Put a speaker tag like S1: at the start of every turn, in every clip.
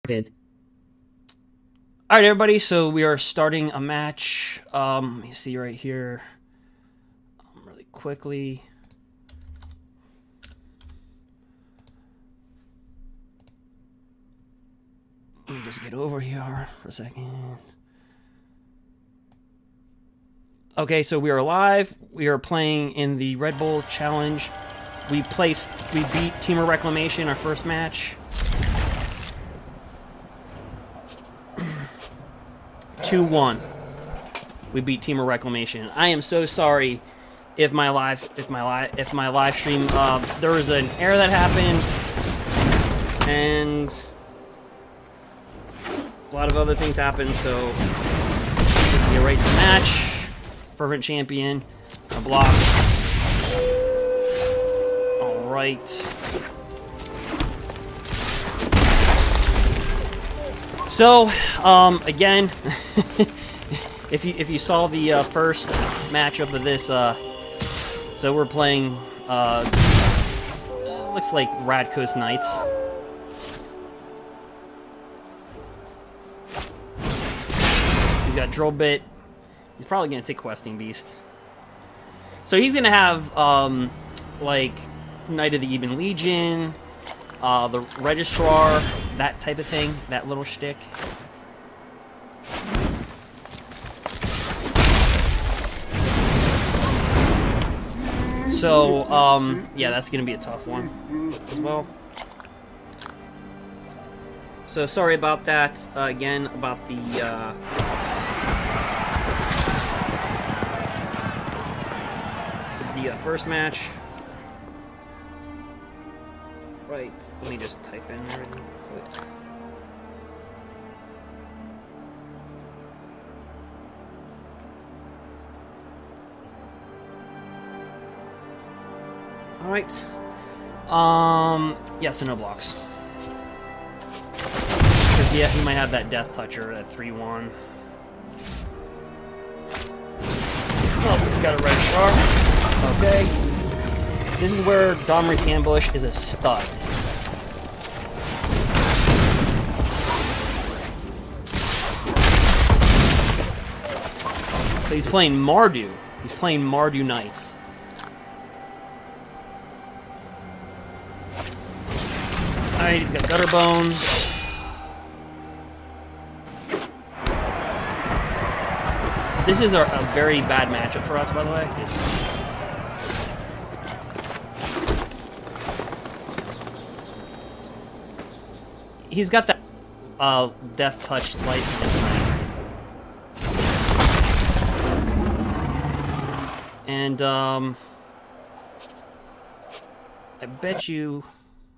S1: Good.
S2: All right, everybody. So we are starting a match. Let me see right here, really quickly. Let me just get over here for a second. Okay, so we are live. We are playing in the Red Bull Challenge. We beat Temur Reclamation our first match. 2-1. We beat Temur Reclamation. I am so sorry if my live stream there was an error that happened and a lot of other things happened, so let's get right to the match. Fervent champion, blocks. All right. So, again, if you saw the first matchup of this, so we're playing, looks like Radco's Knights. He's got Drill Bit. He's probably gonna take Questing Beast. So he's gonna have, like, Knight of the Ebon Legion, the Registrar, that type of thing, that little shtick. So, yeah, that's gonna be a tough one as well. So sorry about that, again, about the, first match. Right, let me just type in there real quick. Alright. Yeah, so no blocks. Because, yeah, he might have that Death Toucher at 3-1. Oh, he's got a Red Shark. Okay. This is where Domric Ambush is a stud. So he's playing Mardu. He's playing Mardu Knights. Alright, he's got Gutter Bones. This is a very bad matchup for us, by the way. He's got that Death Touch life in his hand. And, I bet you...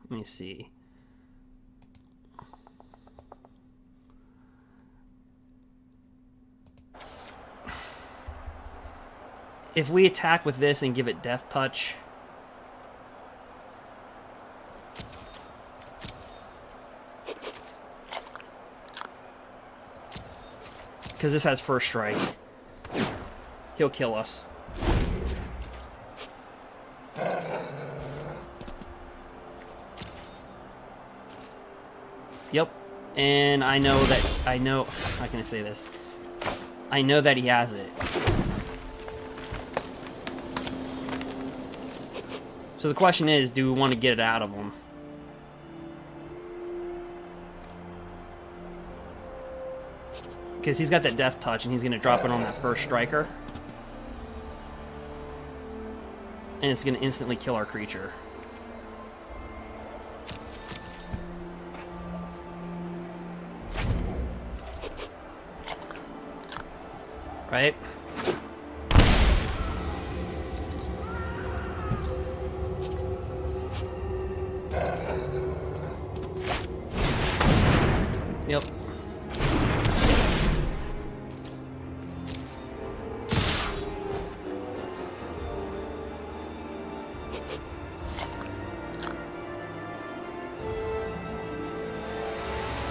S2: Let me see. If we attack with this and give it Death Touch... Because this has First Strike. He'll kill us. Yep. And I know, how can I say this? I know that he has it. So the question is, do we want to get it out of him? Because he's got that Death Touch, and he's going to drop it on that first striker. And it's going to instantly kill our creature. Right? Yep.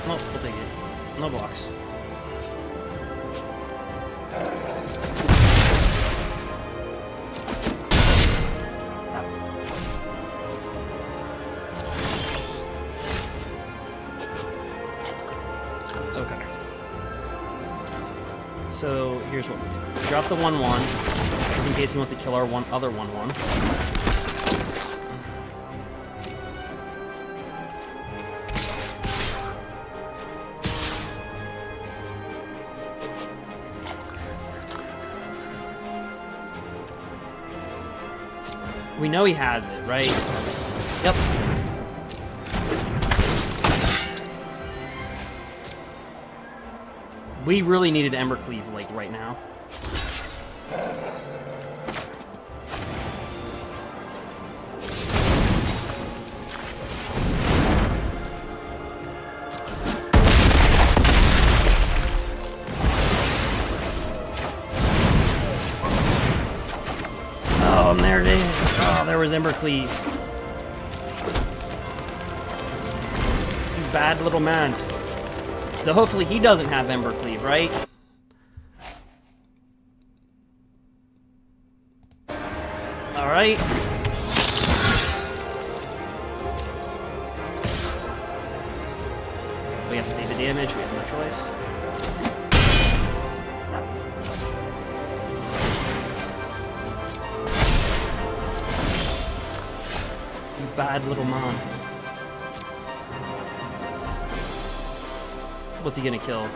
S2: Well, we'll take it. No blocks. Okay. So here's what we do. Drop the 1/1, just in case he wants to kill our other 1/1. We know he has it, right? Yep. We really needed Embercleave, like, right now. Oh, and there it is. Oh, there was Embercleave. You bad little man. So hopefully he doesn't have Embercleave, right? Alright. We have to take the damage, we have no choice. You bad little man. What's he gonna kill?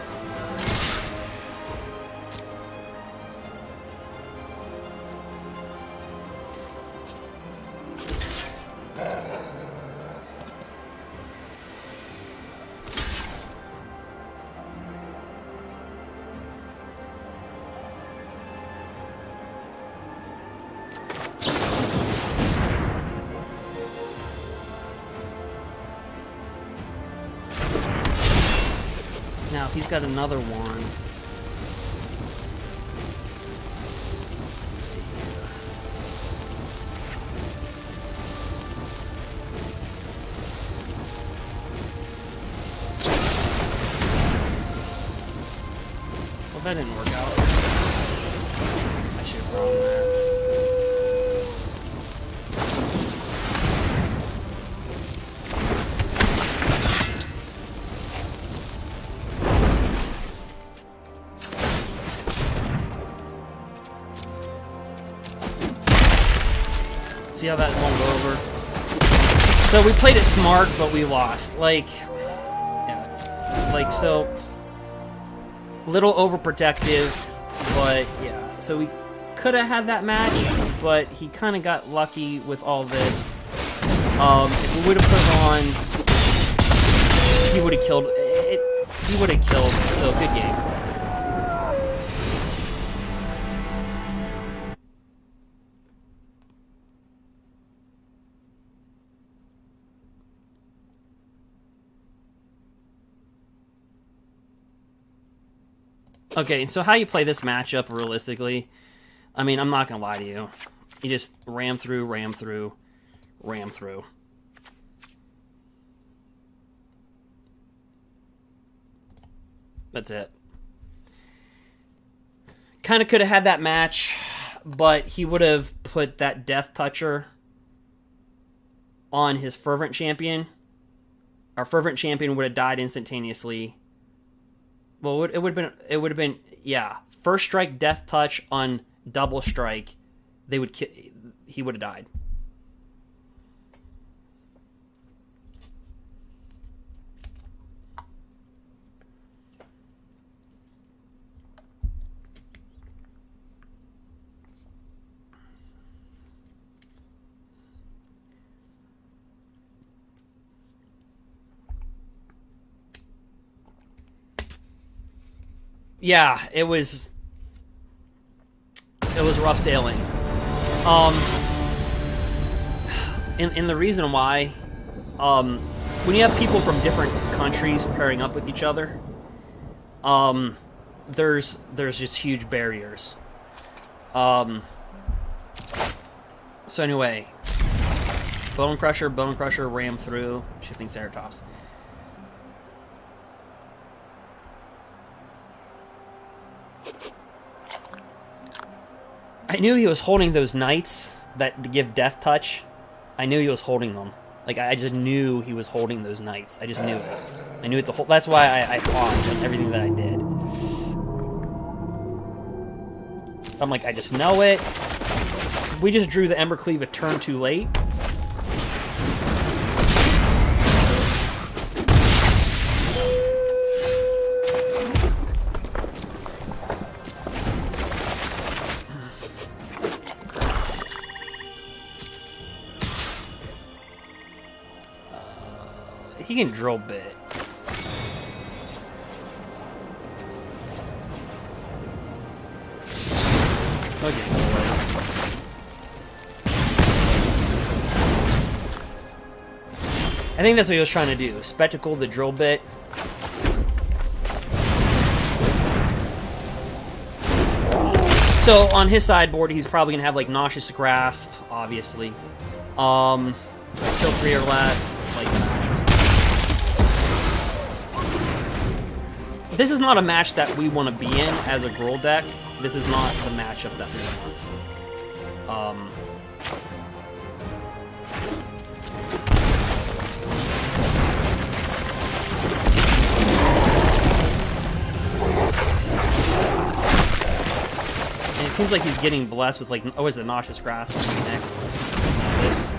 S2: Now, if he's got another one... Let's see here. Well, that didn't work out. I should have brought that. See how that won't go over? So we played it smart, but we lost. Like, yeah. Like, so, little overprotective, but yeah. So we could have had that match, but he kind of got lucky with all this. If we would have put it on, he would have killed it. He would have killed. So good game. Okay, so how you play this matchup realistically, I mean, I'm not going to lie to you. You just ram through, ram through, ram through. That's it. Kind of could have had that match, but he would have put that Death Toucher on his Fervent Champion. Our Fervent Champion would have died instantaneously. Well, it would have been, yeah. First strike, Death Touch on double strike. He would have died. Yeah, it was rough sailing. And the reason why, when you have people from different countries pairing up with each other, there's just huge barriers. So anyway, Bone Crusher, ram through, shifting Ceratops. I knew he was holding those knights that to give Death Touch. I knew he was holding them. Like, I just knew he was holding those knights. I just knew it. I knew it the whole. That's why I paused on everything that I did. I'm like, I just know it. We just drew the Embercleave a turn too late. He can drill bit. Okay, go away. I think that's what he was trying to do. Spectacle the drill bit. So on his sideboard, he's probably gonna have like Nauseous Grasp, obviously. Still 3 or less, like that. This is not a match that we want to be in as a GRUUL deck. This is not the matchup that we want. And it seems like he's getting blessed with like, oh, is it Nauseous Grasp next? This.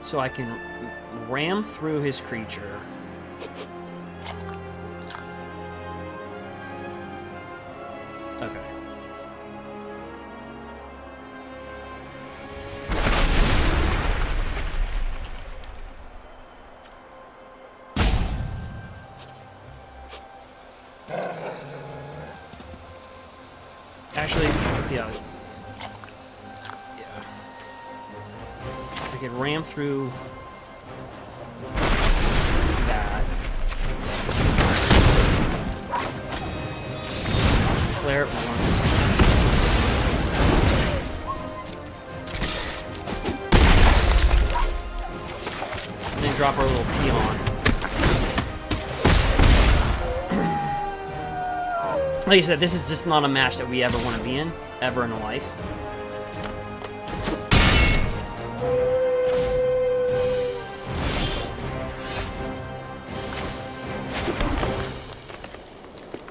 S2: So I can ram through his creature. Okay. Actually, let's see how. I can ram through that. Flare it once. And then drop our little peon. Like I said, this is just not a match that we ever want to be in, ever in life.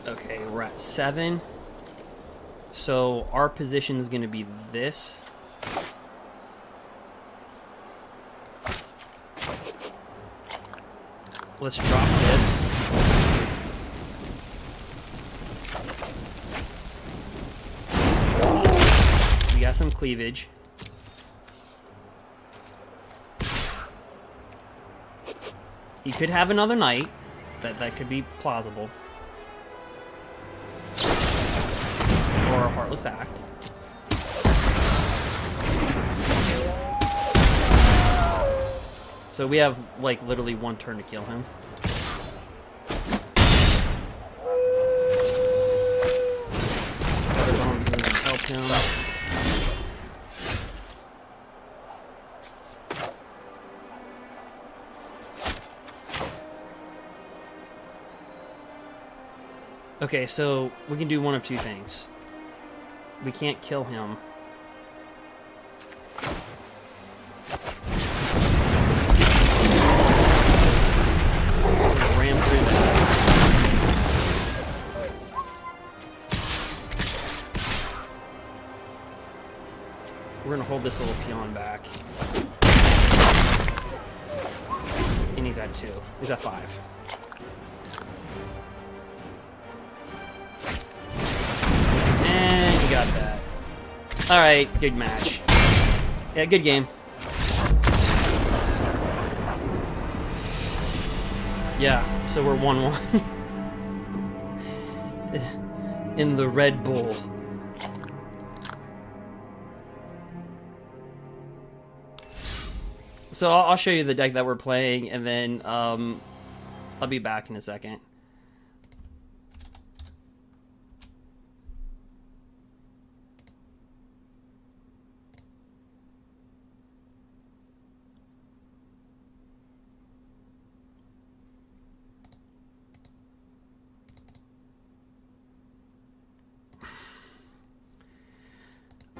S2: Okay, we're at 7. So our position is going to be this. Let's drop this. We got some cleavage. He could have another knight. That could be plausible. Or a Heartless Act. So we have, like, literally one turn to kill him. Other bombs isn't gonna help him. Okay, so we can do one of two things. We can't kill him. Ram through that. We're gonna hold this little peon back. And he's at 2. He's at 5. And he got that. Alright, good match. Yeah, good game. Yeah, so we're 1-1. In the Red Bull. So I'll show you the deck that we're playing, and then I'll be back in a second.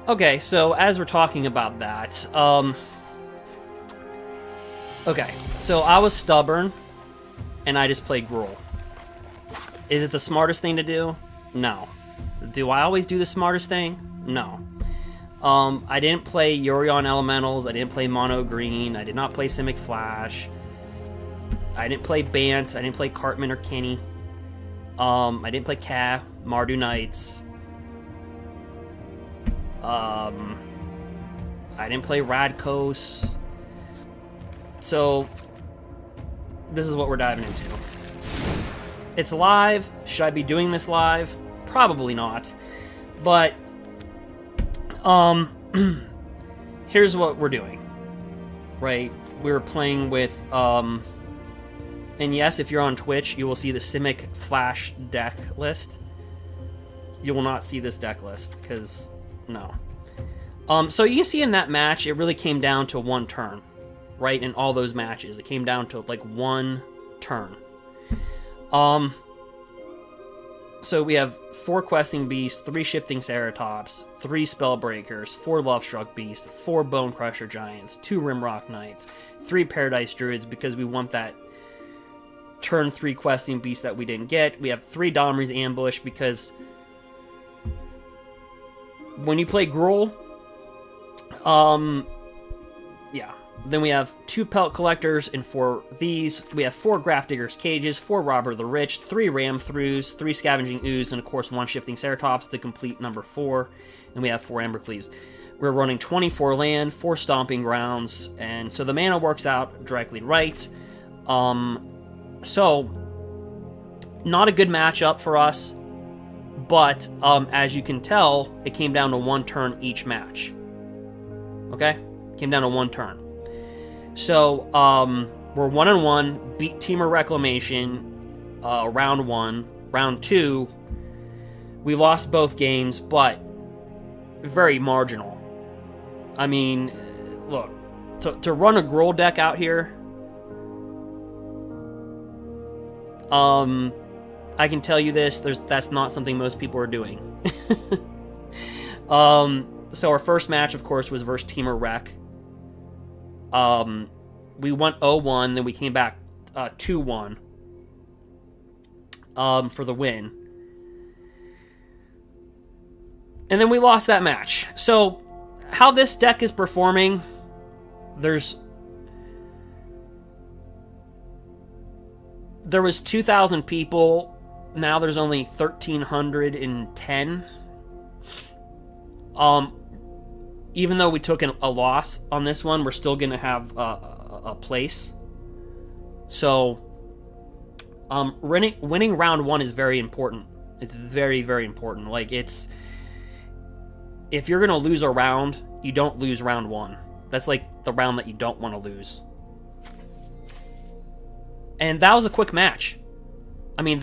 S2: Okay, so as we're talking about that, okay, so I was stubborn, and I just played GRUUL. Is it the smartest thing to do? No. Do I always do the smartest thing? No. I didn't play Yorion Elementals, I didn't play Mono Green, I did not play Simic Flash, I didn't play Bant, I didn't play Cartman or Kenny, I didn't play Ka, Mardu Knights, I didn't play Radkos. So this is what we're diving into. It's live. Should I be doing this live? Probably not. But here's what we're doing. Right? We're playing with and yes, if you're on Twitch, you will see the Simic Flash deck list. You will not see this deck list because no. So you can see in that match, it really came down to one turn, right? In all those matches, it came down to like one turn. So we have 4 Questing Beasts, 3 Shifting Ceratops, 3 Spellbreakers, 4 Lovestruck Beasts, 4 Bone Crusher Giants, 2 Rimrock Knights, 3 Paradise Druids because we want that turn 3 Questing Beast that we didn't get. We have 3 Domri's Ambush because when you play GRUUL, yeah. Then we have 2 Pelt Collectors and 4 these. We have 4 Grafdigger's Cages, 4 Robber the Rich, 3 Ram Throughs, 3 Scavenging Ooze, and of course 1 Shifting Ceratops to complete number 4. And we have 4 Embercleaves. We're running 24 land, 4 Stomping Grounds, and so the mana works out directly right. So, not a good matchup for us, but as you can tell, it came down to one turn each match. Okay? Came down to one turn. So, we're 1-1, beat Temur Reclamation, round 1. Round 2, we lost both games, but very marginal. I mean, look, to run a GRUUL deck out here, I can tell you this, that's not something most people are doing. So our first match, of course, was versus Temur Rec. We went 0-1, then we came back 2-1 for the win. And then we lost that match. So, how this deck is performing, there was 2,000 people. Now there's only 1,310. Even though we took a loss on this one, we're still going to have a place. So, winning round 1 is very important. It's very, very important. Like, if you're going to lose a round, you don't lose round 1. That's like the round that you don't want to lose. And that was a quick match. I mean,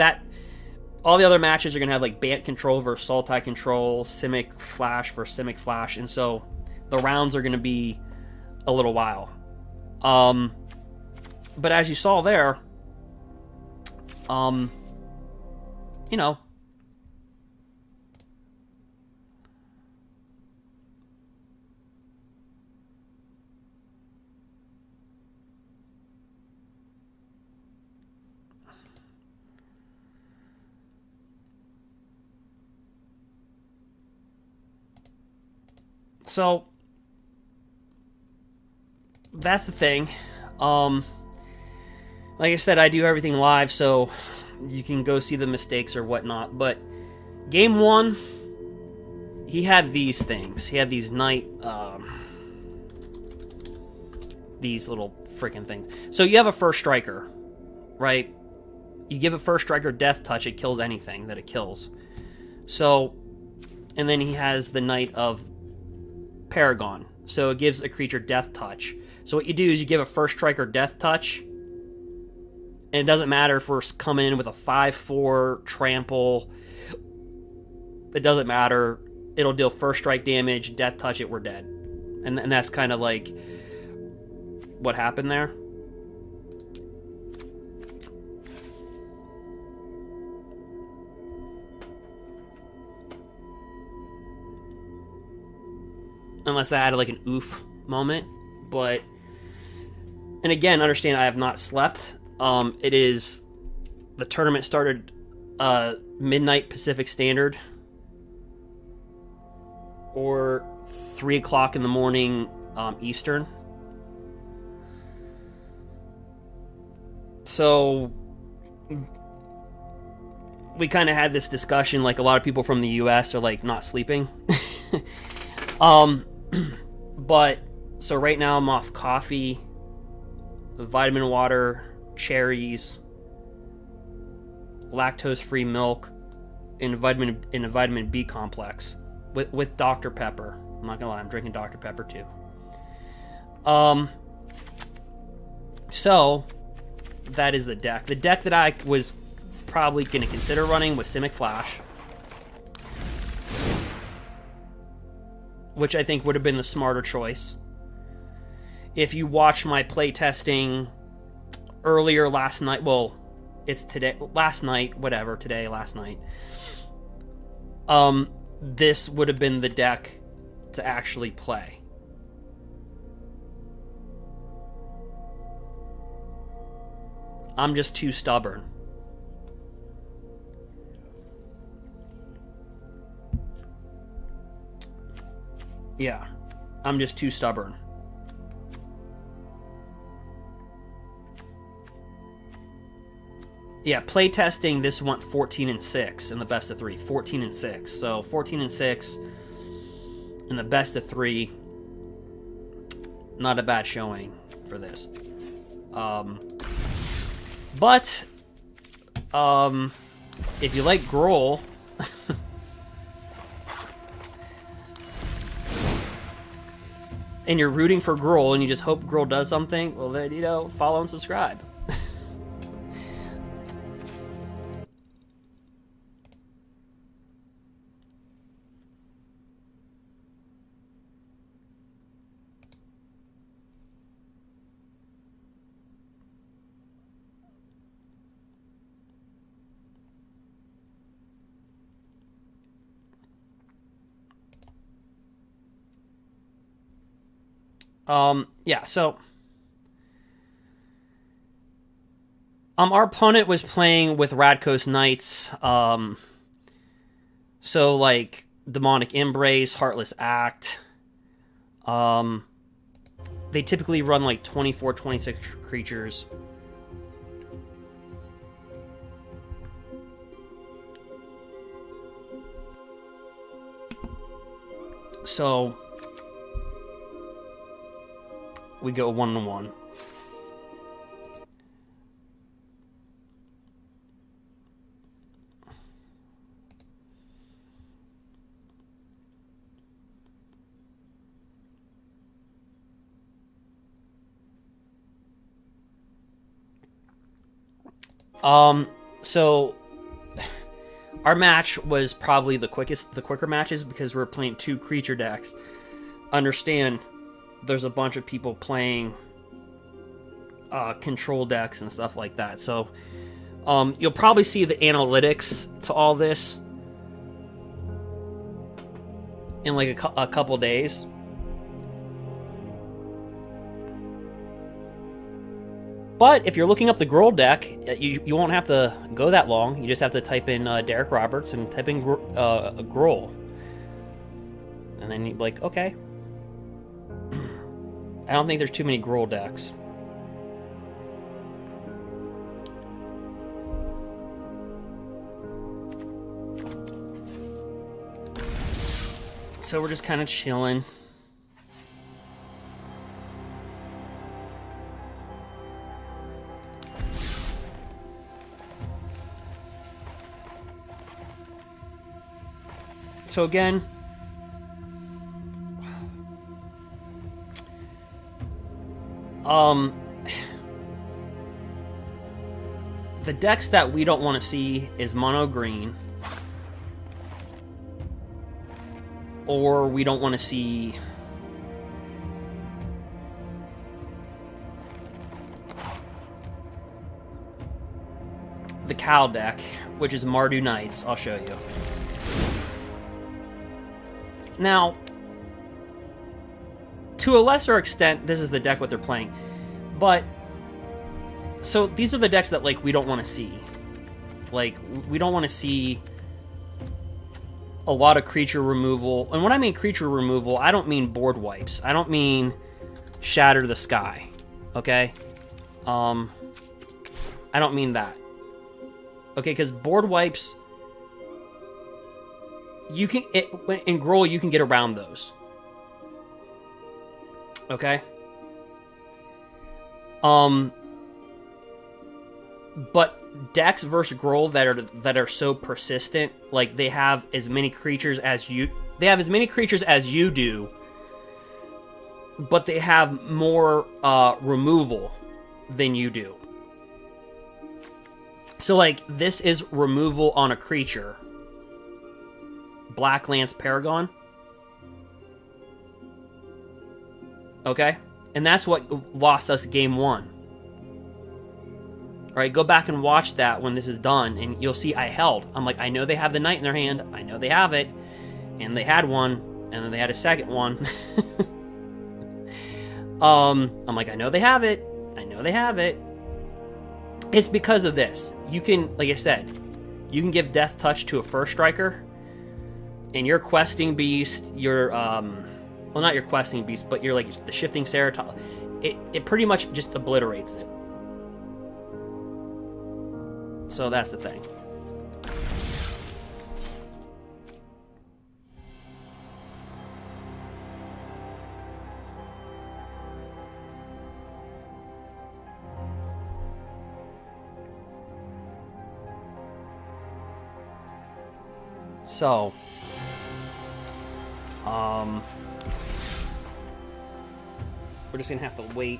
S2: all the other matches are going to have like Bant control versus Sultai control, Simic Flash versus Simic Flash, and so the rounds are going to be a little while. But as you saw there, you know, so that's the thing. Like I said, I do everything live, so you can go see the mistakes or whatnot. But game 1, he had these things. He had these these little freaking things. So you have a first striker, right? You give a first striker death touch, it kills anything that it kills. So, and then he has the Knight of Paragon. So it gives a creature death touch. So what you do is you give a first striker death touch, and it doesn't matter if we're coming in with a 5/4 trample. It doesn't matter. It'll deal first strike damage, death touch it, we're dead. And that's kind of like what happened there. Unless I had like an oof moment. But, and again, understand I have not slept. It is, the tournament started midnight Pacific Standard, or 3 o'clock in the morning Eastern. So we kind of had this discussion, like a lot of people from the US are like not sleeping. But so right now I'm off coffee, vitamin water, cherries, lactose-free milk, and a vitamin B complex with Dr. Pepper. I'm not gonna lie, I'm drinking Dr. Pepper too. So that is the deck. The deck that I was probably gonna consider running was Simic Flash, which I think would have been the smarter choice. If you watch my playtesting earlier last night, well, it's today, last night, whatever, today, last night, this would have been the deck to actually play. I'm just too stubborn. Yeah, I'm just too stubborn. Yeah, playtesting, this went 14-6 in the best of 3. 14-6. So 14-6 in the best of 3. Not a bad showing for this. But if you like GRUUL, and you're rooting for GRUUL and you just hope GRUUL does something, well then, you know, follow and subscribe. Yeah, so our opponent was playing with Radkos Knights, so like Demonic Embrace, Heartless Act. They typically run like 24, 26 creatures. So we go 1-1. So our match was probably the quicker matches because we're playing 2 creature decks. Understand, there's a bunch of people playing control decks and stuff like that. So you'll probably see the analytics to all this in like a couple days. But if you're looking up the GRUUL deck, you won't have to go that long. You just have to type in Derek Roberts and type in GRUUL. And then you're like, okay. I don't think there's too many GRUUL decks. So we're just kind of chilling. So again, the decks that we don't want to see is mono green, or we don't want to see the cow deck, which is Mardu Knights. I'll show you. Now, to a lesser extent, this is the deck what they're playing, but so these are the decks that like we don't want to see. Like we don't want to see a lot of creature removal. And when I mean creature removal, I don't mean board wipes. I don't mean shatter the sky. Okay? I don't mean that. Okay, because board wipes, you can in GRUUL you can get around those. Okay? But decks versus GRUUL that are so persistent, like they have as many creatures as you do, but they have more removal than you do. So like this is removal on a creature. Black Lance Paragon. Okay? And that's what lost us game 1. Alright, go back and watch that when this is done, and you'll see I held. I'm like, I know they have the knight in their hand. I know they have it. And they had one, and then they had a second one. I'm like, I know they have it. I know they have it. It's because of this. You can, like I said, you can give Death Touch to a first striker, and your questing beast, your, well, not your questing beast, but your, like, the shifting Ceratops, it pretty much just obliterates it. So that's the thing. So, we're just gonna have to wait.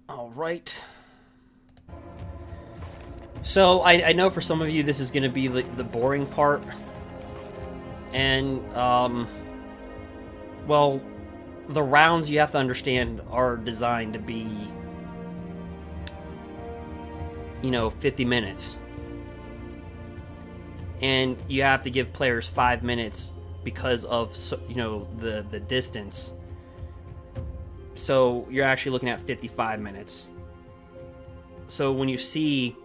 S2: All right. So I know for some of you this is going to be the boring part, and well, the rounds you have to understand are designed to be, 50 minutes, and you have to give players 5 minutes because of the distance. So you're actually looking at 55 minutes. So when you see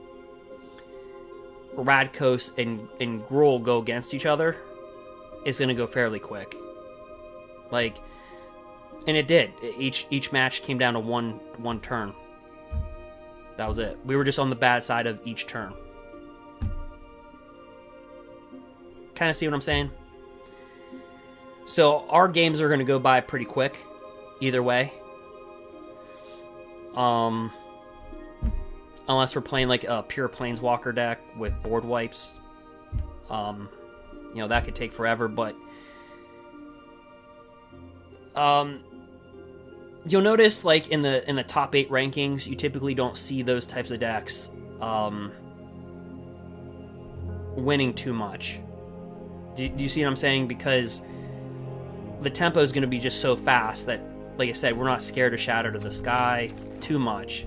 S2: Radkos and GRUUL go against each other, it's going to go fairly quick. Like, and it did. Each match came down to one turn. That was it. We were just on the bad side of each turn. Kind of see what I'm saying? So our games are going to go by pretty quick, either way. Unless we're playing like a pure Planeswalker deck with board wipes. That could take forever, but you'll notice like in the top 8 rankings, you typically don't see those types of decks winning too much. Do you see what I'm saying? Because the tempo is going to be just so fast that, like I said, we're not scared to shatter to the sky too much.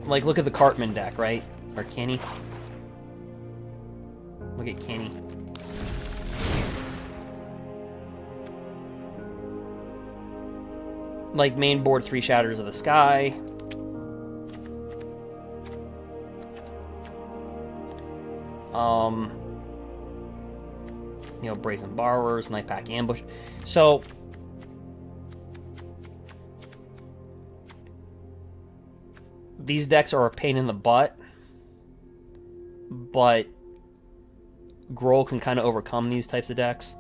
S2: Like, look at the Cartman deck, right? Or Kenny. Look at Kenny. like main board 3 Shatters of the Sky. You know, Brazen Borrowers, Night Pack Ambush. So these decks are a pain in the butt, but GRUUL can kind of overcome these types of decks.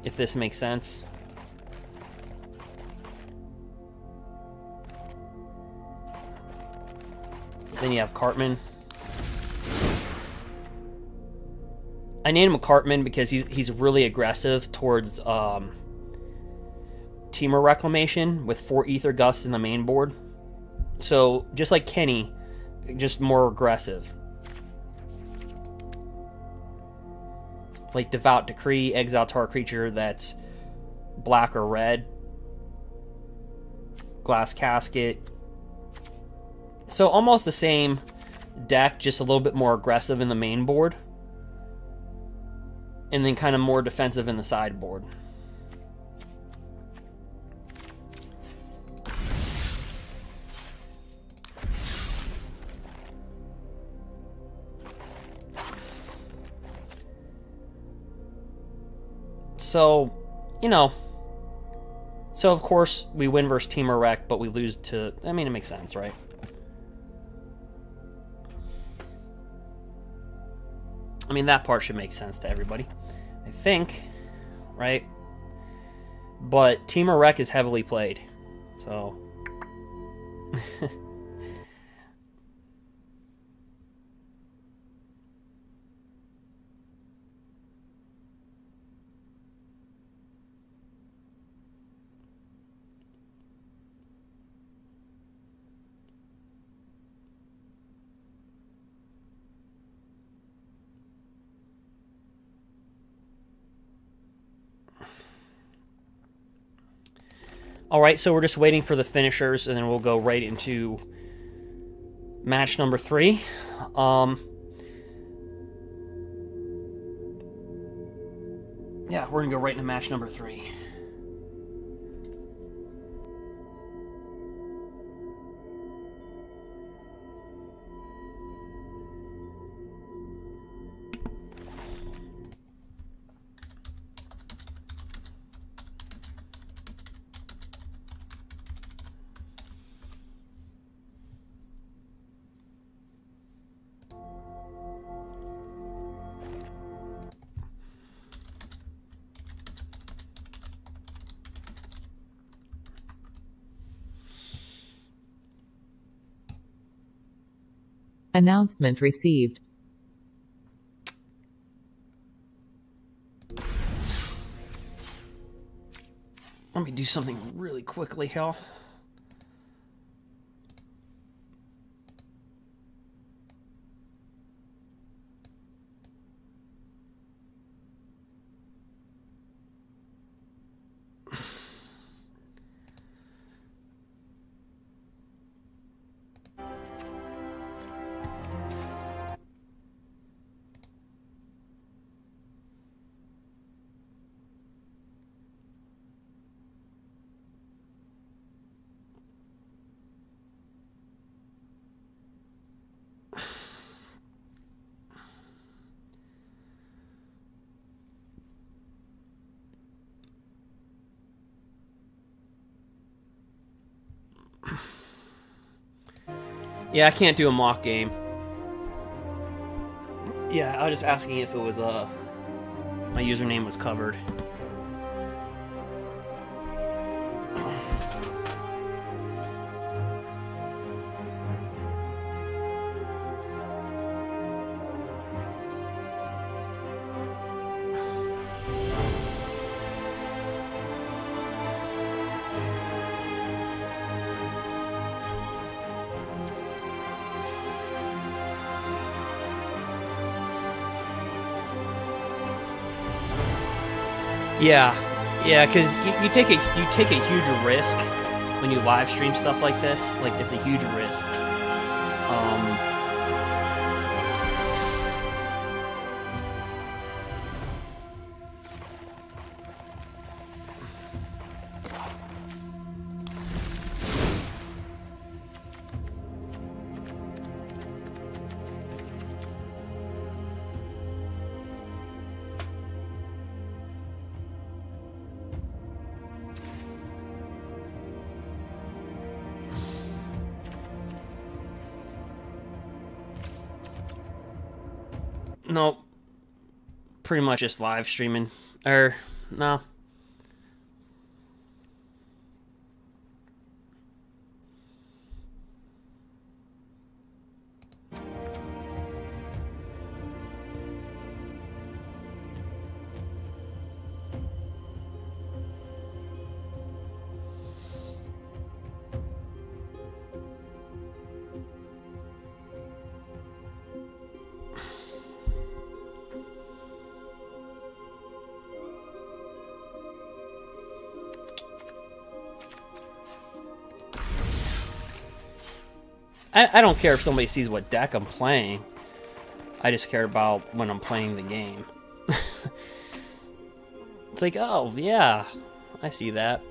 S2: If this makes sense. Then you have Cartman. I named him Cartman because he's really aggressive towards Temur Reclamation with 4 Ether Gusts in the main board. So just like Kenny, just more aggressive. Like Devout Decree, exile target creature that's black or red. Glass Casket. So almost the same deck, just a little bit more aggressive in the main board. And then kind of more defensive in the sideboard. So, you know. So, of course, we win versus Temur Rec, but we lose to... I mean, it makes sense, right? I mean, that part should make sense to everybody. I think, right? But Temur Rec is heavily played. So... Alright, so we're just waiting for the finishers, and then we'll go right into match number 3. Yeah, we're going to go right into match number 3.
S1: Announcement received.
S2: Let me do something really quickly, Hal. Yeah, I can't do a mock game. Yeah, I was just asking if it was, my username was covered. Yeah, because you take a huge risk when you live stream stuff like this. Like, it's a huge risk. Nope. Pretty much just live streaming. Or, no. I don't care if somebody sees what deck I'm playing. I just care about when I'm playing the game. It's like, oh, yeah, I see that.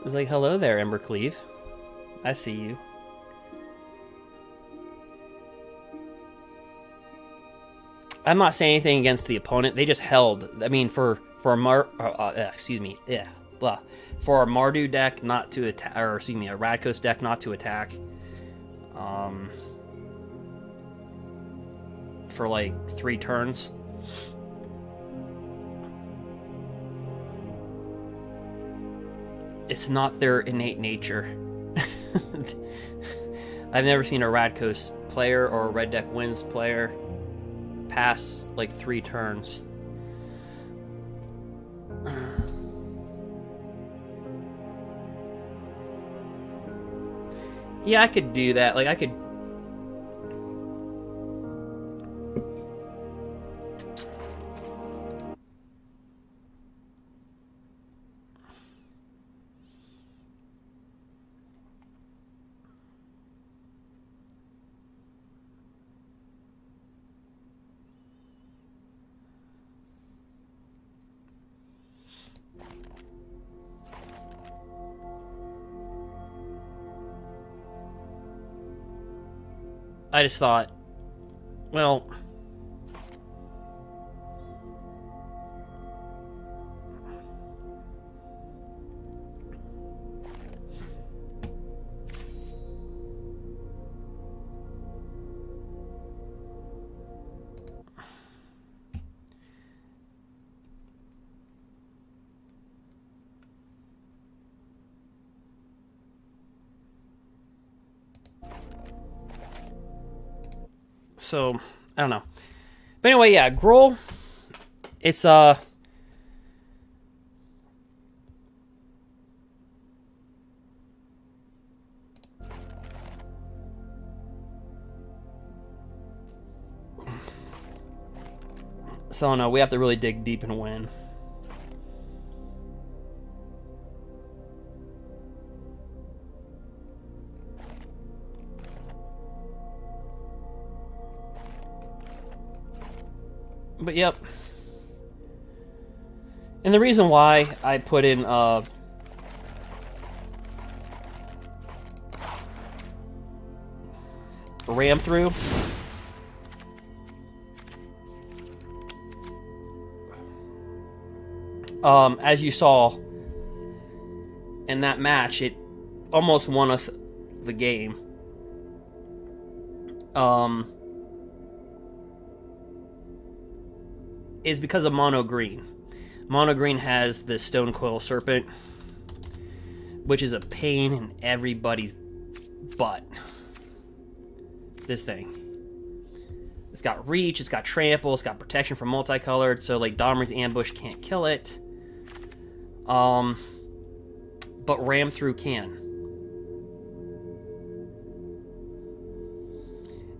S2: It's like, hello there, Embercleave. I see you. I'm not saying anything against the opponent. They just held. I mean, for a excuse me, yeah, blah. For a Mardu deck not to attack, or excuse me, a Radkos deck not to attack, for like 3 turns. It's not their innate nature. I've never seen a Radkos player or a Red Deck Wins player pass like 3 turns. Yeah, I could do that. Like, I could... I just thought, well, so, I don't know. But anyway, yeah, GRUUL, it's, so no, we have to really dig deep and win. But yep. And the reason why I put in ram through as you saw in that match, it almost won us the game. Is because of mono green. Mono green has the Stone Coil Serpent, which is a pain in everybody's butt. This thing. It's got reach, it's got trample, it's got protection from multicolored, so like Domri's Ambush can't kill it. But ram through can.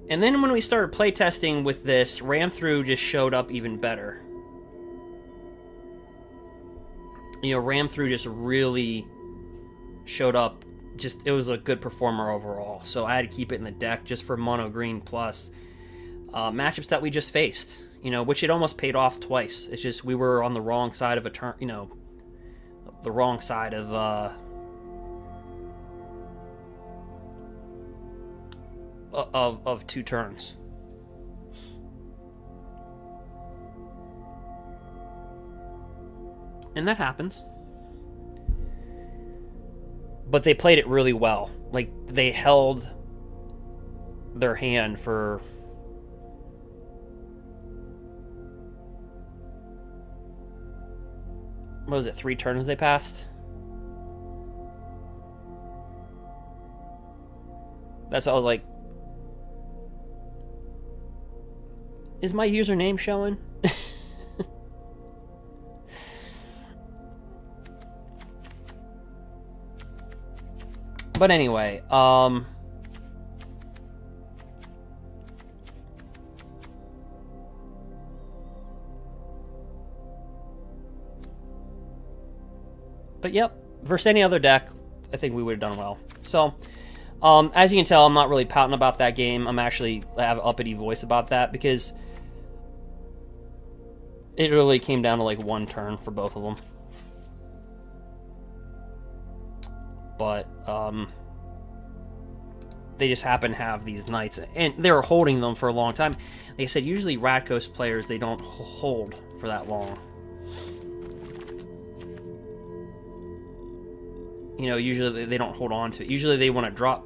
S2: And then when we started playtesting with this, ram through just showed up even better. You know, ram through just really showed up. Just, it was a good performer overall. So I had to keep it in the deck just for mono green plus matchups that we just faced. You know, which it almost paid off twice. It's just we were on the wrong side of a turn. You know, the wrong side of 2 turns. And that happens. But they played it really well. Like, they held their hand for what was it, 3 turns they passed? That's what I was like, is my username showing? But anyway, but yep, versus any other deck, I think we would have done well. So, as you can tell, I'm not really pouting about that game. I have an uppity voice about that because it really came down to like 1 turn for both of them. But they just happen to have these knights, and they were holding them for a long time. Like I said, usually Rakdos players, they don't hold for that long. You know, usually they don't hold on to it. Usually they want to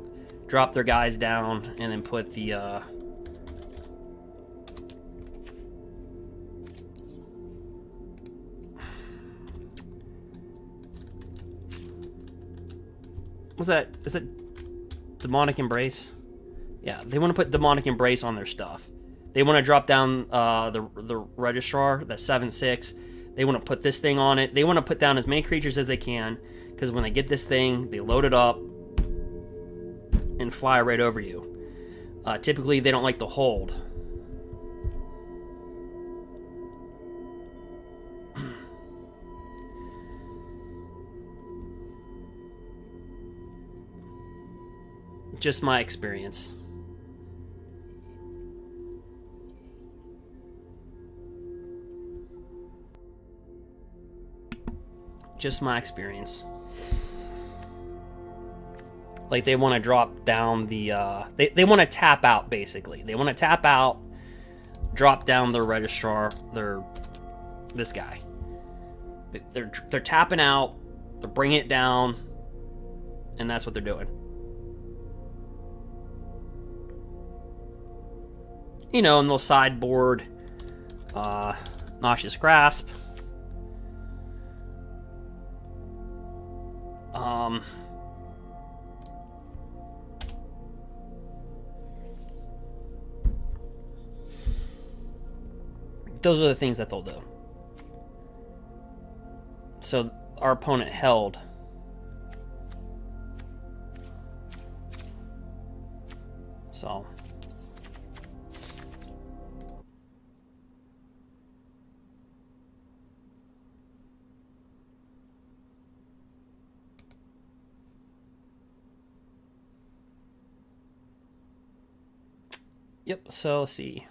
S2: drop their guys down and then put the what's that? Is it Demonic Embrace? Yeah, they want to put Demonic Embrace on their stuff. They want to drop down the Registrar, that 7/6. They want to put this thing on it. They want to put down as many creatures as they can, because when they get this thing, they load it up and fly right over you. Typically, they don't like to hold. Just my experience. Just my experience. Like, they want to drop down the they want to tap out, basically. They want to tap out, drop down their Registrar, this guy. They're tapping out, they're bringing it down, and that's what they're doing. You know, and they'll sideboard Noxious Grasp. Those are the things that they'll do. So our opponent held. So yep, so let's see.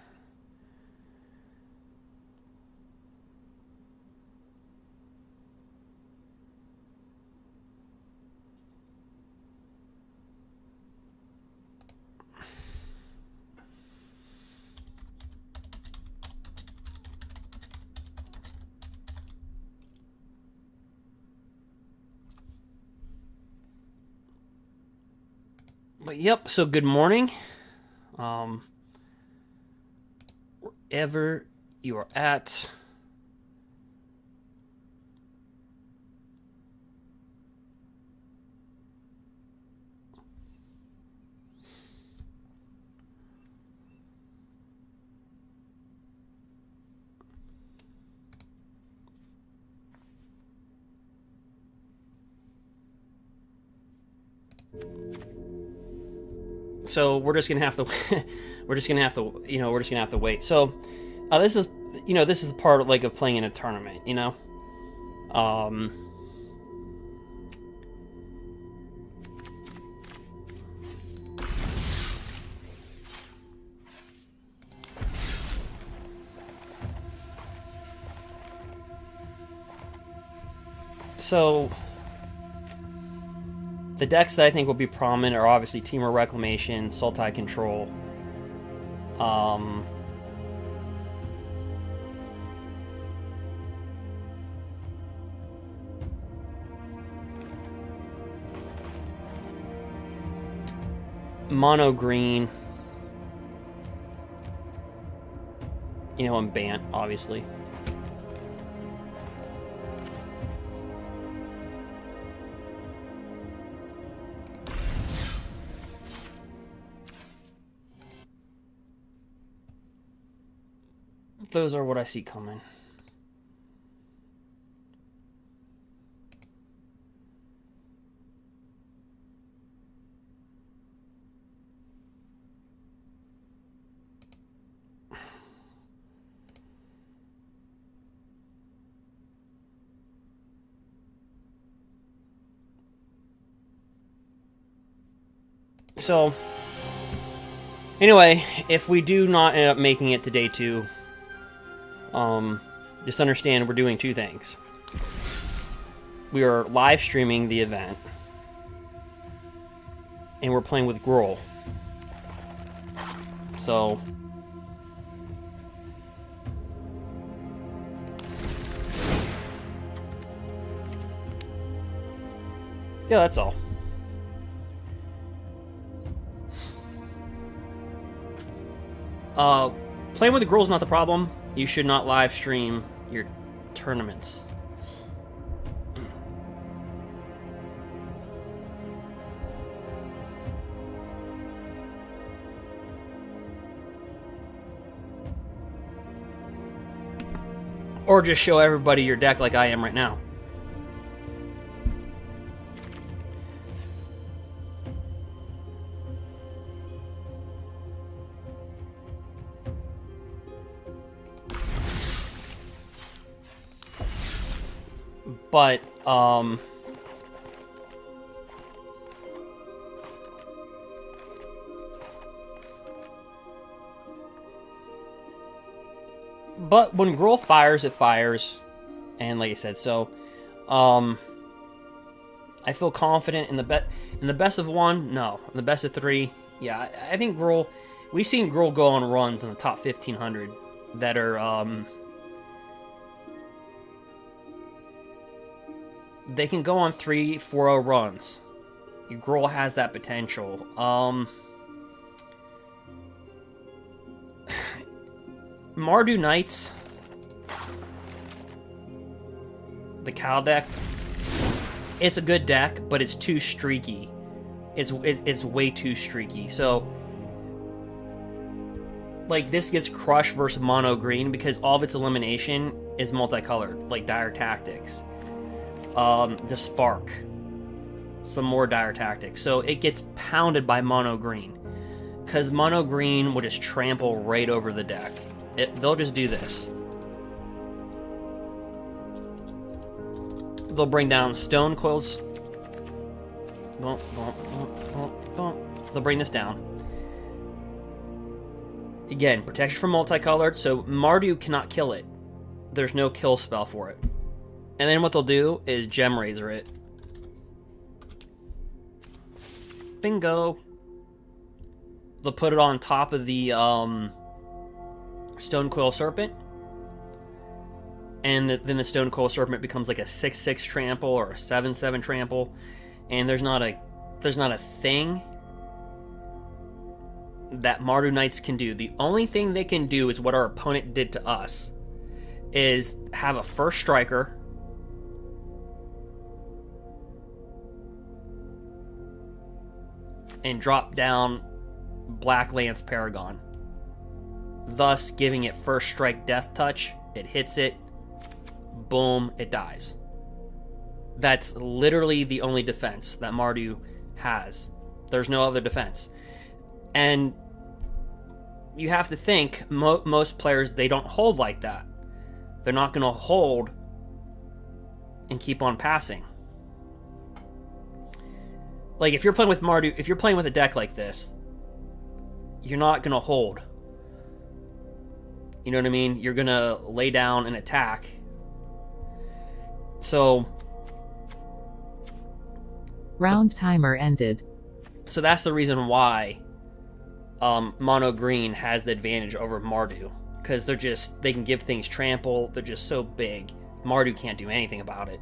S2: But yep, so good morning. Wherever you are at. So we're just gonna have to, we're just gonna have to wait. So this is, this is part of, like, of playing in a tournament, So the decks that I think will be prominent are obviously Temur Reclamation, Sultai Control, Mono Green, and Bant, obviously. those are what I see coming. So, anyway, if we do not end up making it to day 2, just understand we're doing 2 things. We are live streaming the event, and we're playing with GRUUL. So, yeah, that's all. Playing with the GRUUL is not the problem. You should not live stream your tournaments. Or just show everybody your deck like I am right now. But, but when GRUUL fires, it fires. And like I said, so, I feel confident in the best of 1, no. In the best of 3, yeah. I think GRUUL, we've seen GRUUL go on runs in the top 1500 that are, they can go on 3-4-0 runs. GRUUL has that potential. Mardu Knights, the Cal deck, it's a good deck, but it's too streaky. It's way too streaky. So, like, this gets crushed versus mono green because all of its elimination is multicolored, like Dire Tactics. The Spark, some more Dire Tactics. So it gets pounded by mono green because mono green will just trample right over the deck. They'll just do this. They'll bring down Stone Coils. They'll bring this down. Again, protection from multicolored, so Mardu cannot kill it. There's no kill spell for it. And then what they'll do is Gem Razor it. Bingo. They'll put it on top of the Stone Coil Serpent. And then the Stone Coil Serpent becomes like a 6/6 trample or a 7/7 trample. And there's not a thing that Mardu Knights can do. The only thing they can do is what our opponent did to us. Is have a first striker. And drop down Black Lance Paragon. Thus giving it first strike death touch. It hits it. Boom, it dies. That's literally the only defense that Mardu has. There's no other defense. And you have to think, most players, they don't hold like that. They're not going to hold and keep on passing. Like, if you're playing with Mardu, if you're playing with a deck like this, you're not going to hold. You know what I mean? You're going to lay down and attack. So...
S1: round timer ended.
S2: So that's the reason why Mono Green has the advantage over Mardu. Because they can give things trample. They're just so big. Mardu can't do anything about it.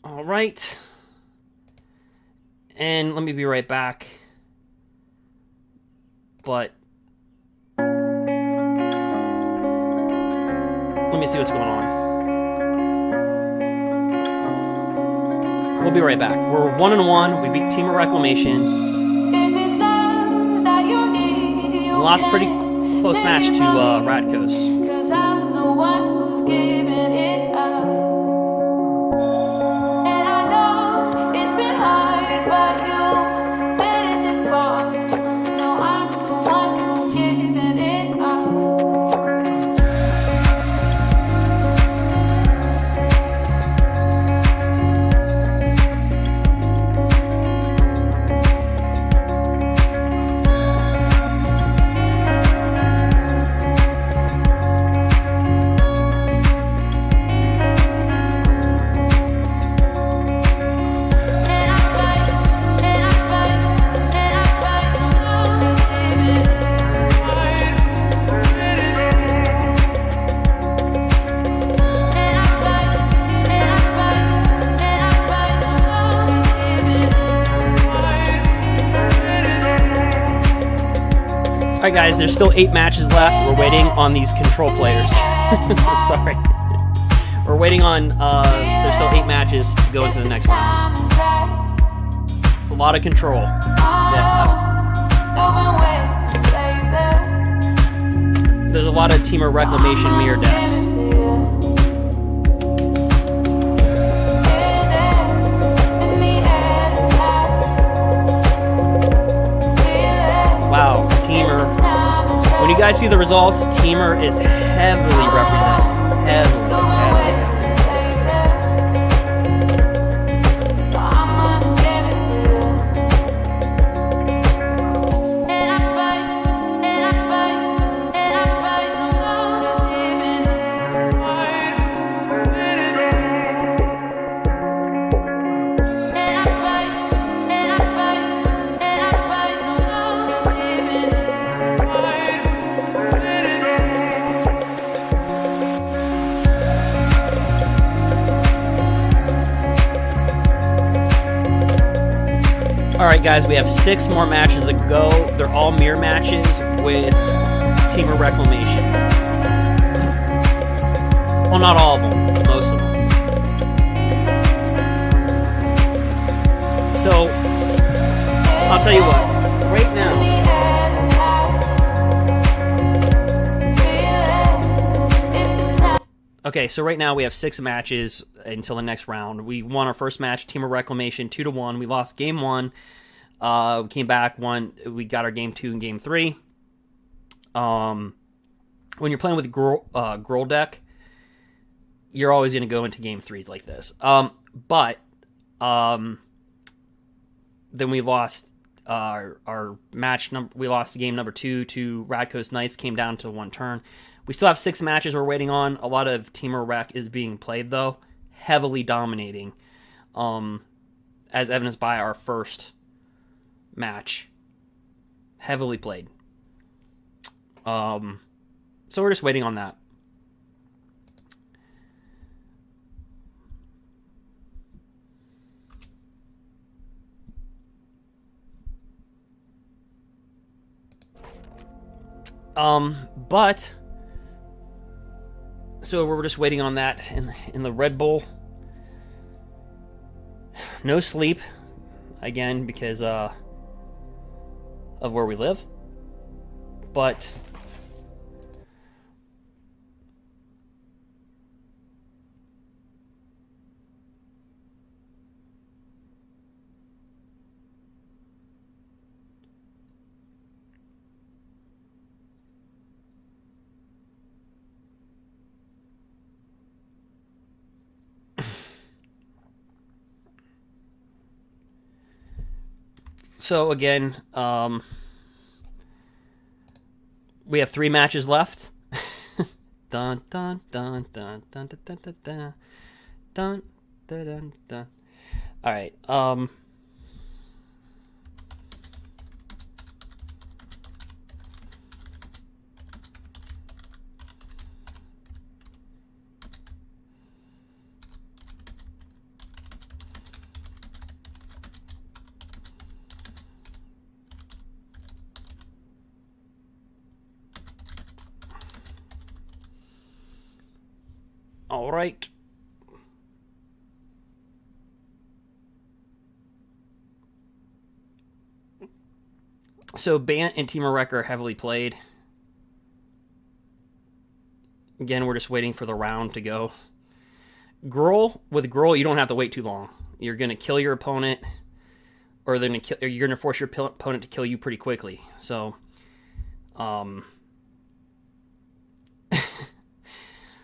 S2: All right. And let me be right back. But let me see what's going on. We'll be right back. We're 1-1. We beat Temur Reclamation. We lost pretty close match to Radkos. Alright guys, there's still 8 matches left. We're waiting on these control players. I'm sorry. We're waiting on, there's still 8 matches to go into the next round. A lot of control. There's a lot of Temur Reclamation mirror decks. Wow, Temur. When you guys see the results, Temur is heavily represented. Heavily. Alright guys, we have 6 more matches to go. They're all mirror matches with Temur Reclamation. Well, not all of them, most of them. So, I'll tell you what, right now, okay, so right now we have 6 matches until the next round. We won our first match, Temur Reclamation, 2-1. We lost game 1. We came back, won. We got our game 2 and game 3. When you're playing with GRUUL deck, you're always going to go into game 3s like this. But then we lost our match number. We lost game number 2 to Radkos Knights. Came down to 1 turn. We still have 6 matches we're waiting on. A lot of Temur Rec is being played, though. Heavily dominating. As evidenced by our first match. Heavily played. So we're just waiting on that. But so we're just waiting on that in the Red Bull. No sleep again because of where we live. But so again, we have 3 matches left. Dun dun dun dun dun dun dun dun dun dun dun dun dun. All right. All right. So Bant and Temur Rec are heavily played. Again, we're just waiting for the round to go. GRUUL, with GRUUL, you don't have to wait too long. You're going to kill your opponent, or you're going to force your opponent to kill you pretty quickly. So,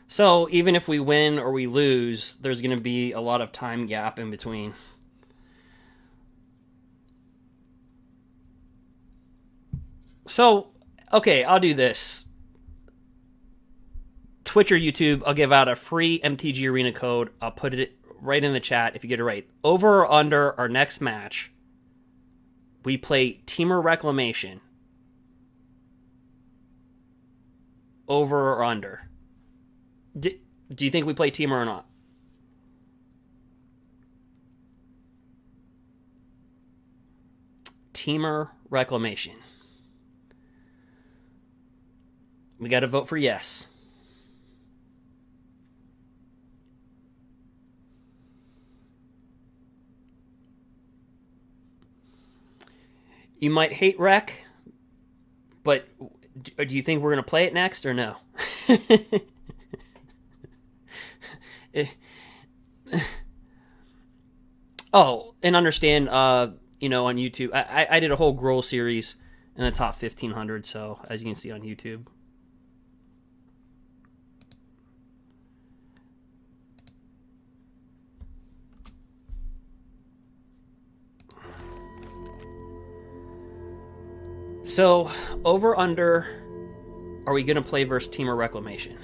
S2: so even if we win or we lose, there's going to be a lot of time gap in between. So, okay, I'll do this. Twitch or YouTube, I'll give out a free MTG Arena code. I'll put it right in the chat if you get it right. Over or under our next match, we play Temur Reclamation. Over or under? Do you think we play Temur or not? Temur Reclamation. We got to vote for yes. You might hate Rec, but do you think we're going to play it next or no? Oh, and understand, you know, on YouTube, I did a whole GRUUL series in the top 1,500, so as you can see on YouTube. So, over, under, are we going to play versus Temur Reclamation?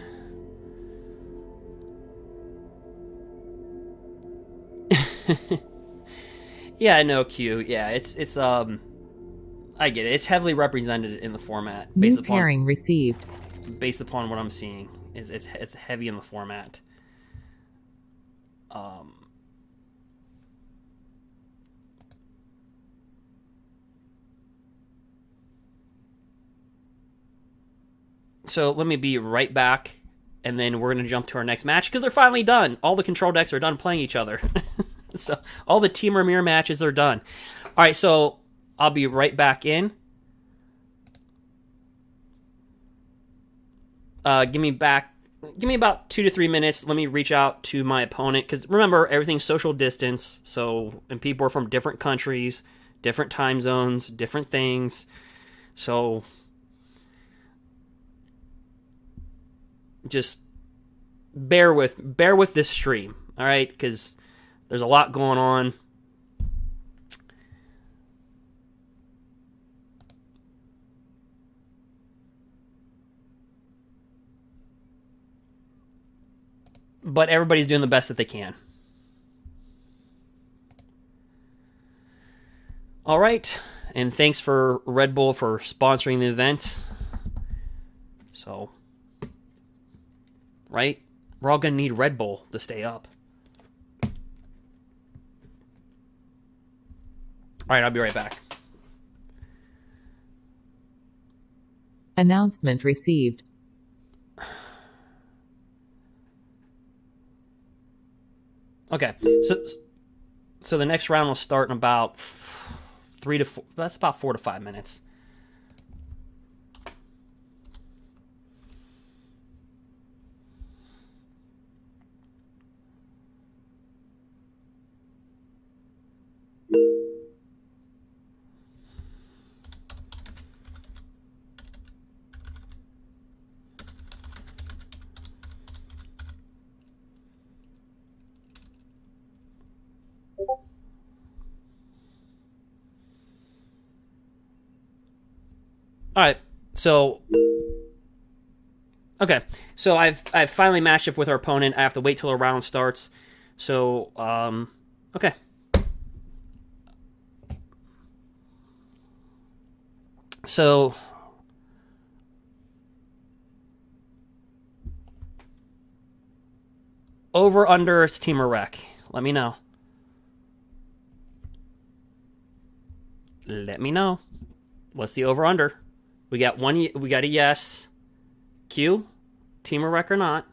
S2: Yeah, I know, Q. Yeah, it's I get it. It's heavily represented in the format.
S1: New pairing received.
S2: Based upon what I'm seeing, it's heavy in the format. So let me be right back, and then we're going to jump to our next match, because they're finally done. All the control decks are done playing each other. So all the Temur Mirror matches are done. All right, so I'll be right back in. Give me about 2 to 3 minutes. Let me reach out to my opponent, because remember, everything's social distance, so, and people are from different countries, different time zones, different things. So just bear with this stream, all right? Because there's a lot going on. But everybody's doing the best that they can. All right, and thanks for Red Bull for sponsoring the event. So, right? We're all going to need Red Bull to stay up. All right, I'll be right back.
S1: Announcement received.
S2: Okay, so the next round will start in about 3 to 4. That's about 4 to 5 minutes. All right, so okay, so I've finally matched up with our opponent. I have to wait till a round starts. So okay. So over under it's Temur Rec. Let me know. Let me know. What's the over under? We got a yes. Q, Temur Rec or not?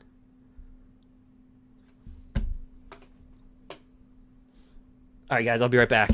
S2: All right, guys, I'll be right back.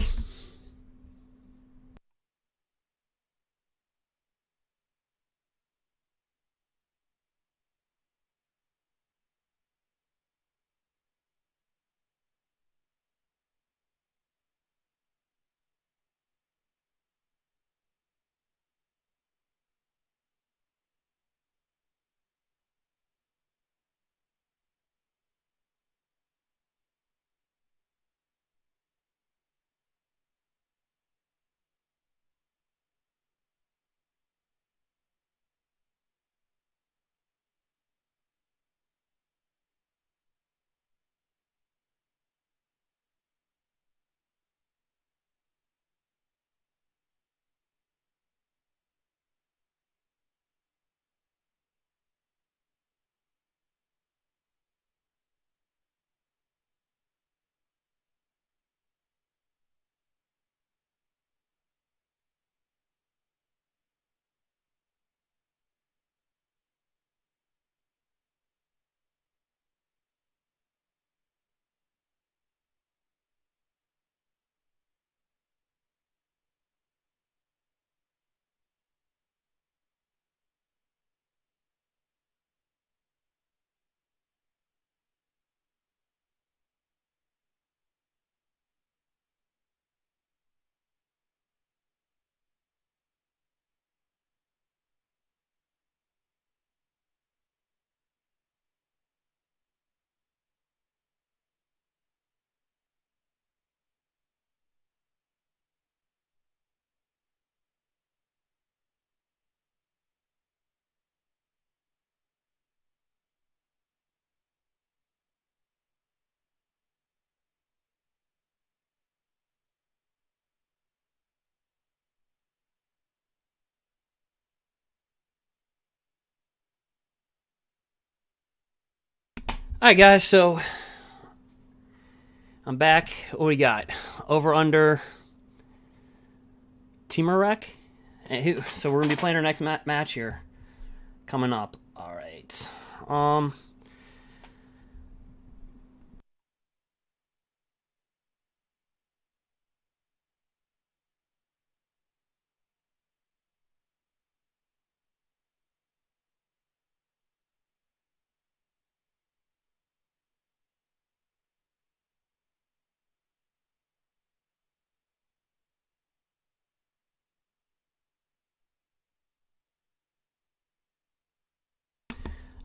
S2: All right, guys, so I'm back. What we got? Over under Temur Rec. So we're gonna be playing our next match here coming up. All right.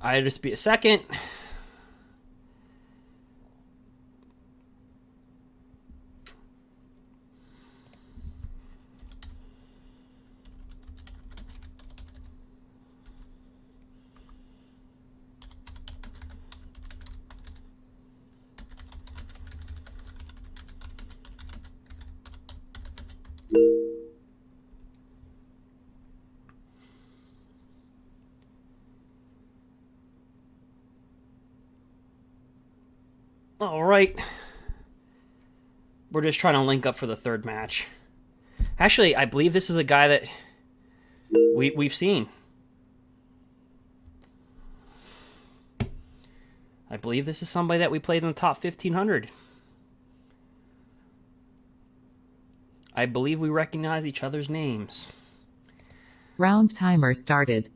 S2: I'll just be a second. All right. We're just trying to link up for the third match. Actually, I believe this is a guy that we've seen. I believe this is somebody that we played in the top 1500. I believe we recognize each other's names.
S1: Round timer started.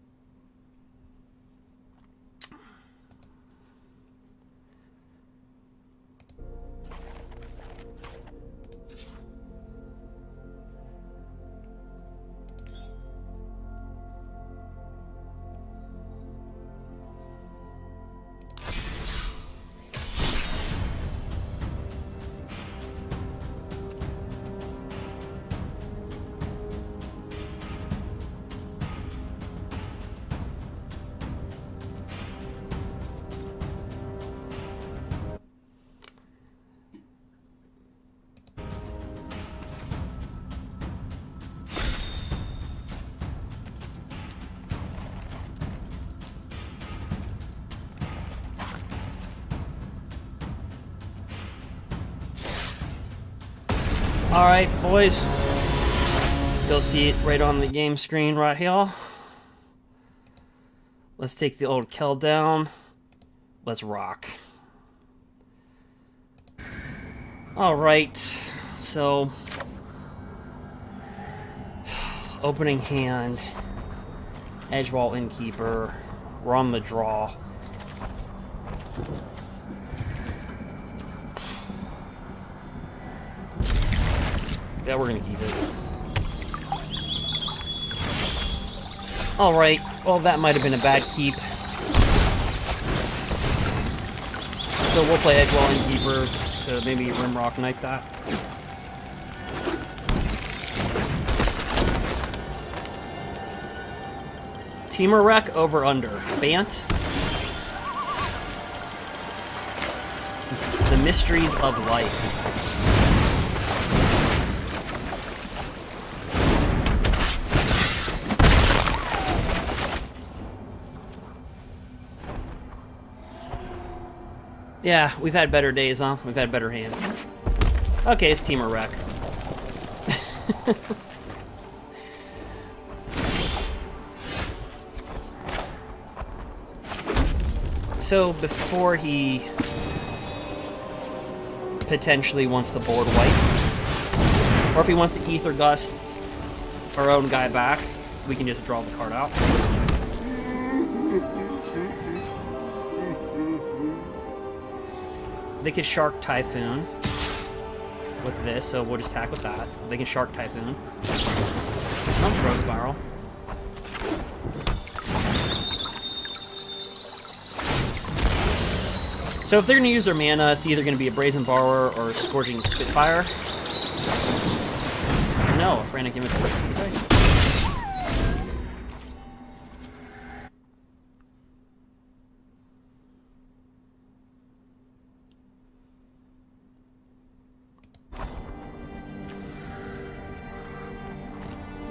S2: Alright, boys. You'll see it right on the game screen right here. Let's take the old Kel down. Let's rock. Alright. So, opening hand, Edgewall Innkeeper, we're on the draw. Yeah, we're gonna keep it. Alright, well that might have been a bad keep. So we'll play Edgewall Innkeeper to maybe Rimrock Knight that. Temur Rec over under. Bant. The mysteries of life. Yeah, we've had better days, huh? We've had better hands. Okay, it's Temur Rec. So, before he potentially wants to board white, or if he wants to Ether Gust our own guy back, we can just draw the card out. They can Shark Typhoon with this, so we'll just attack with that. They can Shark Typhoon. Oh, Growth Spiral. So if they're going to use their mana, it's either going to be a Brazen Borrower or a Scorching Spitfire. No, a Frantic Inventory. Okay.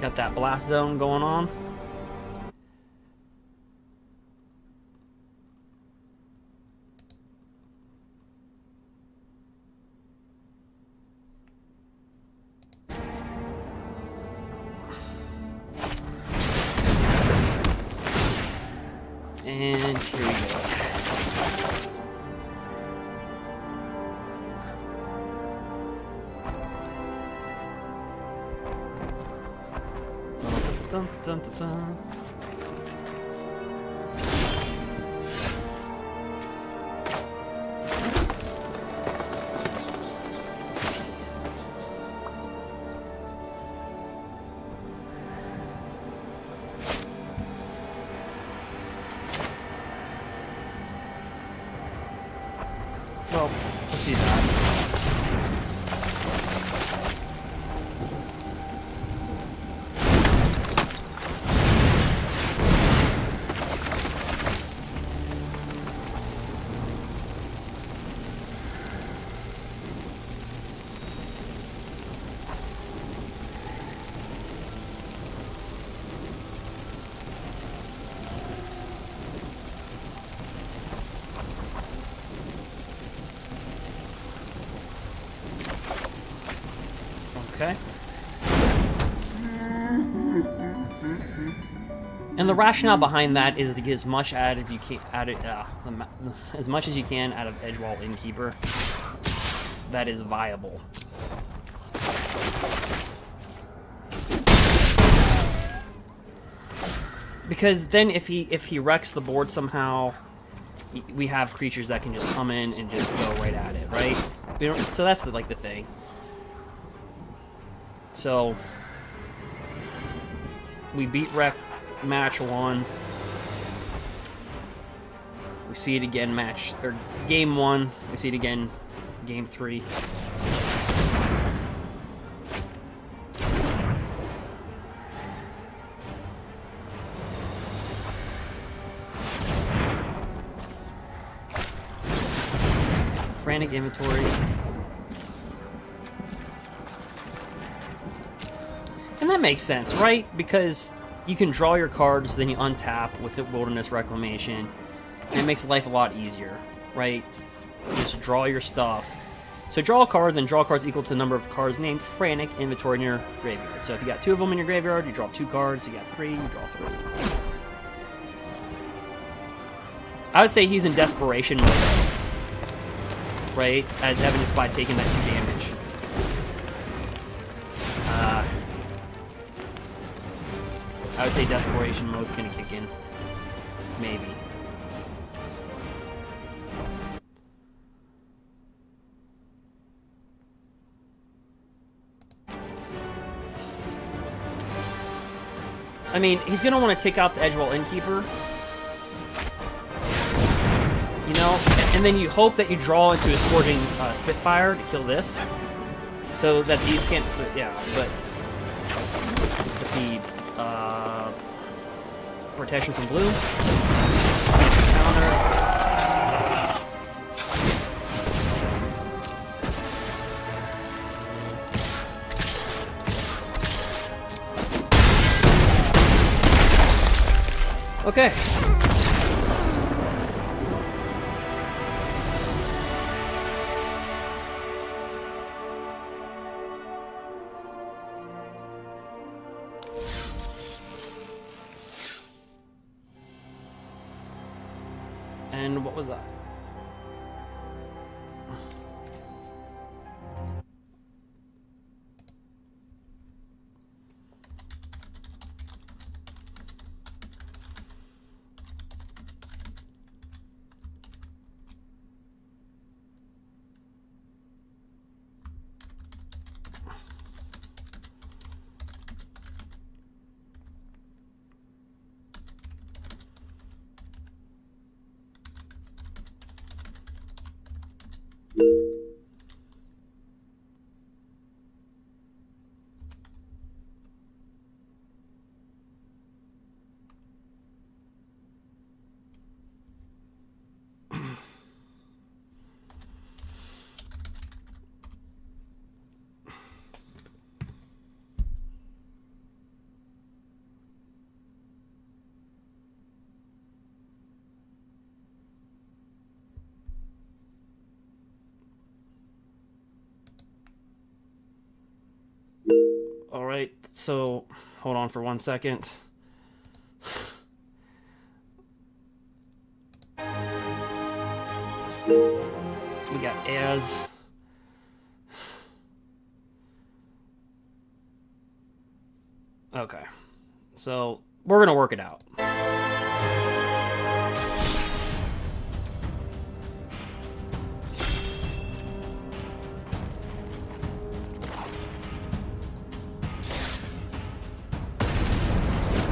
S2: Got that Blast Zone going on. And here we go. Dun, dun, dun, dun. Well, let's see that. Okay. And the rationale behind that is to get as much out of as much as you can out of Edgewall Innkeeper that is viable. Because then if he wrecks the board somehow, we have creatures that can just come in and just go right at it, right? So that's the thing. So we beat Rec match 1. We see it again game 1. We see it again game 3. Frantic Inventory. And that makes sense, right? Because you can draw your cards, then you untap with the Wilderness Reclamation, and it makes life a lot easier, right? Just draw your stuff. So draw a card, then draw cards equal to the number of cards named Frantic Inventory in your graveyard. So if you got 2 of them in your graveyard, you draw 2 cards. You got 3, you draw 3. I would say he's in desperation mode, right? As evidenced by taking that 2 damage. I would say Desperation Mode's gonna kick in. Maybe. I mean, he's gonna want to take out the Edgewall Innkeeper. You know, and then you hope that you draw into a Scourging Spitfire to kill this. So that these can't, yeah, but let's see, protection from blue, counter. Okay. And what was that? All right, so hold on for 1 second. We got as. Okay, so we're gonna work it out.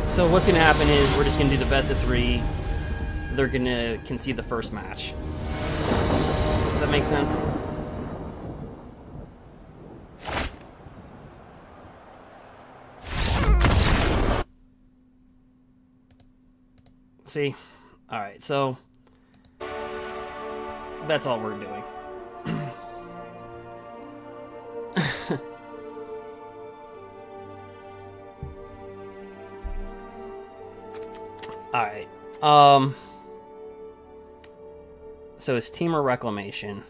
S2: So what's going to happen is we're just going to do the best of 3. They're going to concede the first match. Does that make sense? See? Alright, so that's all we're doing. Alright, so it's Temur Reclamation.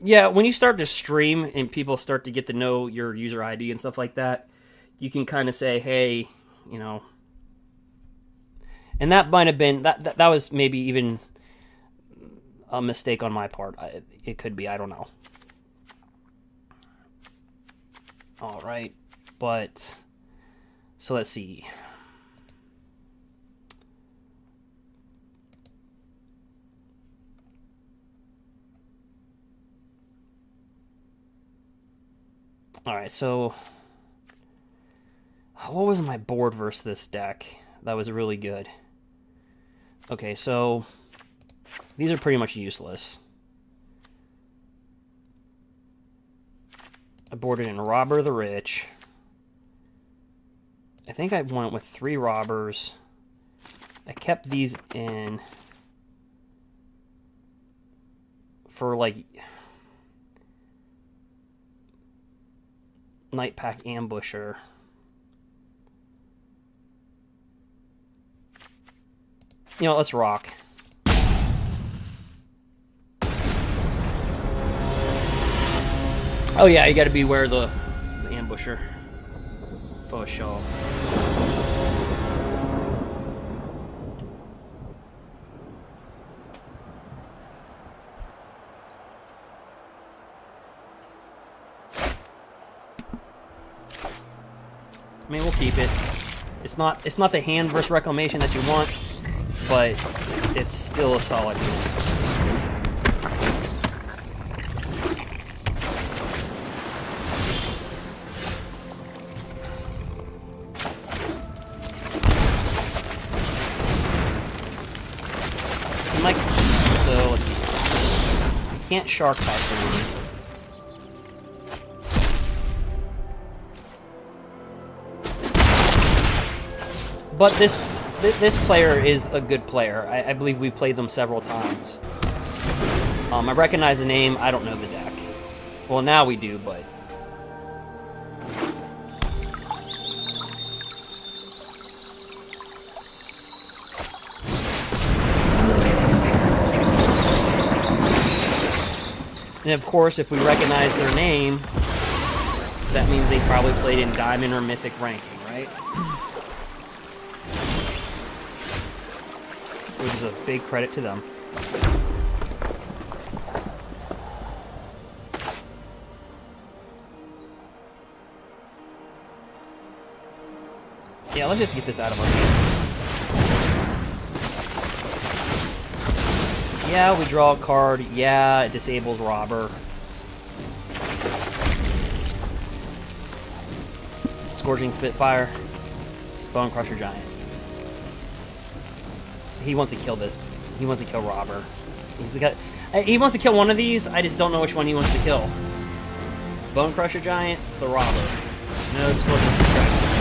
S2: Yeah, when you start to stream and people start to get to know your user ID and stuff like that, you can kind of say, hey, you know, and that might have been, that was maybe even a mistake on my part. It could be, I don't know. All right, but, so let's see. Alright, so what was my board versus this deck that was really good? Okay, so these are pretty much useless. I boarded in Robber the Rich. I think I went with 3 robbers. I kept these in for like Night Pack Ambusher. You know, let's rock. Oh yeah, you gotta beware the ambusher. Faux show. I mean, we'll keep it. It's not the hand versus reclamation that you want, but it's still a solid hand. So let's see. You can't shark typhoon. But this player is a good player. I believe we played them several times. I recognize the name. I don't know the deck. Well, now we do, but... And of course, if we recognize their name, that means they probably played in Diamond or Mythic ranking, right? Which is a big credit to them. Yeah, let's just get this out of our hand. Yeah, we draw a card. Yeah, it disables Robber. Scourging Spitfire. Bone Crusher Giant. He wants to kill this. He wants to kill Robber. He wants to kill one of these. I just don't know which one he wants to kill. Bone Crusher Giant, the Robber. No Scorpion Subtraction.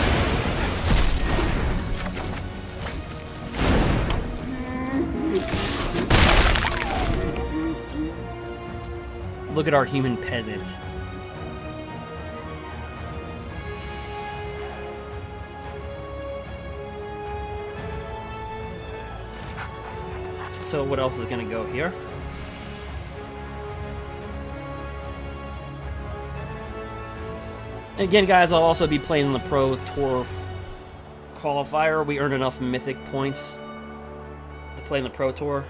S2: Look at our human peasant. So what else is going to go here? Again, guys, I'll also be playing the Pro Tour Qualifier. We earned enough Mythic points to play in the Pro Tour.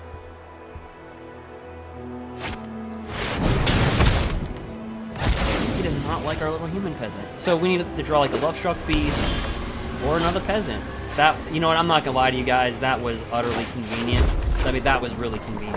S2: He does not like our little human peasant. So we need to draw like a Love-Struck Beast or another peasant. That, you know what, I'm not going to lie to you guys, that was utterly convenient. I mean, that was really convenient.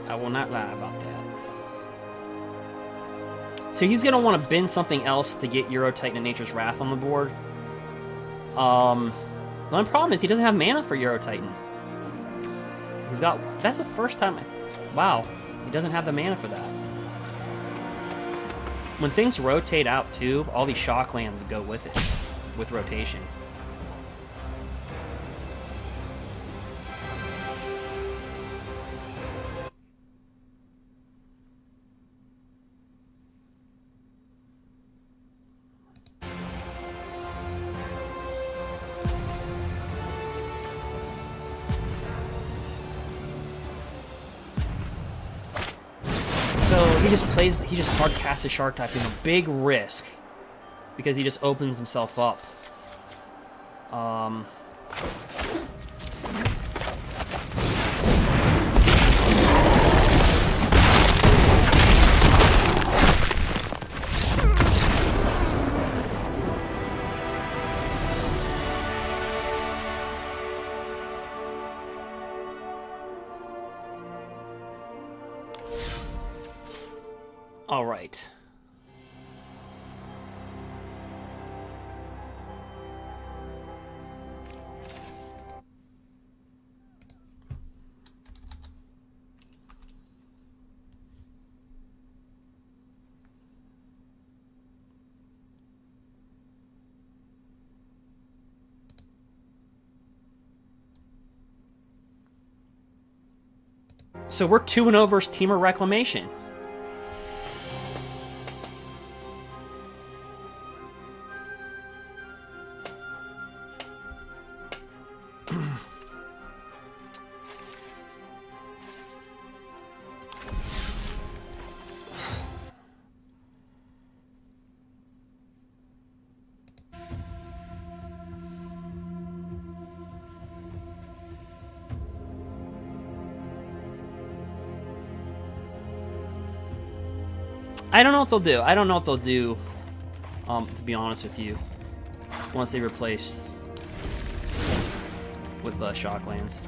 S2: I will not lie about that. So he's going to want to bend something else to get Euro Titan and Nature's Wrath on the board. The only problem is he doesn't have mana for Euro Titan. He's got... That's the first time... Wow. He doesn't have the mana for that. When things rotate out, too, all these Shocklands go with it. With rotation. So he just hard casts his Shark type in a big risk because he just opens himself up. All right. So we're 2-0 versus Temur Reclamation. I don't know what they'll do. I don't know what they'll do, to be honest with you, once they replace with Shocklands.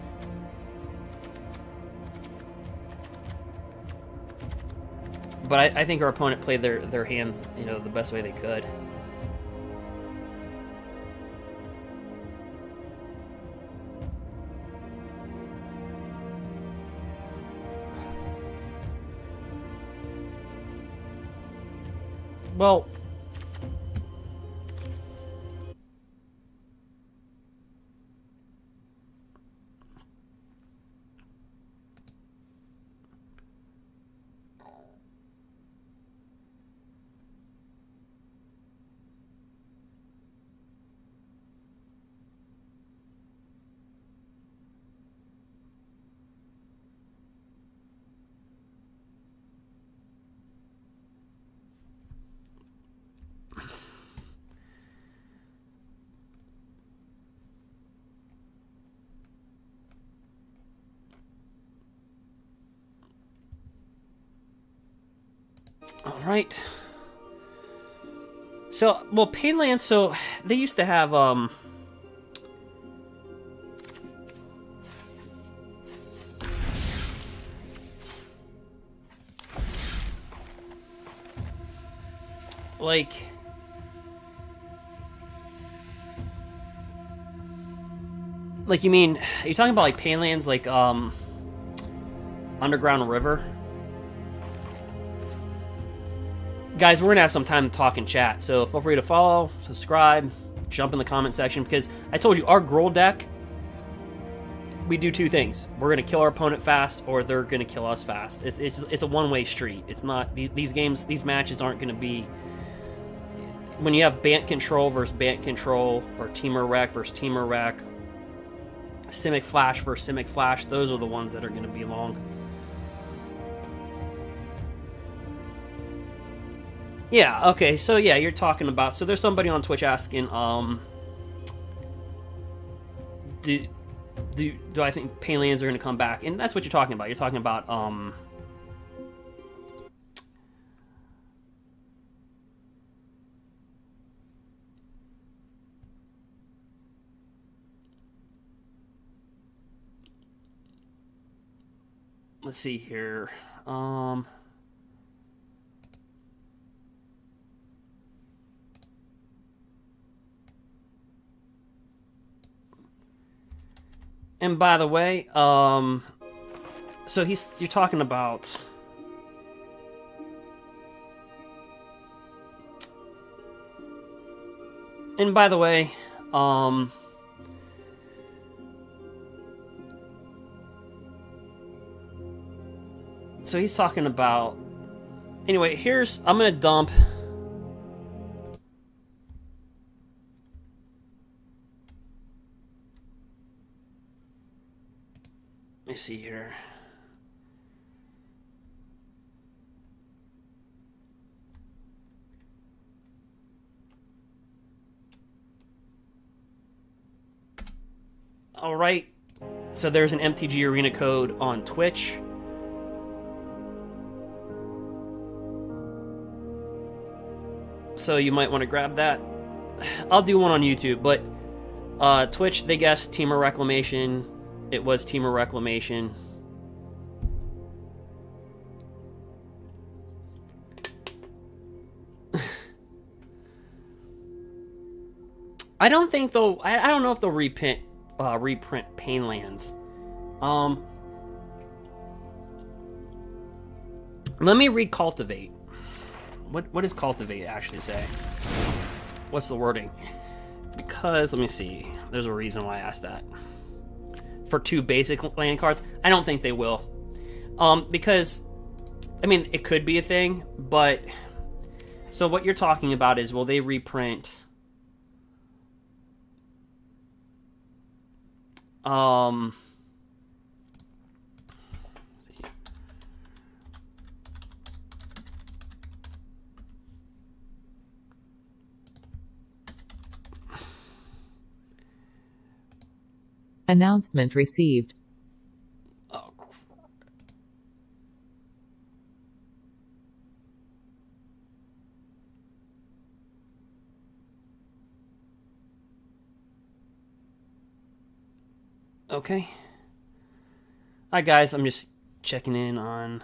S2: But I think our opponent played their hand, you know, the best way they could. Well, all right. So, well, Painlands, so they used to have, like, you mean, are you talking about, like, Painlands, like, Underground River? Guys, we're going to have some time to talk and chat, so feel free to follow, subscribe, jump in the comment section, because I told you, our GRUUL deck, we do two things. We're going to kill our opponent fast, or they're going to kill us fast. It's a one-way street. It's not, these games, these matches aren't going to be, when you have Bant Control versus Bant Control, or Temur Rec versus Temur Rec, Simic Flash versus Simic Flash, those are the ones that are going to be long. Yeah, okay, so yeah, you're talking about, so there's somebody on Twitch asking, do I think Painlands are going to come back? And that's what you're talking about. You're talking about, let's see here, and by the way, so you're talking about, and by the way, so he's talking about, anyway, I'm gonna dump, let me see here. All right. So there's an MTG Arena code on Twitch. So you might want to grab that. I'll do one on YouTube, but Twitch, they guessed Temur Reclamation. It was Temur Reclamation. I don't think they'll. I don't know if they'll reprint Painlands. Let me read Cultivate. What does Cultivate actually say? What's the wording? Because let me see. There's a reason why I asked that. For 2 basic land cards, I don't think they will. Because, I mean, it could be a thing, but... So what you're talking about is, will they reprint...
S1: Announcement received.
S2: Oh, okay. Alright, guys, I'm just checking in on...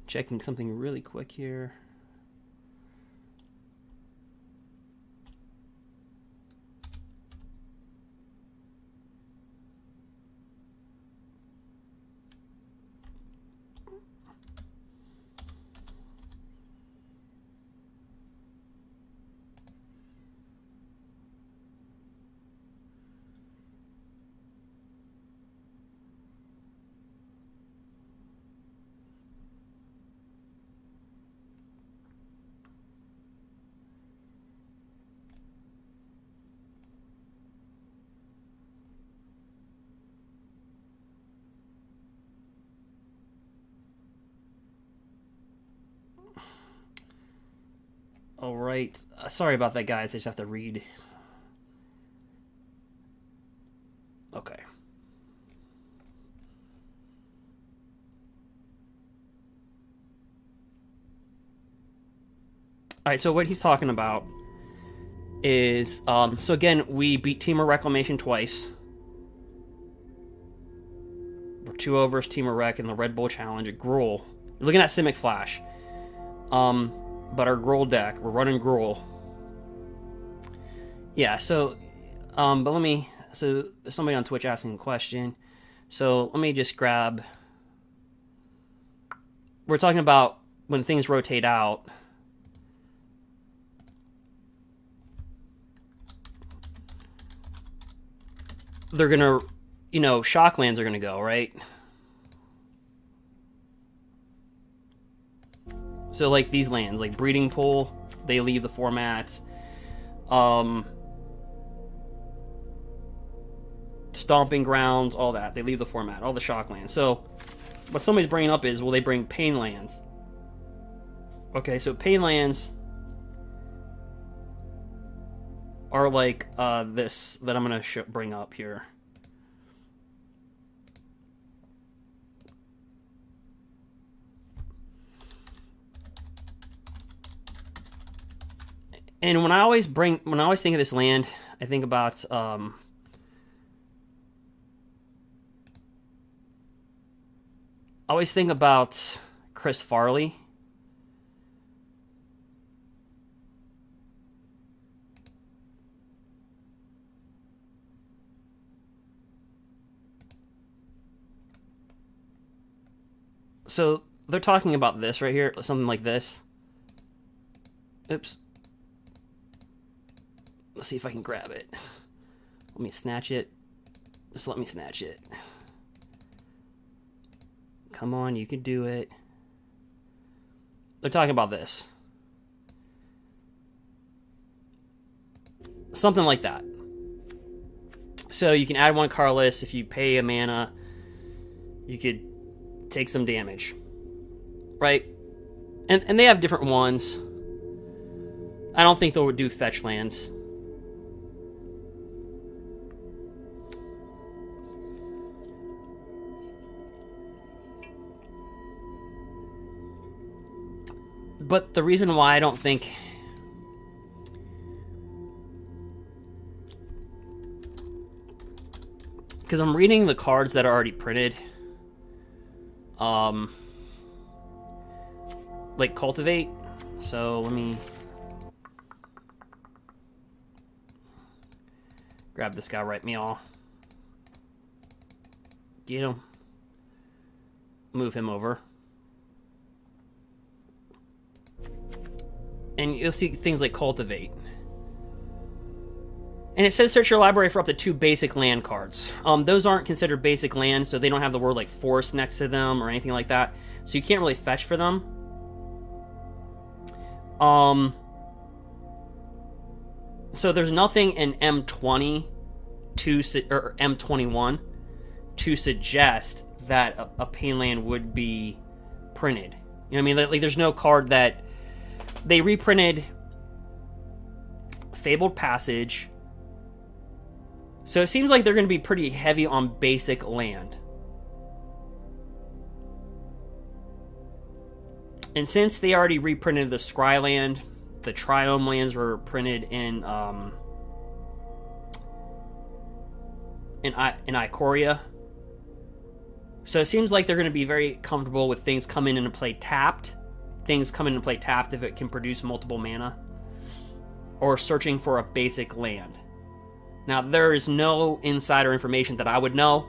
S2: Checking something really quick here. All right. Sorry about that, guys. I just have to read. Okay. All right, so what he's talking about is... so again, we beat Temur Reclamation twice. We're 2-0 versus Temur Rec in the Red Bull Challenge at GRUUL. You're looking at Simic Flash. But our GRUUL deck, we're running GRUUL. Yeah, so, but let me, so there's somebody on Twitch asking a question. So let me just grab, we're talking about when things rotate out. They're gonna, you know, Shocklands are gonna go, right? So, like, these lands, like Breeding Pool, they leave the format. Stomping Grounds, all that, they leave the format, all the shock lands. So, what somebody's bringing up is, will they bring Pain Lands? Okay, so Pain Lands are like this that I'm going to bring up here. And when I always think of this land, I think about I always think about Chris Farley. So they're talking about this right here, something like this. Oops. Let's see if I can grab it. Let me snatch it. Just let me snatch it. Come on, you can do it. They're talking about this. Something like that. So you can add one Carless. If you pay a mana, you could take some damage. Right? And they have different ones. I don't think they'll do fetch lands. But the reason why I don't think... Because I'm reading the cards that are already printed. Like Cultivate. So let me... grab this guy right meow. Get him. Move him over. And you'll see things like Cultivate. And it says search your library for up to 2 basic land cards. Those aren't considered basic land, so they don't have the word like forest next to them or anything like that. So you can't really fetch for them. So there's nothing in M20 or M21 to suggest that a pain land would be printed. You know what I mean? Like there's no card that they reprinted. Fabled Passage. So it seems like they're going to be pretty heavy on basic land. And since they already reprinted the Scry land, the Triome lands were printed in Ikoria. So it seems like they're going to be very comfortable with things coming into play tapped. Things come into play tapped if it can produce multiple mana. Or searching for a basic land. Now, there is no insider information that I would know.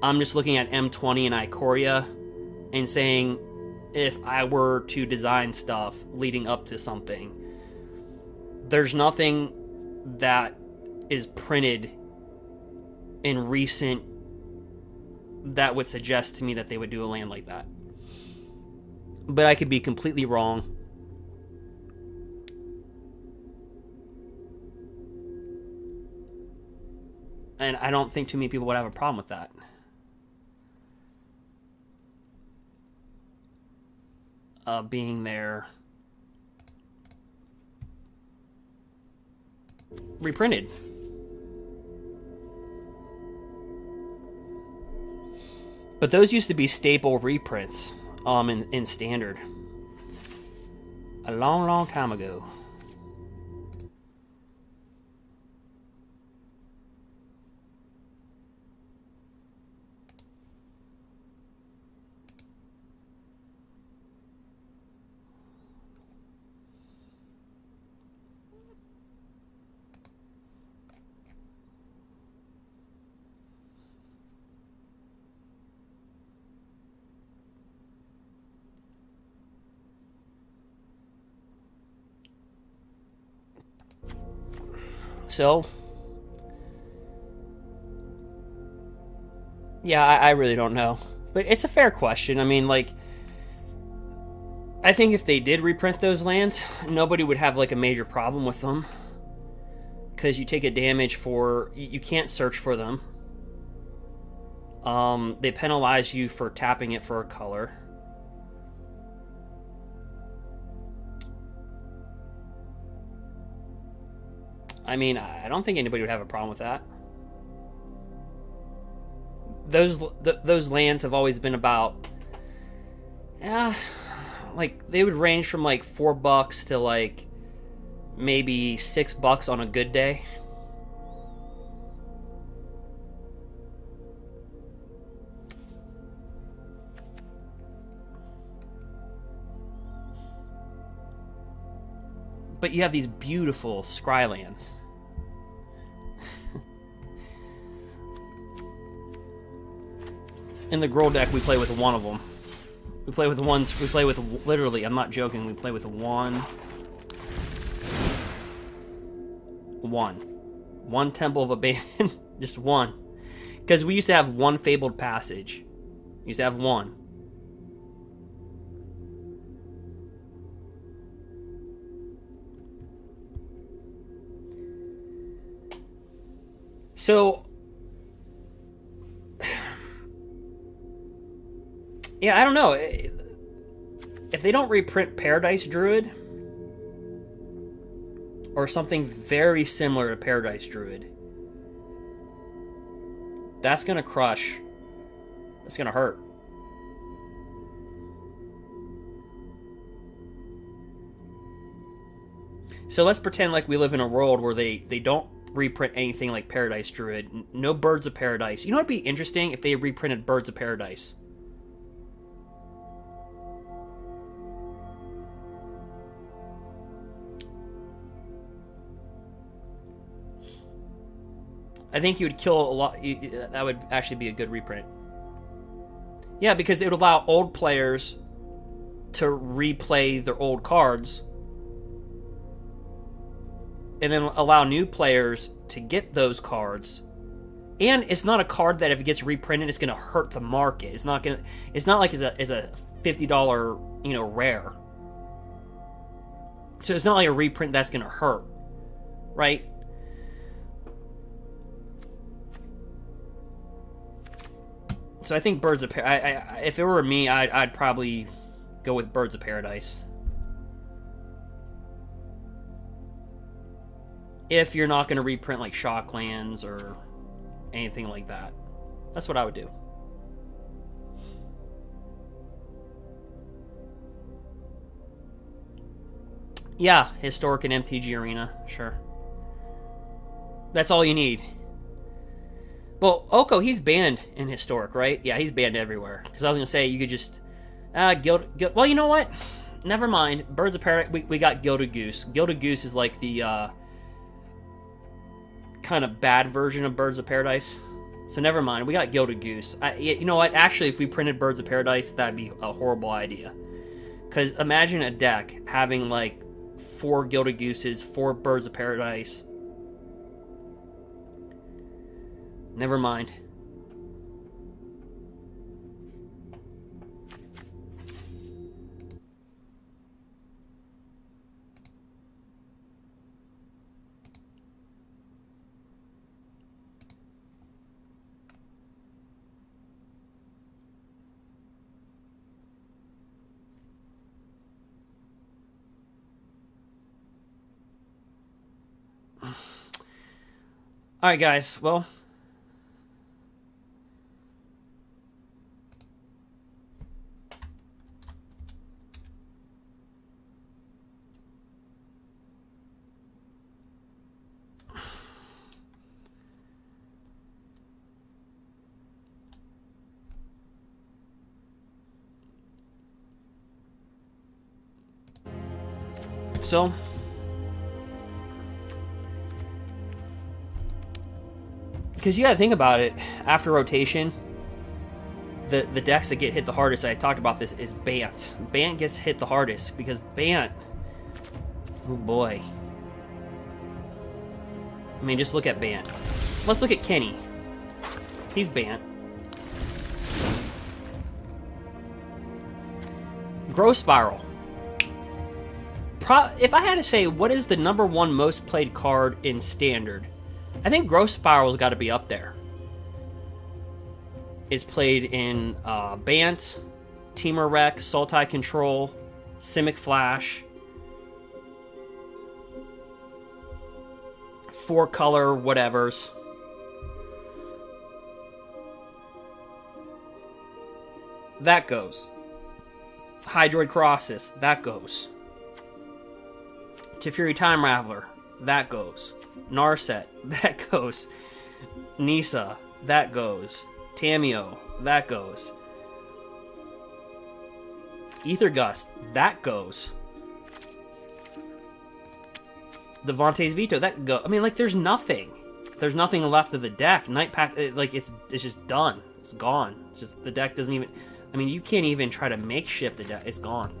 S2: I'm just looking at M20 and Ikoria and saying, if I were to design stuff leading up to something, there's nothing that is printed in recent that would suggest to me that they would do a land like that. But I could be completely wrong. And I don't think too many people would have a problem with that. Being there. Reprinted. But those used to be staple reprints in Standard. A long, long time ago. So, yeah, I really don't know. But it's a fair question. I mean, like, I think if they did reprint those lands, nobody would have, like, a major problem with them. Because you take a damage for... You can't search for them. They penalize you for tapping it for a color. I mean, I don't think anybody would have a problem with that. Those lands have always been about, like they would range from like $4 to like maybe $6 on a good day. But you have these beautiful scry lands. In the GRUUL deck, we play with one of them. We play with ones. We play with literally. I'm not joking. We play with one Temple of Abandon, just one. Because we used to have one Fabled Passage. We used to have one. So, yeah, I don't know. If they don't reprint Paradise Druid, or something very similar to Paradise Druid, that's going to crush. That's going to hurt. So let's pretend like we live in a world where they don't reprint anything like Paradise Druid. No Birds of Paradise. You know what would be interesting if they reprinted Birds of Paradise? I think you would kill a lot. That would actually be a good reprint. Yeah, because it would allow old players to replay their old cards, and then allow new players to get those cards. And it's not a card that if it gets reprinted, it's gonna hurt the market. It's not like it's a $50, rare. So it's not like a reprint that's gonna hurt, right? So I think Birds of Paradise. If it were me, I'd probably go with Birds of Paradise. If you're not going to reprint like Shocklands or anything like that, that's what I would do. Yeah, Historic and MTG Arena, sure. That's all you need. Well, Oko, he's banned in Historic, right? Yeah, he's banned everywhere. Because I was going to say, you could just... Guild... Well, you know what? Never mind. Birds of Paradise, we got Gilded Goose. Gilded Goose is like the kind of bad version of Birds of Paradise. So never mind. We got Gilded Goose. You know what? Actually, if we printed Birds of Paradise, that'd be a horrible idea. Because imagine a deck having like 4 Gilded Gooses, 4 Birds of Paradise... Never mind. All right, guys. Well... So, because you gotta think about it, after rotation, the decks that get hit the hardest, I talked about this, is Bant. Bant gets hit the hardest, because Bant, oh boy. I mean, just look at Bant. Let's look at Kenny. He's Bant. Growth Spiral. If I had to say what is the #1 most played card in Standard, I think Growth Spiral's got to be up there. It's played in Bant, Temur Rec, Sultai Control, Simic Flash, 4-color whatevers. That goes. Hydroid Colossus, that goes. Teferi Time Raveler, that goes. Narset, that goes. Nisa, that goes. Tameo, that goes. Ether Gust, that goes. Devontae's Veto, that go. I mean, like, there's nothing. There's nothing left of the deck. Night Pack, like, it's just done. It's gone. It's just, the deck doesn't even... I mean, you can't even try to makeshift the deck. It's gone.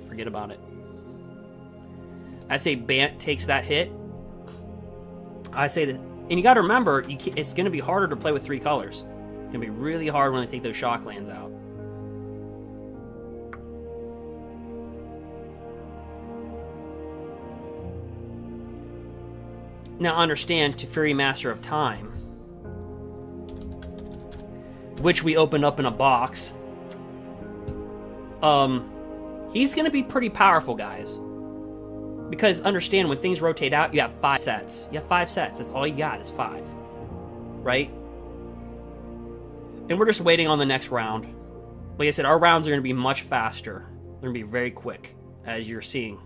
S2: Forget about it. I say Bant takes that hit. I say that, and you got to remember, it's going to be harder to play with 3 colors. It's going to be really hard when they take those Shocklands out. Now understand, Teferi Master of Time, which we opened up in a box, he's going to be pretty powerful, guys. Because understand, when things rotate out, you have 5 sets. You have 5 sets. That's all you got is 5. Right? And we're just waiting on the next round. Like I said, our rounds are going to be much faster. They're going to be very quick, as you're seeing.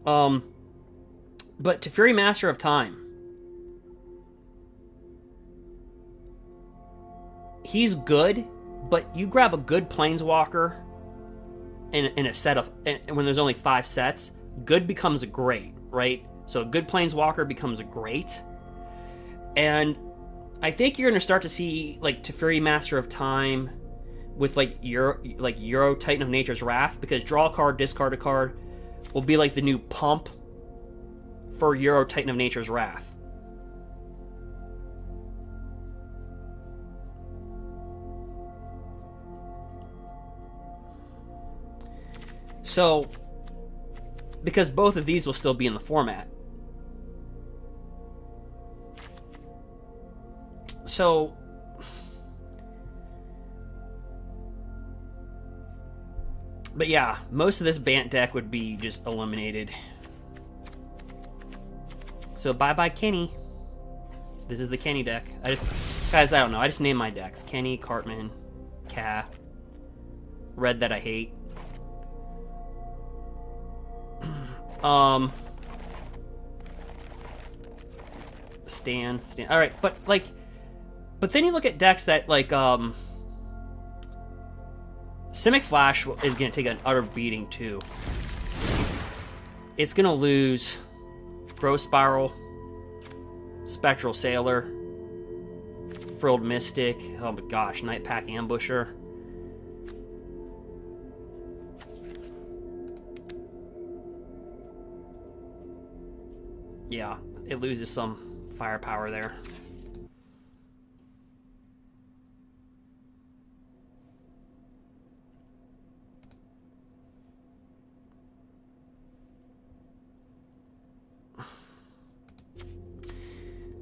S2: But Teferi Master of Time, he's good, but you grab a good Planeswalker in a set of... And when there's only 5 sets, good becomes great, right? So a good Planeswalker becomes great. And I think you're going to start to see, like, Teferi Master of Time with, like, Euro Titan of Nature's Wrath, because draw a card, discard a card will be like the new pump for Euro Titan of Nature's Wrath. So, because both of these will still be in the format. So, but yeah, most of this Bant deck would be just eliminated. So bye-bye Kenny. This is the Kenny deck. Guys, I don't know. I just named my decks. Kenny, Cartman, Ka, Red that I hate. Stan. All right, but then you look at decks that Simic Flash is going to take an utter beating too. It's going to lose Growth Spiral, Spectral Sailor, Frilled Mystic, oh my gosh, Night Pack Ambusher. Yeah, it loses some firepower there.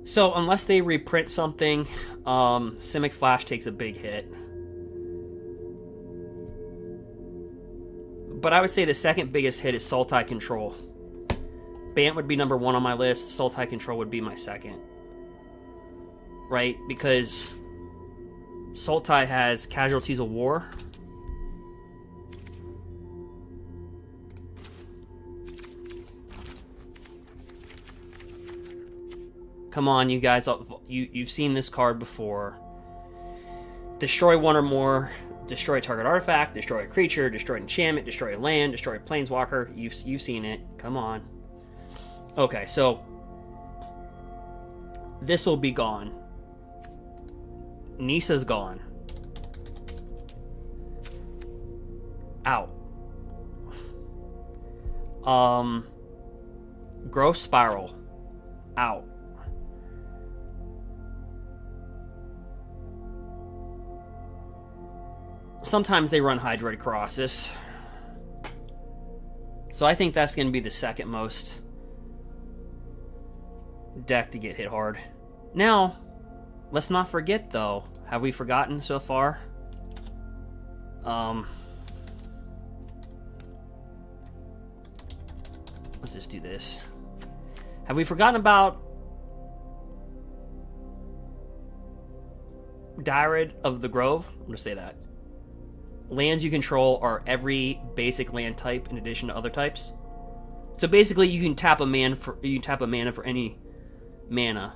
S2: So unless they reprint something, Simic Flash takes a big hit. But I would say the second biggest hit is Sultai Control. Bant would be number 1 on my list. Sultai Control would be my second. Right? Because Sultai has Casualties of War. Come on, you guys. You've seen this card before. Destroy one or more. Destroy target artifact. Destroy a creature. Destroy an enchantment. Destroy a land. Destroy a planeswalker. You've seen it. Come on. Okay, so this will be gone. Nisa's gone. Out. Growth Spiral. Out. Sometimes they run Hydroid Colossus. So I think that's going to be the second most deck to get hit hard. Now, let's not forget though. Have we forgotten so far? Let's just do this. Have we forgotten about Diarrhea of the Grove? I'm going to say that. Lands you control are every basic land type in addition to other types. So basically, you can tap a mana for any mana.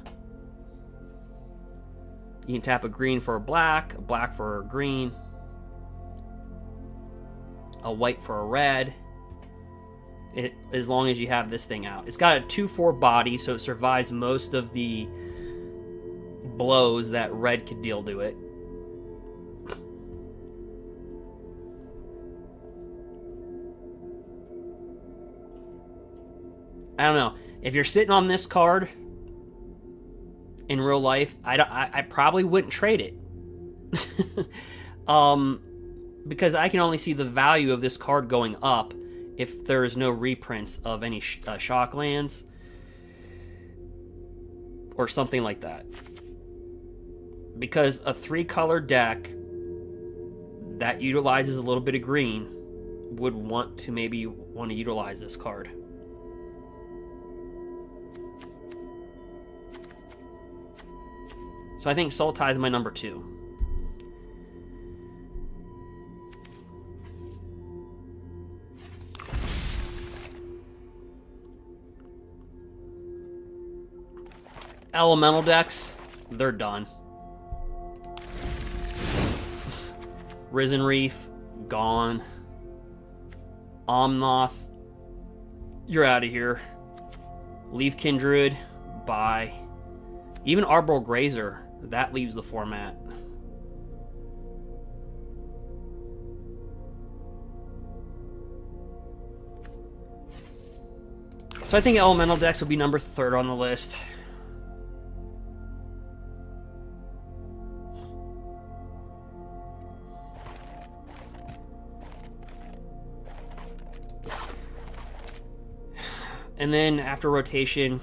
S2: You can tap a green for a black for a green, a white for a red. As long as you have this thing out. It's got a 2/4 body, so it survives most of the blows that red could deal to it. I don't know. If you're sitting on this card in real life, I probably wouldn't trade it. Because I can only see the value of this card going up if there is no reprints of any shock lands or something like that. Because a 3-color deck that utilizes a little bit of green would want to utilize this card. So I think Sultai is my number 2. Elemental decks, they're done. Risen Reef, gone. Omnoth, you're out of here. Leafkin Druid, bye. Even Arbor Grazer, that leaves the format. So I think elemental decks will be number 3rd on the list. And then after rotation,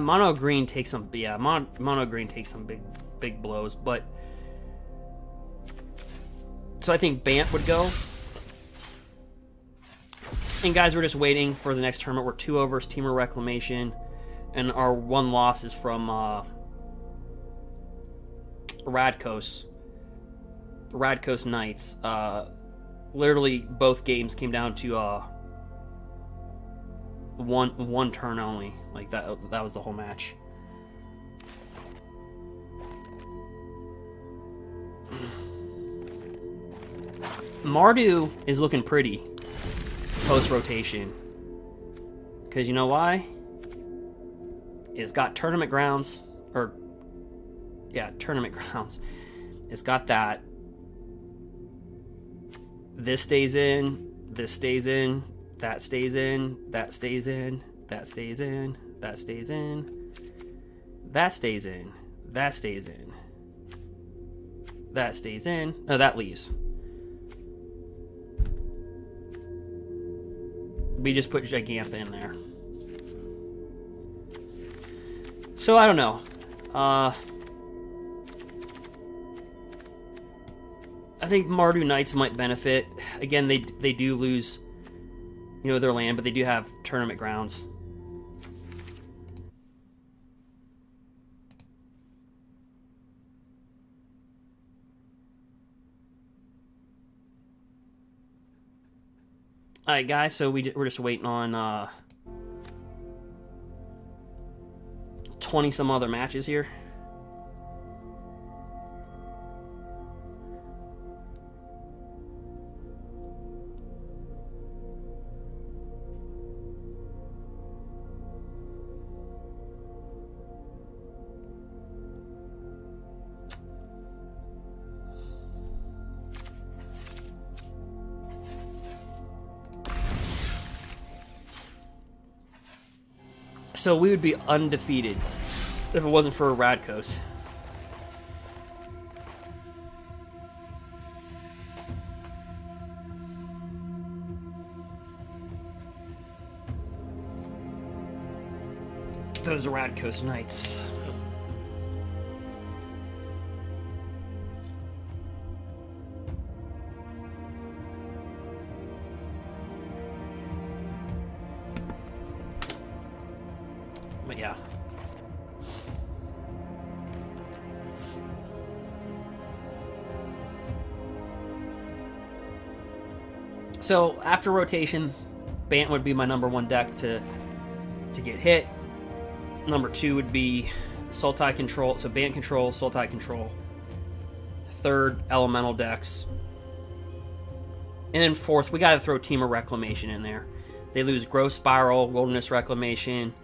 S2: mono green takes some, mono green takes some big blows, but so I think Bant would go. And guys, we're just waiting for the next tournament. We're 2-0 versus Temur Reclamation, and our 1 loss is from Radkos Knights. Literally both games came down to one turn only. Like that was the whole match. Mardu is looking pretty post rotation. Cause you know why? It's got tournament grounds, or yeah, tournament grounds. It's got that. This stays in, this stays in, that stays in, that stays in, that stays in, that stays in, that stays in, that stays in, that stays in. No, that leaves. We just put Gigantha in there. So I don't know. I think Mardu Knights might benefit. Again, they do lose, their land, but they do have tournament grounds. All right, guys. So we're just waiting on 20 some other matches here. So we would be undefeated if it wasn't for Radkos. Those Radkos Knights. But yeah. So after rotation, Bant would be my number 1 deck to get hit. Number 2 would be Sultai control, so Bant control, Sultai control. 3rd, elemental decks. And then 4th, we gotta throw Temur Reclamation in there. They lose Growth Spiral, Wilderness Reclamation,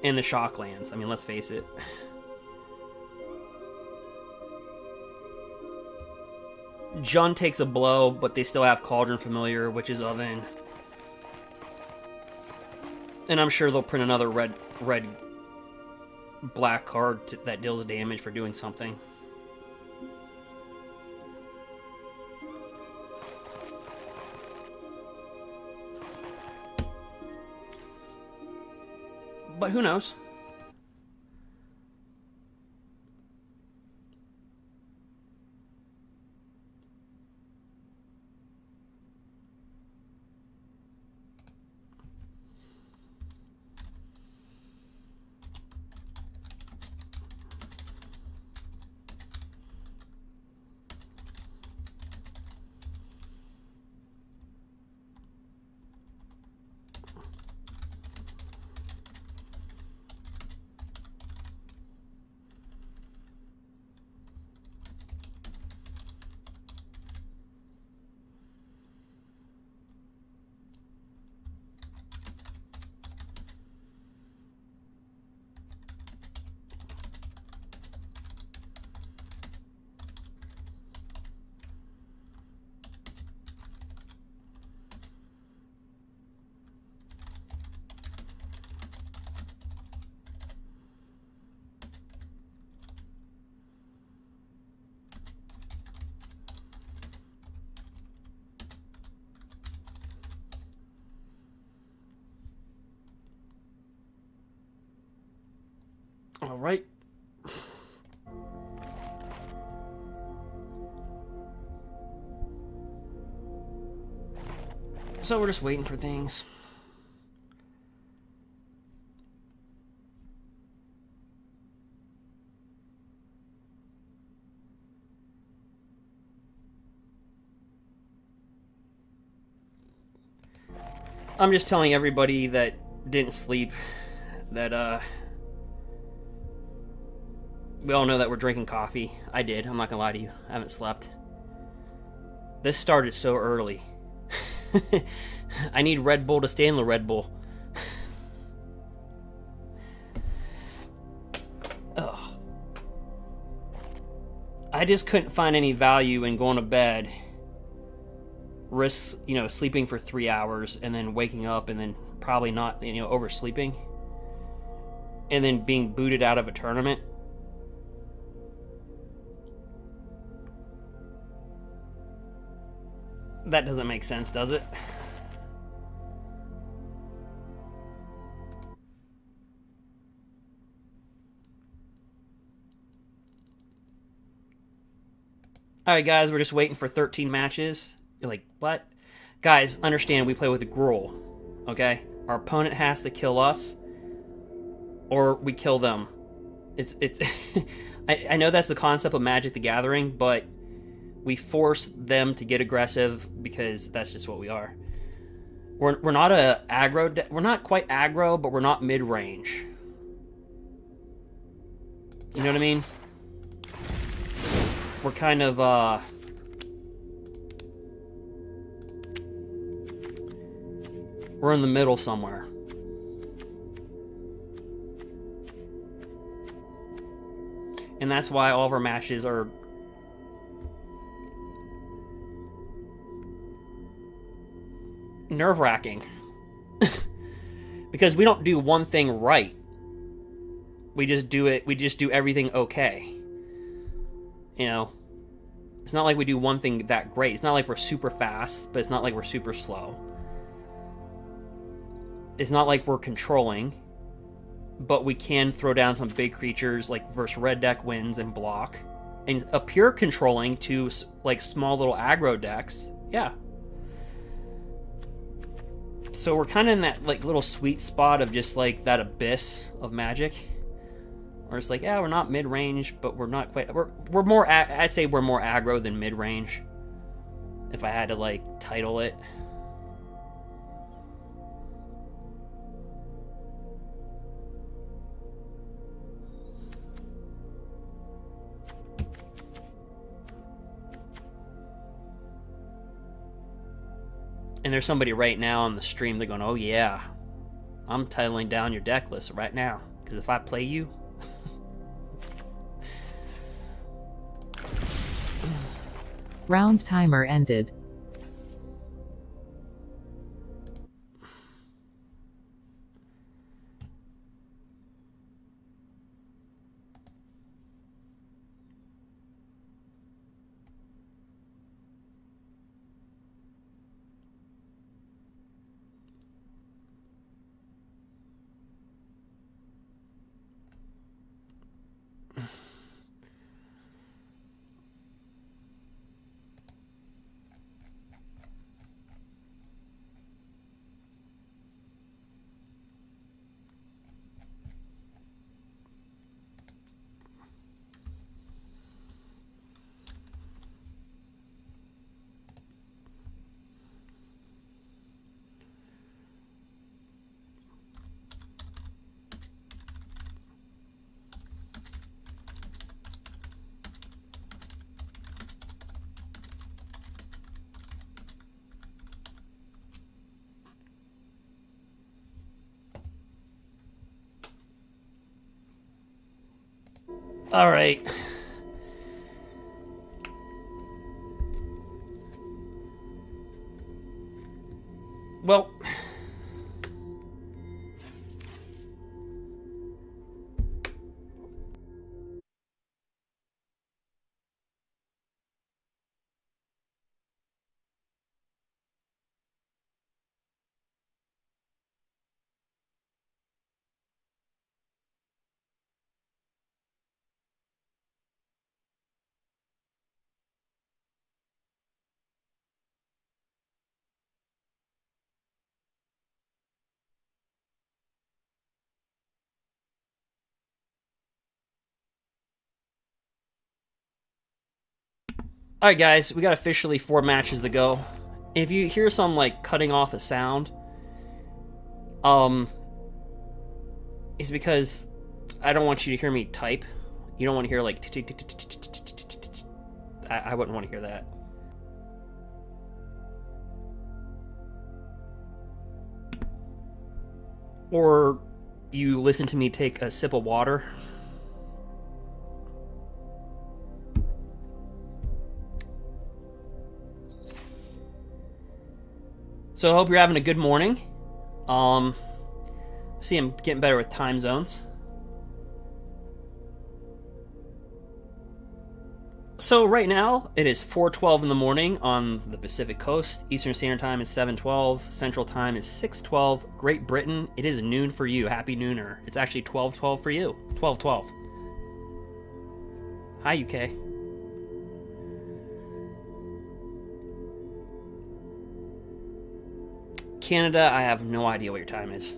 S2: and the Shocklands. I mean, let's face it. Jund takes a blow, but they still have Cauldron Familiar, which is Oven. And I'm sure they'll print another red-black card that deals damage for doing something. But who knows? All right. So we're just waiting for things. I'm just telling everybody that didn't sleep that we all know that we're drinking coffee. I did. I'm not gonna lie to you. I haven't slept. This started so early. I need Red Bull to stay in the Red Bull. Ugh. I just couldn't find any value in going to bed, risk, sleeping for 3 hours and then waking up and then probably not, oversleeping, and then being booted out of a tournament. That doesn't make sense, does it? Alright guys, we're just waiting for 13 matches. You're like, what? Guys, understand we play with a GRUUL, okay? Our opponent has to kill us, or we kill them. It's I know that's the concept of Magic the Gathering, but we force them to get aggressive because that's just what we are. We're not a aggro. We're not quite aggro, but we're not mid range. You know what I mean? We're kind of we're in the middle somewhere. And that's why all of our matches are nerve-wracking. Because we don't do one thing right. We just do everything okay. It's not like we do one thing that great. It's not like we're super fast, but it's not like we're super slow. It's not like we're controlling, but we can throw down some big creatures like versus red deck wins and block. And a pure controlling to like small little aggro decks, yeah. So we're kind of in that like little sweet spot of just like that abyss of Magic. Or it's like, yeah, we're not mid-range, but we're not quite... We're more... I'd say we're more aggro than mid-range. If I had to, like, title it. And there's somebody right now on the stream, they're going, oh yeah, I'm titling down your deck list right now. Because if I play you...
S1: Round timer ended. All right. Well,
S2: Alright guys, we got officially 4 matches to go. If you hear some like cutting off a sound, it's because I don't want you to hear me type. You don't want to hear like I wouldn't want to hear that. Or you listen to me take a sip of water. So I hope you're having a good morning. See, I'm getting better with time zones. So right now, it is 4:12 in the morning on the Pacific Coast. Eastern Standard Time is 7:12. Central Time is 6:12. Great Britain, it is noon for you. Happy Nooner. It's actually 12:12 for you. 12:12. Hi, UK. Canada, I have no idea what your time is.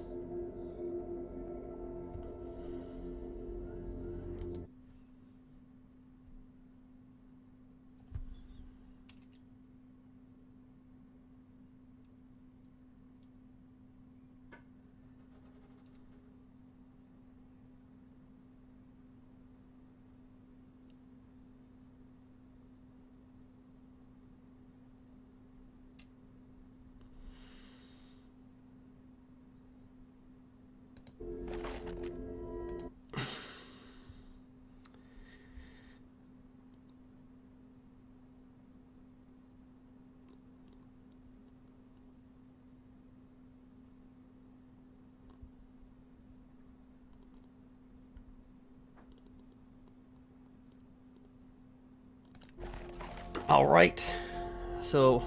S2: All right, so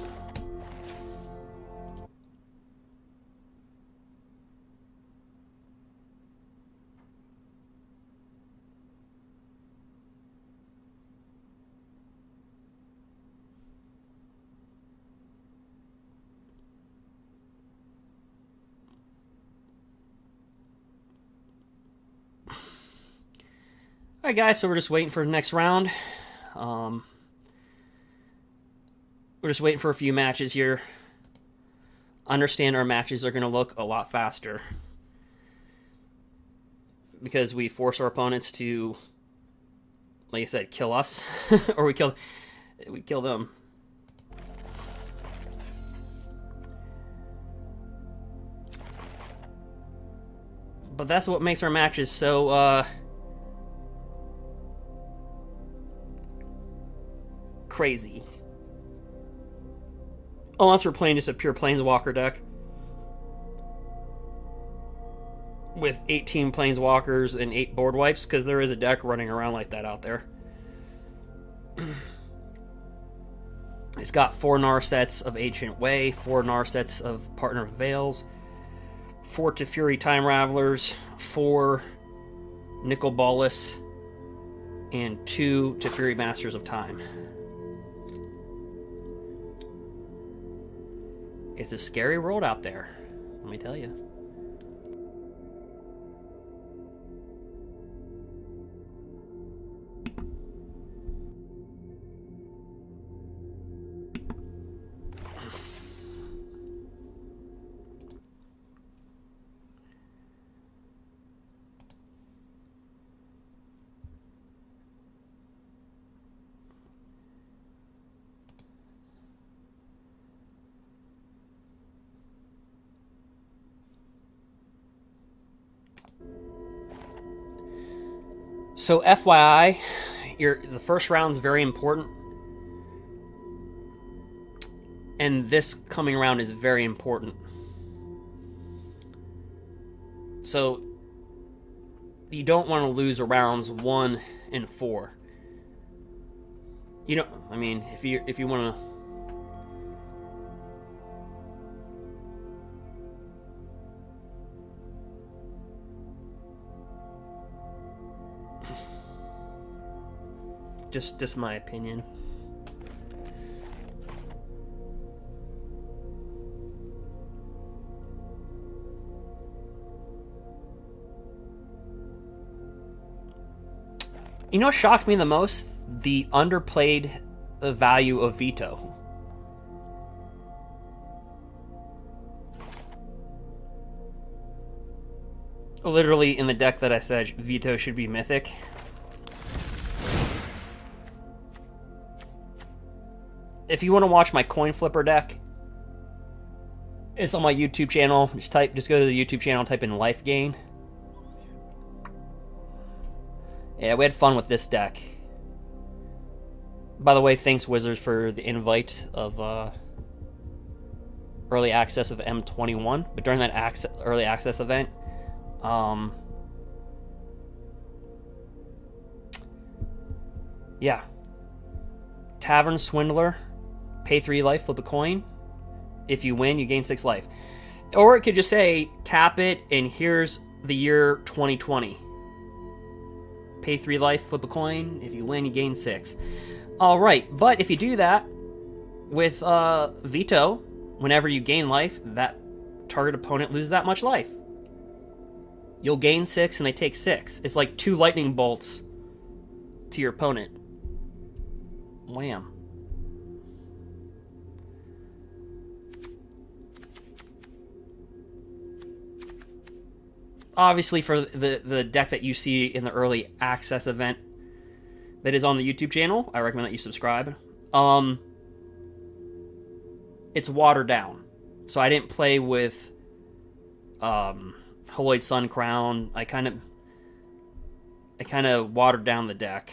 S2: all right, guys, so we're just waiting for the next round. We're just waiting for a few matches here. Understand our matches are going to look a lot faster because we force our opponents to, like I said, kill us, or we kill them. But that's what makes our matches so crazy. Unless we're playing just a pure Planeswalker deck with 18 Planeswalkers and 8 board wipes, because there is a deck running around like that out there. It's got 4 Narsets of Ancient Way, 4 Narsets of Partner of Veils, 4 Teferi Time Ravelers, 4 Nicol Bolas, and 2 Teferi Masters of Time. It's a scary world out there, let me tell you. So FYI, the first round's very important. And this coming round is very important. So you don't want to lose rounds 1 and 4. You don't, I mean, if you want to just my opinion. You know what shocked me the most? The underplayed value of veto. Literally in the deck that I said veto should be Mythic. If you want to watch my coin flipper deck, it's on my YouTube channel. Just go to the YouTube channel, type in life gain. Yeah, we had fun with this deck. By the way, thanks Wizards for the invite of early access of M21. But during that early access event, yeah, Tavern Swindler, pay 3 life, flip a coin. If you win, you gain 6 life. Or it could just say, tap it, and here's the year 2020. Pay 3 life, flip a coin. If you win, you gain 6. Alright, but if you do that with veto, whenever you gain life, that target opponent loses that much life. You'll gain 6 and they take 6. It's like 2 lightning bolts to your opponent. Wham. Obviously, for the deck that you see in the early access event that is on the YouTube channel, I recommend that you subscribe. It's watered down. So I didn't play with Holoid Sun Crown. I kind of watered down the deck.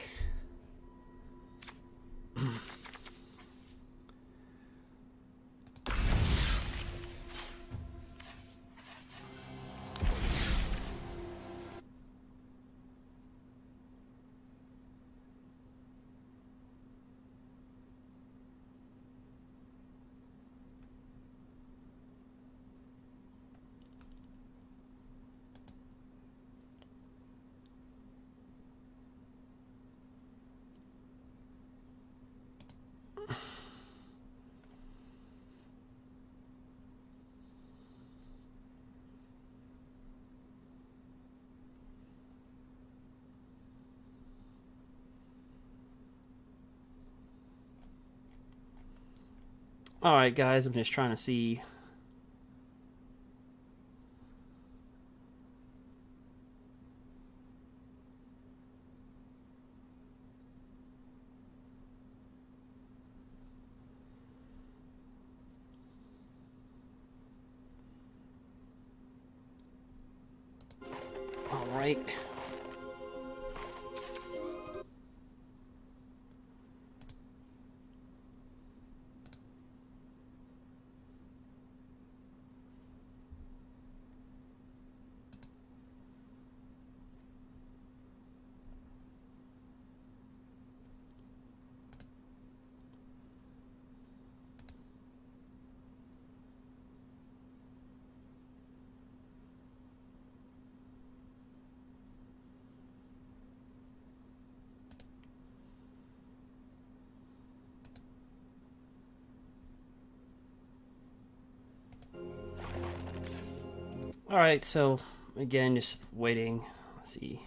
S2: Alright, guys, I'm just trying to see. Alright. Alright, so again, just waiting. Let's see.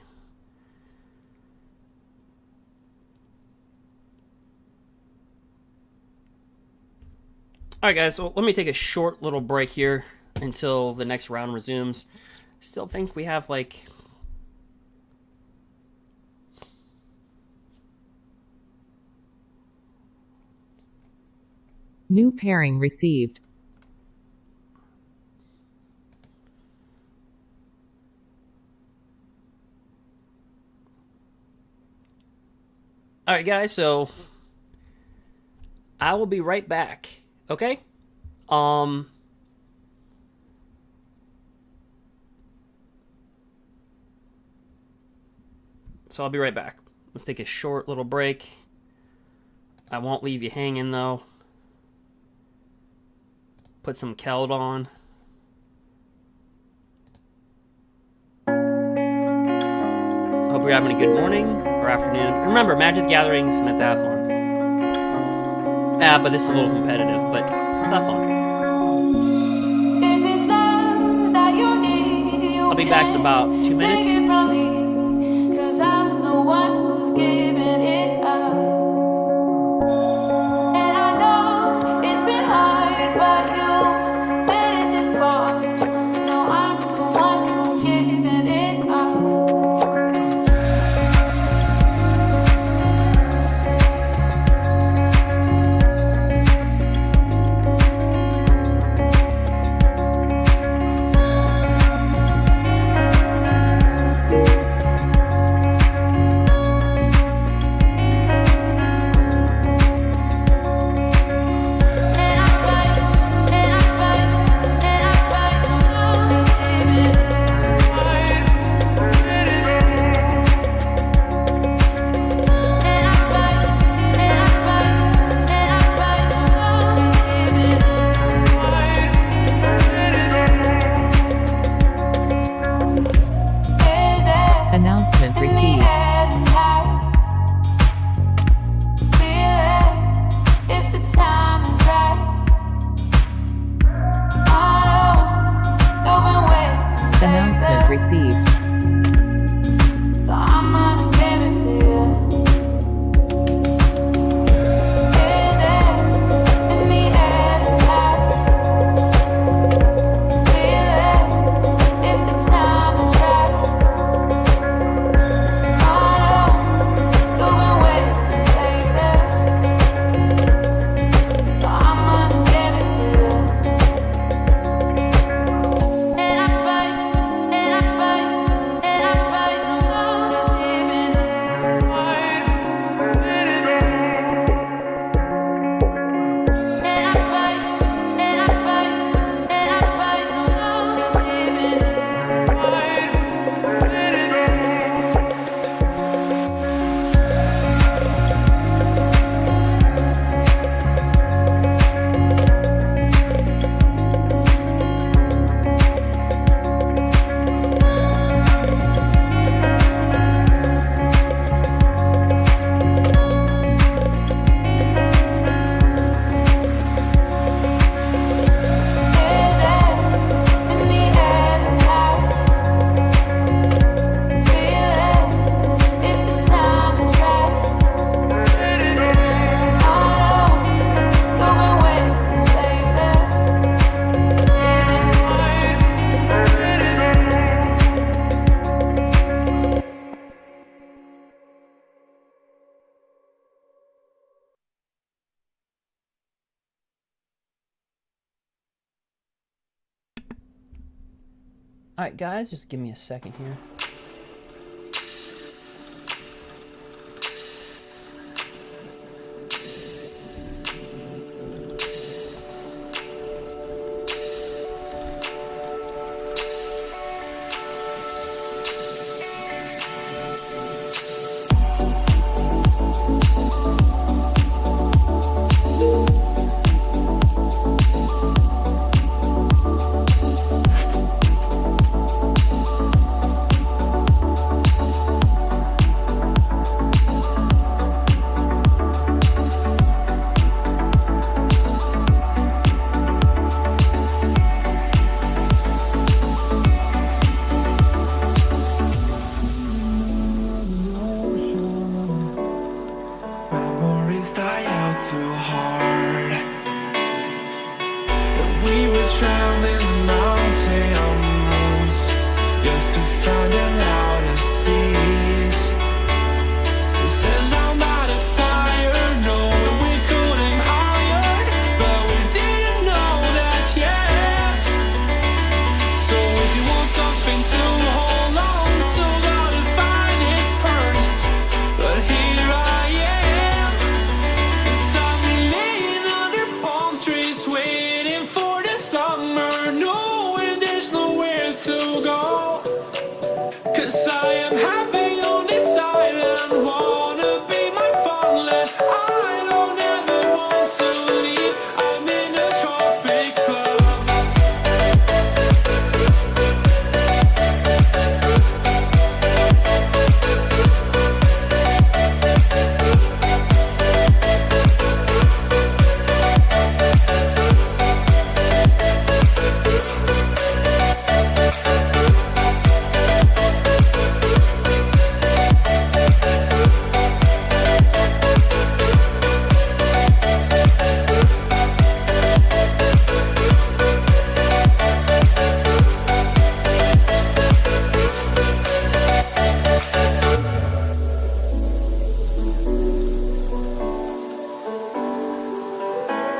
S2: Alright, guys, so let me take a short little break here until the next round resumes. Still think we have like
S1: new pairing received.
S2: Alright, guys, so I will be right back, okay? So I'll be right back. Let's take a short little break. I won't leave you hanging, though. Put some Keld on. Hope you're having a good morning or afternoon. Remember, Magic the Gathering's meant to have fun. Yeah, but this is a little competitive, but it's not fun. I'll be back in about 2 minutes. Alright, guys, just give me a second here.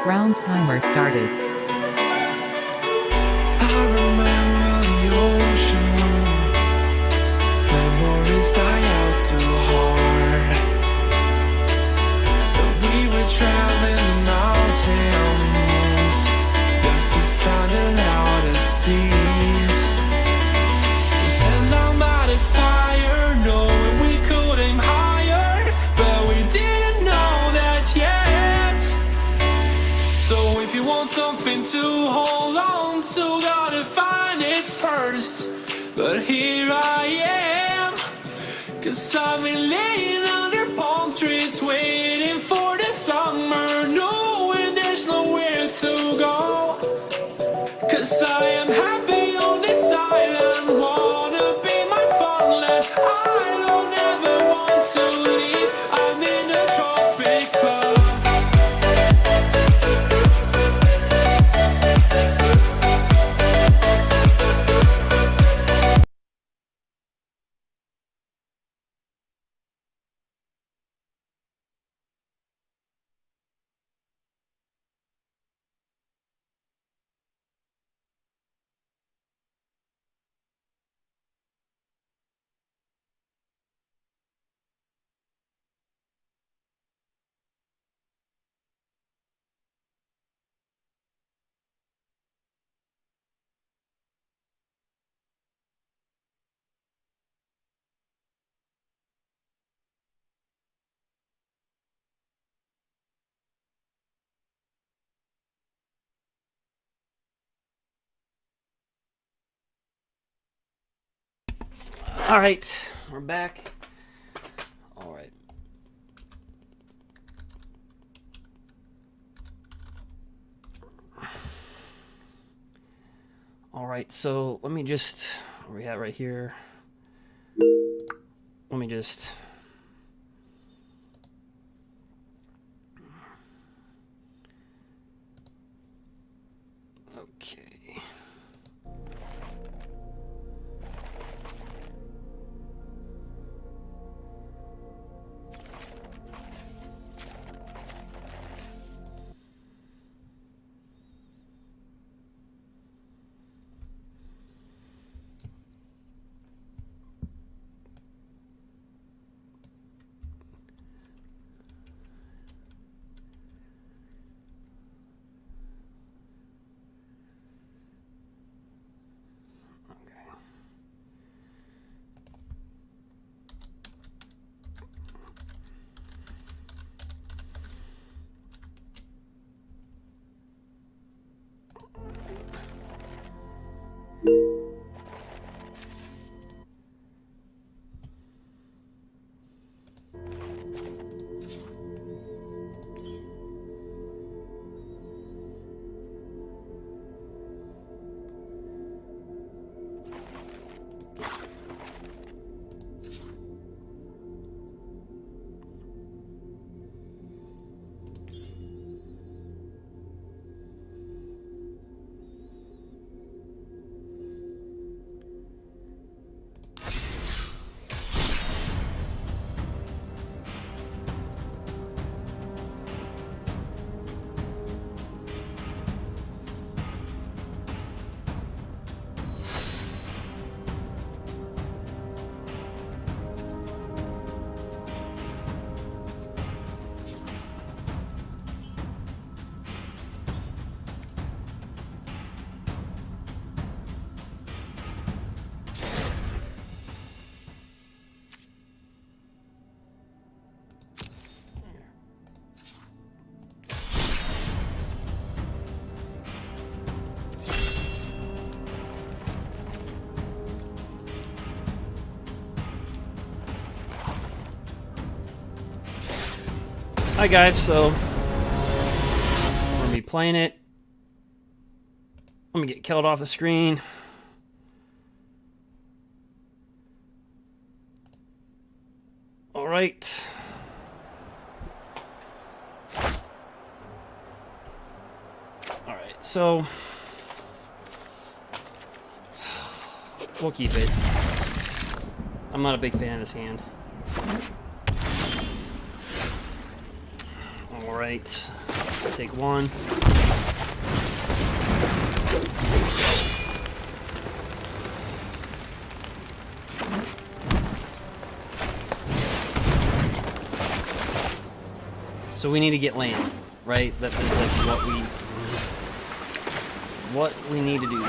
S1: Round timer started.
S3: I remember the ocean. Memories die out too hard. But we were traveling mountains just to find the loudest seas. We set down by the fire, knowing we could aim higher, but we didn't know that yet. So if you want something to hold on to, gotta find it first. But here I am, 'cause I've been laying under palm trees, waiting for the summer, knowing there's nowhere to go. 'Cause I am happy on this island, wanna be my farmland. I don't ever want to leave, I'm in a tropic club.
S2: All right, we're back. All right. All right, so let me just, where we at right here? Let me just, okay. Hi guys, so we're gonna be playing it. Let me get killed off the screen. All right. All right, so we'll keep it. I'm not a big fan of this hand. All right, take one. So we need to get land, right? That is like what we need to do.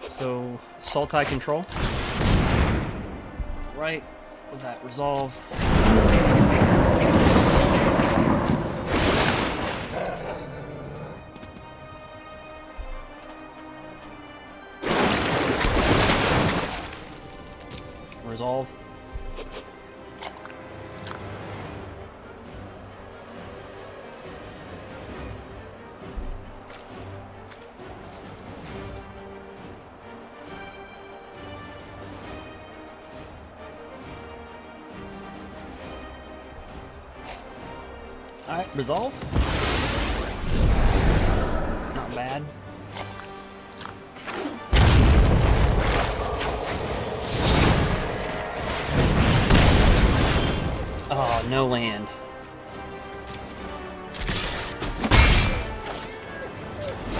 S2: So sultai control, right? With that resolve. Resolve. Alright, resolve. Not bad. Oh, no land.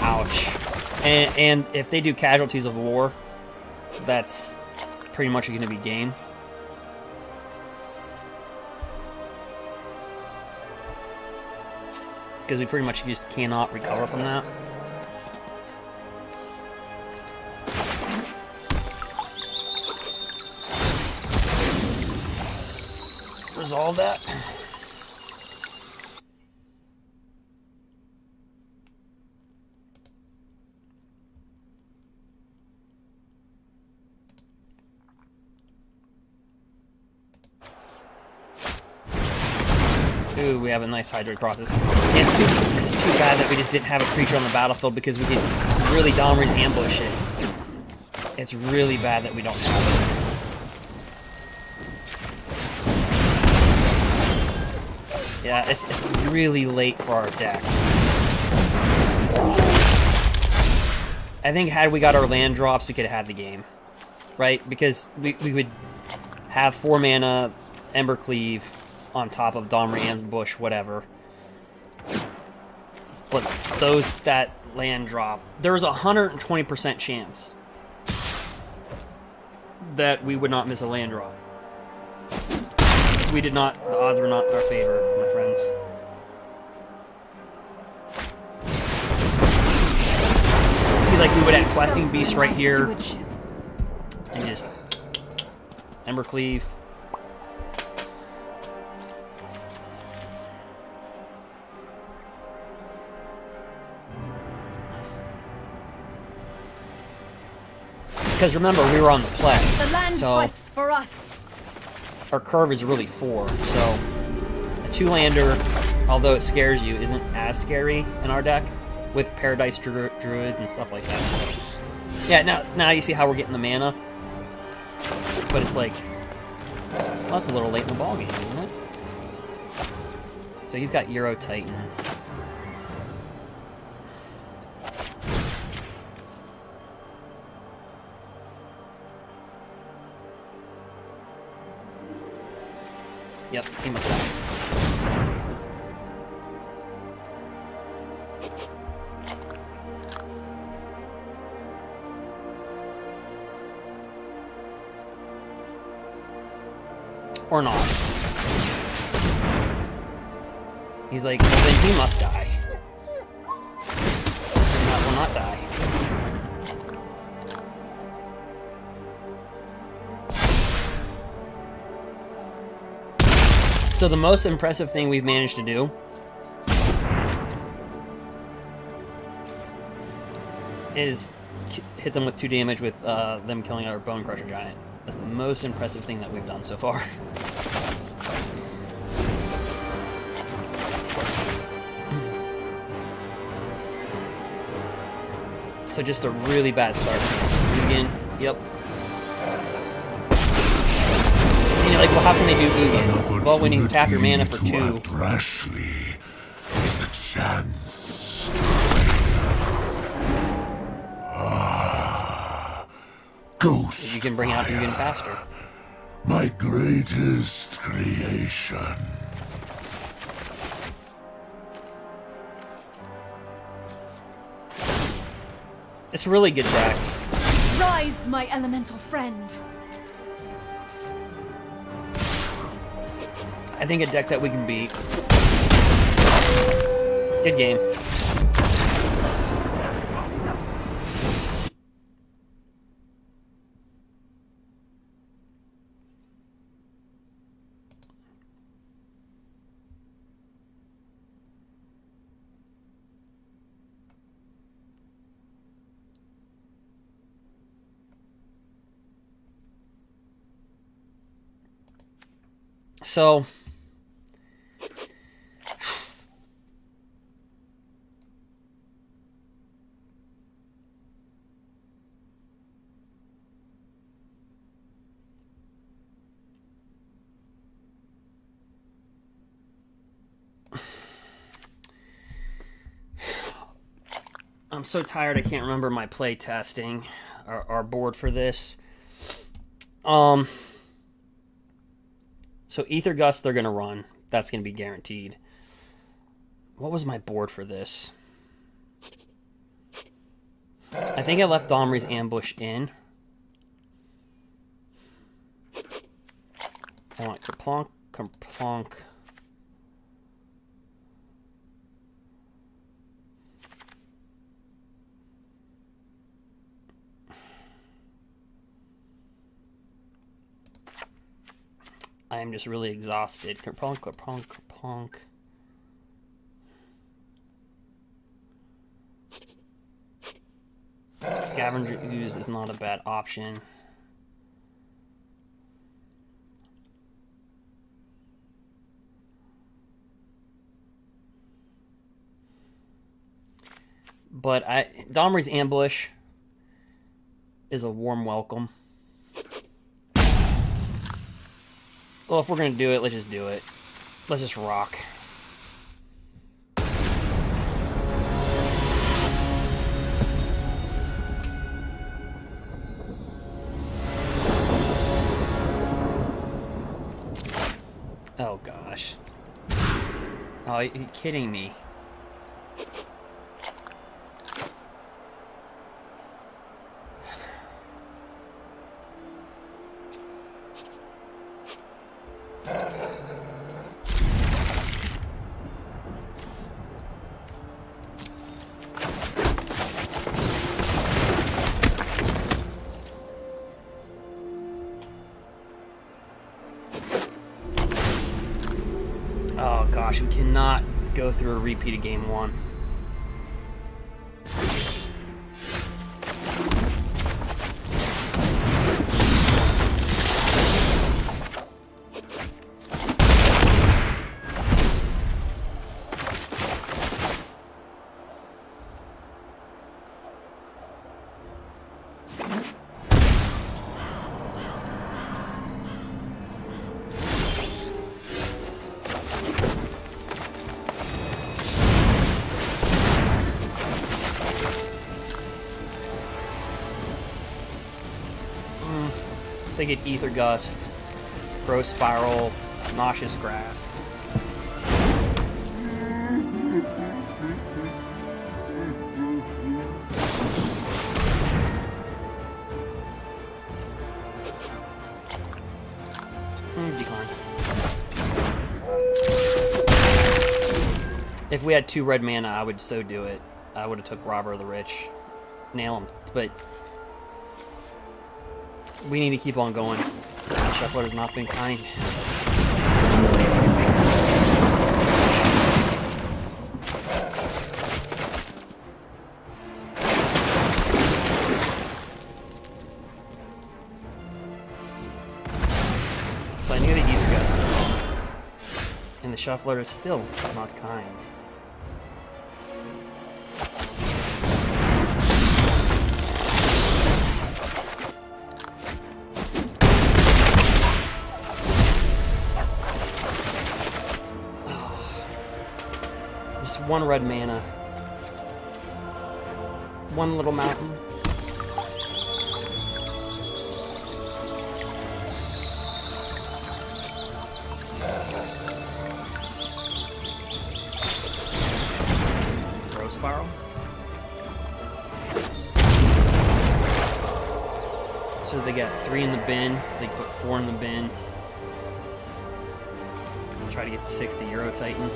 S2: Ouch. And if they do casualties of war, that's pretty much going to be game. Because we pretty much just cannot recover from that. Resolve that. Ooh, we have a nice Hydra crosses. It's too bad that we just didn't have a creature on the battlefield because we could really dominate and ambush it. It's really bad that we don't have it. Yeah, it's really late for our deck. I think had we got our land drops, we could have had the game. Right? Because we would have 4 mana, Ember Cleave, on top of Domrian's Bush, whatever. But that land drop, there was a 120% chance that we would not miss a land drop. We did not, the odds were not in our favor, my friends. See, like we would have Questing Beast right here, and just Ember Cleave. Because remember, we were on the play, so
S4: for us.
S2: Our curve is really 4, so a 2-lander, although it scares you, isn't as scary in our deck with Paradise Druid and stuff like that. Yeah, now you see how we're getting the mana, but it's like, well, that's a little late in the ballgame, isn't it? So he's got Euro Titan. Yep, he must die. Or not. He's like, well, then he must die. That will not die. So the most impressive thing we've managed to do is hit them with 2 damage with them killing our Bone Crusher Giant. That's the most impressive thing that we've done so far. So just a really bad start. Ugin, yep. And you're like, well, how can they do Ugin? Well, when you tap your mana for 2.
S4: Rashly is the chance. Ghost.
S2: You can bring out Ugin faster.
S4: My greatest creation.
S2: It's a really good deck.
S5: Rise, my elemental friend.
S2: I think a deck that we can beat. Good game. So, I'm so tired I can't remember my play testing, our board for this. So Ether Gust they're going to run. That's going to be guaranteed. What was my board for this? I think I left Domri's Ambush in. I want Kerplonk, Kerplonk. I am just really exhausted. Kerplonk, Kerplonk, Kerplonk. Scavenger Ooze is not a bad option. But Domri's Ambush is a warm welcome. Well, if we're going to do it, let's just do it. Let's just rock. Oh, gosh. Oh, are you kidding me? Oh gosh, we cannot go through a repeat of game 1. They get Ether Gust, Growth Spiral, Nauseous Grasp. Decline. If we had 2 red mana, I would so do it. I would have took Robber of the Rich. Nail him. But we need to keep on going. Shuffler has not been kind. shuffler is still not kind. Just one red mana. One little mountain. Throw spiral. So they got 3 in the bin. They put 4 in the bin. Try to get to 60 Euro Titan.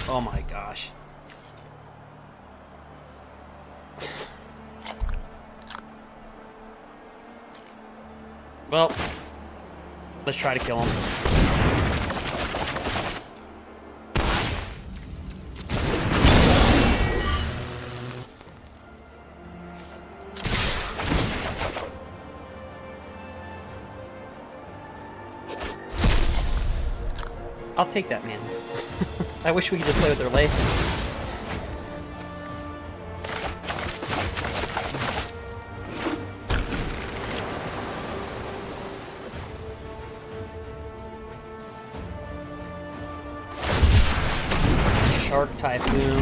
S2: Oh my gosh. Well, let's try to kill him. I'll take that, man. I wish we could just play with their laces. Shark Typhoon.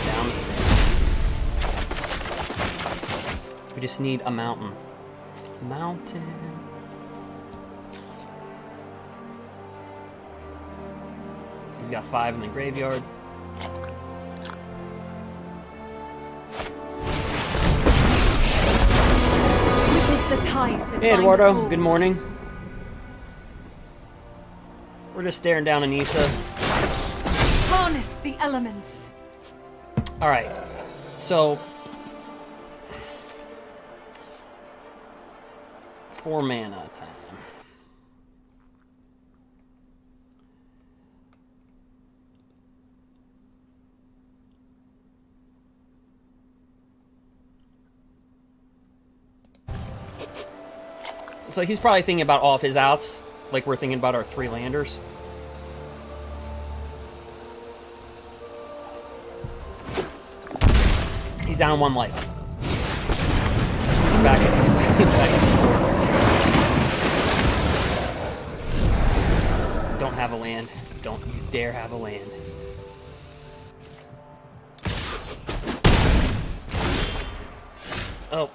S2: Down. We just need a mountain. Mountain. He's got 5 in the graveyard.
S5: The ties that
S2: Hey
S5: bind
S2: Eduardo,
S5: us all.
S2: good morning. We're just staring down Anissa.
S5: Harness the elements.
S2: Alright, so 4 mana time. So he's probably thinking about all of his outs, like we're thinking about our 3 landers. He's down 1 life. He's back in. He's back in. Don't have a land. Don't you dare have a land. Oh.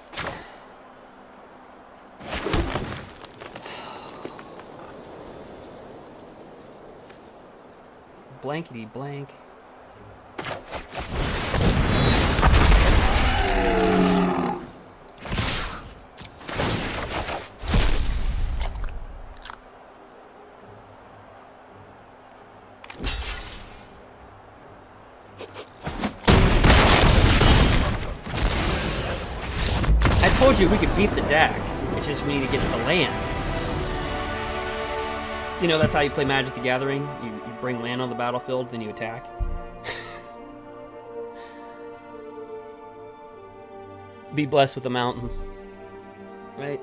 S2: Blankety blank. I told you we could beat the deck. It's just we need to get to the land. You know, that's how you play Magic the Gathering. You bring land on the battlefield, then you attack. Be blessed with a mountain. Right?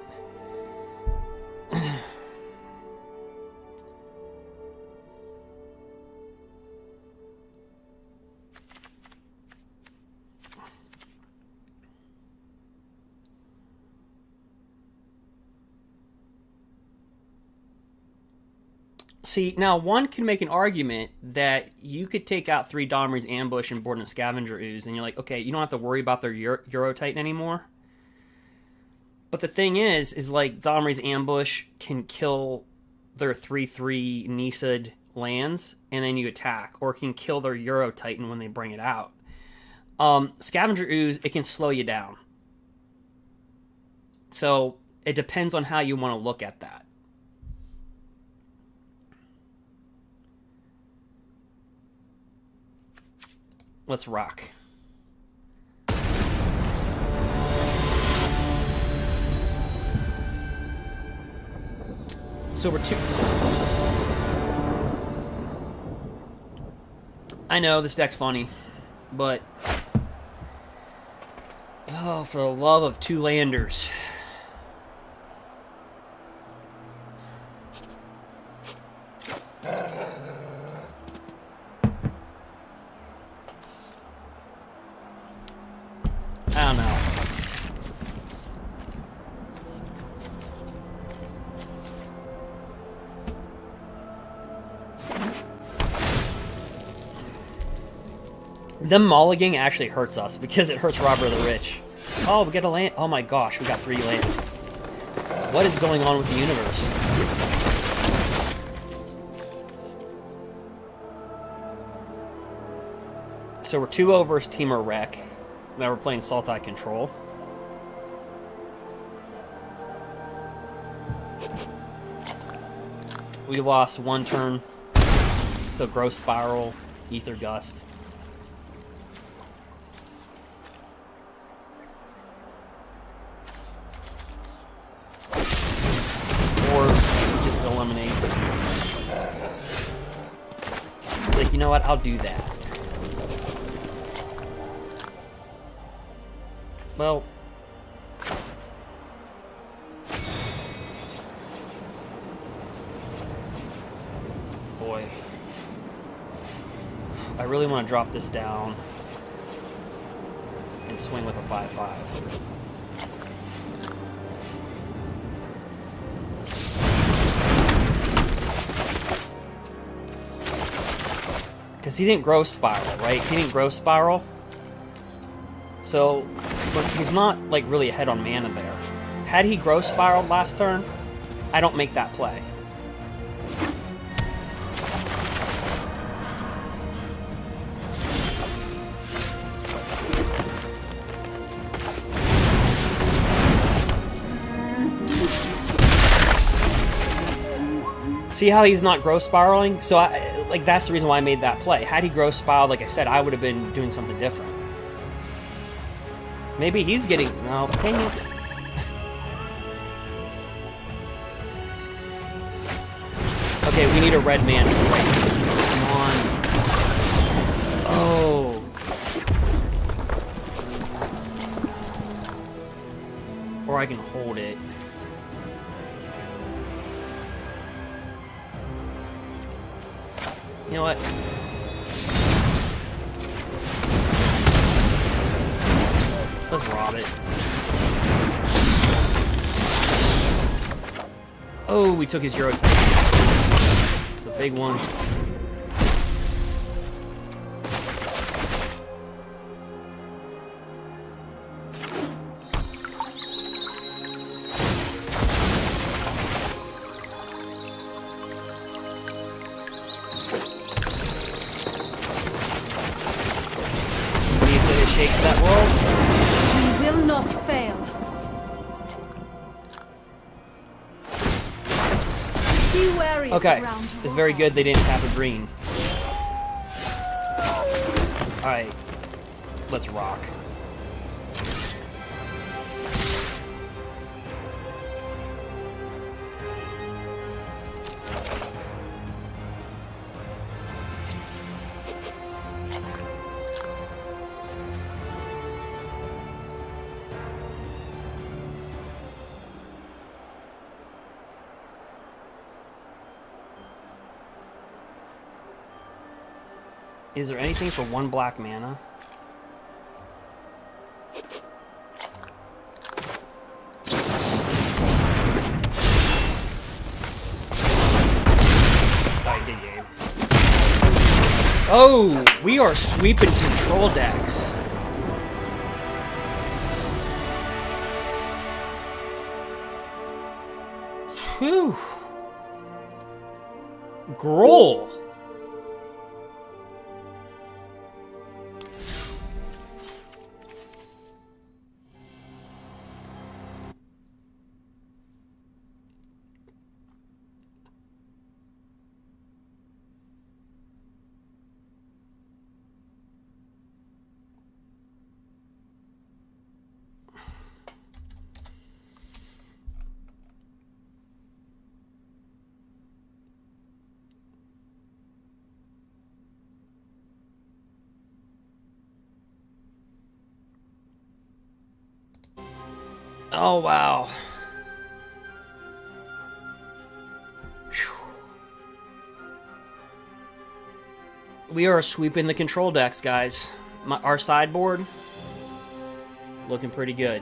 S2: See, now one can make an argument that you could take out 3 Domri's Ambush and board in a Scavenger Ooze, and you're like, okay, you don't have to worry about their Euro Titan anymore. But the thing is like Domri's Ambush can kill their 3/3 Nisa'd lands, and then you attack, or it can kill their Euro Titan when they bring it out. Scavenger Ooze, it can slow you down. So it depends on how you want to look at that. Let's rock. So we're 2. I know this deck's funny, but Oh, for the love of two landers. I don't know. Them mulliganing actually hurts us because it hurts Robber the Rich. Oh, we get a land. Oh my gosh, we got 3 land. What is going on with the universe? So we're 2-0 versus Temur Rec. Now we're playing Sultai Control. We lost 1 turn. So Growth Spiral, Ether Gust. Or just eliminate. Like, you know what? I'll do that. Well, boy, I really want to drop this down and swing with a 5/5. Because he didn't grow Spiral, right? He didn't grow Spiral. So, but he's not, like, really ahead on mana there. Had he grow Spiraled last turn, I don't make that play. See how he's not growth spiraling? So, like, that's the reason why I made that play. Had he growth spiraled, like I said, I would have been doing something different. Maybe he's getting... No, dang it. Okay, we need a red man. Come on. Oh. Or I can hold it. You know what? Let's rob it. Oh, we took his Euro type. It's a big one. Shakes that world.
S5: We will not fail. Be wary.
S2: Okay, it's very good they didn't have a green. Alright, let's rock. Is there anything for 1 black mana? I did game. Oh, we are sweeping control decks. Whew. GRUUL. Oh, wow. We are sweeping the control decks, guys. Our sideboard looking pretty good.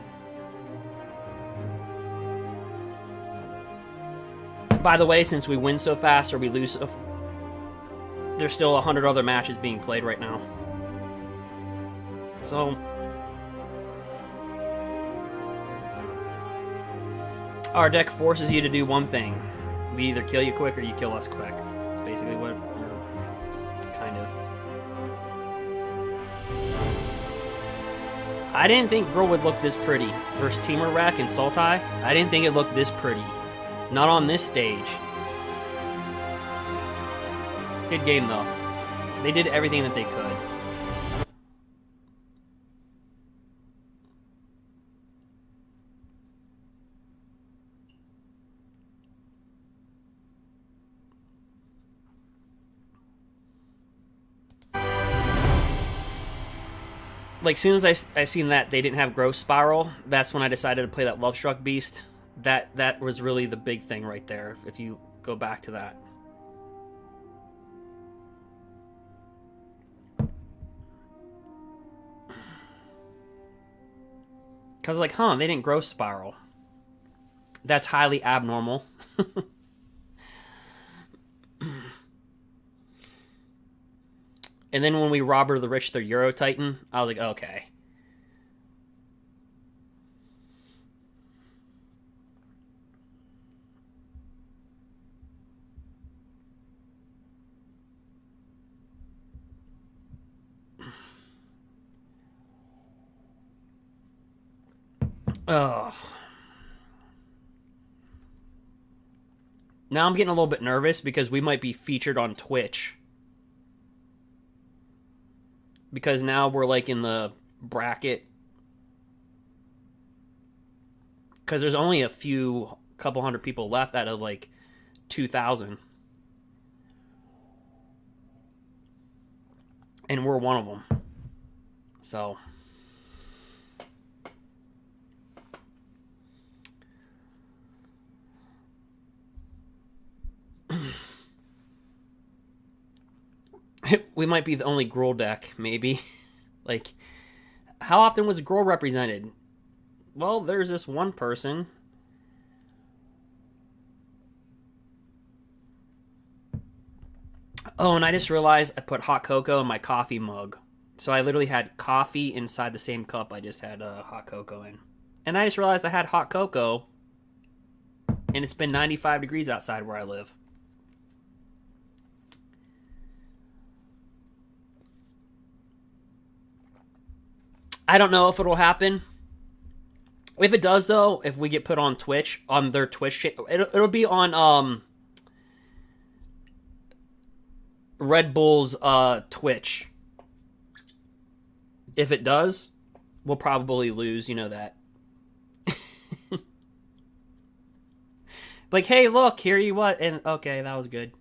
S2: By the way, since we win so fast or we lose so there's still 100 other matches being played right now. So our deck forces you to do one thing. We either kill you quick or you kill us quick. That's basically what we're kind of. I didn't think GRUUL would look this pretty versus Temur Rec and Sultai. I didn't think it looked this pretty. Not on this stage. Good game, though. They did everything that they could. Like, soon as I seen that they didn't have Growth Spiral, that's when I decided to play that Love Struck Beast. That was really the big thing right there, if you go back to that. Because, like, they didn't Growth Spiral. That's highly abnormal. And then when we Robber the Rich their Euro Titan, I was like, okay. Ugh. Now I'm getting a little bit nervous because we might be featured on Twitch. Because now we're like in the bracket. Because there's only a couple hundred people left out of like 2,000. And we're one of them. So. We might be the only GRUUL deck, maybe. Like, how often was GRUUL represented? Well, there's this one person. Oh, and I just realized I put hot cocoa in my coffee mug. So I literally had coffee inside the same cup I just had hot cocoa in. And I just realized I had hot cocoa. And it's been 95 degrees outside where I live. I don't know if it'll happen. If it does, though, if we get put on Twitch, on their Twitch channel, it'll be on Red Bull's Twitch. If it does, we'll probably lose, you know that. Like, hey, look, here you what, and okay, that was good.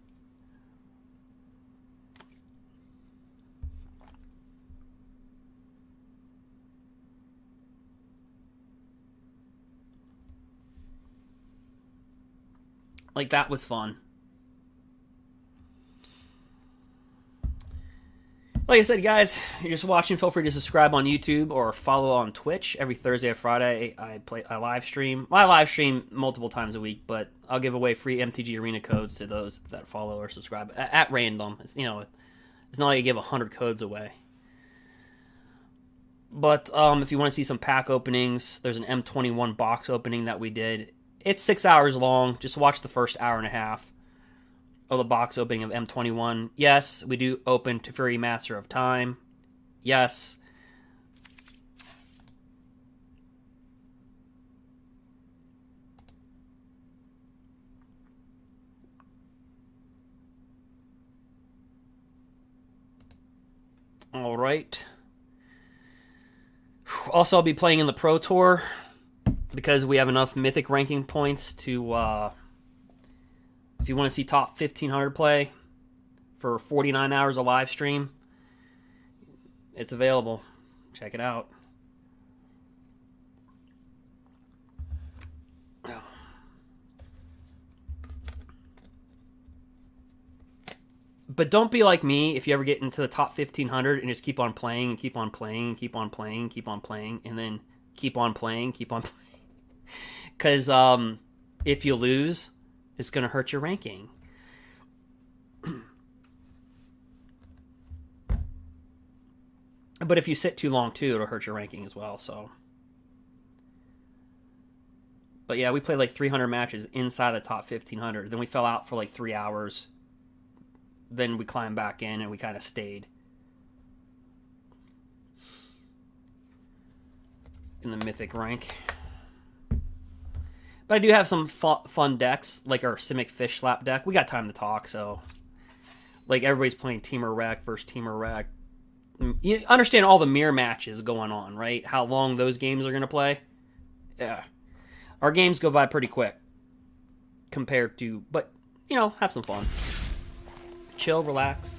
S2: Like, that was fun. Like I said, guys, you're just watching, feel free to subscribe on YouTube or follow on Twitch. Every Thursday or Friday, I live stream. I live stream multiple times a week, but I'll give away free MTG Arena codes to those that follow or subscribe at random. It's, you know, it's not like you give 100 codes away. But if you want to see some pack openings, there's an M21 box opening that we did. It's 6 hours long. Just watch the first hour and a half of the box opening of M21. Yes, we do open Teferi Master of Time. Yes. All right. Also, I'll be playing in the Pro Tour because we have enough Mythic ranking points to, if you want to see top 1,500 play for 49 hours of live stream, it's available. Check it out. But don't be like me if you ever get into the top 1500 and just keep on playing and keep on playing and keep on playing, keep on playing, and then keep on playing, keep on playing. Because if you lose, it's going to hurt your ranking. But if you sit too long, too, it'll hurt your ranking as well, so. But yeah, we played like 300 matches inside the top 1500. Then we fell out for like 3 hours. Then we climbed back in and we kind of stayed in the Mythic rank. But I do have some fun decks, like our Simic Fish Slap deck. We got time to talk, so. Like everybody's playing Temur Rec versus Temur Rec. You understand all the mirror matches going on, right? How long those games are going to play? Yeah. Our games go by pretty quick compared to, but, you know, have some fun. Chill, relax.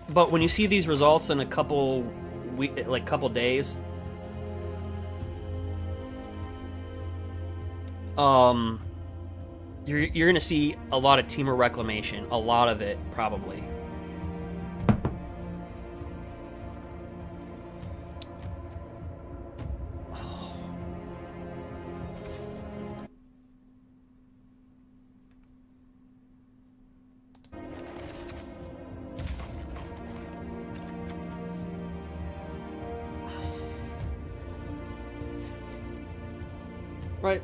S2: But when you see these results in a couple days, you're gonna see a lot of Temur Reclamation, a lot of it probably. Right.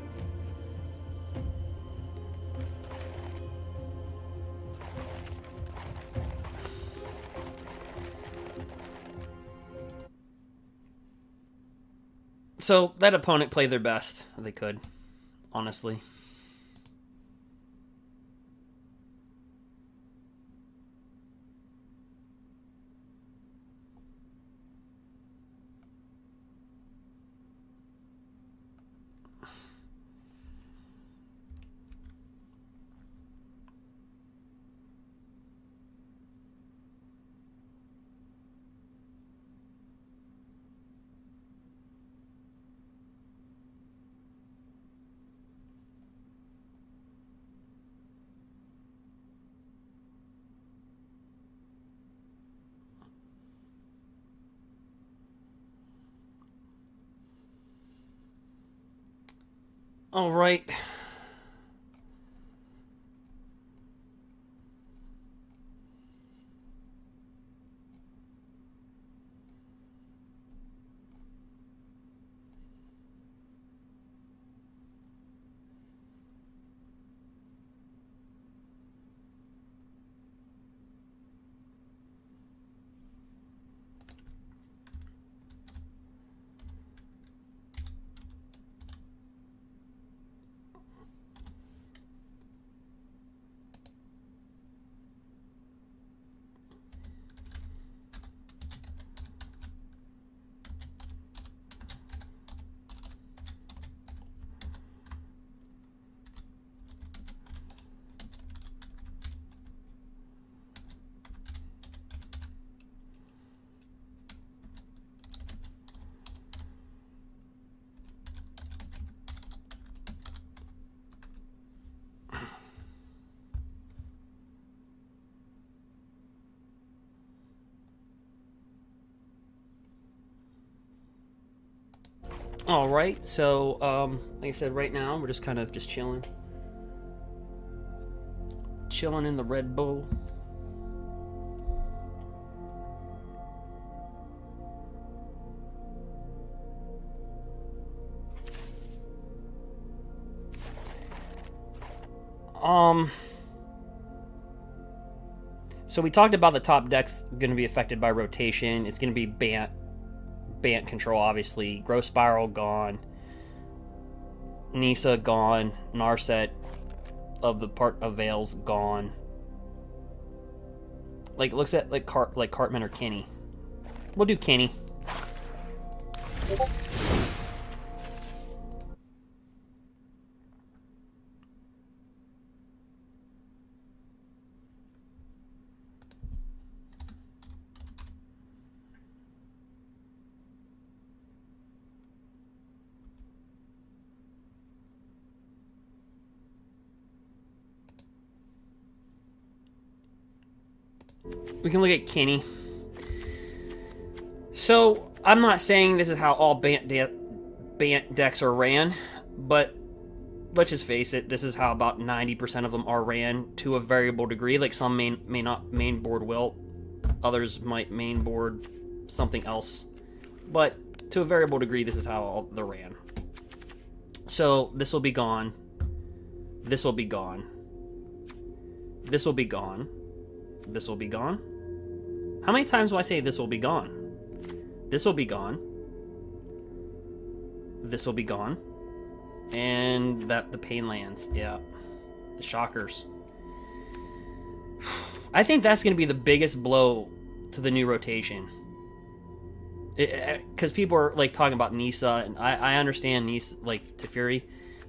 S2: So that opponent played their best they could, honestly. All right. All right, so like I said, right now we're just kind of just chilling in the Red Bull. So we talked about the top decks going to be affected by rotation. It's going to be Bant control, obviously. Growth Spiral gone. Nisa gone. Narset of the part of Veils gone. Like, it looks at like Cartman or Kenny. We'll do Kenny. We can look at Kenny. So, I'm not saying this is how all Bant decks are ran, but let's just face it, this is how about 90% of them are ran to a variable degree. Like some may not main board Wilt, others might main board something else, but to a variable degree, this is how all they're ran. So this will be gone. This will be gone. This will be gone. This will be gone. How many times do I say this will be gone? This will be gone. This will be gone. And that the pain lands. Yeah. The shockers. I think that's going to be the biggest blow to the new rotation. Because people are like talking about Nisa, and I understand Nisa, like Teferi,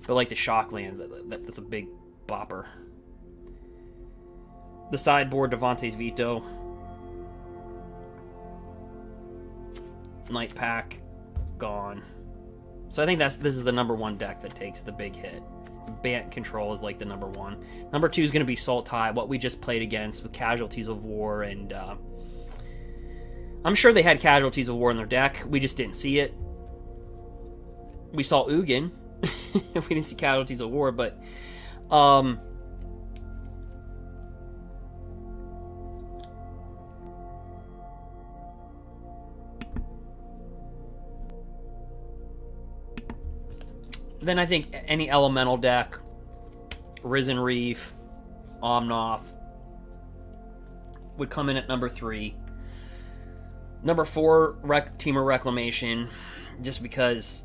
S2: but like the shock lands, that's a big bopper. The sideboard, Devante's Veto. Night Pack, gone. So I think this is the number one deck that takes the big hit. Bant control is like the number one. Number two is going to be Sultai, what we just played against with Casualties of War, and I'm sure they had Casualties of War in their deck. We just didn't see it. We saw Ugin. We didn't see Casualties of War, but then I think any elemental deck, Risen Reef, Omnoth, would come in at number 3. Number 4, Temur Reclamation, just because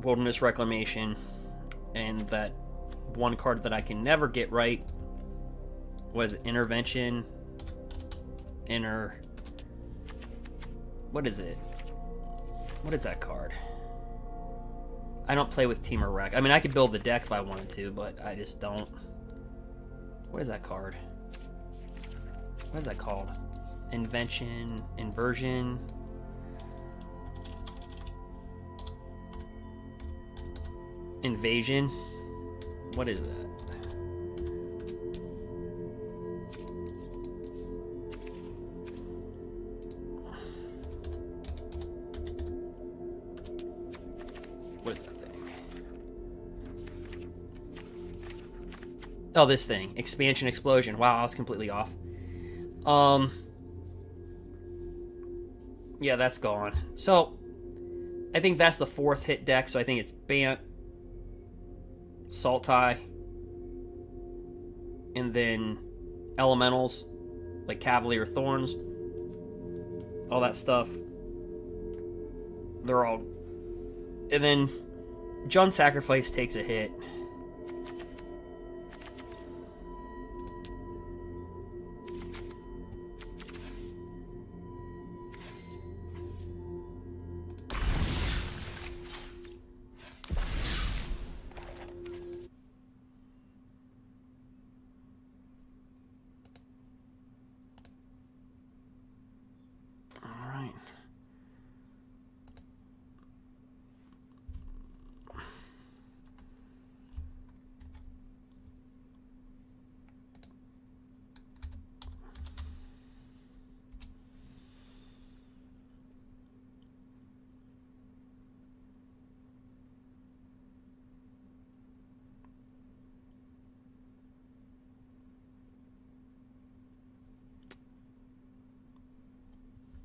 S2: Wilderness Reclamation, and that one card that I can never get right was Intervention. What is it? What is that card? I don't play with Temur Rec. I mean, I could build the deck if I wanted to, but I just don't. What is that card? What is that called? Invention, Inversion. Invasion. What is that? What is that thing? Oh, this thing. Expansion Explosion. Wow, I was completely off. Yeah, that's gone. So, I think that's the 4th hit deck, so I think it's Bant, Sultai, and then Elementals, like Cavalier Thorns, all that stuff. They're all... And then Jund Sacrifice takes a hit.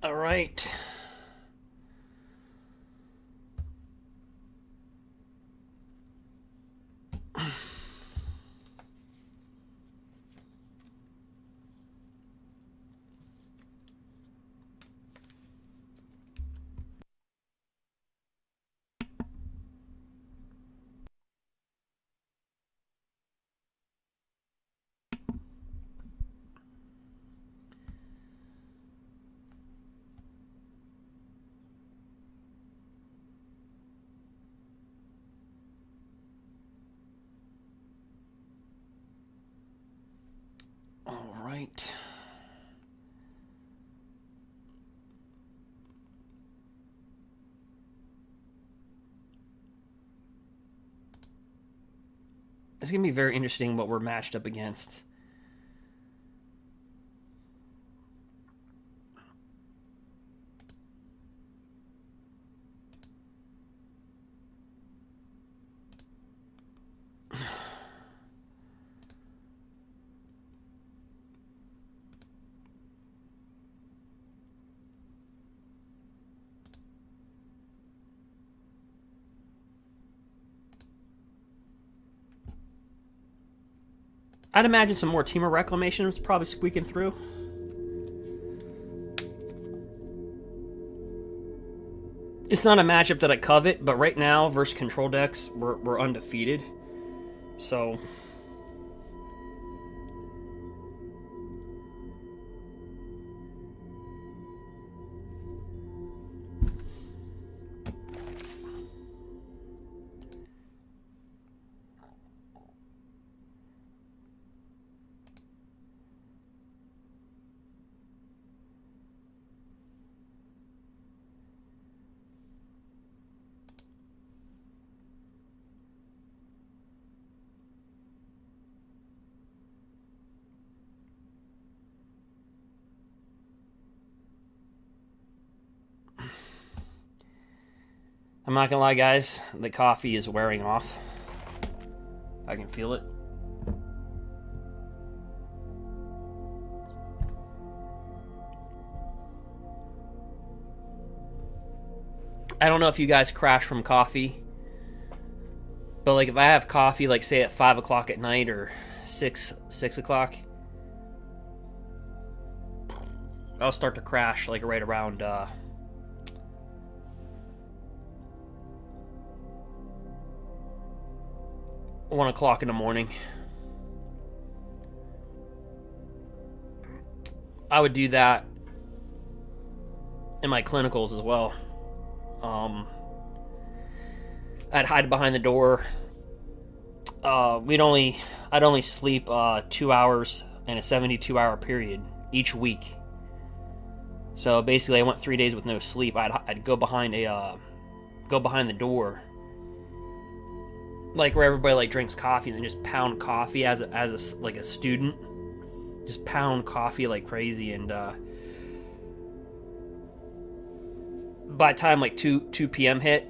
S2: All right. All right. It's going to be very interesting what we're matched up against. I'd imagine some more Temur Reclamation is probably squeaking through. It's not a matchup that I covet, but right now, versus control decks, we're undefeated. So... I'm not gonna lie, guys, the coffee is wearing off. I can feel it. I don't know if you guys crash from coffee, but like if I have coffee, like say at 5 o'clock at night or 6 o'clock, I'll start to crash like right around 1 o'clock in the morning. I would do that in my clinicals as well. I'd hide behind the door. I'd only sleep 2 hours in a 72-hour period each week. So basically, I went 3 days with no sleep. I'd go behind the door, like where everybody like drinks coffee, and then just pound coffee as a student, just pound coffee like crazy. And by the time like 2 p.m. hit,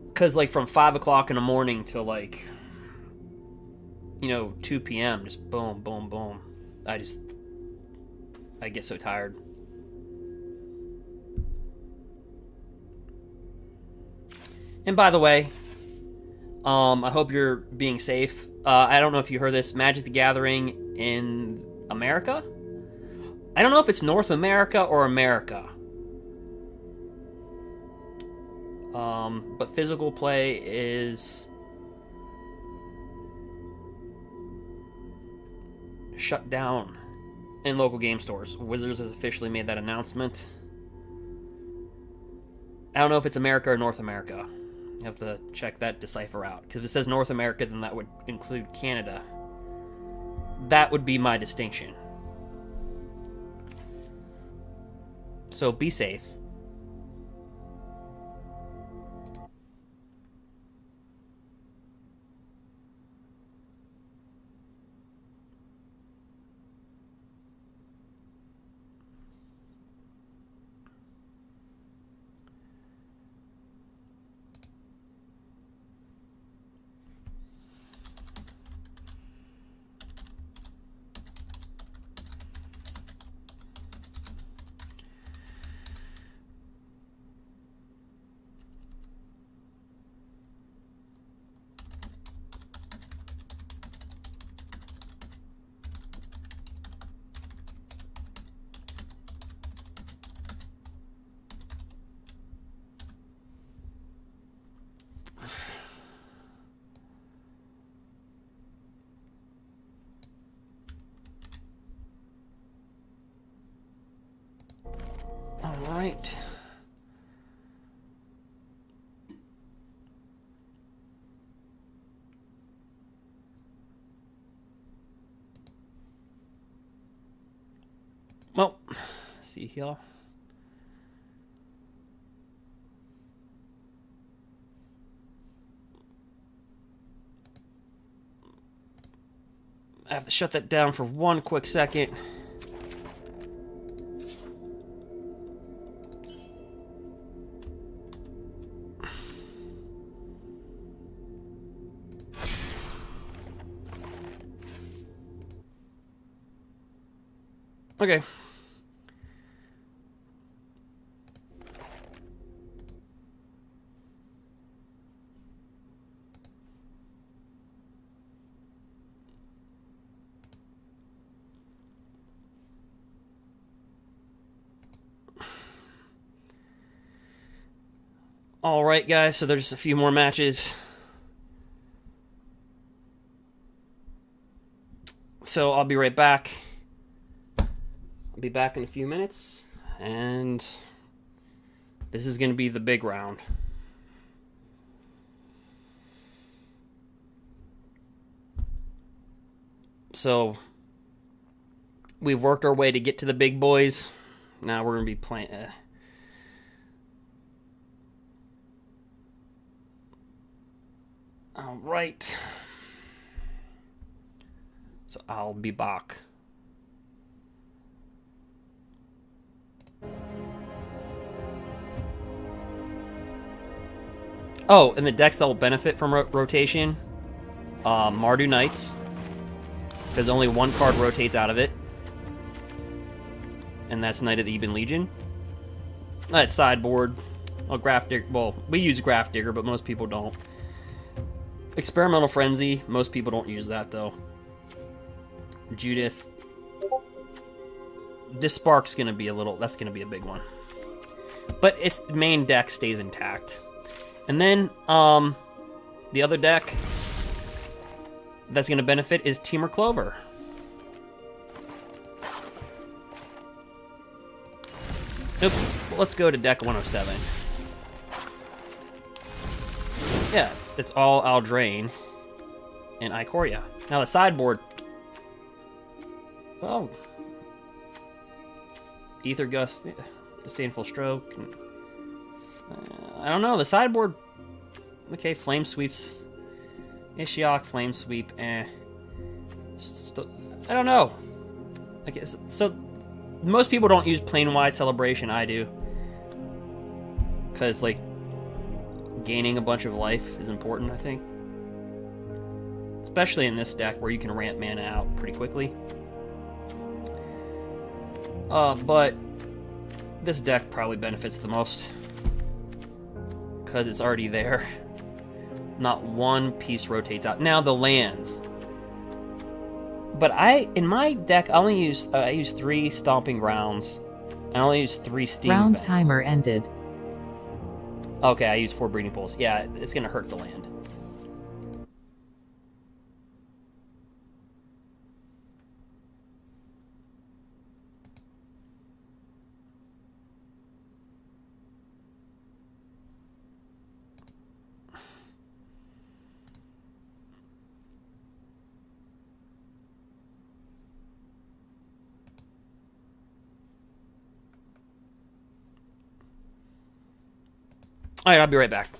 S2: because like from 5 o'clock in the morning till like 2 p.m. just boom, boom, boom. I get so tired. And by the way, I hope you're being safe. I don't know if you heard this. Magic the Gathering in America? I don't know if it's North America or America. But physical play is shut down in local game stores. Wizards has officially made that announcement. I don't know if it's America or North America. You have to check that, decipher out. Because if it says North America, then that would include Canada. That would be my distinction. So be safe. Alright. Well, see here. I have to shut that down for one quick second. Okay. Alright, guys, so there's a few more matches. So I'll be right back. I'll be back in a few minutes. And this is going to be the big round. So we've worked our way to get to the big boys. Now we're going to be playing... Alright. So I'll be back. Oh, and the decks that will benefit from rotation, Mardu Knights, because only one card rotates out of it, and that's Knight of the Ebon Legion. That's sideboard. Well, Graph Digger. Well, we use Graph Digger, but most people don't. Experimental Frenzy. Most people don't use that though. Judith. Dispark's gonna be a little. That's gonna be a big one. But its main deck stays intact. And then, the other deck that's going to benefit is Temur Clover. Nope. Let's go to deck 107. Yeah, it's all Aldrain and Ikoria. Now the sideboard. Oh. Ether Gust, Disdainful Stroke. I don't know, the sideboard... Okay, Flame Sweeps. Ishiok, Flame Sweep, I don't know. Okay, so... Most people don't use Plane-Wide Celebration, I do. Because, like, gaining a bunch of life is important, I think. Especially in this deck, where you can ramp mana out pretty quickly. But... This deck probably benefits the most. Because it's already there. Not one piece rotates out. Now the lands. But in my deck, I use 3 Stomping Grounds. I only use 3 Steam
S1: Round
S2: Vents.
S1: timer ended.
S2: Okay, I use 4 Breeding Pools. Yeah, it's gonna hurt the land. Alright, I'll be right back.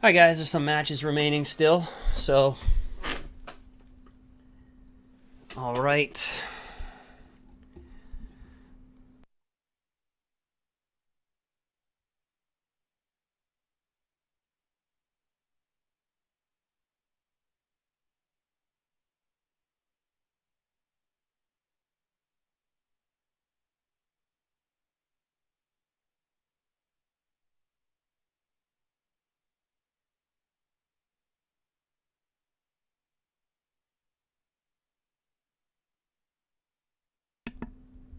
S2: Alright guys, there's some matches remaining still, so... Alright.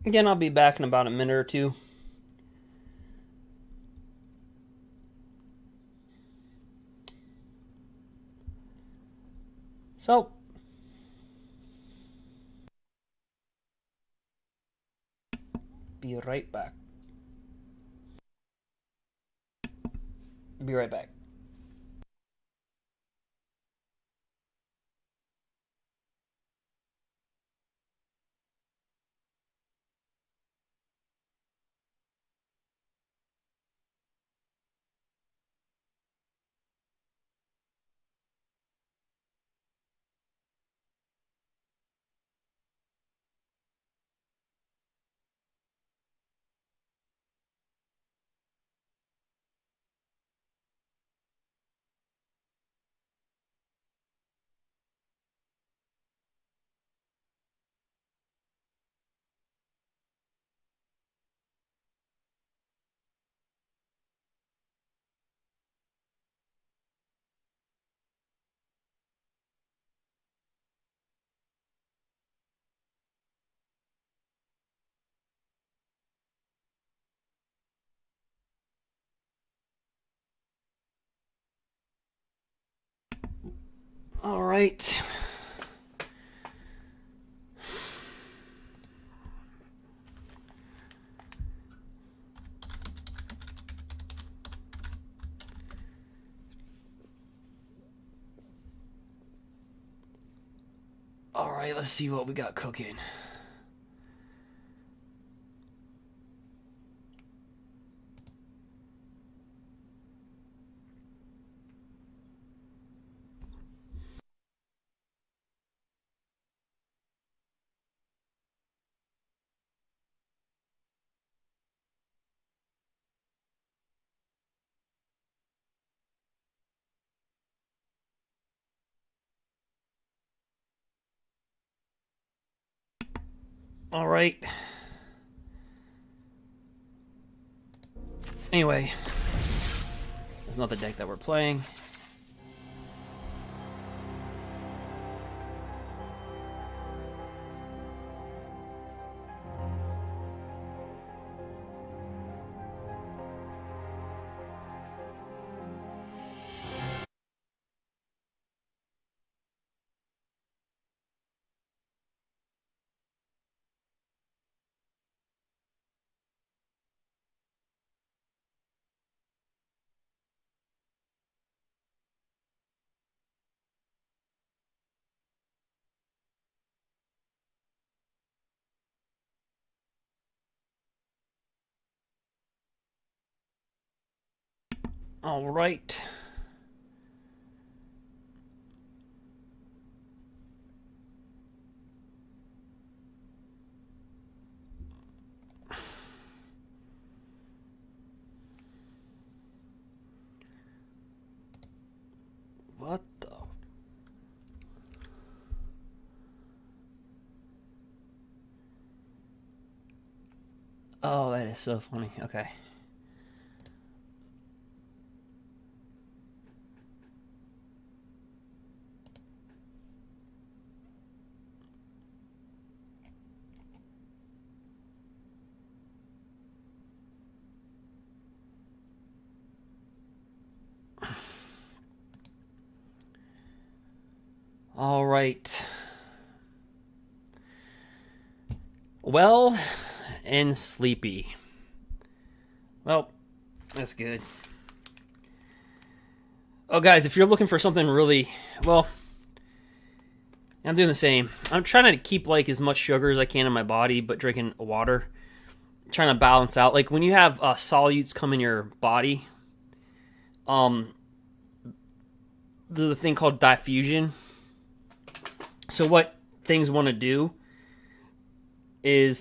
S2: Again, I'll be back in about a minute or two. So, be right back. Be right back. All right. All right, let's see what we got cooking. All right. Anyway, that's not the deck that we're playing. All right. What the? Oh, that is so funny. Okay. All right. Well and sleepy. Well, that's good. Oh, guys, if you're looking for something really, well, I'm doing the same. I'm trying to keep like as much sugar as I can in my body, but drinking water. Trying to balance out. Like when you have solutes come in your body, there's a thing called diffusion. So what things want to do is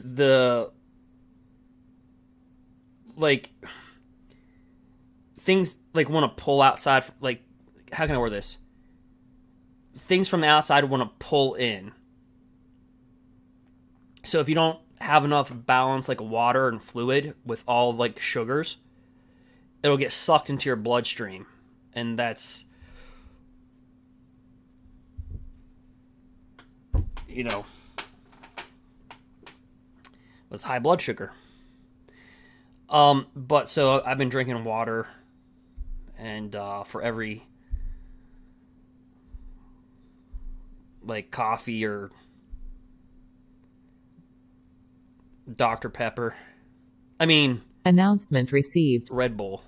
S2: things like want to pull outside, like, how can I word this? Things from the outside want to pull in. So if you don't have enough balance, like water and fluid with all like sugars, it'll get sucked into your bloodstream, and that's, you know, that's high blood sugar. But so I've been drinking water, and for every like coffee or Dr. Pepper, I mean
S1: Announcement received.
S2: Red Bull.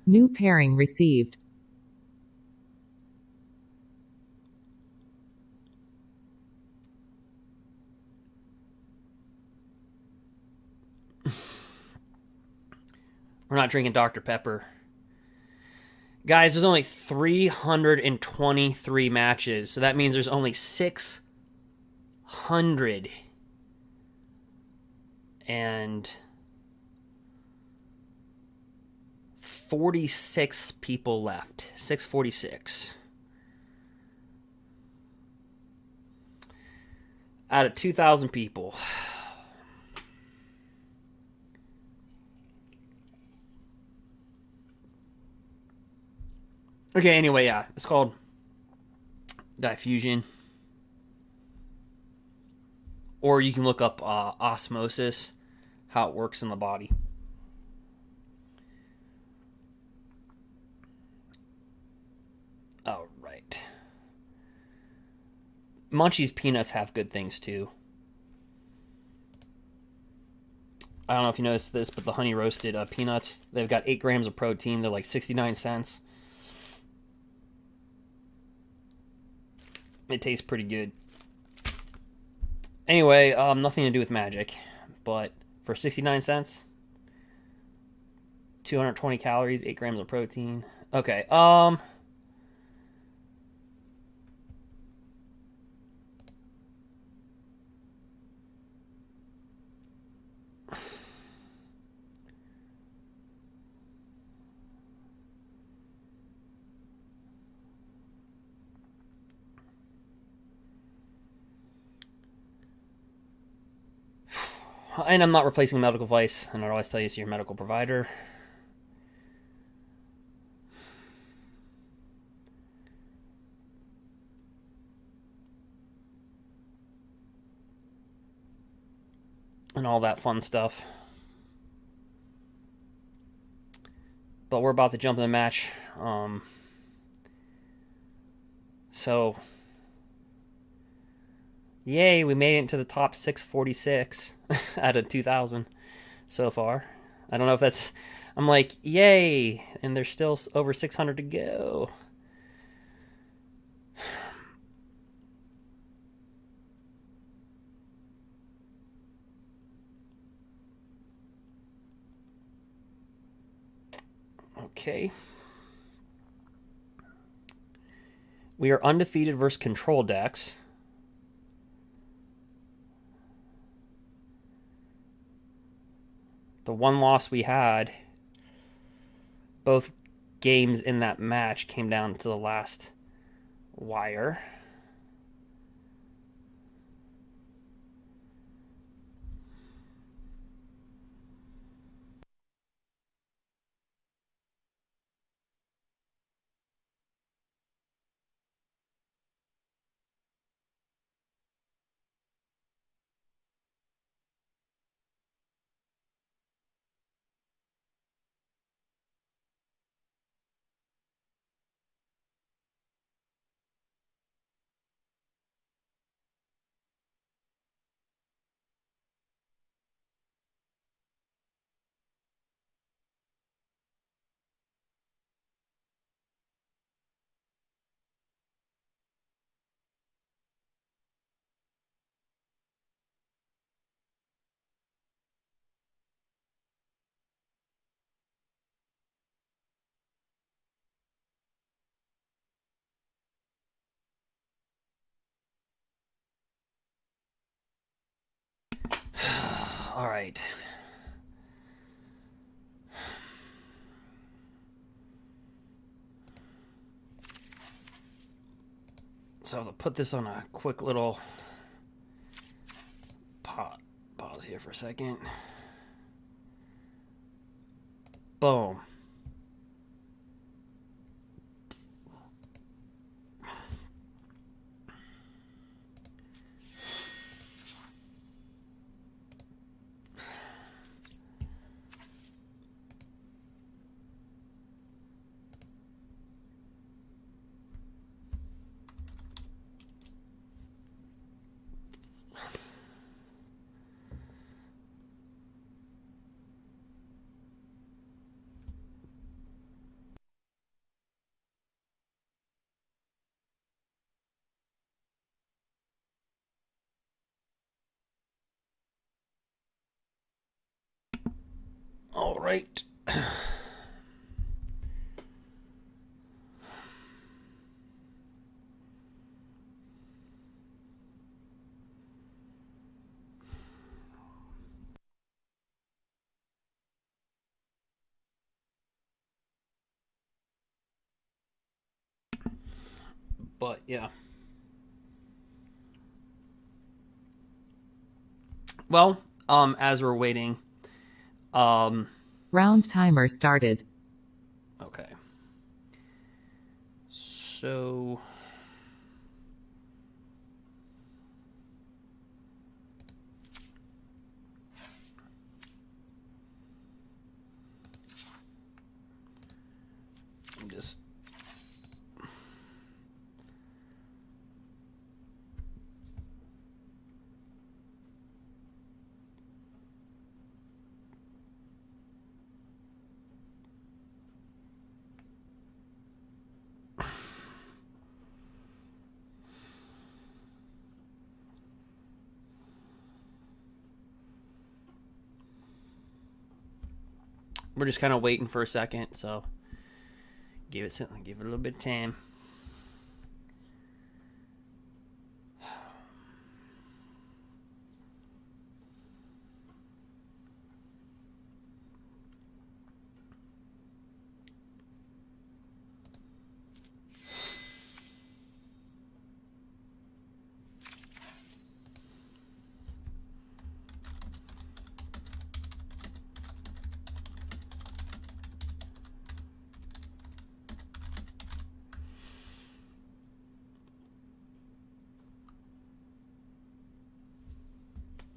S1: New pairing received.
S2: We're not drinking Dr. Pepper. Guys, there's only 323 matches, so that means there's only 646 people left. 646. Out of 2,000 people. Okay, anyway, yeah, it's called diffusion. Or you can look up osmosis, how it works in the body. All right. Munchie's peanuts have good things too. I don't know if you noticed this, but the honey roasted peanuts, they've got 8 grams of protein. They're like 69 cents. It tastes pretty good. Anyway, nothing to do with magic, but for 69 cents, 220 calories, 8 grams of protein. Okay, and I'm not replacing medical advice, and I'd always tell you to your medical provider. And all that fun stuff. But we're about to jump in the match. So, yay, we made it into the top 646 out of 2,000 so far. I don't know if that's... I'm like, yay, and there's still over 600 to go. Okay. We are undefeated versus control decks. The one loss we had, both games in that match came down to the last wire. All right. So I'll put this on a quick little pause here for a second. Boom. All right. But yeah. Well, as we're waiting,
S1: Round timer started.
S2: okay. So I'm just we're just kind of waiting for a second, so give it a little bit of time.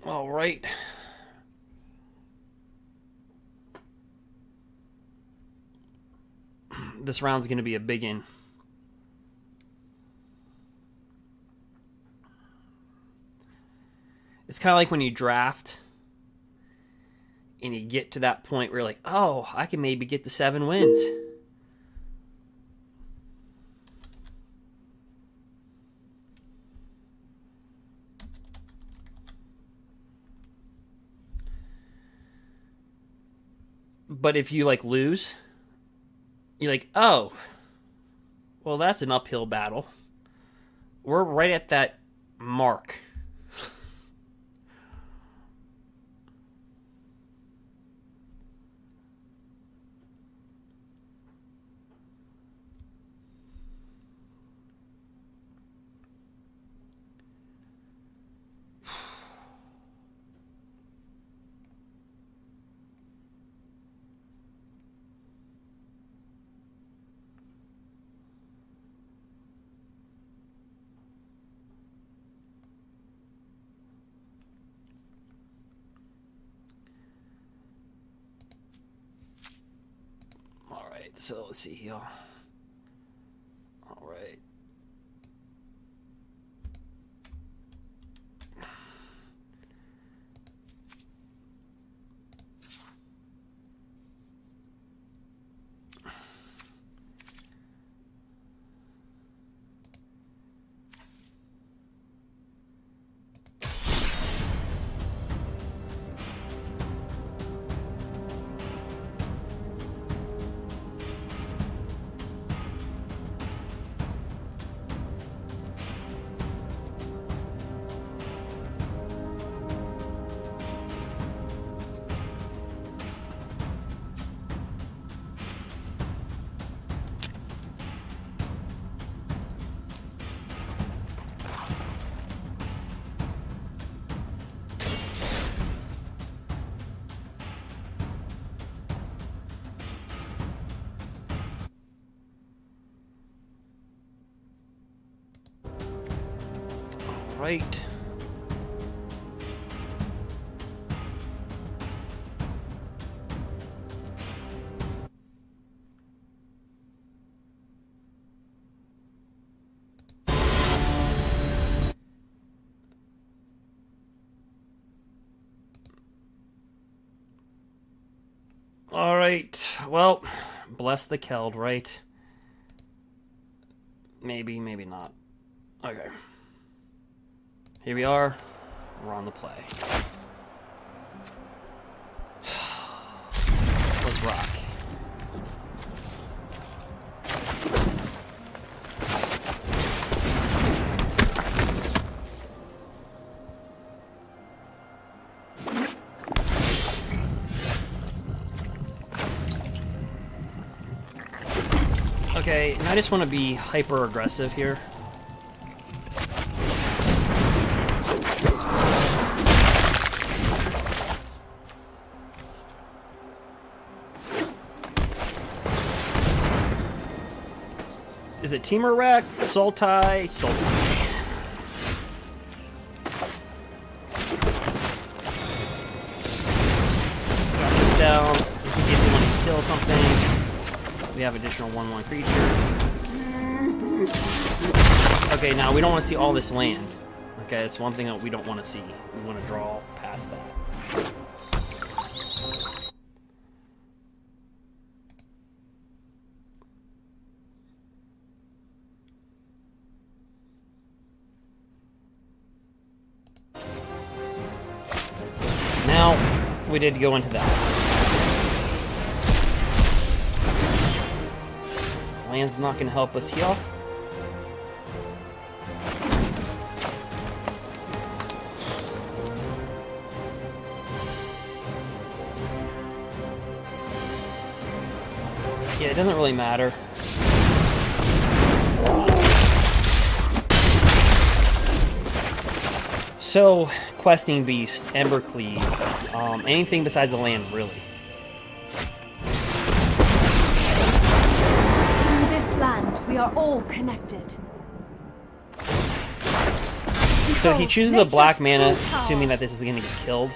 S2: All right. This round's going to be a big one. It's kind of like when you draft and you get to that point where you're like, oh, I can maybe get to 7 wins. But if you like lose, you're like, oh, well, that's an uphill battle. We're right at that mark. So let's see here. All right. right. All right. Well, bless the Keld, right? Maybe, maybe not. Okay. Here we are. We're on the play. Let's rock. Okay, and I just want to be hyper aggressive here. Is it Temur Rec? Sultai? Sultai. Got this down, just in case we want to kill something. We have additional 1/1 creature. Okay, now we don't want to see all this land. Okay, it's one thing that we don't want to see. We want to draw past that. Now, we did go into that. Land's not going to help us here. Yeah, it doesn't really matter. So, questing beast, Embercleave, anything besides the land, really.
S5: We are all connected.
S2: So he chooses a black mana, assuming that this is going to get killed.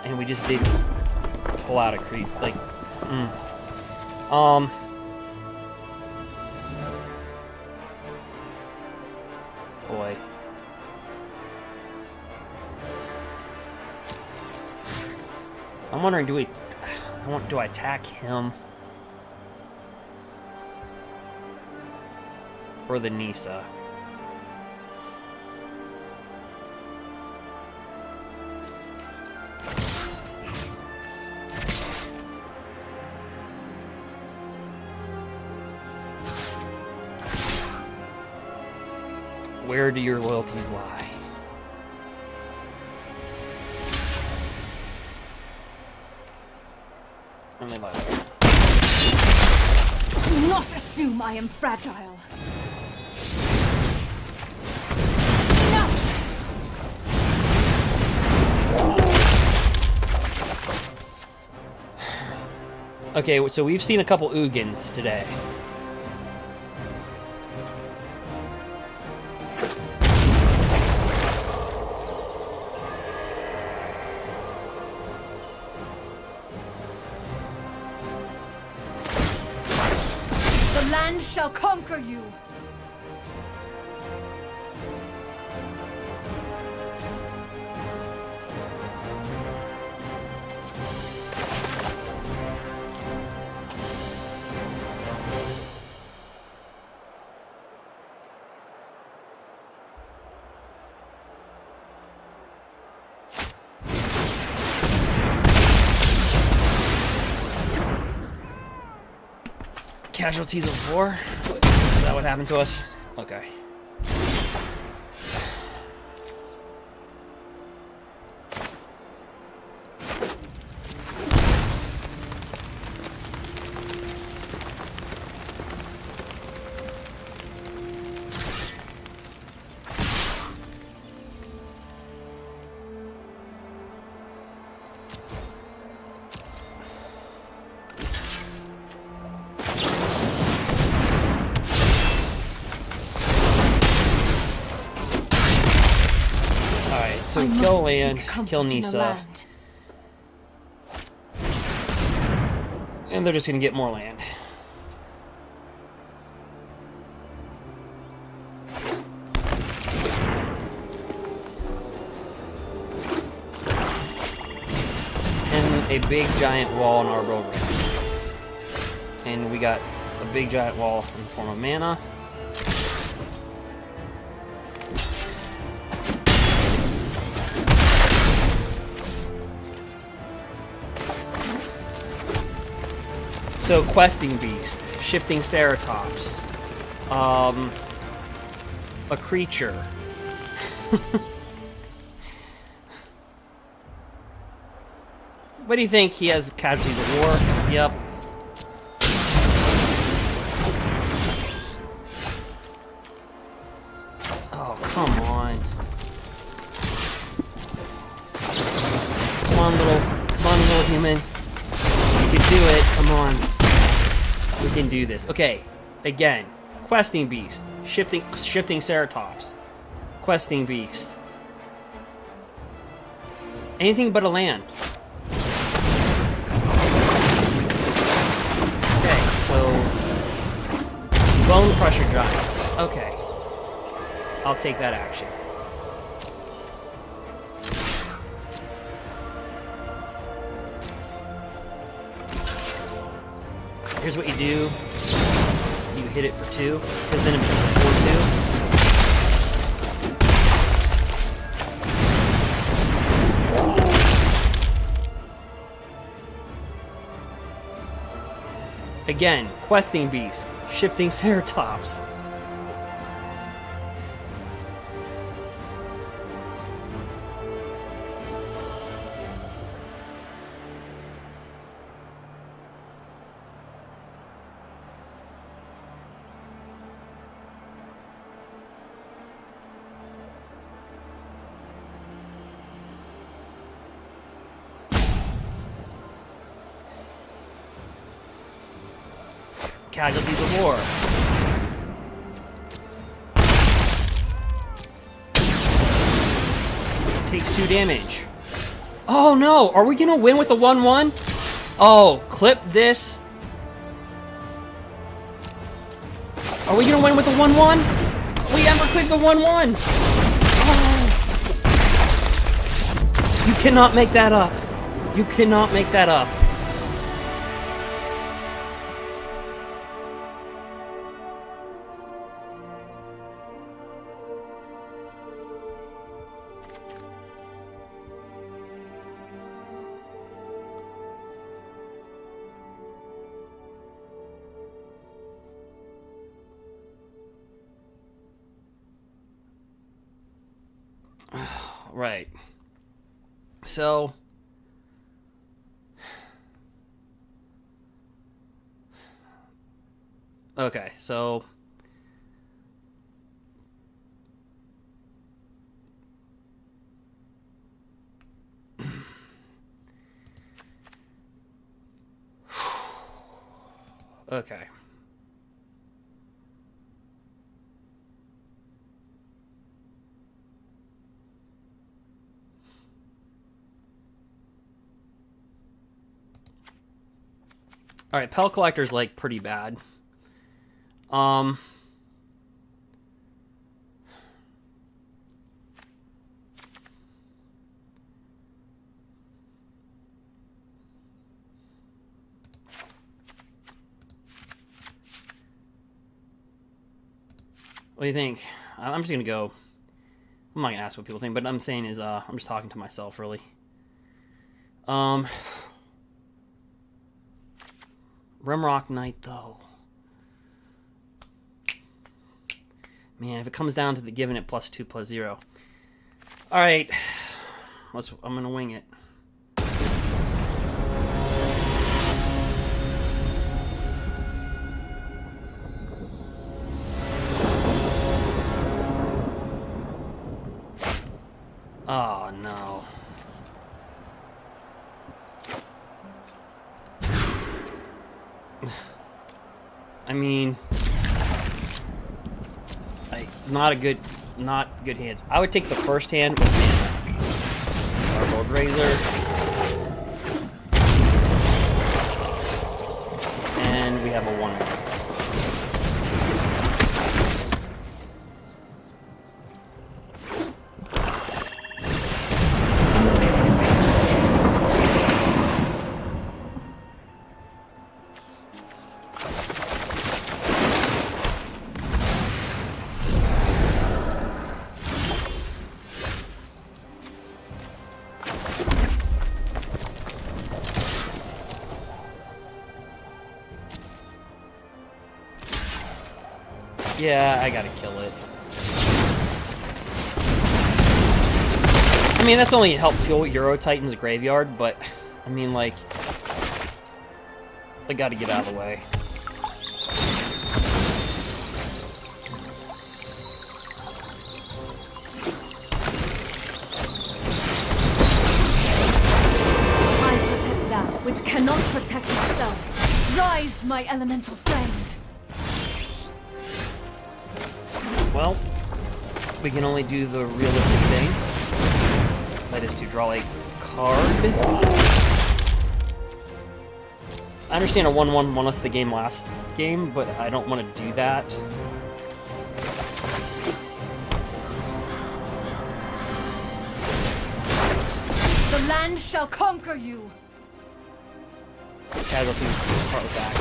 S2: And we just did pull out a creep. Like, boy. I'm wondering, do I attack him? Or the Nisa? Where do your loyalties lie? And they lie there.
S5: Do not assume I am fragile. No!
S2: Okay, so we've seen a couple ugins today.
S5: The land shall conquer you.
S2: Casualties of war? Is that what happened to us? Okay. So
S5: I
S2: kill
S5: must
S2: land,
S5: seek comfort
S2: kill
S5: in the
S2: Nisa.
S5: land.
S2: And they're just gonna get more land. And a big giant wall in our road. And we got a big giant wall in the form of mana. So, Questing Beast, Shifting Ceratops, a creature. What do you think? He has casualties of war? Yep. Oh, come on. Come on, little human. You can do it. Come on. We can do this. Okay. Again. Questing Beast. Shifting Ceratops. Questing Beast. Anything but a land. Okay, so Bone Crusher Giant. Okay. I'll take that action. Here's what you do. You hit it for 2, because then it becomes a 4/2. Again, Questing Beast, Shifting Ceratops. Casualties of war. Takes 2 damage. Oh no! Are we gonna win with a 1/1? Oh, clip this. Are we gonna win with a 1/1? We ever clipped the 1/1! Oh. You cannot make that up. You cannot make that up. Right. So okay, so okay. All right, Pel Collector's like pretty bad. What do you think? I'm just gonna go. I'm not gonna ask what people think, but I'm saying is I'm just talking to myself really. Rimrock Knight, though. Man, if it comes down to the giving it +2/+0. Alright. I'm gonna wing it. Oh, no. I mean, not good hands. I would take the first hand with mana. Gold Razor. And we have a 1/1. Yeah, I gotta kill it. I mean, that's only helped fuel Euro Titan's graveyard, but I mean, like, I gotta get out of the way.
S5: I protect that which cannot protect itself. Rise, my elemental friend.
S2: Well, we can only do the realistic thing. That is to draw a card. I understand a 1/1 won us the game last game, but I don't want to do that.
S5: The land shall conquer you.
S2: Casualty, Heartless Act.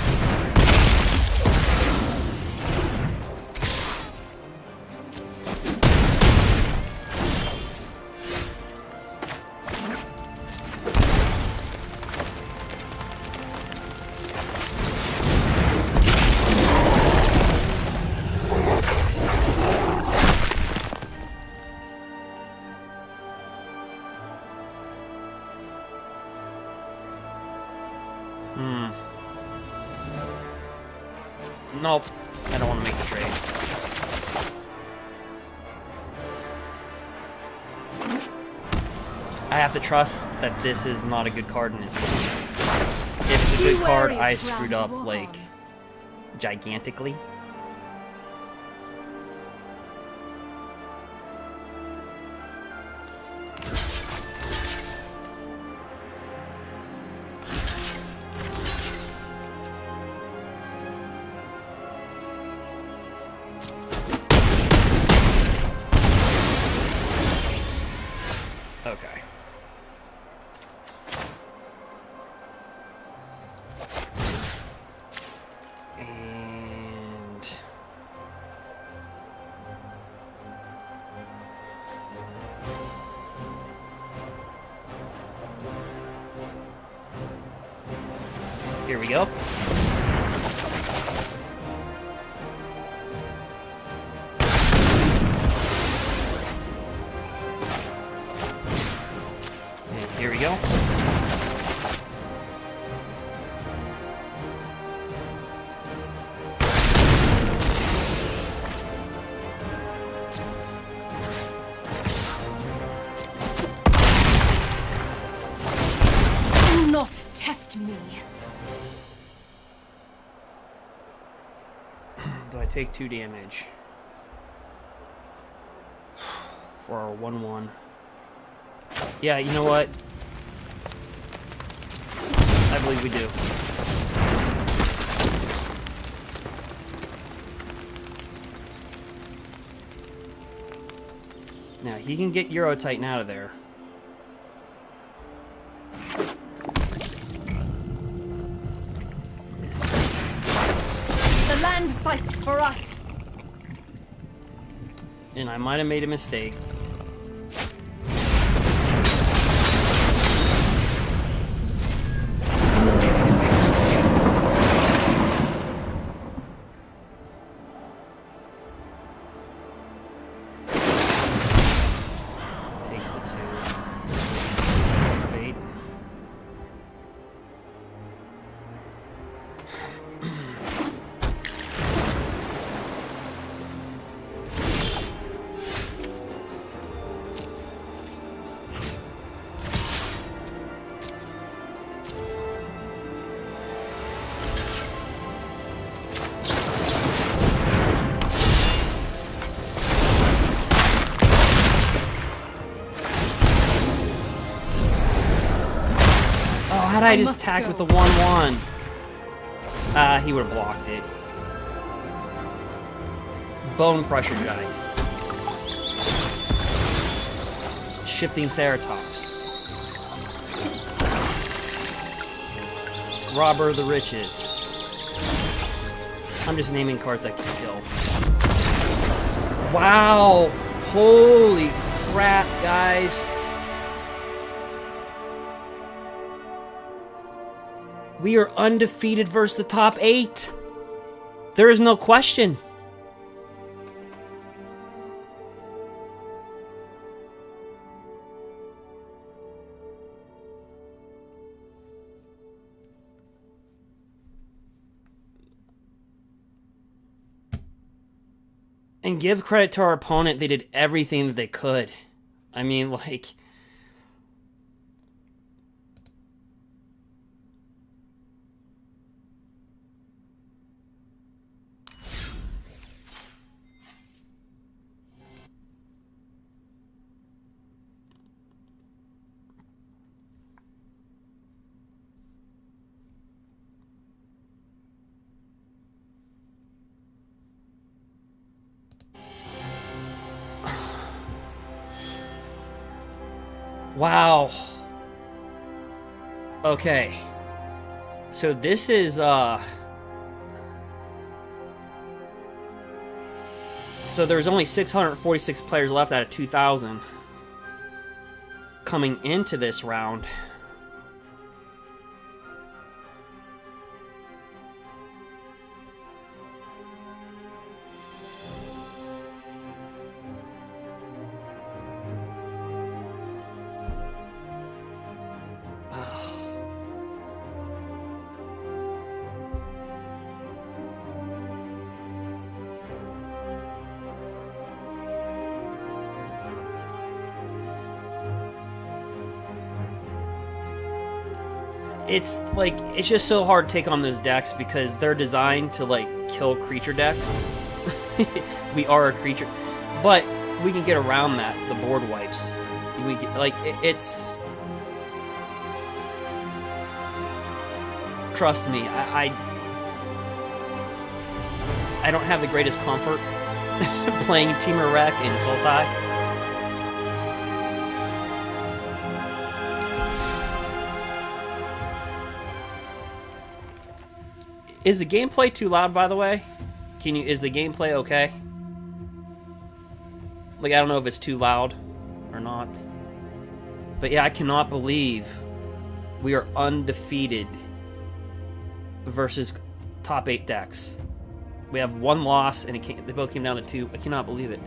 S2: Nope, I don't want to make the trade. I have to trust that this is not a good card in his game. If it's a good card, I screwed up, like, gigantically. Okay. And here we go. Here we go.
S5: Do not test me.
S2: Do I take 2 damage for our 1/1? Yeah, you know what? I believe we do. Now, he can get Euro Titan out of there.
S5: The land fights for us.
S2: And I might have made a mistake. Takes the 2. Fate. thought I just
S5: must
S2: attacked
S5: go.
S2: with the 1/1. Ah, he would have blocked it. Bone Crusher Giant. Shifting Ceratops. Robber of the Riches. I'm just naming cards I can kill. Wow! Holy crap, guys. We are undefeated versus the top 8. There is no question. And give credit to our opponent, they did everything that they could. I mean, like... Wow. Okay. So this is, so there's only 646 players left out of 2,000 coming into this round. It's like, it's just so hard to take on those decks because they're designed to like kill creature decks. We are a creature, but we can get around that. The board wipes. We get, like it's. Trust me, I don't have the greatest comfort playing Temur Rec and Sultai. Is the gameplay too loud, by the way? Is the gameplay okay? Like, I don't know if it's too loud or not. But yeah, I cannot believe we are undefeated versus top 8 decks. We have one loss, and they both came down to 2. I cannot believe it.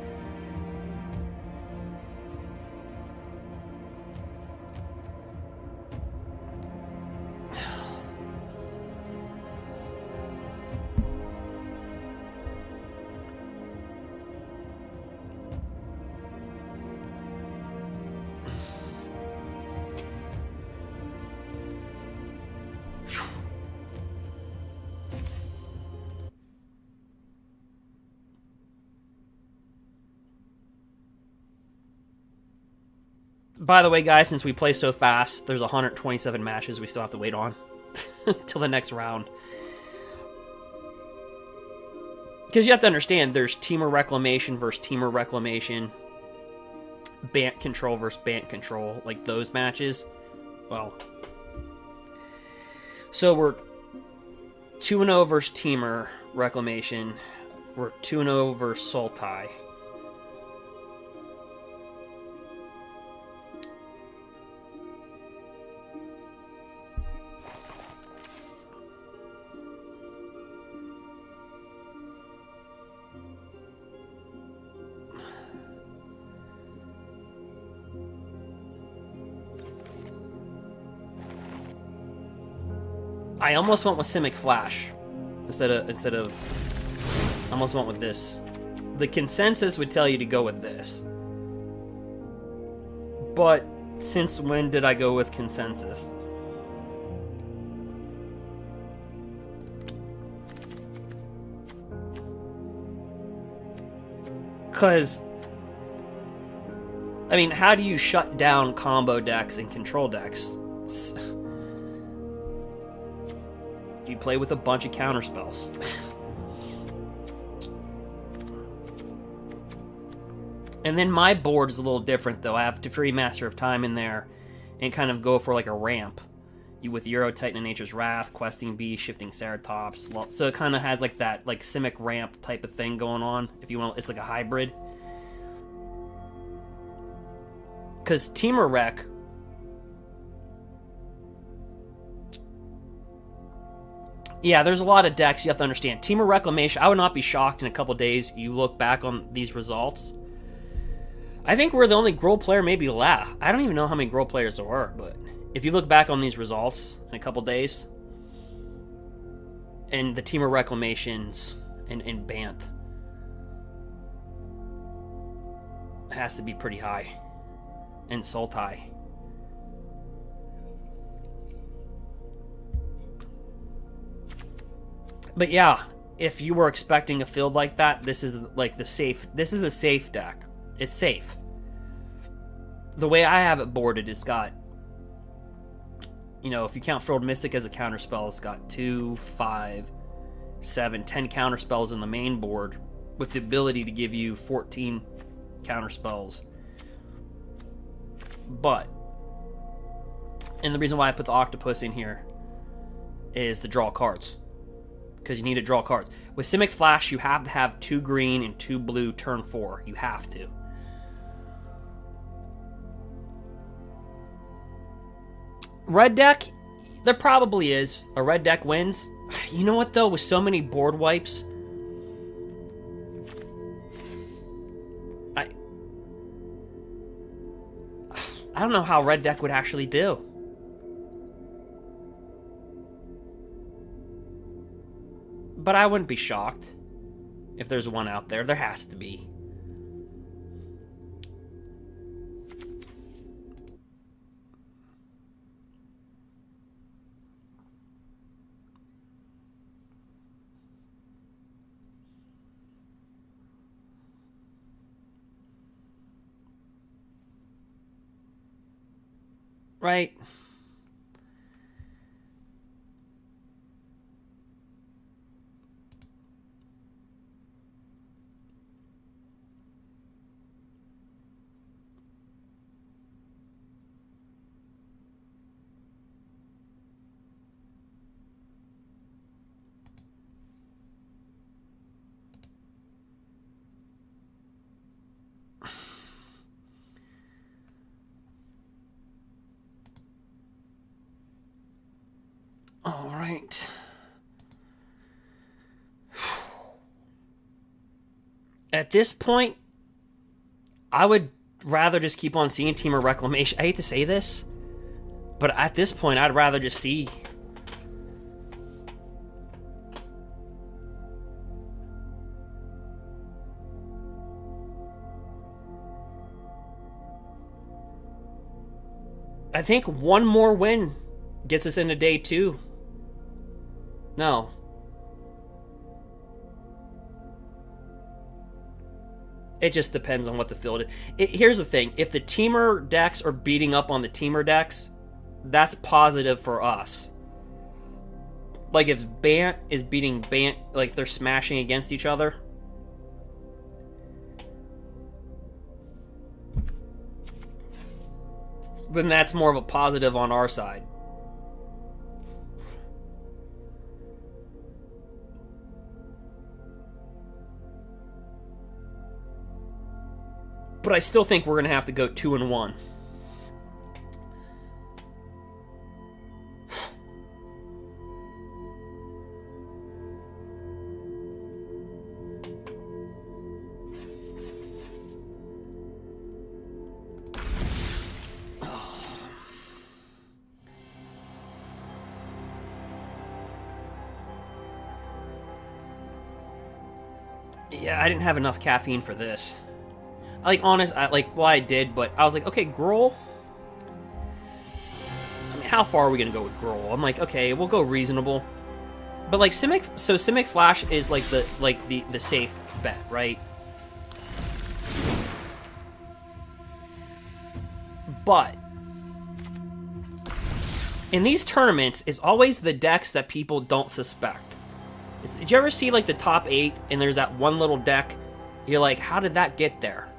S2: By the way, guys, since we play so fast, there's 127 matches we still have to wait on till the next round. Because you have to understand, there's Temur Reclamation versus Temur Reclamation, Bant Control versus Bant Control, like those matches. Well, so we're 2-0 versus Temur Reclamation. We're 2-0 versus Sultai. I almost went with Simic Flash instead of almost went with this. The consensus would tell you to go with this. But since when did I go with consensus? Cuz I mean, how do you shut down combo decks and control decks? You play with a bunch of counter spells. And then my board is a little different, though. I have Teferi Master of Time in there and kind of go for like a ramp. You with Euro Titan and Nature's Wrath, Questing Beast, Shifting Ceratops. So it kind of has like that like Simic ramp type of thing going on. If you want, it's like a hybrid. Because Temur Rec... Yeah, there's a lot of decks you have to understand. Temur Reclamation, I would not be shocked in a couple days you look back on these results. I think we're the only GRUUL player maybe left. I don't even know how many GRUUL players there were, but if you look back on these results in a couple days, and the Temur Reclamations and Bant, it has to be pretty high. And sultai. But yeah, if you were expecting a field like that, this is like the safe deck. It's safe. The way I have it boarded, it's got, you know, if you count Frilled Mystic as a counter spell, it's got 2, 5, 7, 10 counter spells in the main board with the ability to give you 14 counter spells. But, and the reason why I put the Octopus in here is to draw cards. Because you need to draw cards. With Simic Flash, you have to have 2 green and 2 blue turn 4. You have to. Red deck, there probably is. A red deck wins. You know what, though? With so many board wipes, I don't know how red deck would actually do. But I wouldn't be shocked if there's one out there. There has to be. Right? All right. At this point, I would rather just keep on seeing Temur Reclamation. I hate to say this, but at this point, I'd rather just see. I think one more win gets us into day 2. No. It just depends on what the field is. Here's the thing. If the Temur decks are beating up on the Temur decks, that's positive for us. Like if Bant is beating Bant, like they're smashing against each other. Then that's more of a positive on our side. But I still think we're going to have to go 2-1. Yeah, I didn't have enough caffeine for this. I did, but I was like, okay, GRUUL. I mean, how far are we gonna go with GRUUL? I'm like, okay, we'll go reasonable. But like Simic Flash is like the safe bet, right? But in these tournaments is always the decks that people don't suspect. Did you ever see like the top 8 and there's that one little deck? You're like, how did that get there?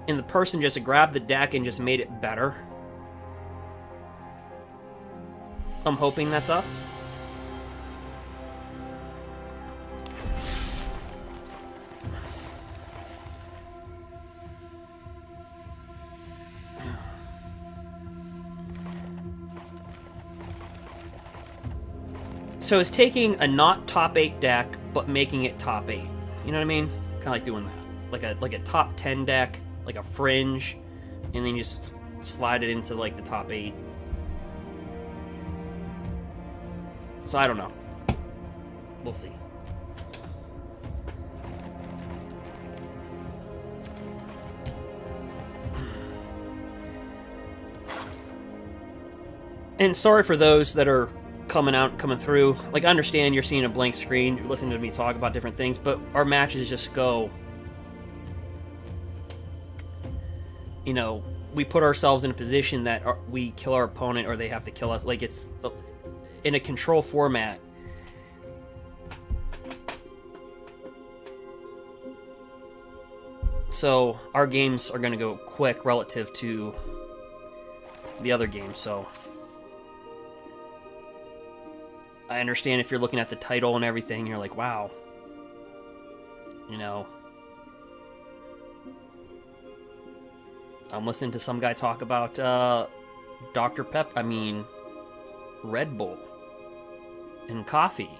S2: And the person just grabbed the deck and just made it better. I'm hoping that's us. So it's taking a not top 8 deck, but making it top 8. You know what I mean? It's kind of like doing that. Like a top 10 deck, like a fringe, and then you just slide it into like the top 8. So I don't know. We'll see. And sorry for those that are coming through. Like, I understand you're seeing a blank screen, you're listening to me talk about different things, but our matches just go, you know, we put ourselves in a position that we kill our opponent or they have to kill us. Like, it's in a control format. So our games are going to go quick relative to the other games. So I understand if you're looking at the title and everything, you're like, wow, you know, I'm listening to some guy talk about Red Bull and coffee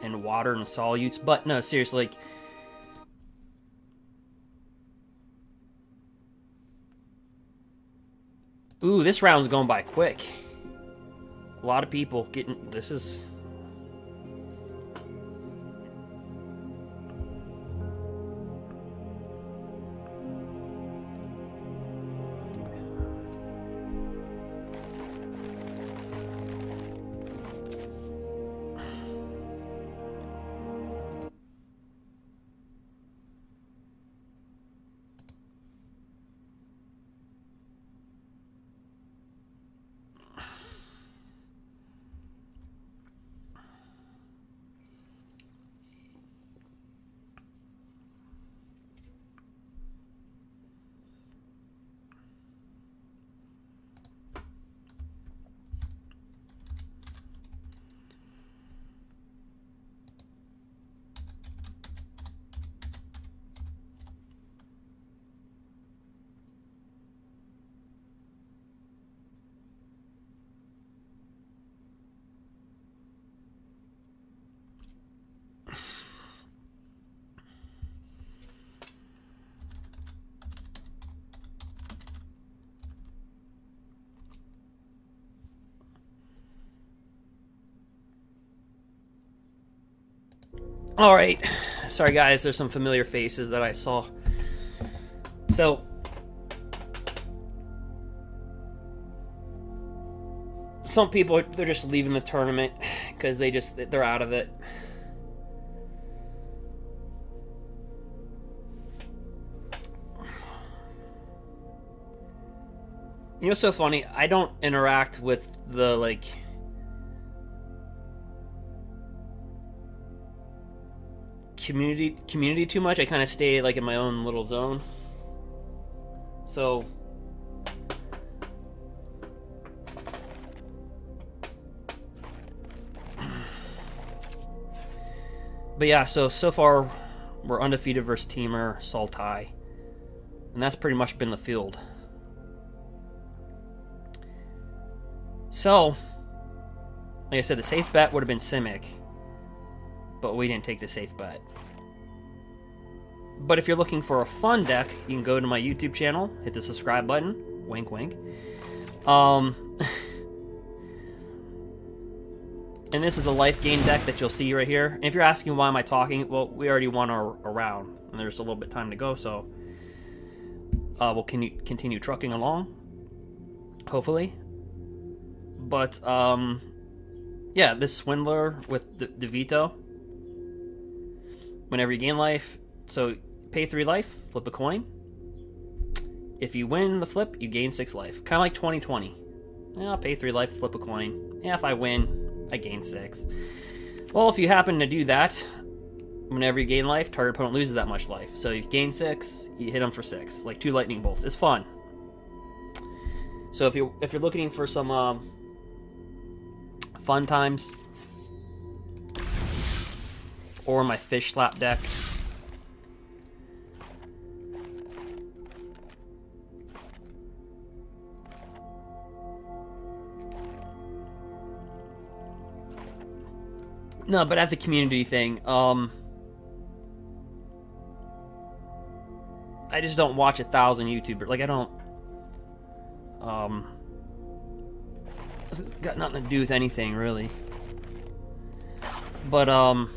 S2: and water and solutes. But no, seriously, like, ooh, this round's going by quick. A lot of people getting... This is... All right. Sorry, guys. There's some familiar faces that I saw. So, some people, they're just leaving the tournament because they're out of it. You know what's so funny? I don't interact with the, like, community too much. I kind of stay like in my own little zone. So but yeah, so far we're undefeated versus Temur, Sultai, and that's pretty much been the field. So like I said, the safe bet would have been Simic, but we didn't take the safe bet. But if you're looking for a fun deck, you can go to my YouTube channel, hit the subscribe button, wink wink. And this is the life gain deck that you'll see right here. And if you're asking why am I talking, well, we already won our round, and there's a little bit of time to go, so we'll continue trucking along, hopefully. But yeah, this Swindler with the veto. Whenever you gain life, so pay 3 life, flip a coin. If you win the flip, you gain 6 life. Kind of like 2020. Yeah, I'll pay 3 life, flip a coin. Yeah, if I win, I gain 6. Well, if you happen to do that, whenever you gain life, target opponent loses that much life. So you gain 6, you hit them for 6, like 2 lightning bolts. It's fun. So if you're looking for some fun times, or my fish slap deck. No, but as a community thing, I just don't watch 1,000 YouTubers. Like, I don't, it's got nothing to do with anything, really. But, all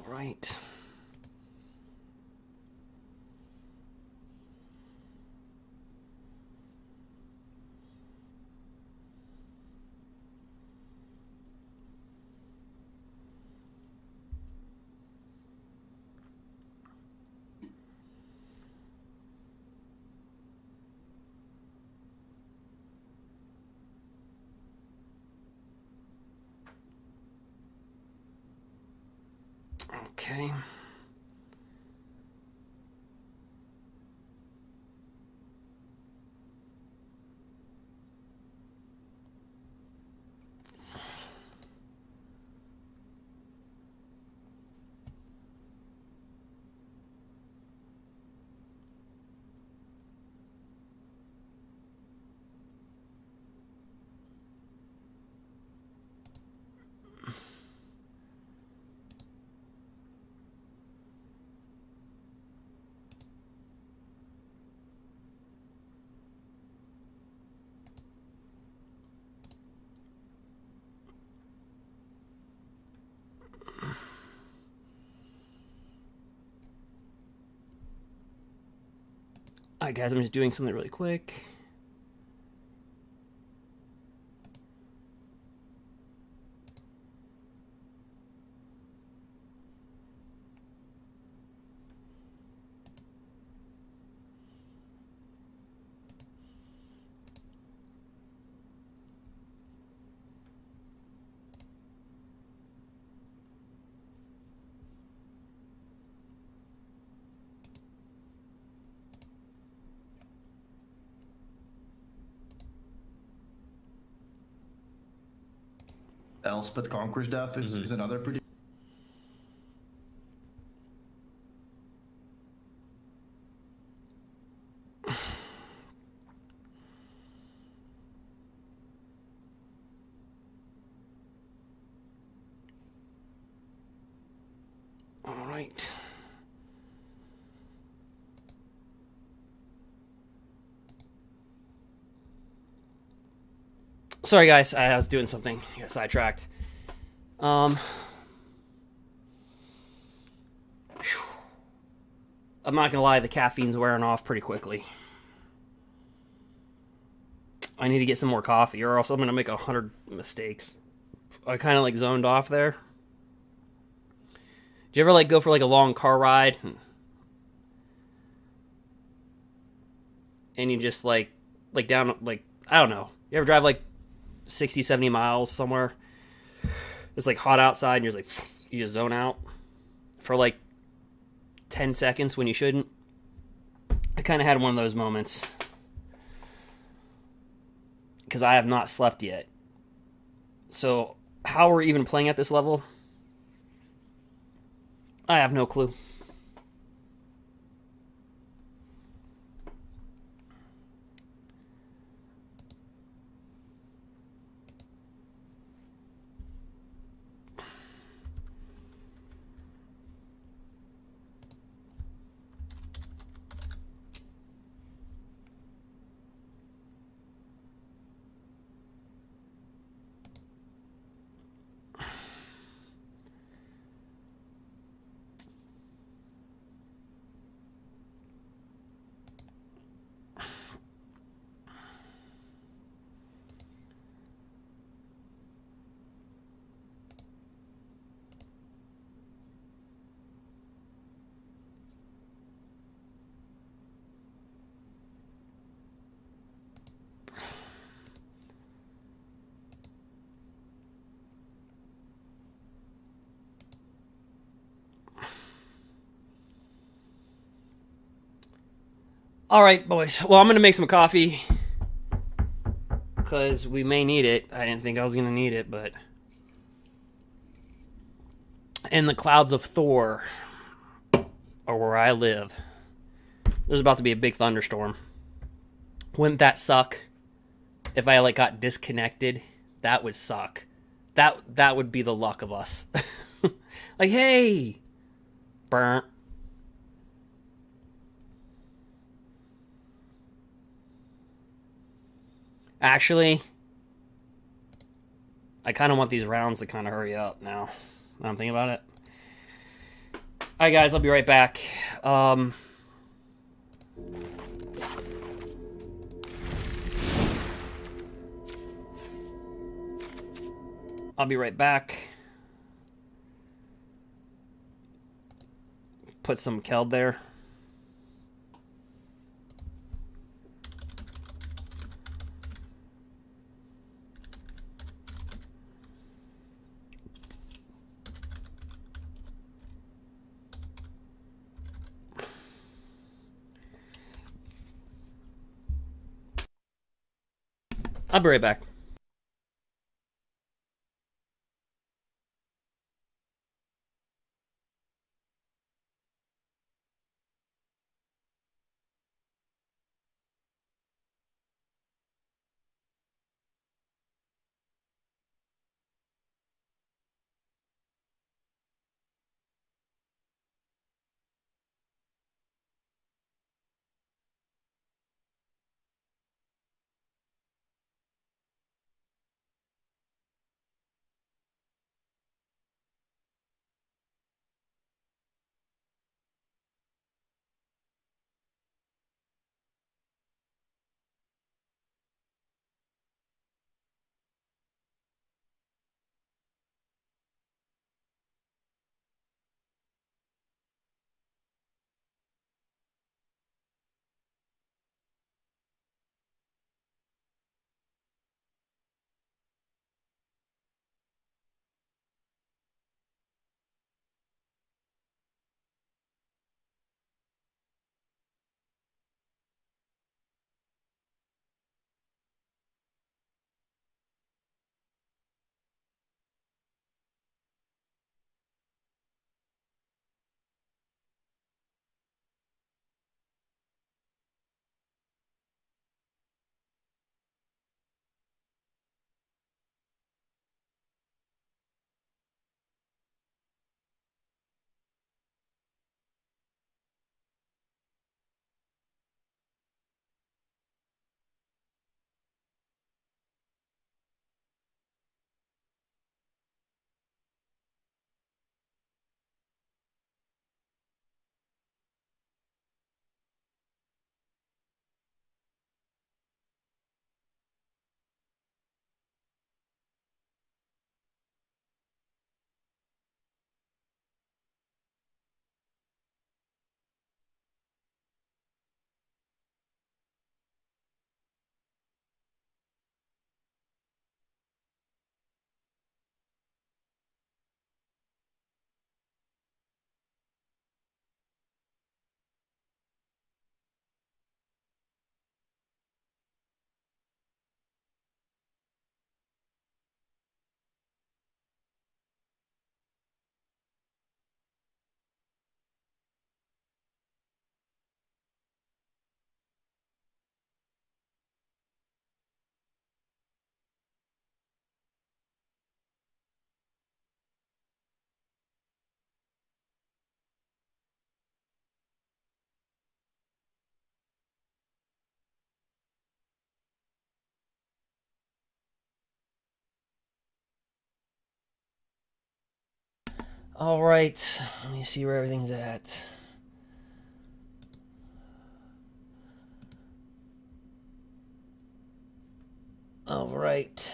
S2: right. Okay. Alright guys, I'm just doing something really quick.
S6: Elspeth Conquers Death is another pretty.
S2: All right. Sorry guys, I was doing something. I got sidetracked. Phew. I'm not gonna lie, the caffeine's wearing off pretty quickly. I need to get some more coffee, or else I'm gonna make 100 mistakes. I kind of like zoned off there. Do you ever like go for like a long car ride and you just like down like I don't know. You ever drive like 60, 70 miles somewhere? It's like hot outside and you're just like you just zone out for like 10 seconds when you shouldn't. I kind of had one of those moments because I have not slept yet. So how we're even playing at this level, I have no clue. All right, boys. Well, I'm going to make some coffee because we may need it. I didn't think I was going to need it, but... In the clouds of Thor are where I live. There's about to be a big thunderstorm. Wouldn't that suck if I like got disconnected? That would suck. That would be the luck of us. Like, hey! Burnt. Actually, I kind of want these rounds to kind of hurry up now. I'm thinking about it. Alright, guys, I'll be right back. I'll be right back. Put some Keld there. I'll be right back. All right, let me see where everything's at. All right.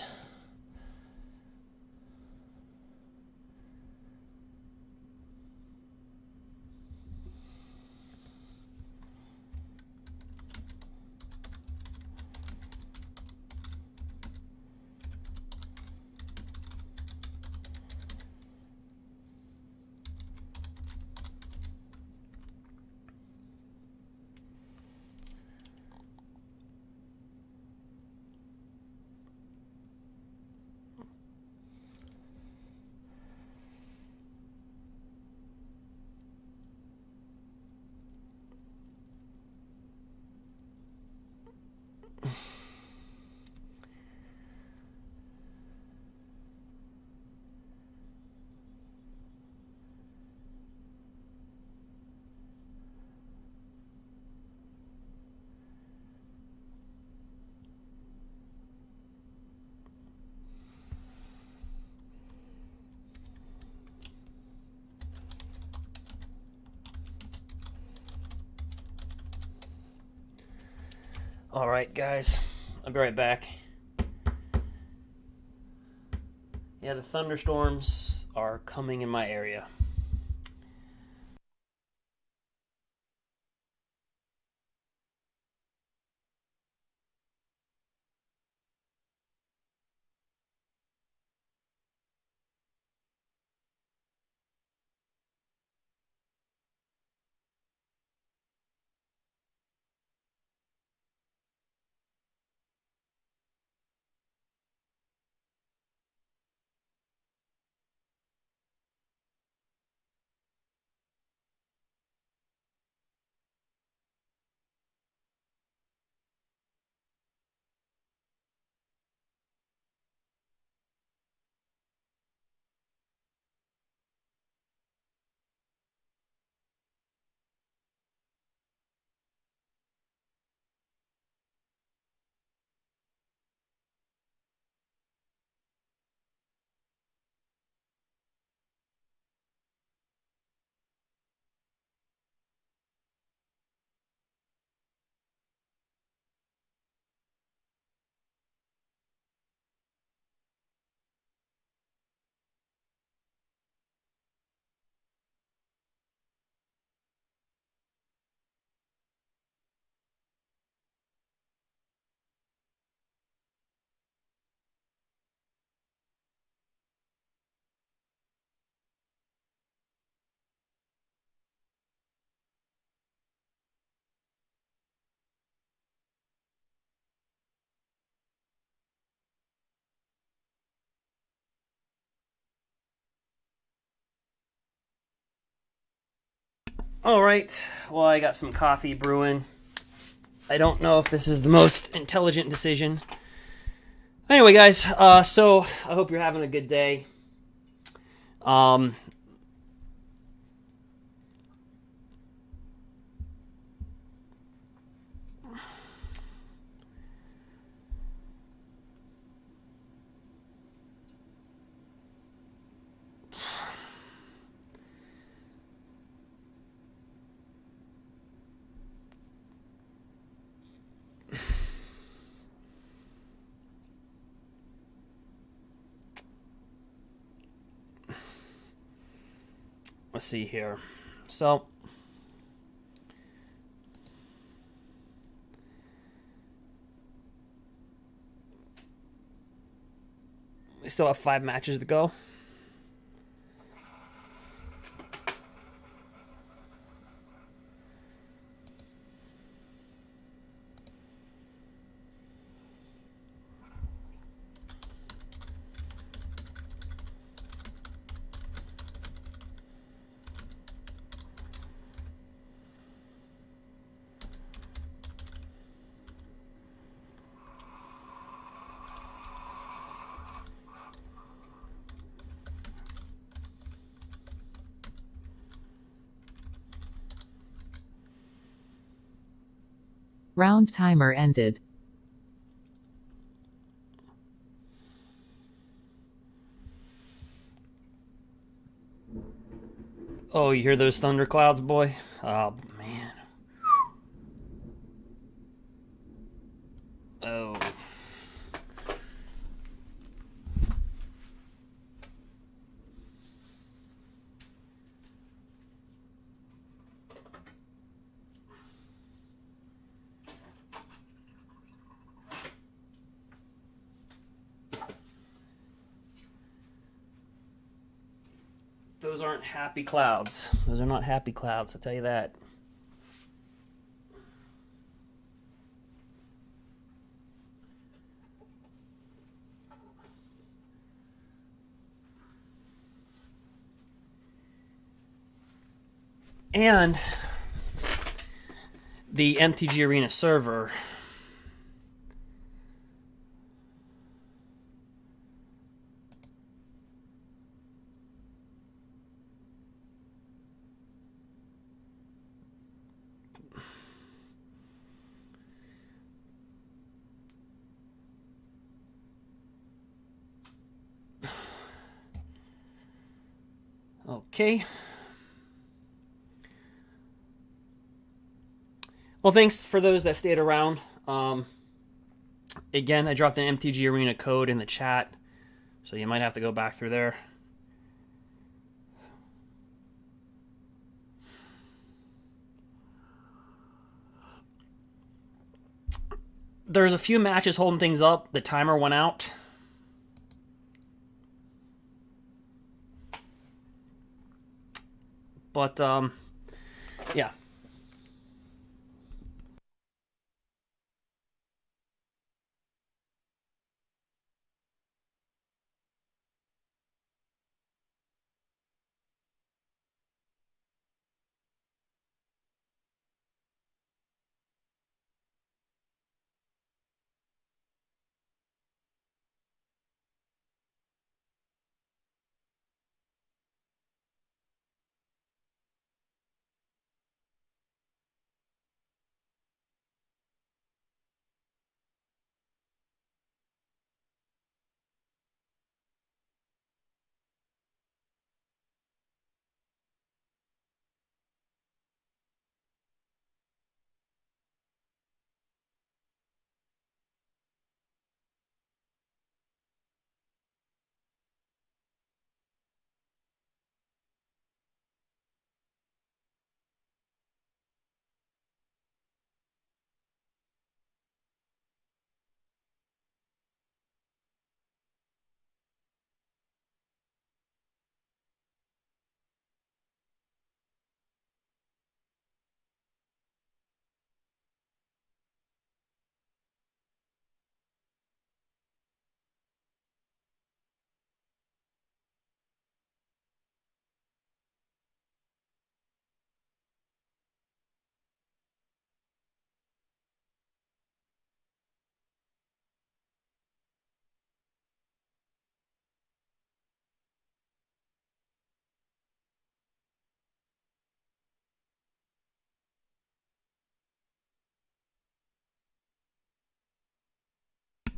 S2: All right, guys, I'll be right back. Yeah, the thunderstorms are coming in my area. All right, well, I got some coffee brewing. I don't know if this is the most intelligent decision. Anyway, guys, so I hope you're having a good day. Let's see here. So, we still have 5 matches to go.
S1: Round timer ended.
S2: Oh, you hear those thunderclouds, boy? Oh, man. Oh. Those aren't happy clouds. Those are not happy clouds, I'll tell you that. And the MTG Arena server okay. Well, thanks for those that stayed around. Again, I dropped an MTG Arena code in the chat, so you might have to go back through there. There's a few matches holding things up. The timer went out. But, yeah.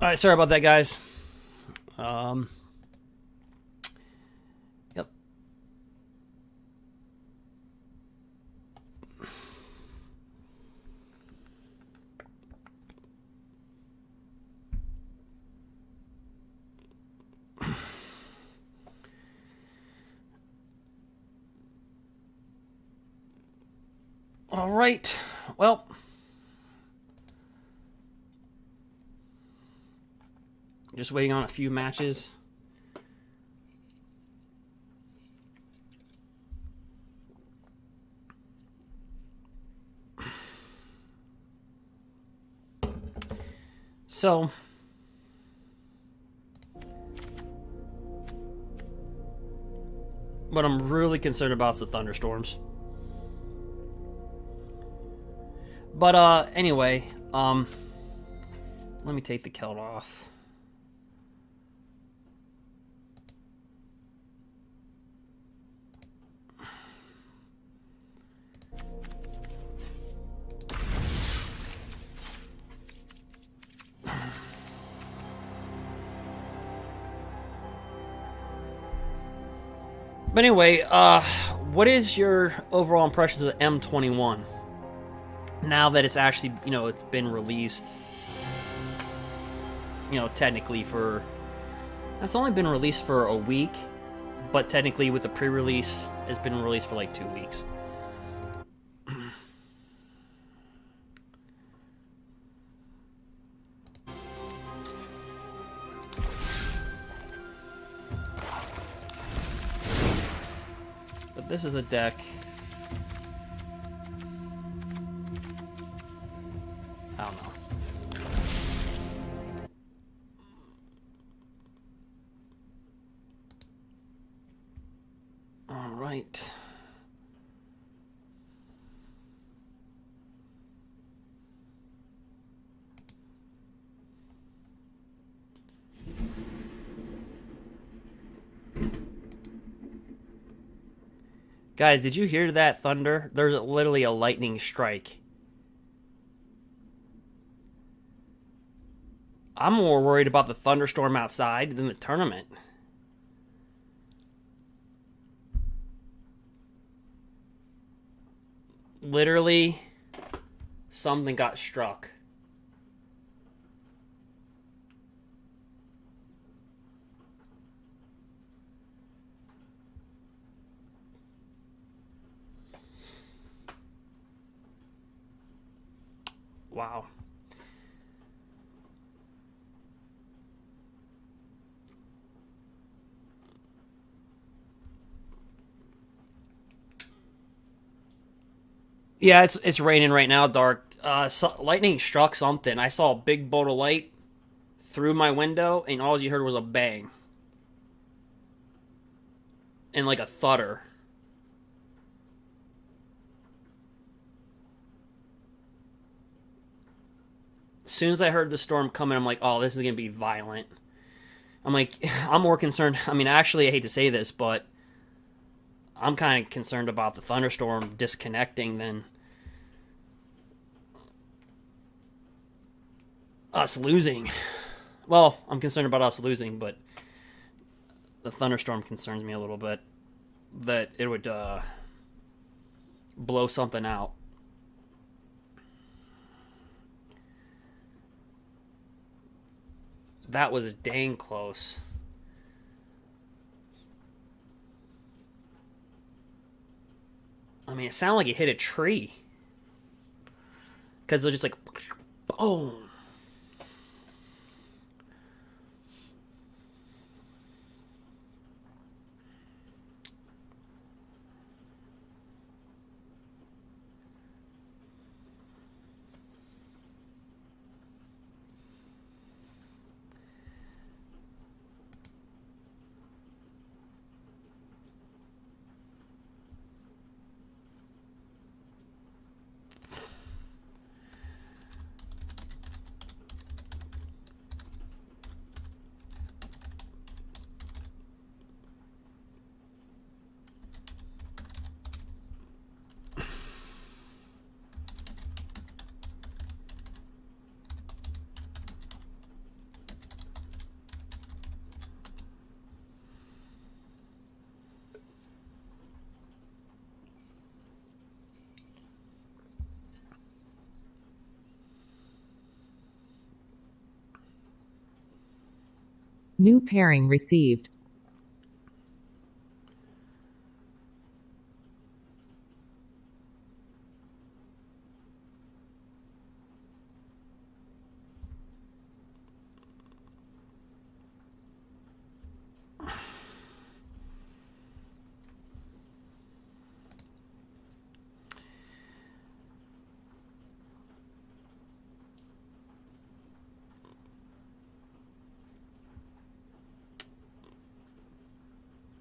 S2: All right, sorry about that, guys. Yep. All right. Well, just waiting on a few matches. So, what I'm really concerned about is the thunderstorms. But anyway, let me take the Celt off. But anyway, what is your overall impressions of M21? Now that it's actually, you know, it's been released, you know, technically for... It's only been released for a week, but technically with the pre-release, it's been released for like 2 weeks. But this is a deck. I don't know. All right. Guys, did you hear that thunder? There's literally a lightning strike. I'm more worried about the thunderstorm outside than the tournament. Literally, something got struck. Wow. Yeah, it's raining right now, Dark. Lightning struck something. I saw a big bolt of light through my window, and all you heard was a bang. And like a thudder. As soon as I heard the storm coming, I'm like, oh, this is going to be violent. I'm like, I'm more concerned. I mean, actually, I hate to say this, but I'm kind of concerned about the thunderstorm disconnecting than us losing. Well, I'm concerned about us losing, but the thunderstorm concerns me a little bit. That it would blow something out. That was dang close. I mean, it sounded like it hit a tree. Because it was just like, boom.
S1: New pairing received.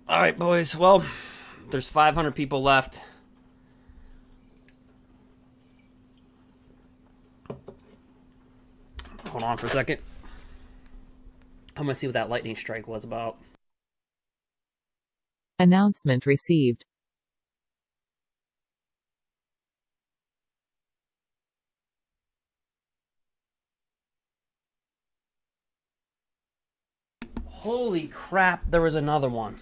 S2: All right, boys. Well, there's 500 people left. Hold on for a second. I'm going to see what that lightning strike was about.
S1: Announcement received.
S2: Holy crap, there was another one.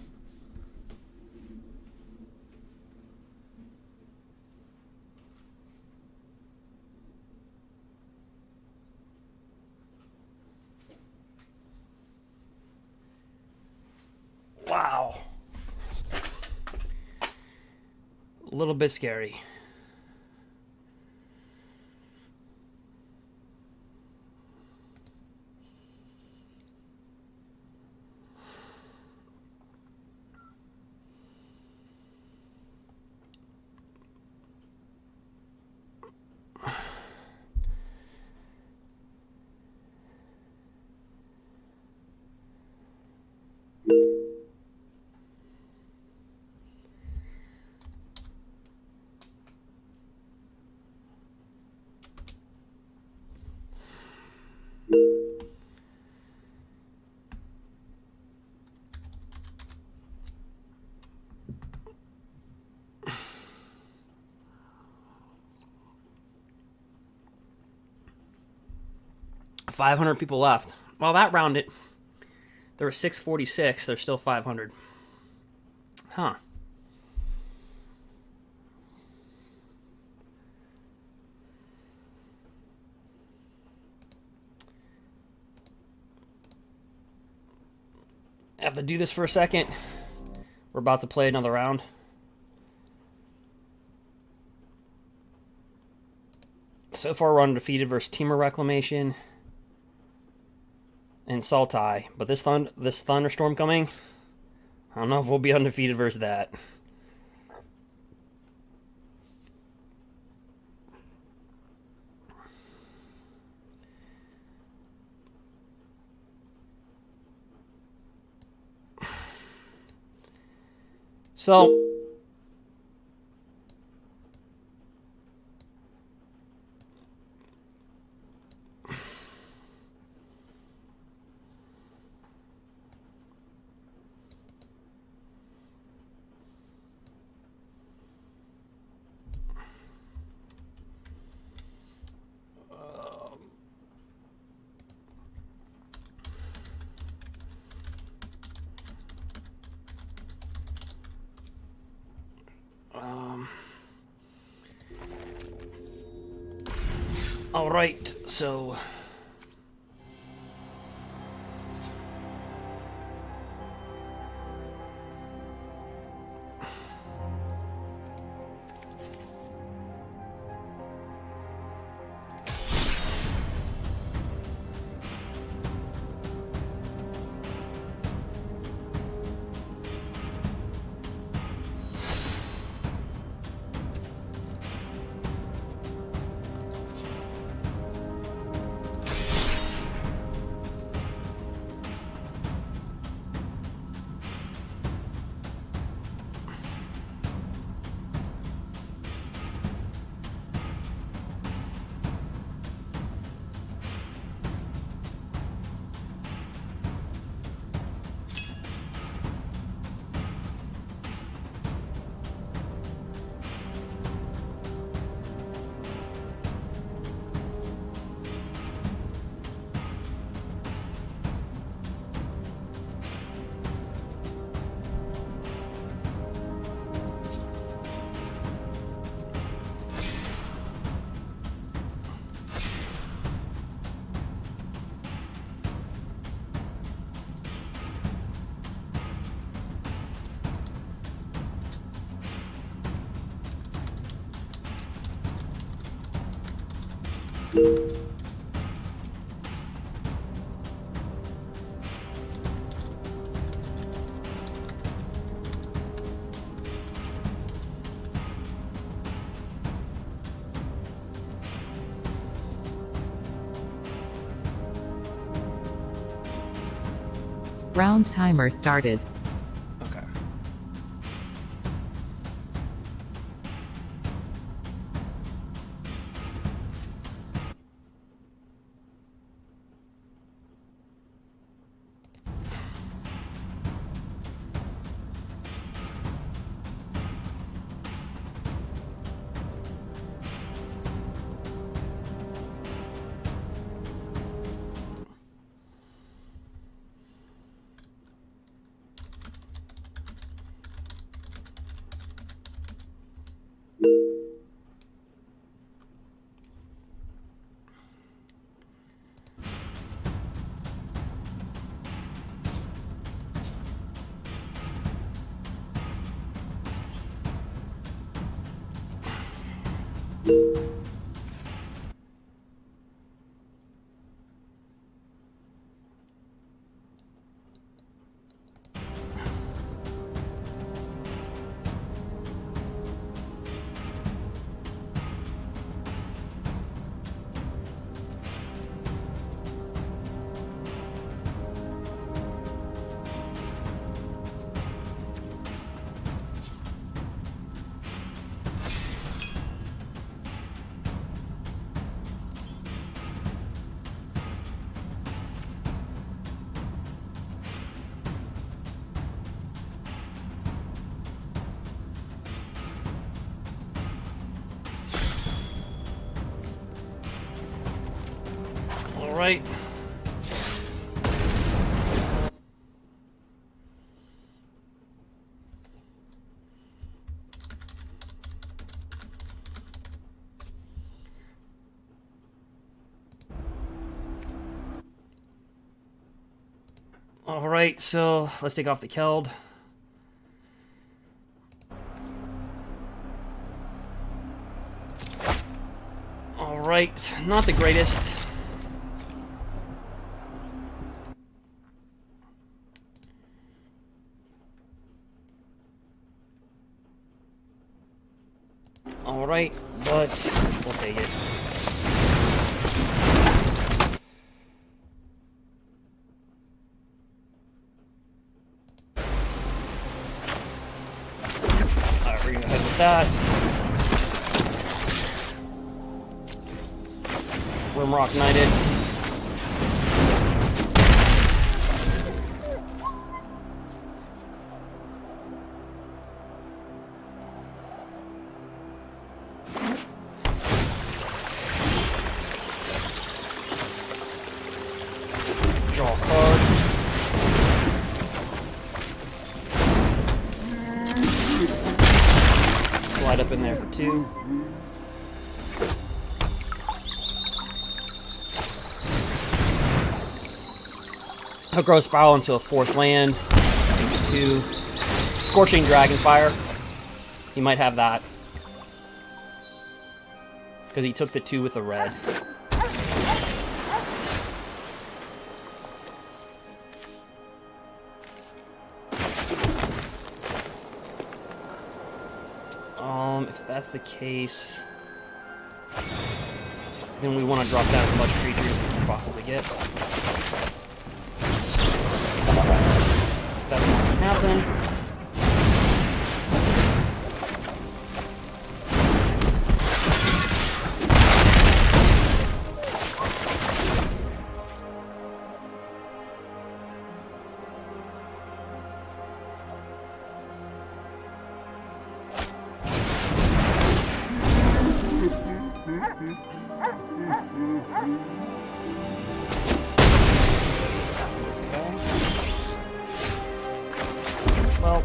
S2: Wow. A little bit scary. $500 people left. Well, that rounded. There were 646. There's still 500. Huh. I have to do this for a second. We're about to play another round. So far, we're undefeated versus Temur Reclamation and Sultai. But this thunderstorm coming, I don't know if we'll be undefeated versus that. So, all right, so
S1: Round timer started.
S2: okay. All right. All right, so let's take off the Keld. All right, not the greatest. All right, but we'll take it. Alright, we're gonna go ahead with that. Rimrock Knighted. Draw a card. Slide up in there for 2. He'll grow Spiral into a 4th land. Maybe 2. Scorching Dragonfire. He might have that. Because he took the 2 with a red. If that's the case, then we want to drop down as much creatures as we can possibly get. That's not going to happen. Well,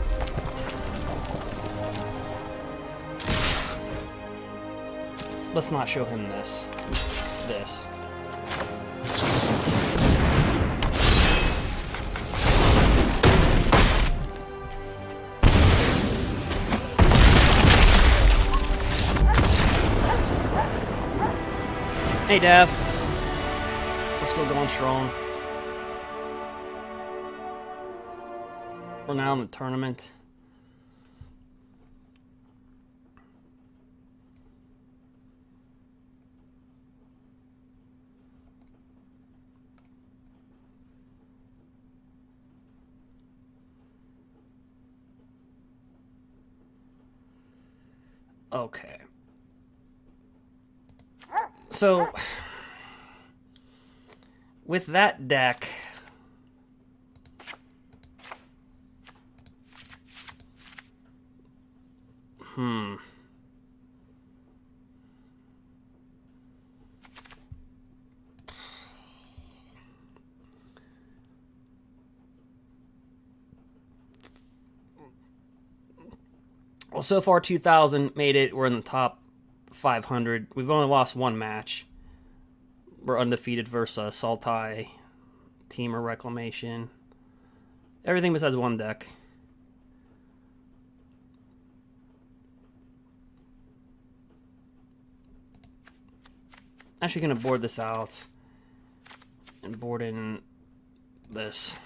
S2: let's not show him this. Hey, Dev. We're still going strong. We're now in the tournament. Okay. So, with that deck, well, so far 2,000 made it. We're in the top 500. We've only lost 1 match. We're undefeated versus Sultai, Temur Reclamation. Everything besides 1 deck. Actually gonna board this out and board in this.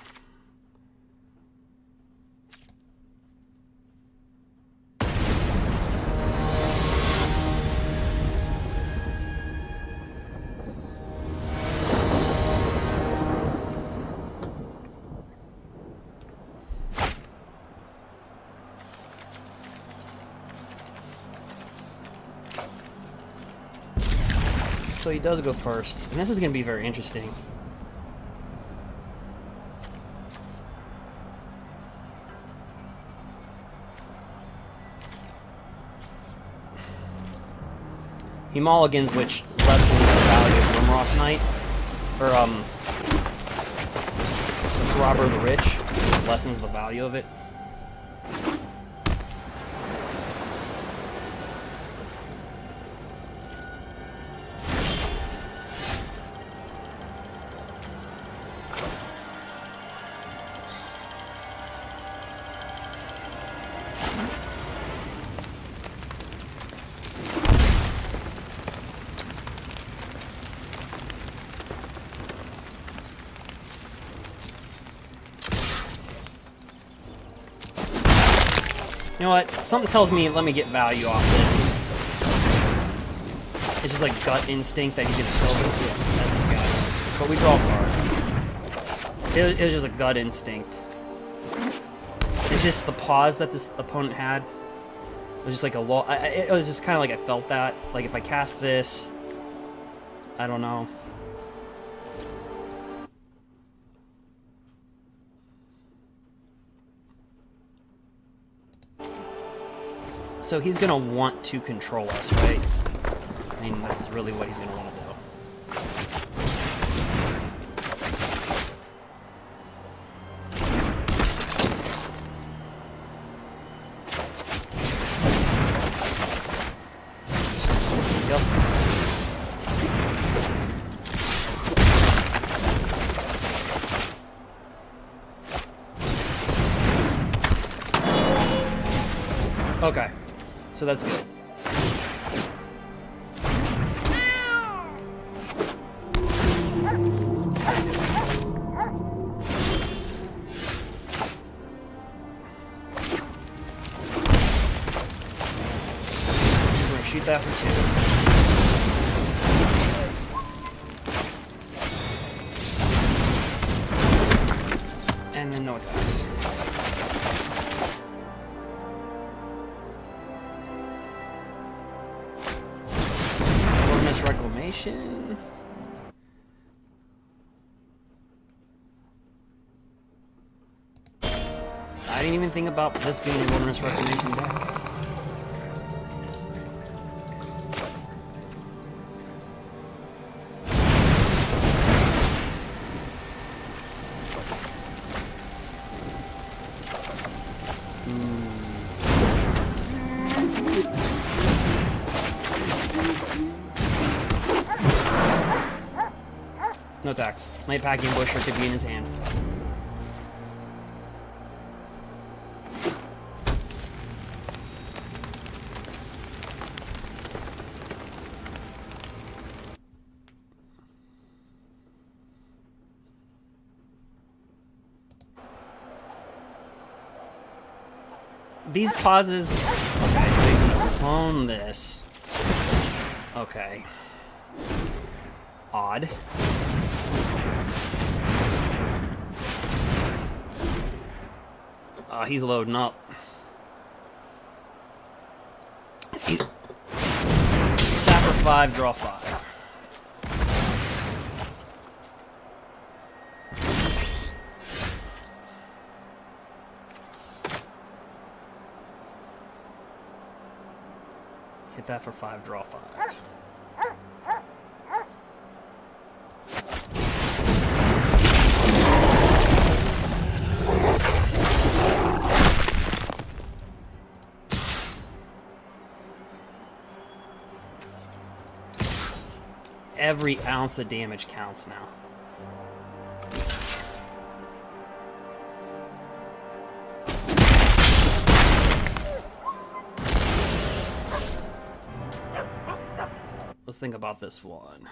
S2: So he does go first, and this is going to be very interesting. He mulligans, which lessens the value of Grimrock Knight, or the Robber of the Rich, which lessens the value of it. You know what? Something tells me let me get value off this. It's just like gut instinct that he's gonna kill this guy. But we draw a card. It was just a gut instinct. It's just the pause that this opponent had. It was just like a lull. It was just kind of like I felt that. Like if I cast this, I don't know. So he's gonna want to control us, right? I mean, that's really what he's gonna want to do. Yep. Okay. So that's good. We're gonna shoot that for 2. And then no attacks. Reclamation. I didn't even think about this being a Wilderness Reclamation deck. No attacks. Night Packing Busher could be in his hand. These pauses. Okay, so he's gonna clone this. Okay. Odd. He's loading up. Tap for 5, draw 5. Hit that for 5, draw 5. Every ounce of damage counts now. Let's think about this one.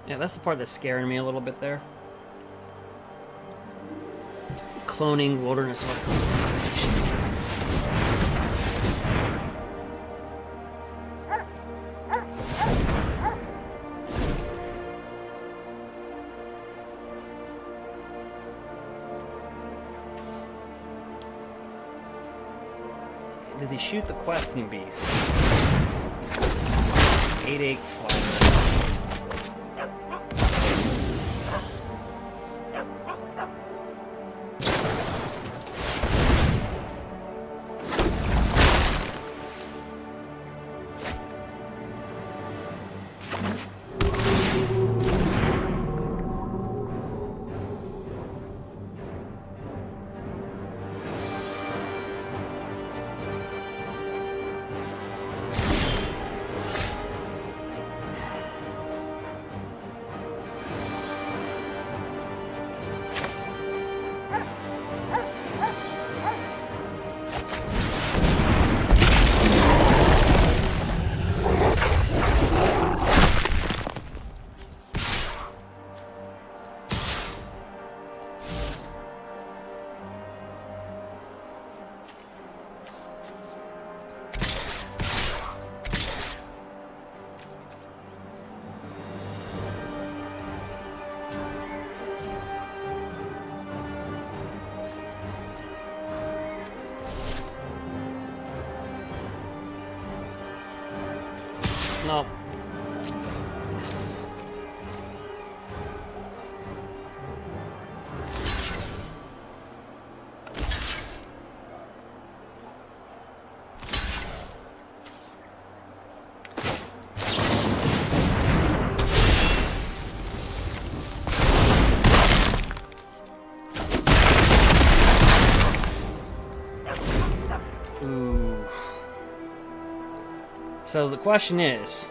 S2: Yeah, that's the part that's scaring me a little bit there. Cloning Wilderness Reclamation. Does he shoot the questing beast? 8/8 flies. No. Ooh. So the question is,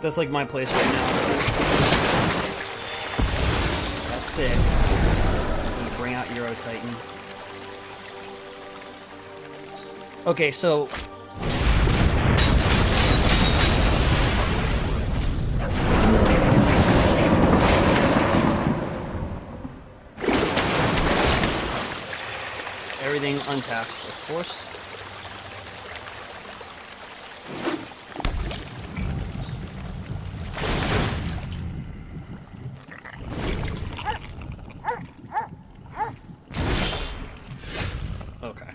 S2: that's like my place right now. That's 6. You bring out Euro Titan. Okay, so everything untaps, of course. Okay.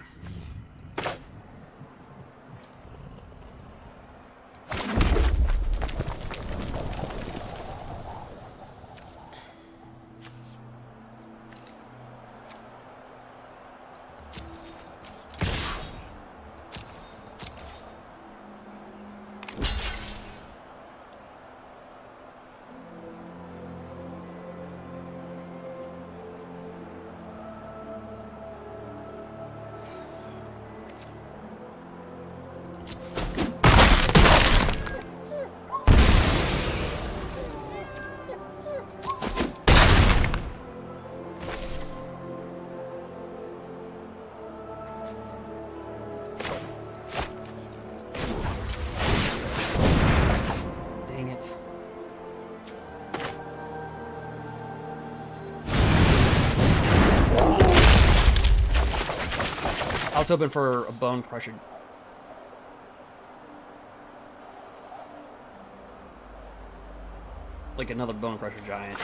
S2: Dang it. I was hoping for a Bone Crusher like another bone crusher giant.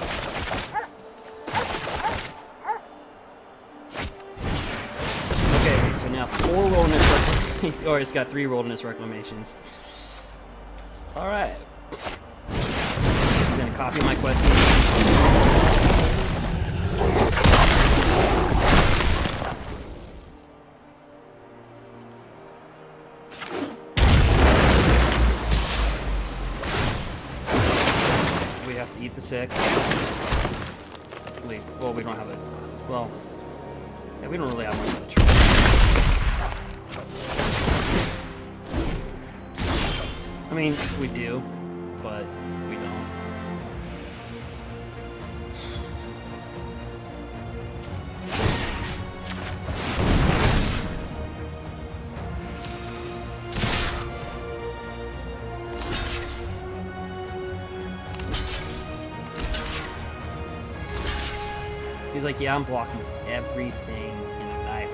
S2: Okay, so now 4 wilderness reclamations, or it's got 3 wilderness reclamations. Alright. I'm gonna copy my quest. We have to eat the 6. Wait, well, we don't have it. Well, yeah, we don't really have much of a choice. I mean, we do, but we don't. He's like, yeah, I'm blocking with everything in life.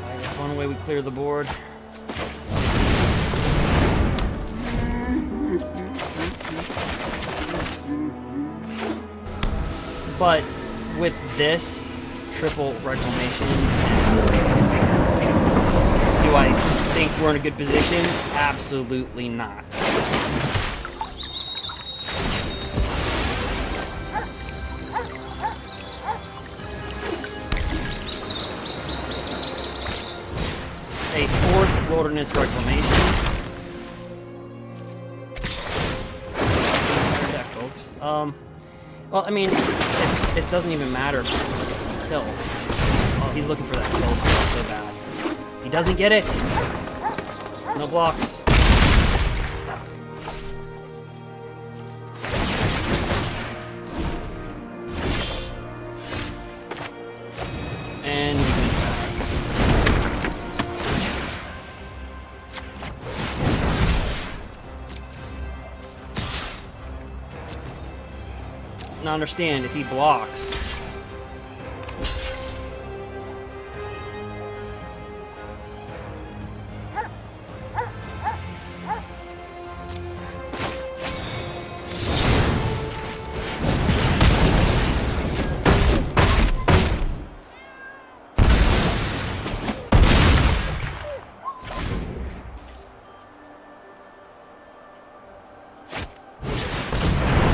S2: Alright, that's one way we clear the board. But with this triple reclamation, do I think we're in a good position? Absolutely not. A 4th wilderness reclamation. Deck, folks. Well, I mean, it doesn't even matter. Kill. Oh, he's looking for that kill score so bad. He doesn't get it. No blocks. And we can attack. Now understand, if he blocks,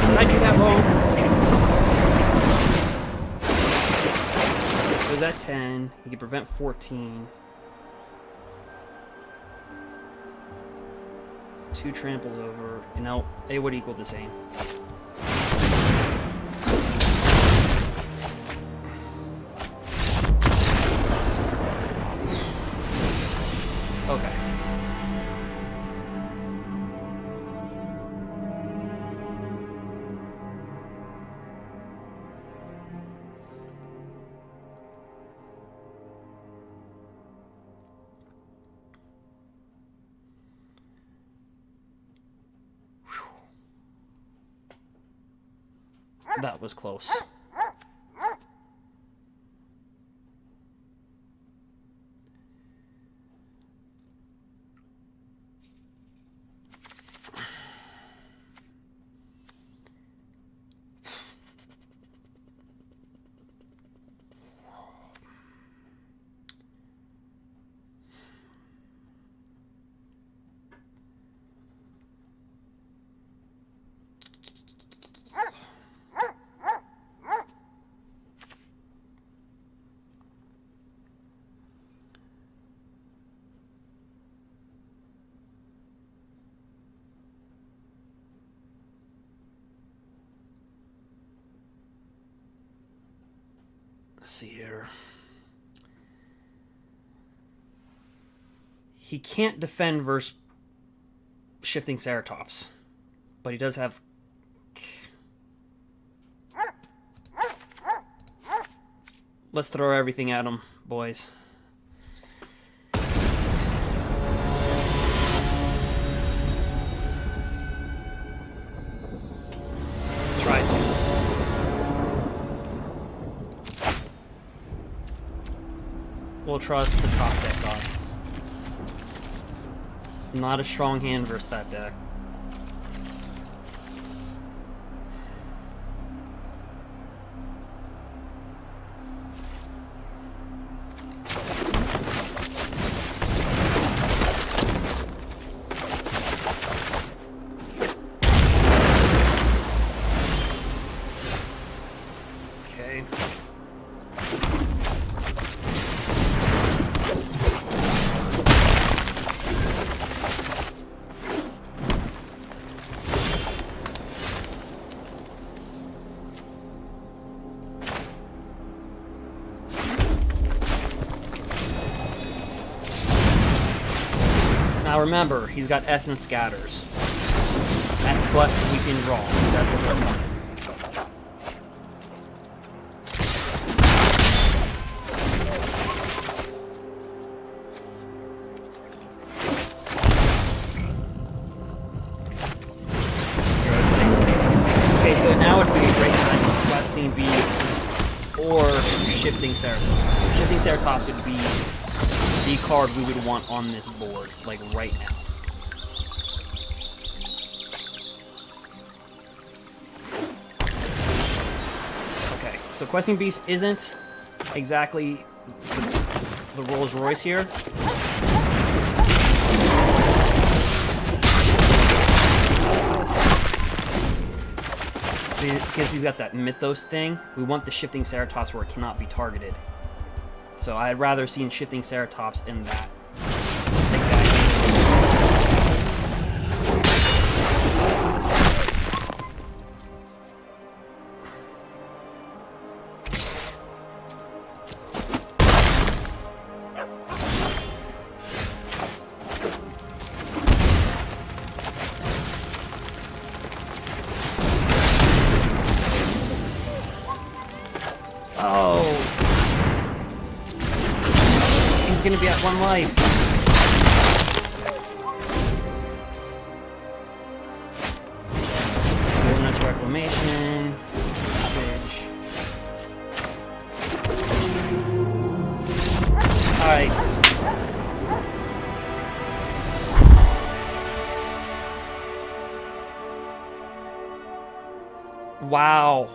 S2: did I do that wrong? So is that 10? He can prevent 14. 2 tramples over. You know, it would equal the same. Okay. That was close. Let's see here. He can't defend versus shifting Ceratops, but he does have. Let's throw everything at him, boys. Try to. We'll trust the top deck gods. Not a strong hand versus that deck. Okay. Now remember, he's got Essence Scatters. At what we can draw. That's what we're wanting. Okay, so now would be a great time for Questing Beast or Shifting Ceratops. Shifting Ceratops would be the card we would want on this board, like right now. Okay, so Questing Beast isn't exactly the Rolls Royce here. Because he's got that Mythos thing, we want the Shifting Ceratops where it cannot be targeted. So I'd rather see Shifting Ceratops in that. Oh. He's gonna be at 1 life. Wilderness Reclamation. Savage. Alright. Wow.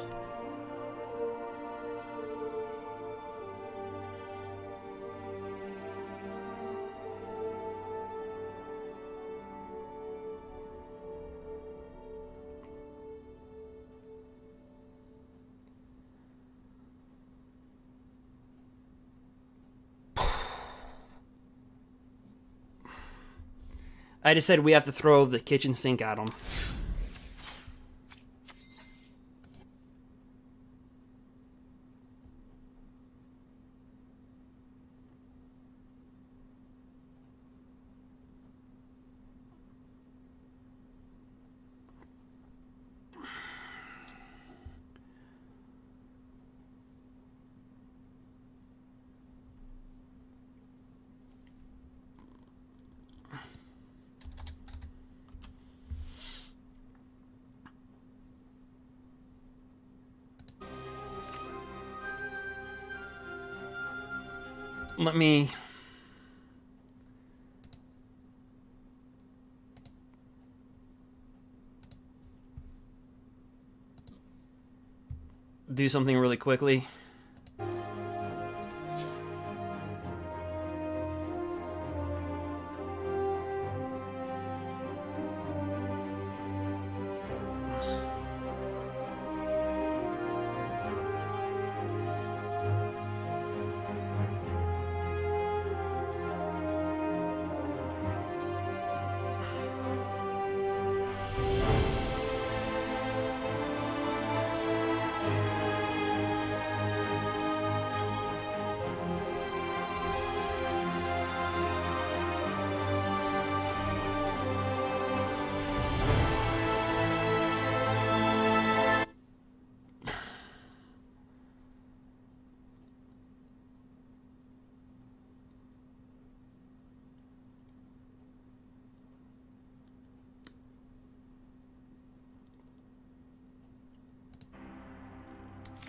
S2: I just said we have to throw the kitchen sink at him. Let me do something really quickly.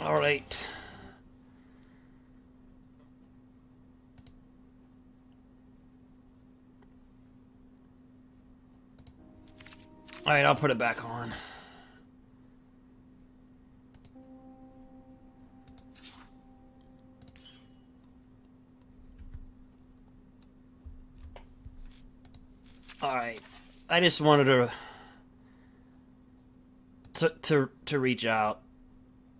S2: All right. All right, I'll put it back on. All right, I just wanted to reach out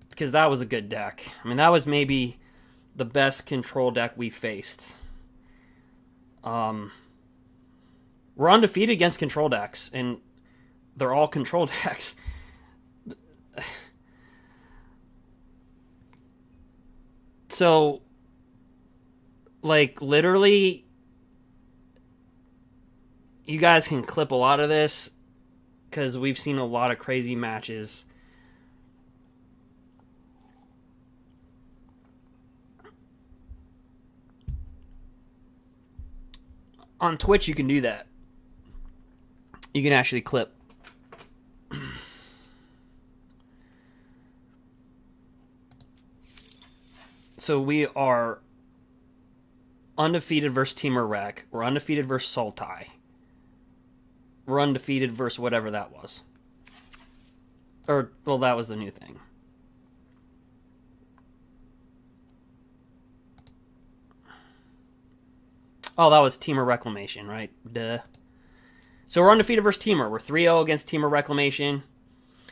S2: because that was a good deck. I mean, that was maybe the best control deck we faced. We're undefeated against control decks, and they're all control decks. So, like, literally, you guys can clip a lot of this because we've seen a lot of crazy matches. On Twitch, you can do that. You can actually clip. So we are undefeated versus Temur Rec. We're undefeated versus Sultai. We're undefeated versus whatever that was. Or, well, that was the new thing. Oh, that was Temur Reclamation, right? Duh. So we're undefeated versus Temur. We're 3-0 against Temur Reclamation.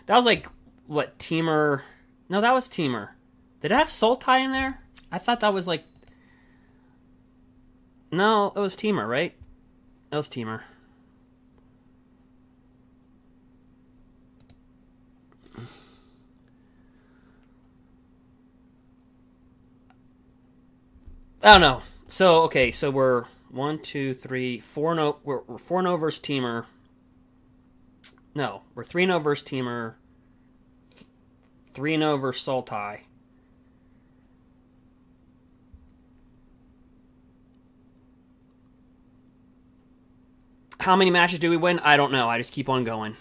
S2: That was like, what, Temur... No, that was Temur. Did it have Sultai in there? I thought that was like... No, it was Temur, right? It was Temur. I don't know. So, okay, so we're 1, 2, 3, 4-0. We're 4-0 versus Temur. No, we're 3-0 versus Temur. 3-0 versus Sultai. How many matches do we win? I don't know. I just keep on going.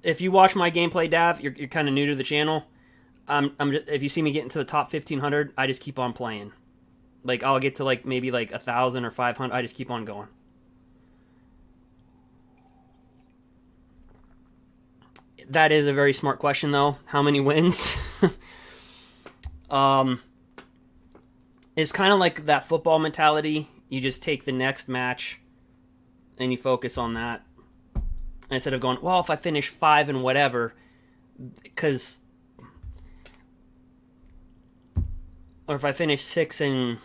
S2: If you watch my gameplay, Dav, you're kind of new to the channel. If you see me get into the top 1500, I just keep on playing. Like, I'll get to like maybe like 1,000 or 500. I just keep on going. That is a very smart question, though. How many wins? It's kind of like that football mentality. You just take the next match and you focus on that. Instead of going, well, if I finish 5 and whatever, because... Or if I finish 6 and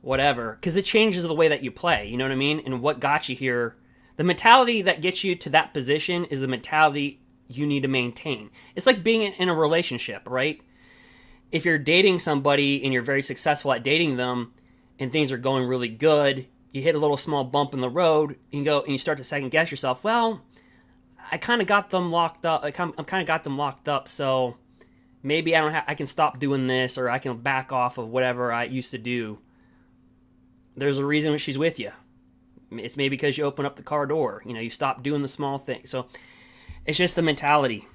S2: whatever, because it changes the way that you play, you know what I mean? And what got you here, the mentality that gets you to that position is the mentality you need to maintain. It's like being in a relationship, right? If you're dating somebody and you're very successful at dating them and things are going really good, you hit a little small bump in the road, you go and you start to second guess yourself. Well, I kind of got them locked up. I'm kind of got them locked up, so maybe I can stop doing this, or I can back off of whatever I used to do. There's a reason she's with you. It's maybe because you open up the car door. You know, you stop doing the small things. So it's just the mentality.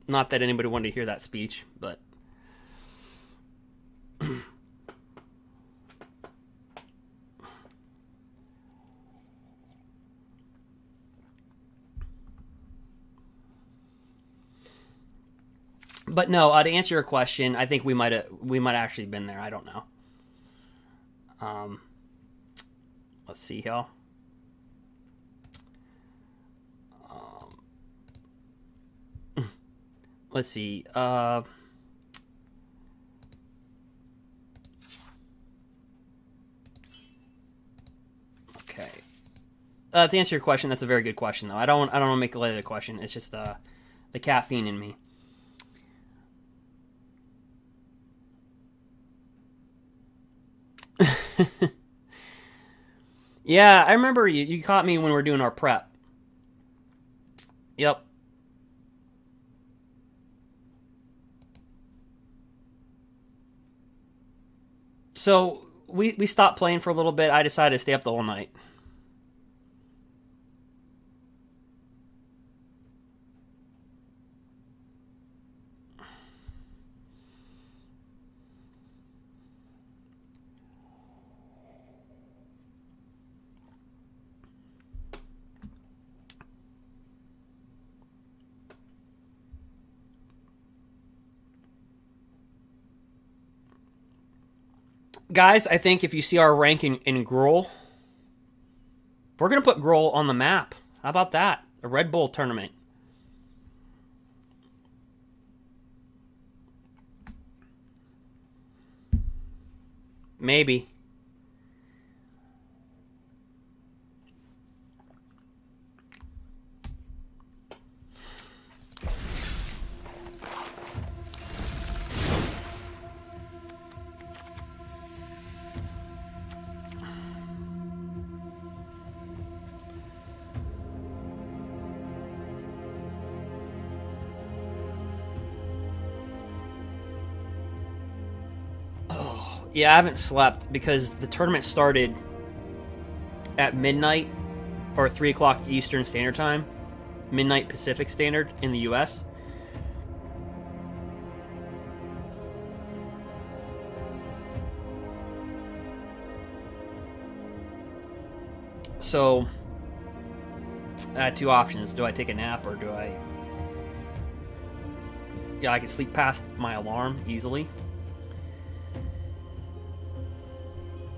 S2: Not that anybody wanted to hear that speech, but... But no, to answer your question, I think we might actually been there. I don't know. Let's see here. Let's see. Okay. To answer your question, that's a very good question, though. I don't want to make a light of the question. It's just the caffeine in me. Yeah, I remember you caught me when we were doing our prep. Yep. So we stopped playing for a little bit. I decided to stay up the whole night. Guys, I think if you see our ranking in GRUUL, we're going to put GRUUL on the map. How about that? A Red Bull tournament. Maybe. Yeah, I haven't slept because the tournament started at midnight or 3 o'clock Eastern Standard Time, midnight Pacific Standard in the US. So, I had two options. Do I take a nap or do I... Yeah, I can sleep past my alarm easily.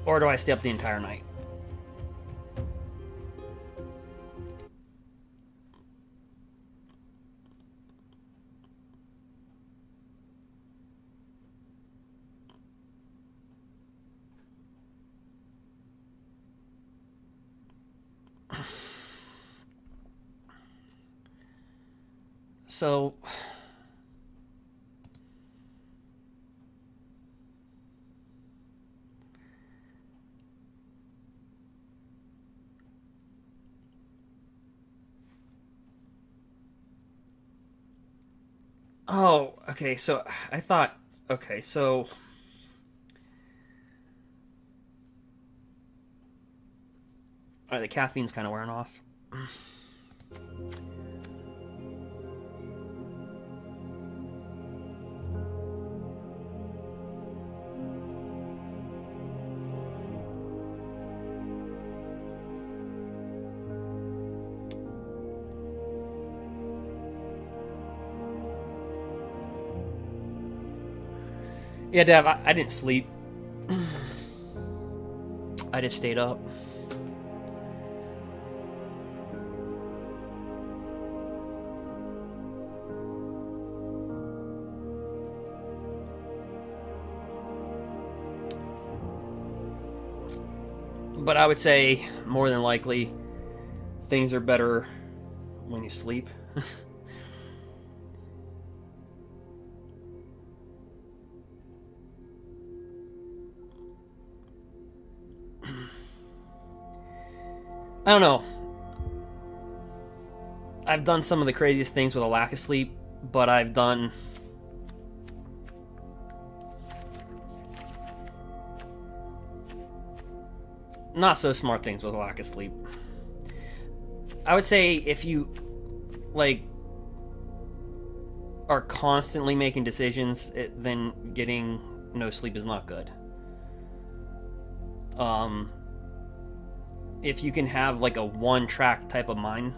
S2: Or do I stay up the entire night? So... Oh, okay, so I thought... Okay, so... Alright, the caffeine's kind of wearing off. Yeah, Dev, I didn't sleep. I just stayed up. But I would say, more than likely, things are better when you sleep. I don't know. I've done some of the craziest things with a lack of sleep, but I've done... not so smart things with a lack of sleep. I would say if you, like, are constantly making decisions, then getting no sleep is not good. If you can have like a one-track type of mind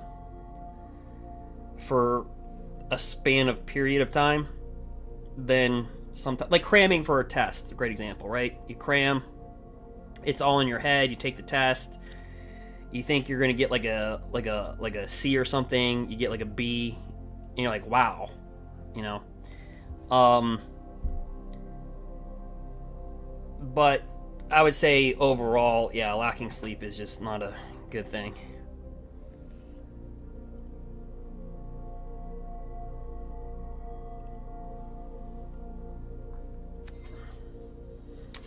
S2: for a span of period of time, then sometimes, like cramming for a test, a great example, right? You cram, it's all in your head. You take the test. You think you're gonna get like a C or something. You get like a B, and you're like, wow, you know. But I would say overall, yeah, lacking sleep is just not a good thing.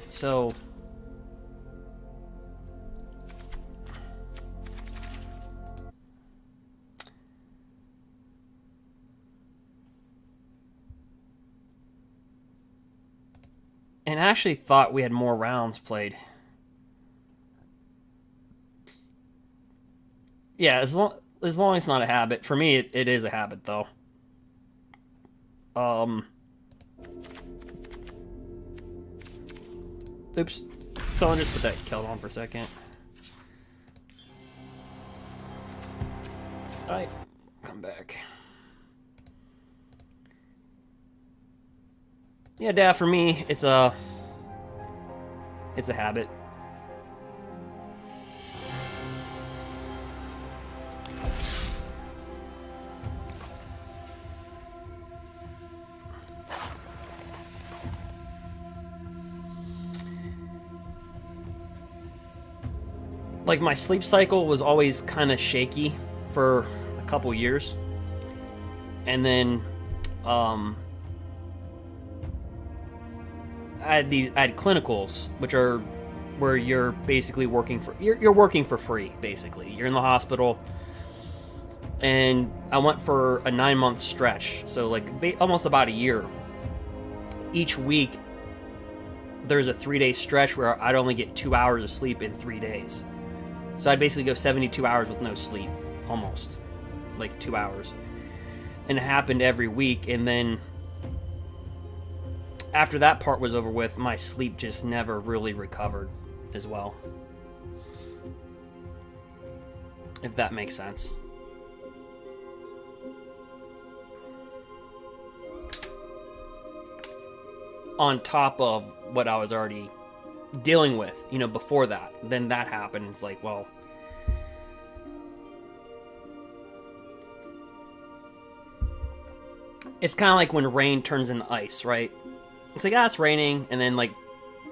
S2: So... and I actually thought we had more rounds played. Yeah, as long as it's not a habit. For me, it is a habit, though. Oops. Someone just put that Keld on for a second. Alright, come back. Yeah, Dad, for me, it's a... It's a habit. Like, my sleep cycle was always kind of shaky for a couple years. And then, I had clinicals, which are where you're basically working for, you're working for free, basically. You're in the hospital. And I went for a 9-month stretch. So, like, almost about a year. Each week, there's a 3-day stretch where I'd only get 2 hours of sleep in 3 days. So I'd basically go 72 hours with no sleep, almost, like 2 hours. And it happened every week, and then after that part was over with, my sleep just never really recovered as well. If that makes sense. On top of what I was already dealing with, you know, before that. Then that happened. It's like, well, it's kind of like when rain turns into ice, right? It's like, it's raining, and then like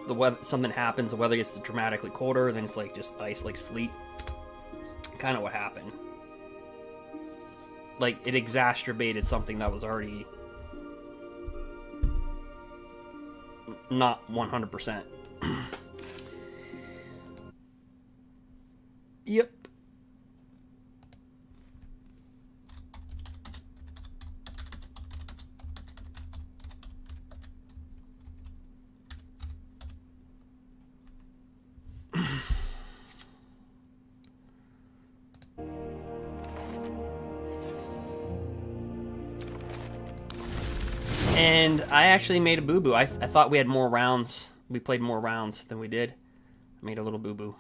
S2: the weather, something happens, the weather gets dramatically colder, then it's like just ice, like sleet. Kind of what happened. Like, it exacerbated something that was already not 100%. Yep. And I actually made a boo-boo. I thought we had more rounds. We played more rounds than we did. I made a little boo-boo.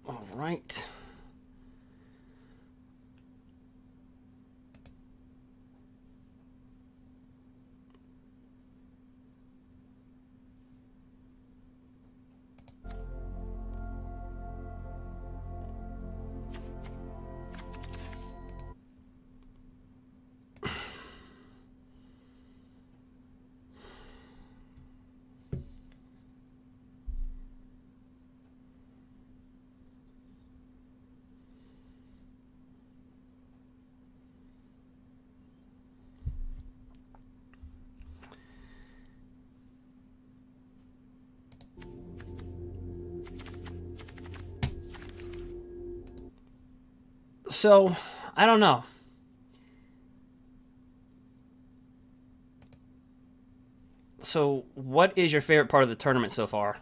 S2: All right. So, I don't know. So, what is your favorite part of the tournament so far?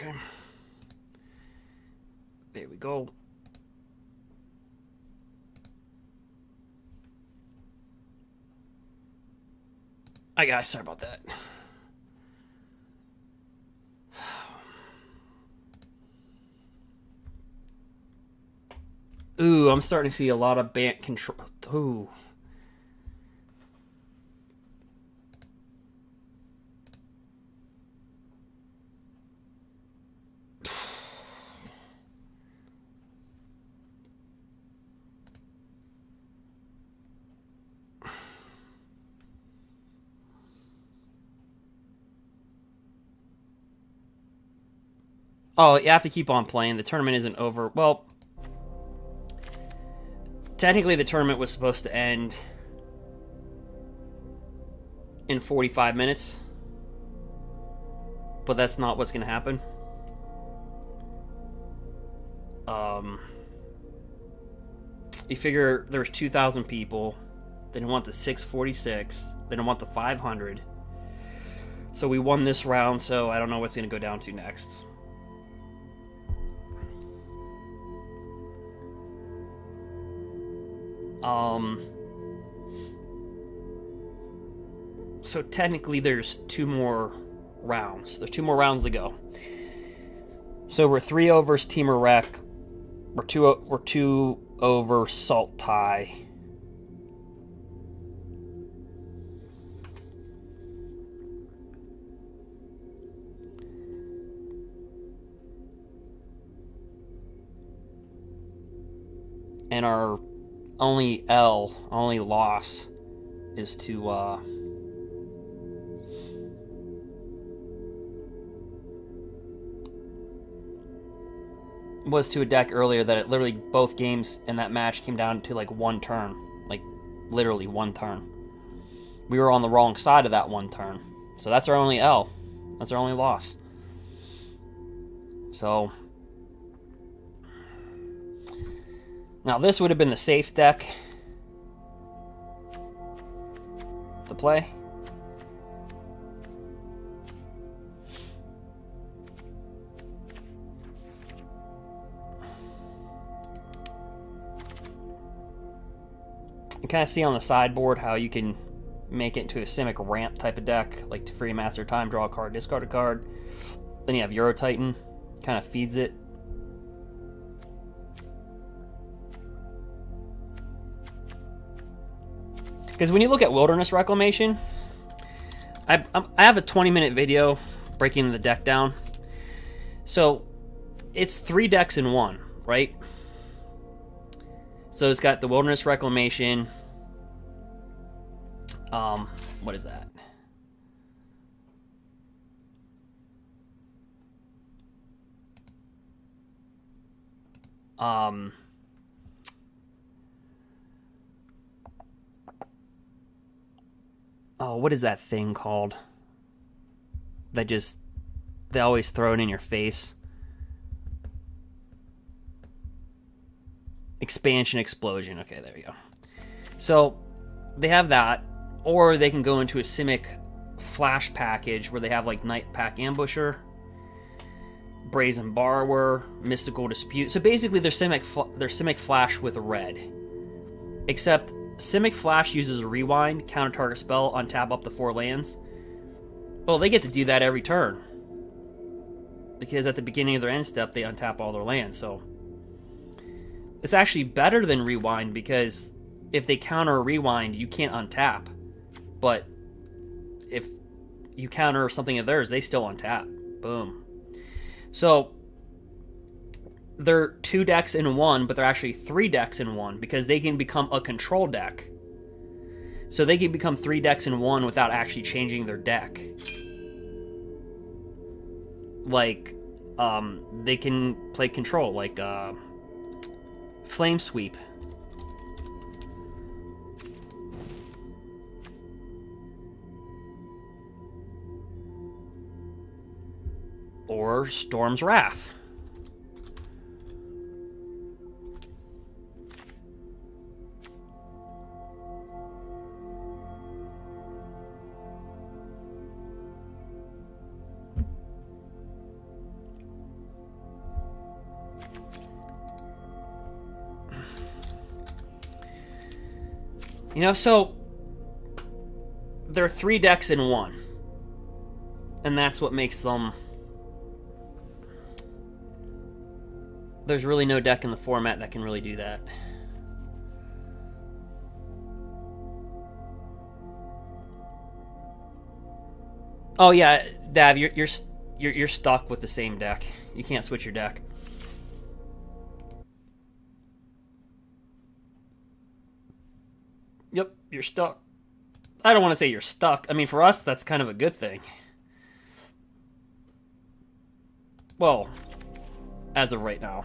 S2: Okay. There we go. Hi guys, sorry about that. Ooh, I'm starting to see a lot of bant control. Ooh. Oh, you have to keep on playing. The tournament isn't over. Well, technically the tournament was supposed to end in 45 minutes. But that's not what's going to happen. You figure there's 2,000 people. They didn't want the 646. They didn't want the 500. So we won this round, so I don't know what's going to go down to next. So technically there's 2 more rounds. There's 2 more rounds to go. So we're 3-0 versus Temur Rec. We're 2-0 versus sultai. And our only loss is to was to a deck earlier that it literally both games in that match came down to like 1 turn. Like literally 1 turn. We were on the wrong side of that 1 turn. So that's our only L. That's our only loss. So now this would have been the safe deck to play. You kind of see on the sideboard how you can make it into a Simic ramp type of deck, like Teferi Master Time, draw a card, discard a card. Then you have Euro Titan, kind of feeds it. Because when you look at Wilderness Reclamation, I have a 20-minute video breaking the deck down. So it's 3 decks in 1, right? So it's got the Wilderness Reclamation. What is that? Oh, what is that thing called? They always throw it in your face. Expansion Explosion. Okay, there we go. So they have that, or they can go into a Simic Flash package where they have like Night Pack Ambusher, Brazen Borrower, Mystical Dispute. So basically they're Simic Flash with red. Except Simic Flash uses a rewind, counter target spell, untap up to 4 lands. Well, they get to do that every turn. Because at the beginning of their end step, they untap all their lands, so it's actually better than rewind, because if they counter a rewind, you can't untap. But if you counter something of theirs, they still untap. Boom. So they're 2 decks in 1, but they're actually 3 decks in 1, because they can become a control deck. So they can become 3 decks in 1 without actually changing their deck. Like, they can play control, like Flame Sweep. Or Storm's Wrath. You know, so there are 3 decks in one. And that's what makes them... There's really no deck in the format that can really do that. Oh yeah, Dav, you're stuck with the same deck. You can't switch your deck. Yep, you're stuck. I don't want to say you're stuck. I mean, for us, that's kind of a good thing. Well, as of right now.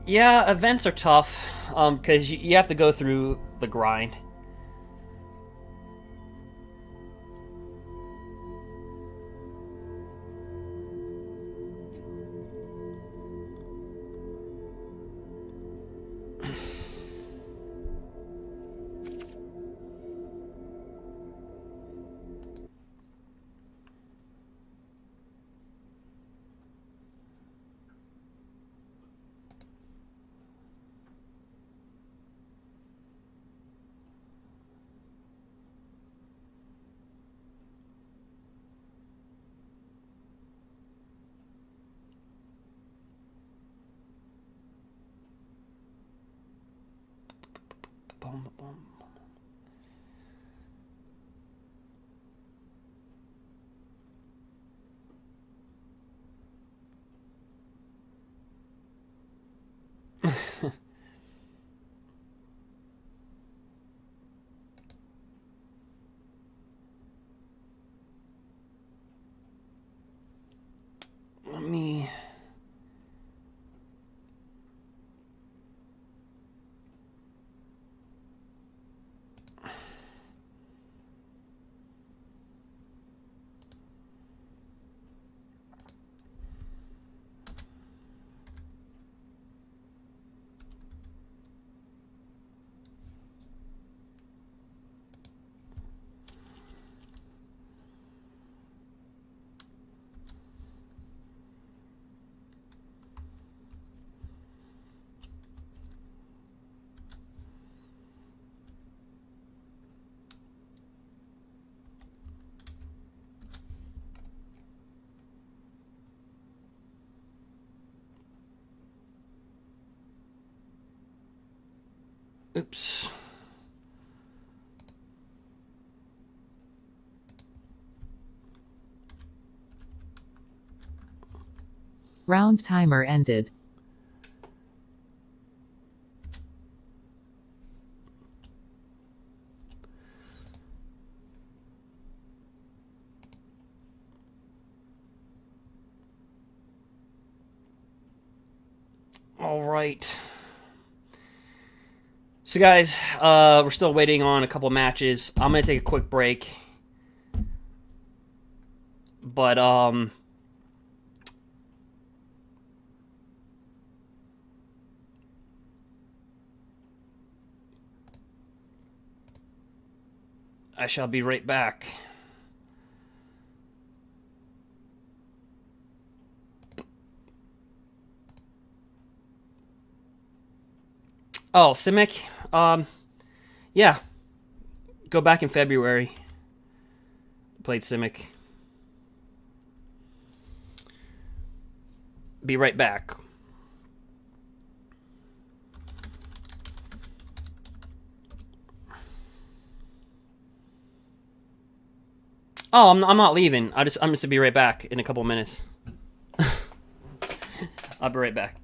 S2: Yeah, events are tough, because you have to go through the grind. Boom, boom. Let me... Oops.
S1: Round timer ended.
S2: All right. So guys, we're still waiting on a couple matches. I'm gonna take a quick break, but I shall be right back. Oh, Simic? Yeah. Go back in February. Played Simic. Be right back. Oh, I'm not leaving. I'm just gonna be right back in a couple minutes. I'll be right back.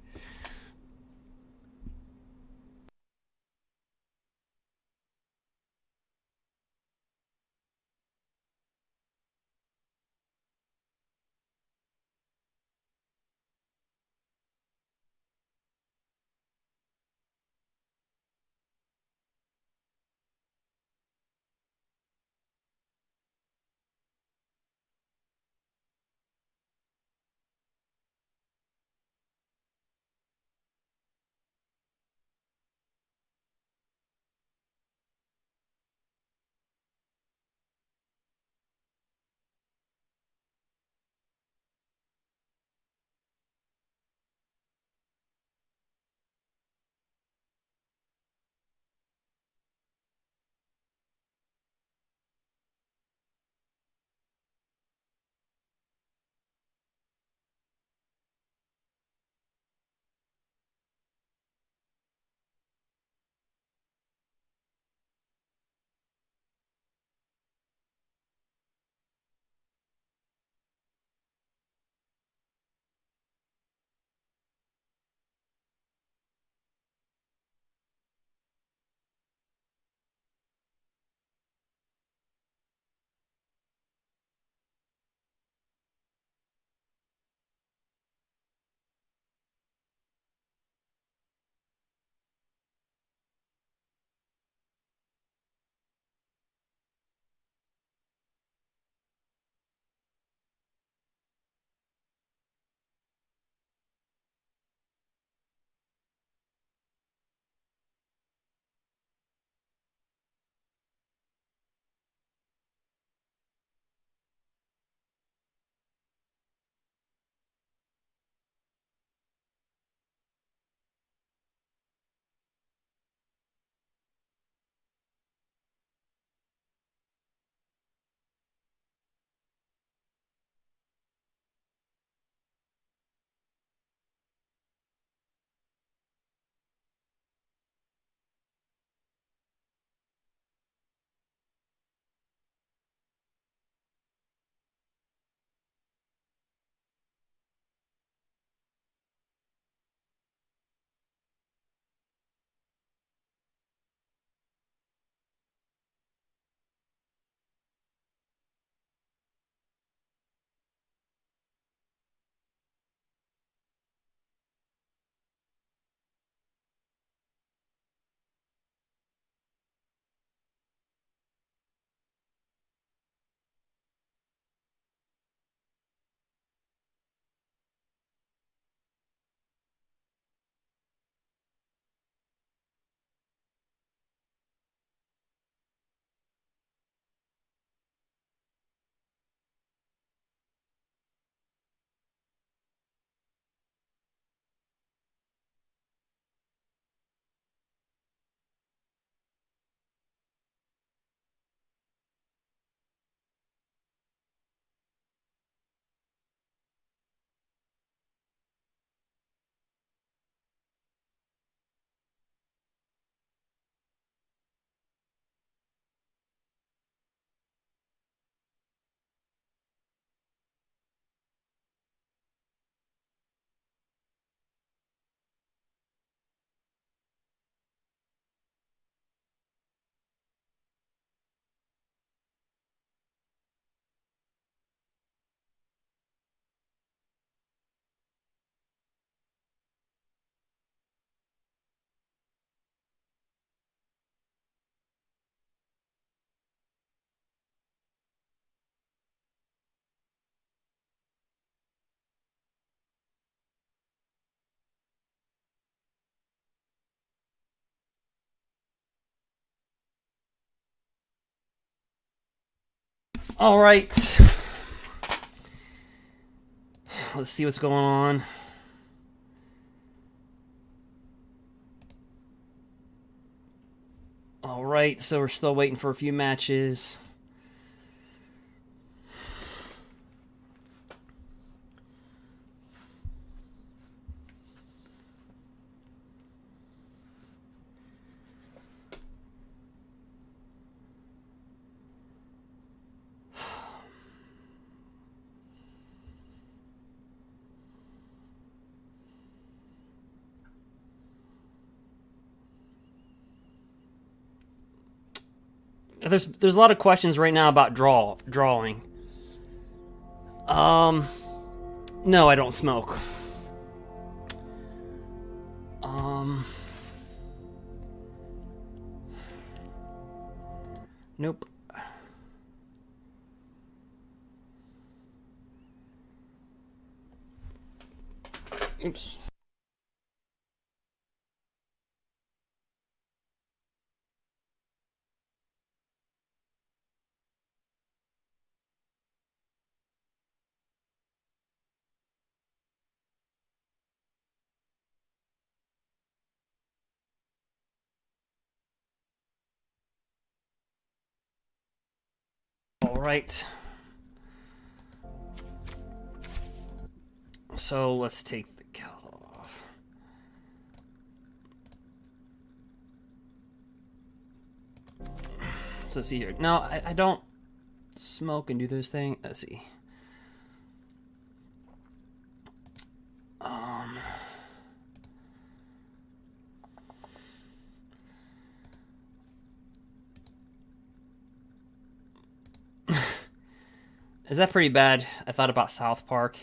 S2: All right. Let's see what's going on. All right, so we're still waiting for a few matches. There's a lot of questions right now about drawing. No, I don't smoke. Nope. Oops. All right. So let's take the cowl off. So let's see here. No, I don't smoke and do those things. Let's see. Is that pretty bad? I thought about South Park.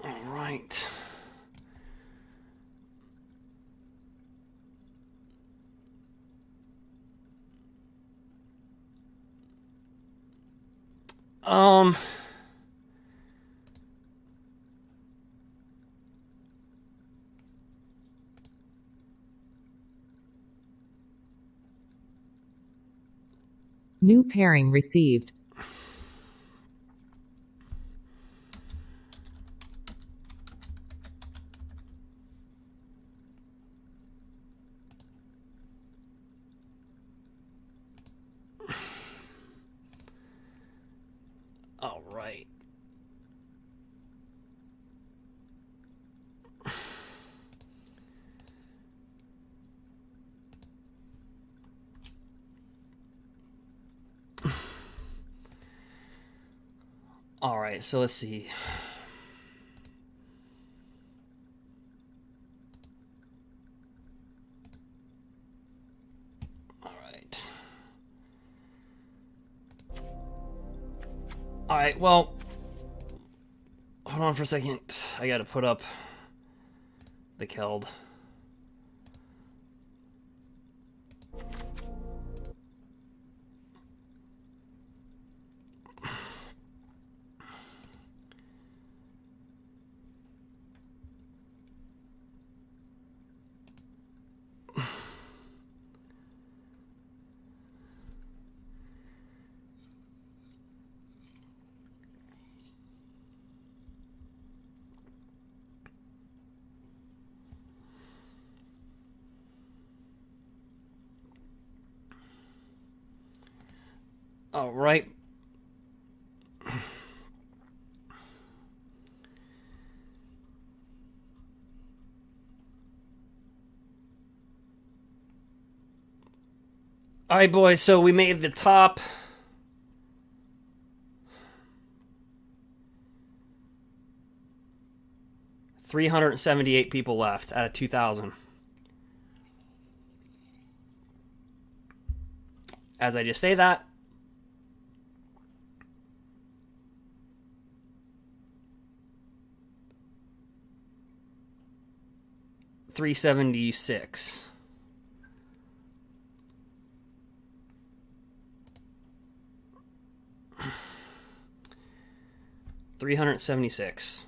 S2: All right.
S1: New pairing received.
S2: All right. All right, so let's see. All right. All right, well, hold on for a second. I got to put up the Keld. All right. All right, boys. So we made the top. $378 people left out of 2,000. As I just say that, $376. $376.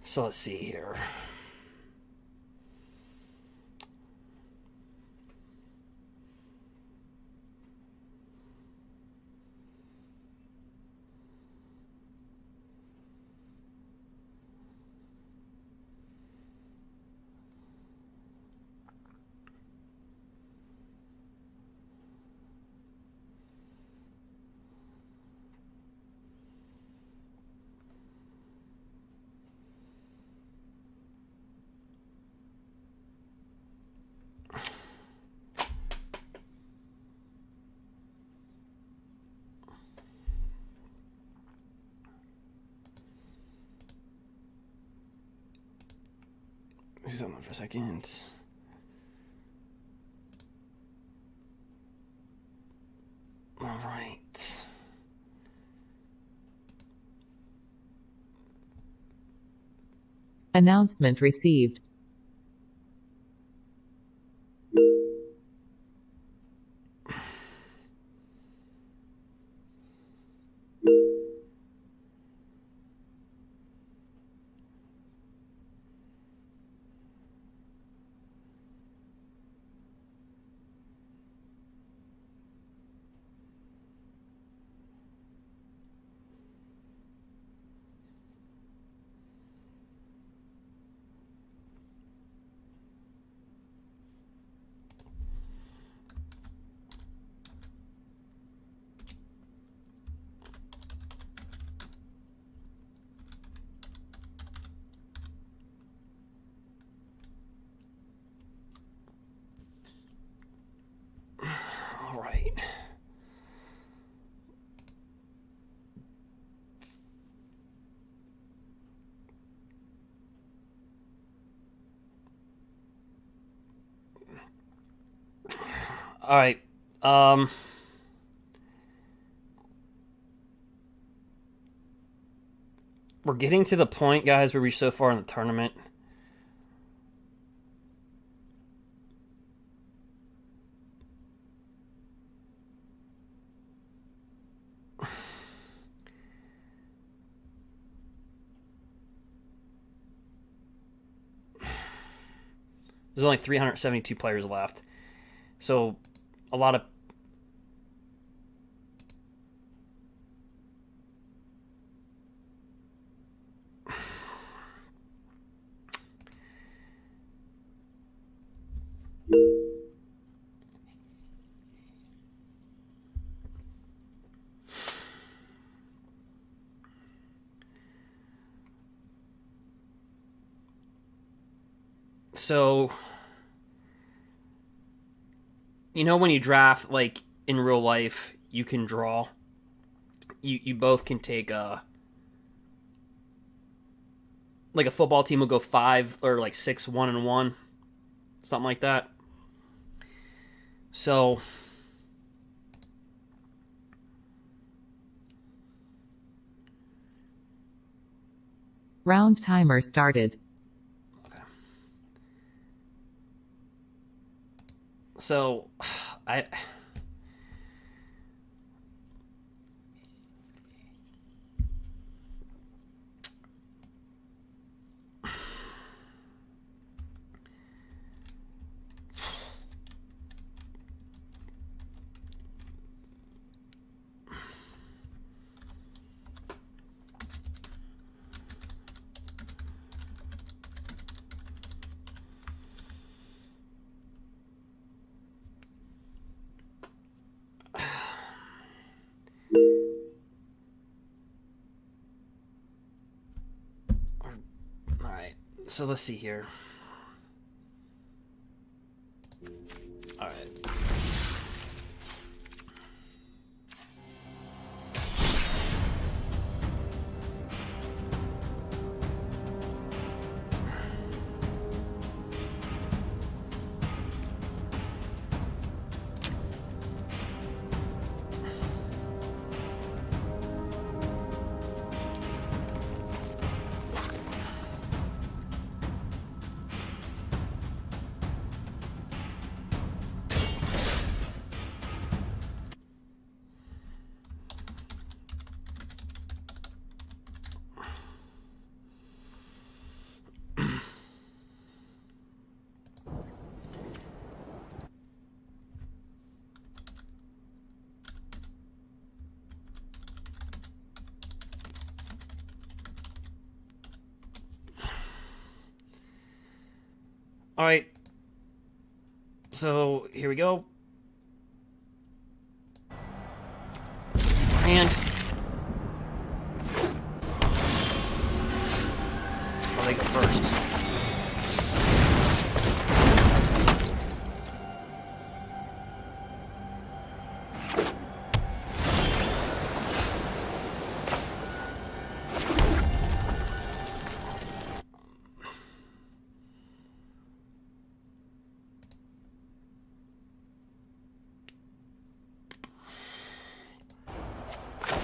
S2: So let's see here. See something for a second. All right.
S1: Announcement received.
S2: All right. All right. We're getting to the point, guys, where we're so far in the tournament. There's only 372 players left. So, a lot of... So, you know when you draft, like, in real life, you can draw? You both can take a... Like, a football team will go 5 or, like, 6-1-1. Something like that. So...
S1: Round timer started.
S2: So, I... So let's see here. All right. All right. So here we go. And I'll take it first.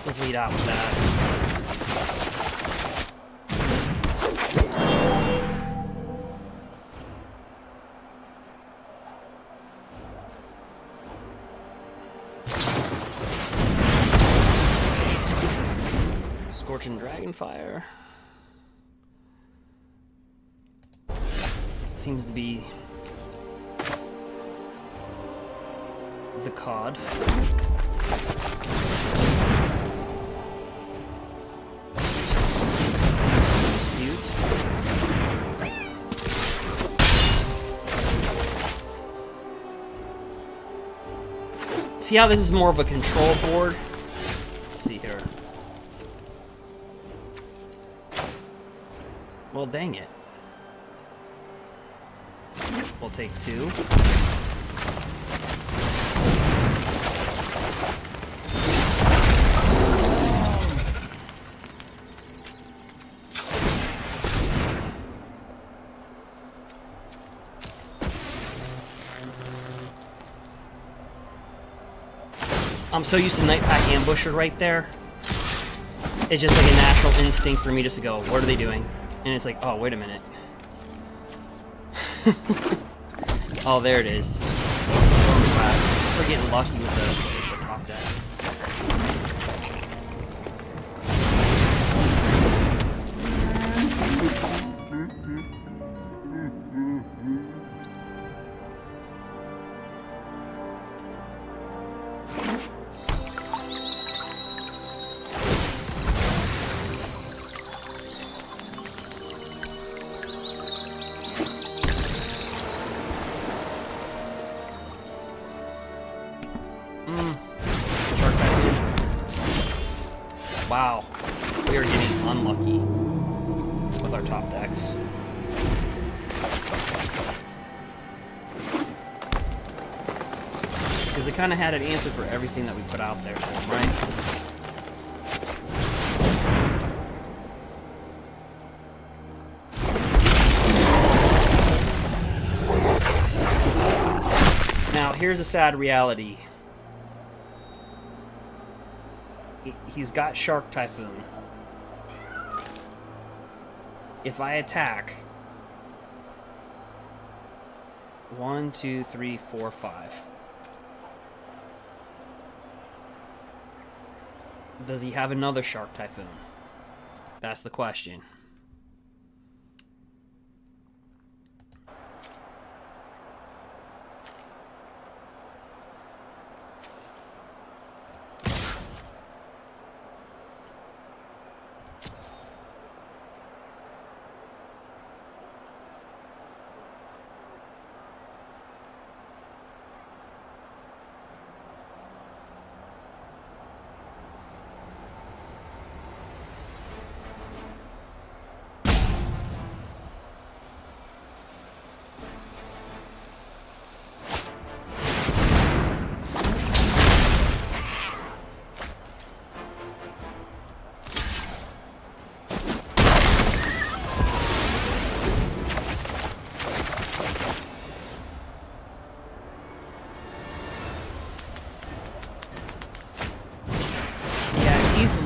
S2: Let's lead out with that. Scorching Dragonfire. Seems to be the COD. See how this is more of a control board? Let's see here. Well, dang it. We'll take 2. I'm so used to Night Pack Ambusher right there. It's just like a natural instinct for me just to go, what are they doing? And it's like, oh, wait a minute. Oh, there it is. We're getting lucky with the top deck. Wow, we are getting unlucky with our top decks. Because they kind of had an answer for everything that we put out there for them, right? Now, here's a sad reality. He's got Shark Typhoon. If I attack 1, 2, 3, 4, 5. Does he have another Shark Typhoon? That's the question.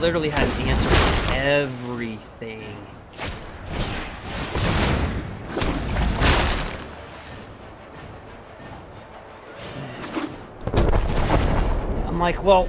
S2: literally had an answer for everything. I'm like, well...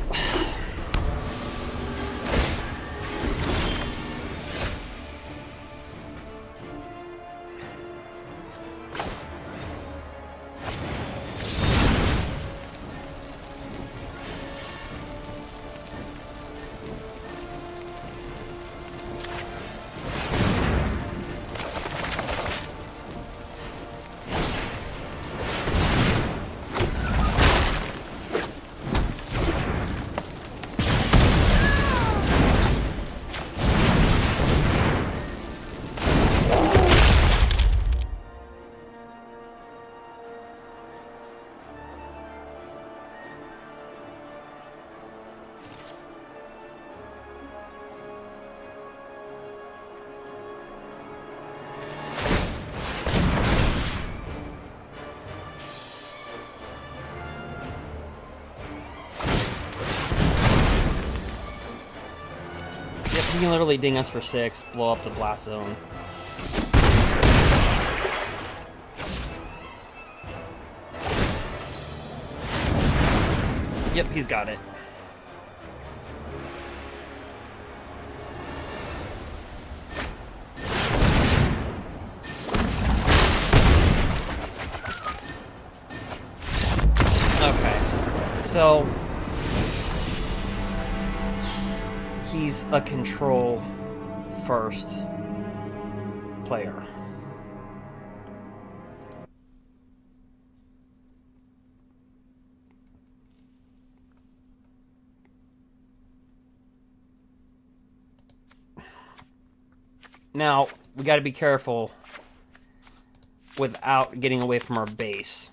S2: You can literally ding us for 6, blow up the blast zone. Yep, he's got it. Okay, so... he's a control first player. Now, we got to be careful without getting away from our base.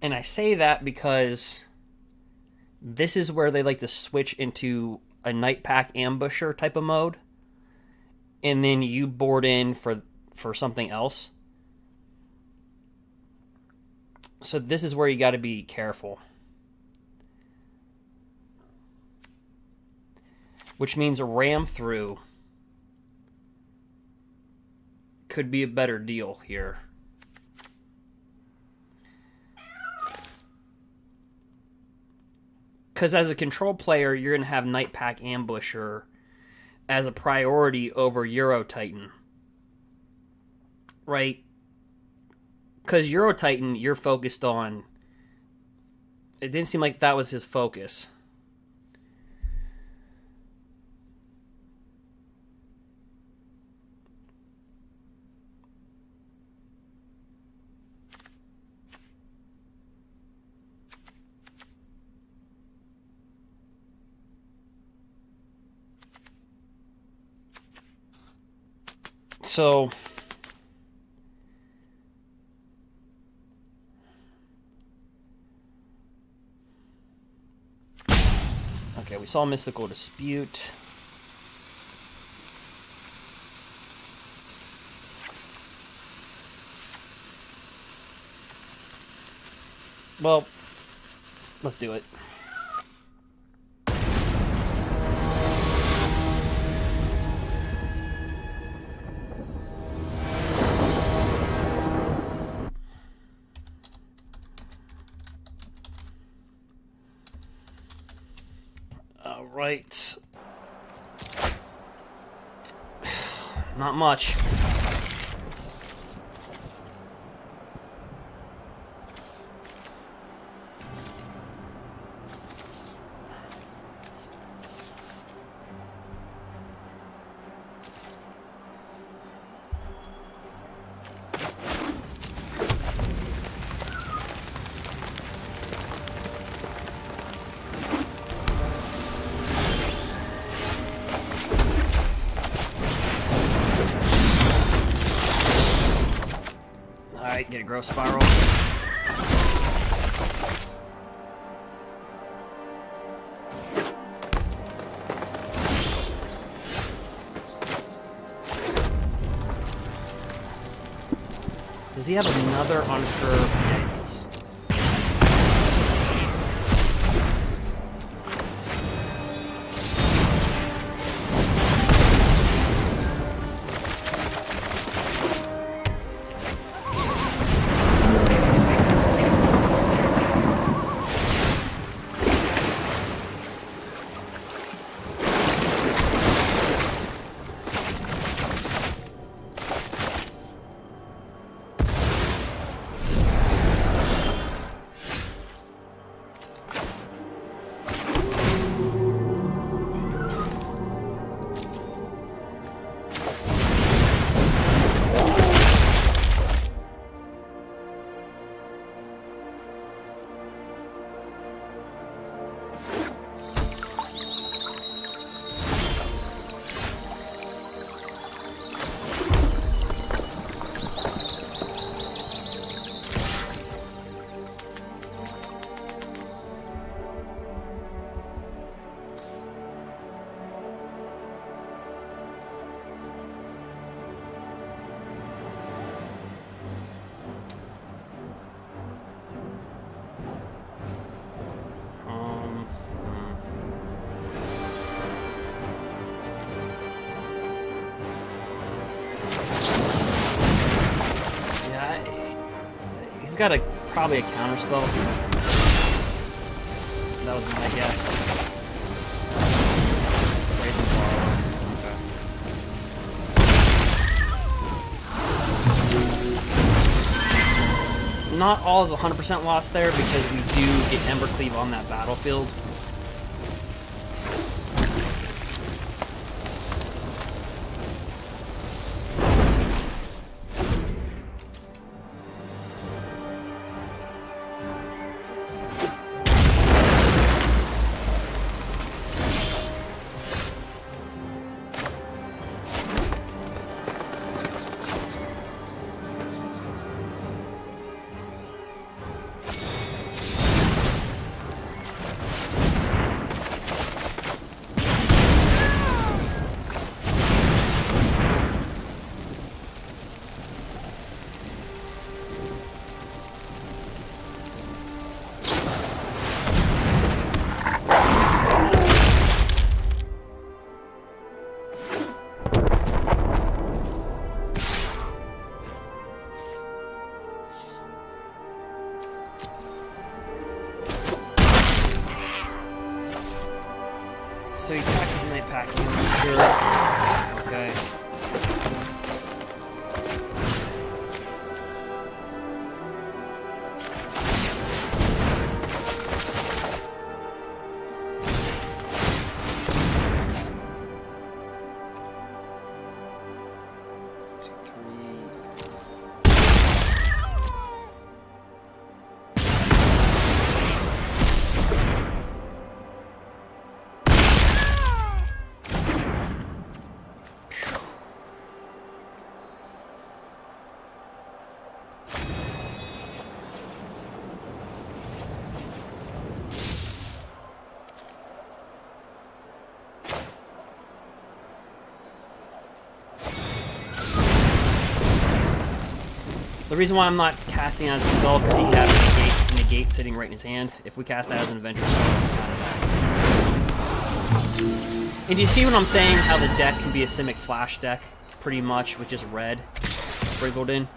S2: And I say that because this is where they like to switch into a Night Pack Ambusher type of mode. And then you board in for something else. So this is where you got to be careful. Which means a ram through could be a better deal here. Because as a control player, you're going to have Night Pack Ambusher as a priority over Euro Titan. Right? Because Euro Titan, you're focused on... It didn't seem like that was his focus. So, okay, we saw Mystical Dispute. Well, let's do it. Right. Not much. Alright, get a growth spiral. Does he have another uncurved? Yeah, he does. He's got probably a counter spell. That was my guess. Brazen Bar. Okay. Not all is 100% lost there because we do get Embercleave on that battlefield. So you attack with Night Pack, sure. Okay. The reason why I'm not casting as a spell because he has a negate sitting right in his hand. If we cast that as an adventure spell, we can counter that. And do you see what I'm saying? How the deck can be a Simic flash deck, pretty much, with just red sprinkled in.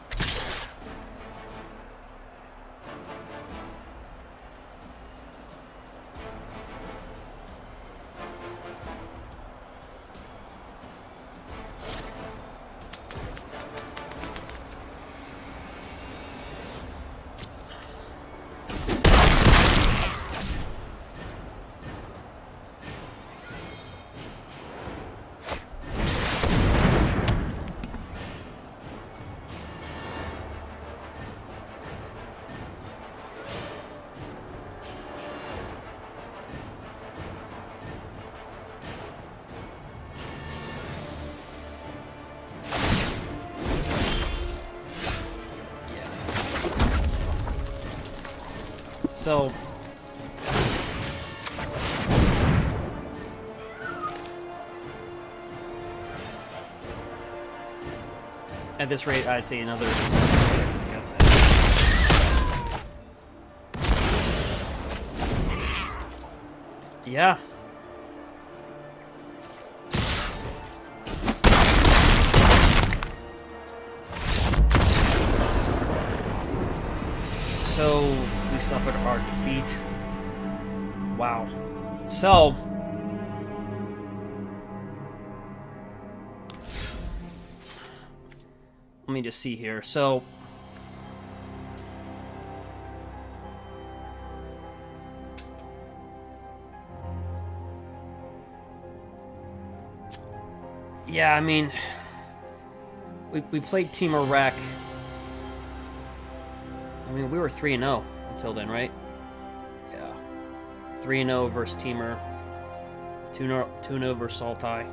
S2: So at this rate, I'd say another. Yeah. So we suffered our defeat. Wow. So let me just see here. So yeah, I mean, we played Temur Rec. I mean, we were 3-0 until then, right? Yeah. 3-0 versus Temur. 2-0 versus Sultai.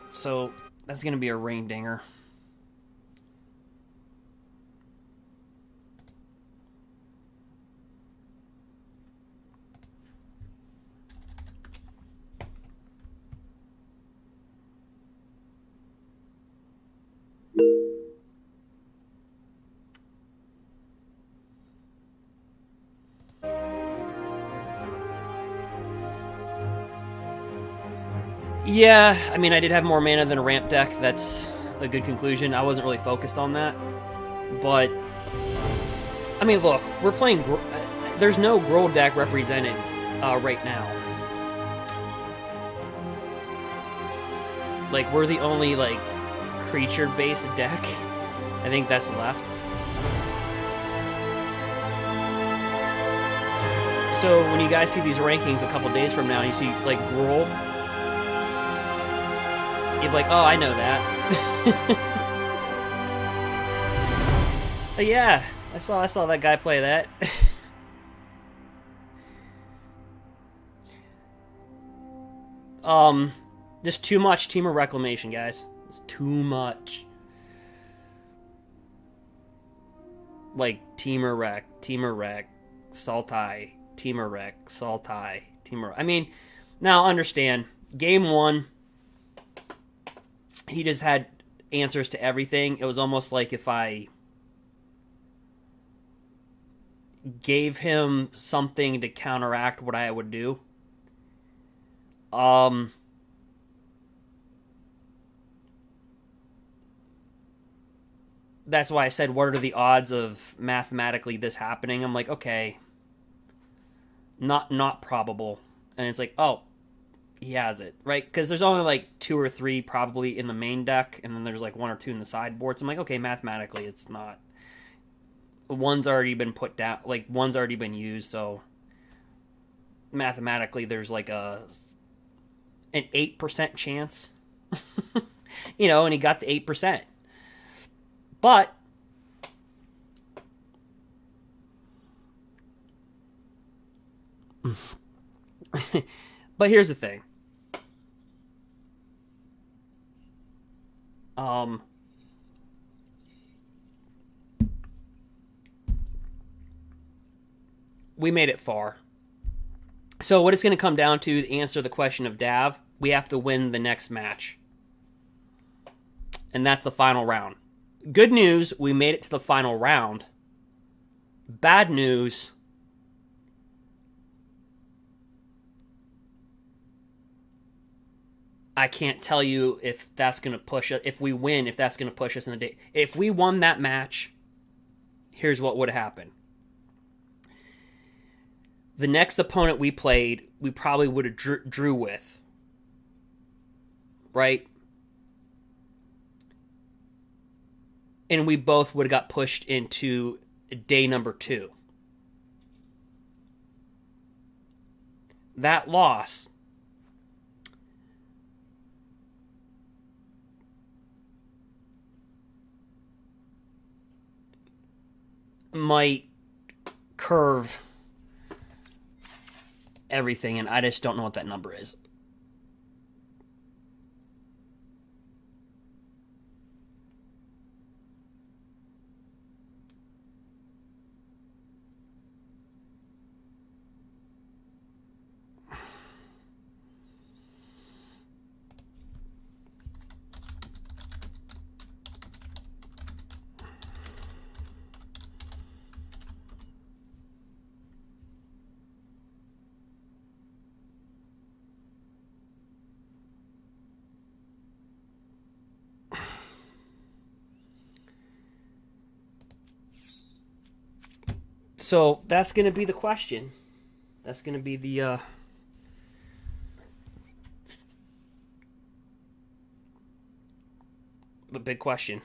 S2: So, that's going to be a rain dinger. Yeah, I mean, I did have more mana than a ramp deck. That's a good conclusion. I wasn't really focused on that. But, I mean, look, we're playing... there's no GRUUL deck represented right now. Like, we're the only, like, creature-based deck. I think that's left. So, when you guys see these rankings a couple days from now, you see, like, GRUUL... you'd be like, oh, I know that. But yeah, I saw that guy play that. Just too much Temur Reclamation, guys. It's too much. Like Temur Rec, sultai, Temur Rec, sultai, Temur. I mean, now understand, game 1. He just had answers to everything. It was almost like if I gave him something to counteract what I would do. That's why I said, what are the odds of mathematically this happening? I'm like, okay, not probable. And it's like, oh, he has it, right? Because there's only like 2 or 3 probably in the main deck, and then there's like 1 or 2 in the sideboard. So I'm like, okay, mathematically it's not. One's already been put down, like one's already been used, so mathematically there's like an 8% chance. You know, and he got the 8%. But but here's the thing. We made it far. So what it's going to come down to answer the question of Dav, we have to win the next match. And that's the final round. Good news, we made it to the final round. Bad news, I can't tell you if that's going to push us. If we win, if that's going to push us in the day. If we won that match, here's what would happen. The next opponent we played, we probably would have drew with. Right? And we both would have got pushed into day number 2. That loss might curve everything, and I just don't know what that number is. So that's going to be the question. That's going to be the big question.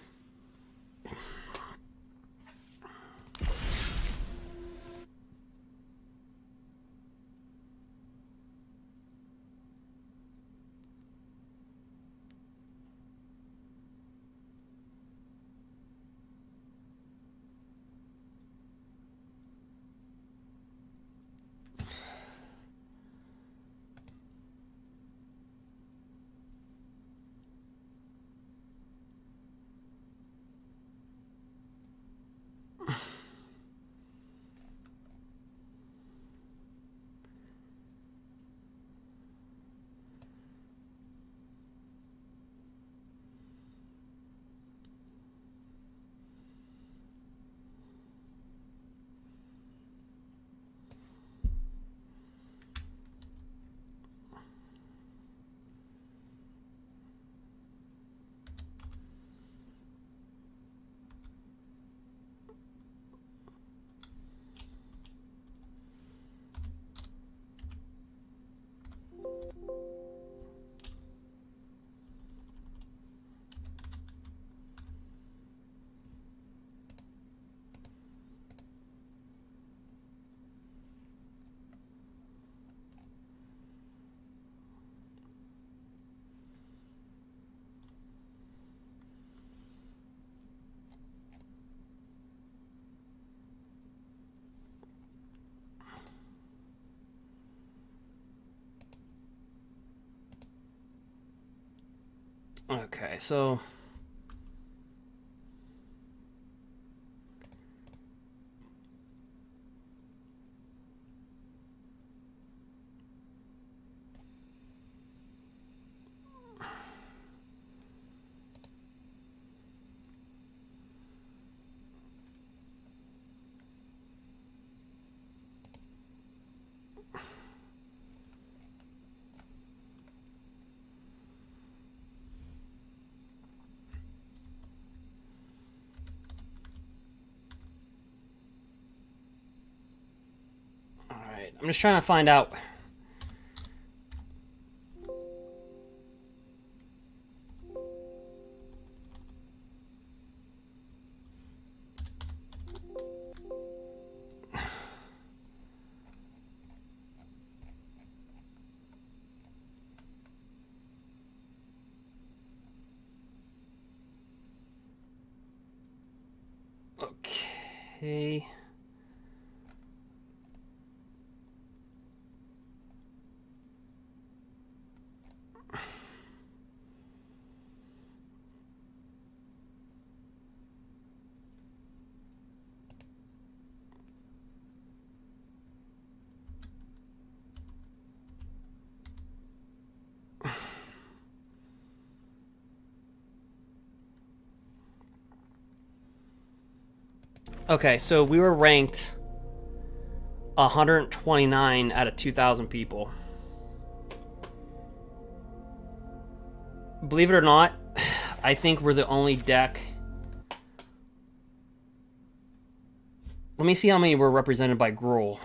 S2: Okay, so... Alright, I'm just trying to find out... Okay... Okay, so we were ranked 129 out of 2,000 people. Believe it or not, I think we're the only deck. Let me see how many were represented by GRUUL.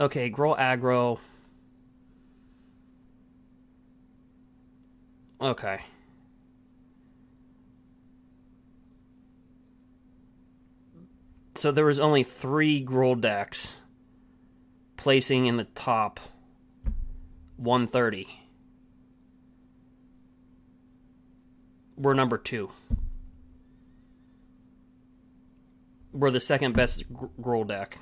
S2: Okay, GRUUL aggro. Okay. So there was only 3 GRUUL decks placing in the top 130. We're number 2. We're the second best GRUUL deck.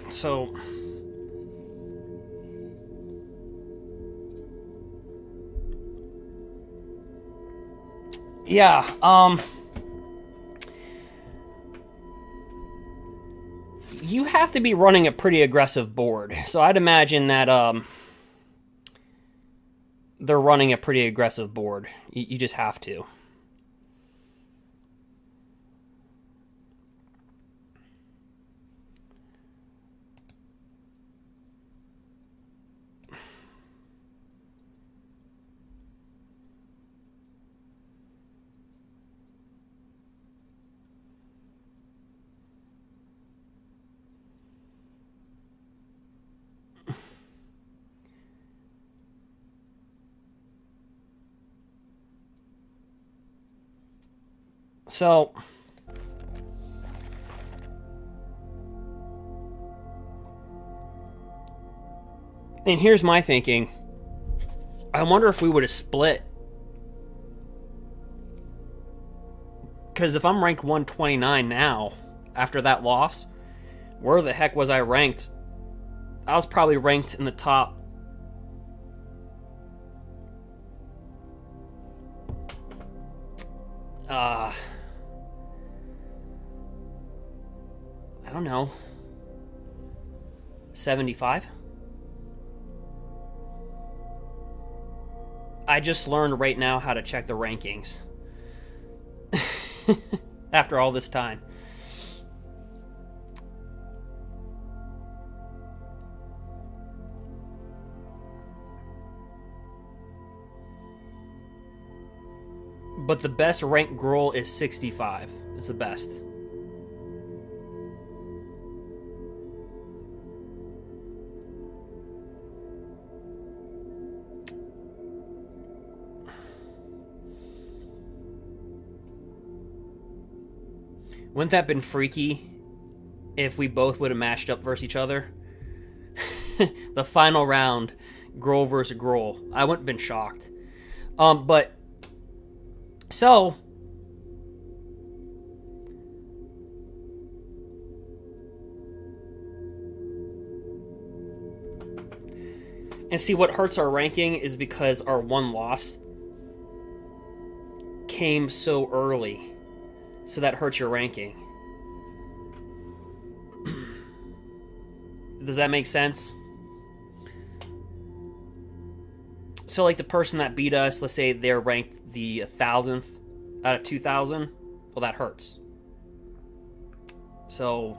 S2: So yeah, you have to be running a pretty aggressive board. So I'd imagine that they're running a pretty aggressive board. You just have to. So, and here's my thinking. I wonder if we would have split. Because if I'm ranked 129 now, after that loss, where the heck was I ranked? I was probably ranked in the top... I don't know, 75? I just learned right now how to check the rankings. After all this time. But the best ranked GRUUL is 65. It's the best.
S3: All
S2: Wouldn't that have been freaky if we both would have matched up versus each other? The final round, GRUUL versus GRUUL. I wouldn't have been shocked. But so and see what hurts our ranking is because our one loss came so early. So that hurts your ranking. Does that make sense? So like the person that beat us, let's say they're ranked the 1,000th out of 2,000. Well, that hurts. So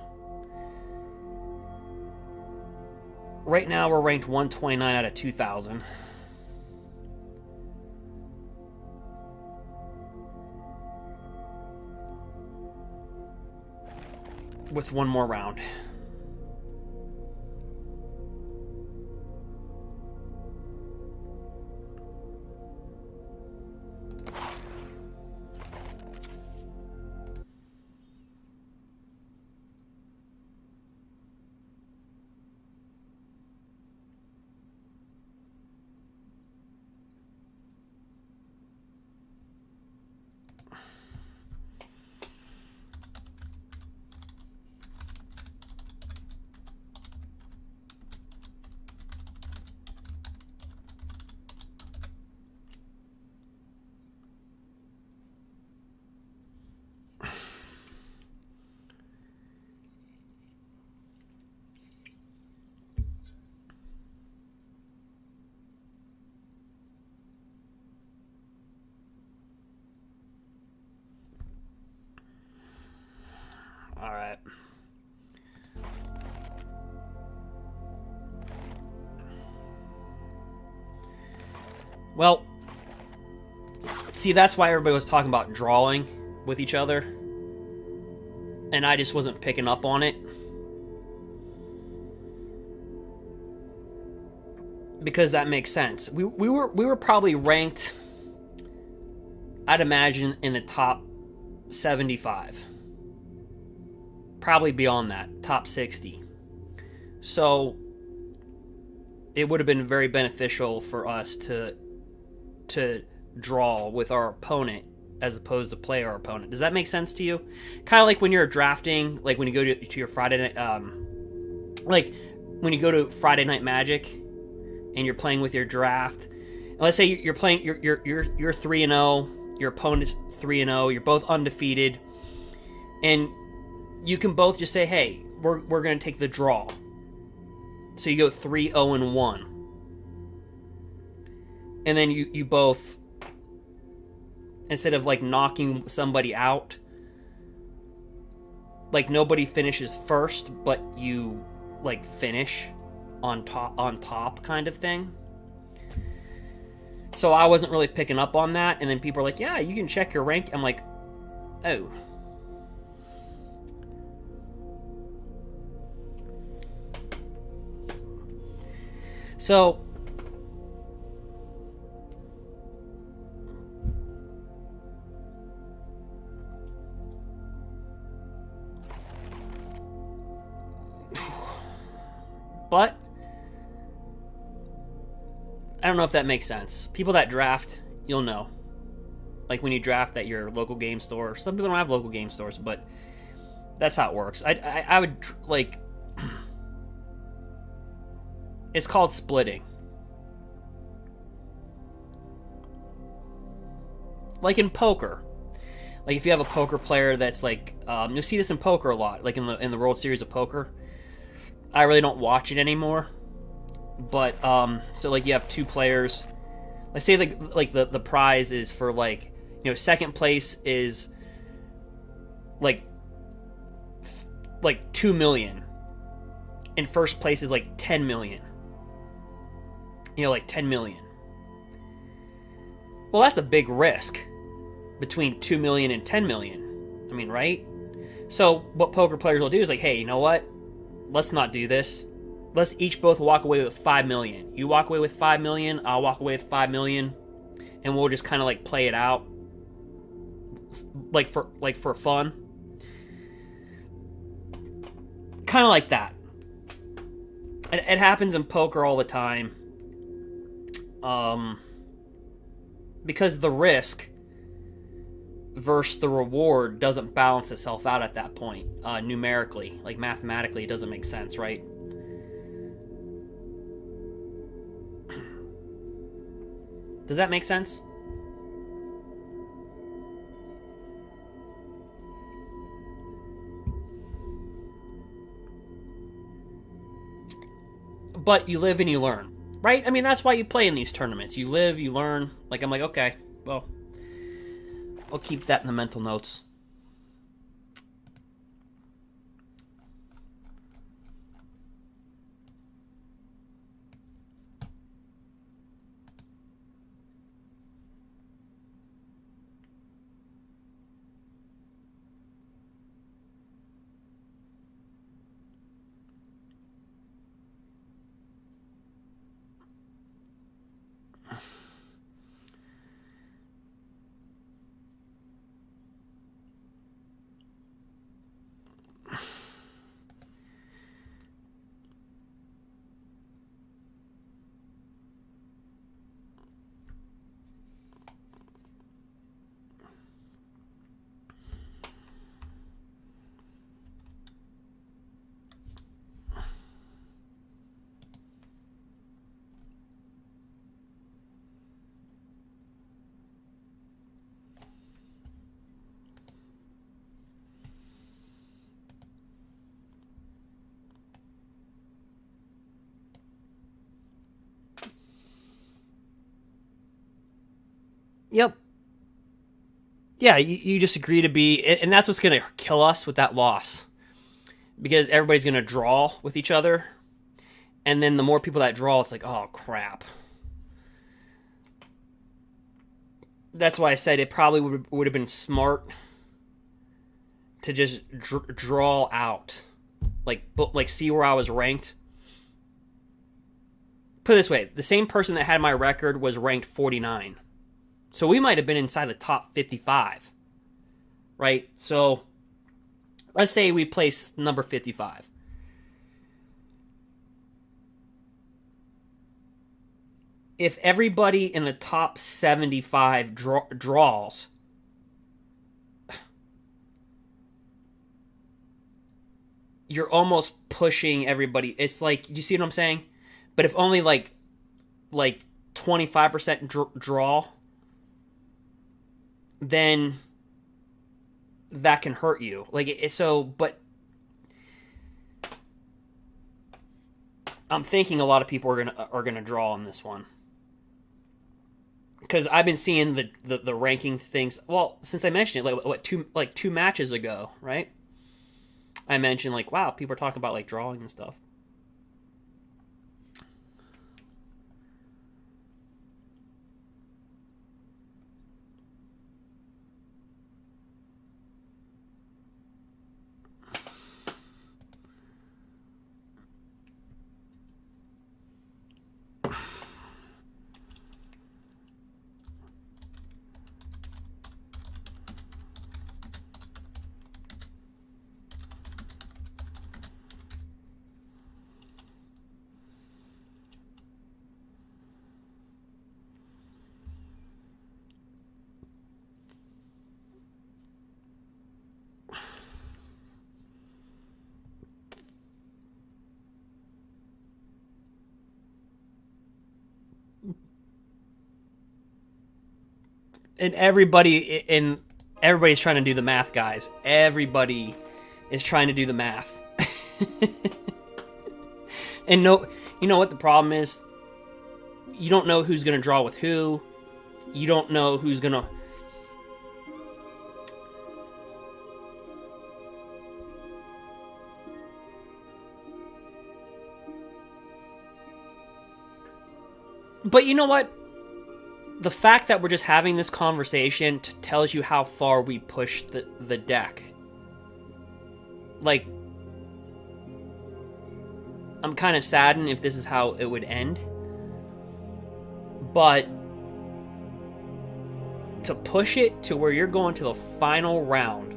S2: right now we're ranked 129 out of 2,000. With one more round. All right. Well, see, that's why everybody was talking about drawing with each other. And I just wasn't picking up on it. Because that makes sense. We were probably ranked, I'd imagine, in the top 75. Probably beyond that, top 60. So it would have been very beneficial for us to draw with our opponent as opposed to play our opponent. Does that make sense to you? Kind of like when you're drafting, like when you go to your Friday night, like when you go to Friday Night Magic and you're playing with your draft. And let's say you're playing, you're 3-0, your opponent's 3-0, you're both undefeated, and you can both just say, hey, we're going to take the draw. So you go 3-0-1. And then you both, instead of like knocking somebody out, like nobody finishes first, but you like finish on top kind of thing. So I wasn't really picking up on that, and then people are like, yeah, you can check your rank. I'm like, oh. So but I don't know if that makes sense. People that draft, you'll know. Like when you draft at your local game store. Some people don't have local game stores, but that's how it works. I would like... It's called splitting. Like in poker. Like if you have a poker player that's like... you'll see this in poker a lot. Like in the World Series of Poker. I really don't watch it anymore. But, so like you have two players. Let's say the prize is for like... You know, second place is like 2 million. And first place is like 10 million. You know, like 10 million. Well, that's a big risk between 2 million and 10 million. I mean, right? So what poker players will do is like, hey, you know what? Let's not do this. Let's each both walk away with 5 million. You walk away with 5 million, I'll walk away with 5 million, and we'll just kind of like play it out like for fun. kind of like that. It happens in poker all the time. Because the risk versus the reward doesn't balance itself out at that point, numerically. Like, mathematically, it doesn't make sense, right? Does that make sense? But you live and you learn, right? I mean, that's why you play in these tournaments. You live, you learn. Like, I'm like, okay, well, I'll keep that in the mental notes. Yep. Yeah, you just agree to be... And that's what's going to kill us with that loss. Because everybody's going to draw with each other. And then the more people that draw, it's like, oh, crap. That's why I said it probably would have been smart to just draw out. Like, see where I was ranked. Put it this way. The same person that had my record was ranked 49. So we might have been inside the top 55, right? So let's say we place number 55. If everybody in the top 75 draws, you're almost pushing everybody. It's like, you see what I'm saying? But if only like 25% draw, then that can hurt you. But I'm thinking a lot of people are gonna draw on this one, because I've been seeing the ranking things. Well, since I mentioned it, two matches ago, right? I mentioned like, wow, people are talking about like drawing and stuff. And everybody's trying to do the math, guys. Everybody is trying to do the math. And you know what the problem is? You don't know who's going to draw with who. You don't know who's going to... But you know what? The fact that we're just having this conversation tells you how far we push the deck. Like, I'm kind of saddened if this is how it would end. But to push it to where you're going to the final round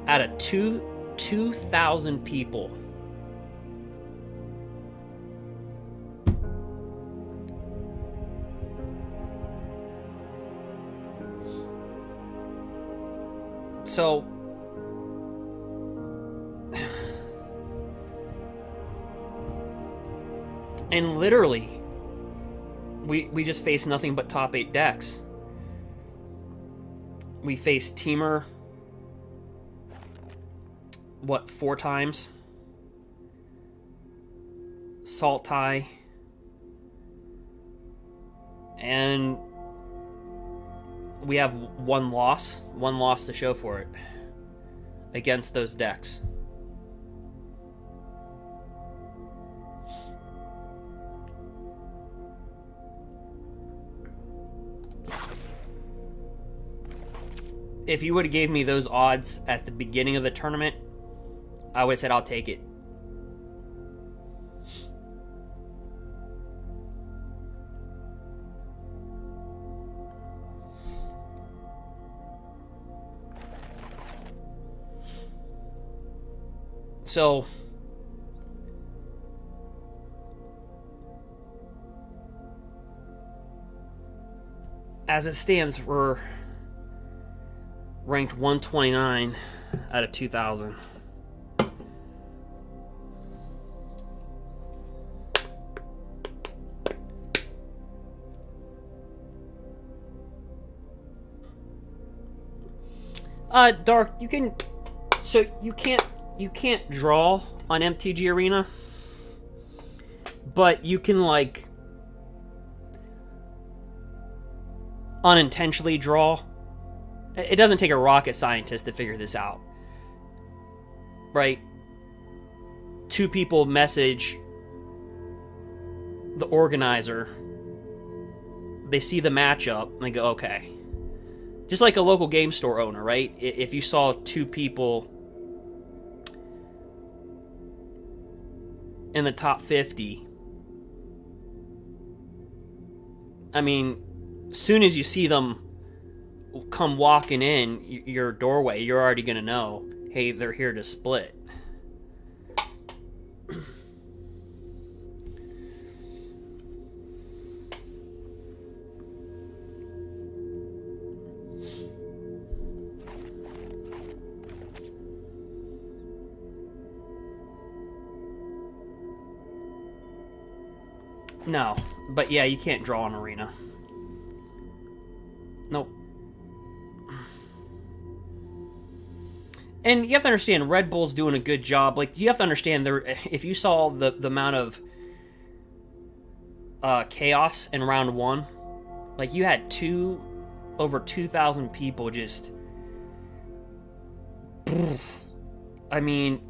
S2: out of 2,000 people. So and literally we just faced nothing but top 8 decks. We faced Temur, what, 4 times? Sultai. And we have one loss to show for it against those decks. If you would have gave me those odds at the beginning of the tournament, I would have said I'll take it. So as it stands, we're ranked 129 out of 2,000. Dark, you can, so you can't draw on MTG Arena, but you can like unintentionally draw. It doesn't take a rocket scientist to figure this out, right? 2 people message the organizer, they see the matchup, and they go, okay. Just like a local game store owner, right? If you saw 2 people in the top 50, I mean, as soon as you see them come walking in your doorway, you're already going to know, hey, they're here to split. No, but yeah, you can't draw an arena. Nope. And you have to understand, Red Bull's doing a good job. Like, you have to understand, if you saw the amount of chaos in round 1, like, you had over 2,000 people just... I mean...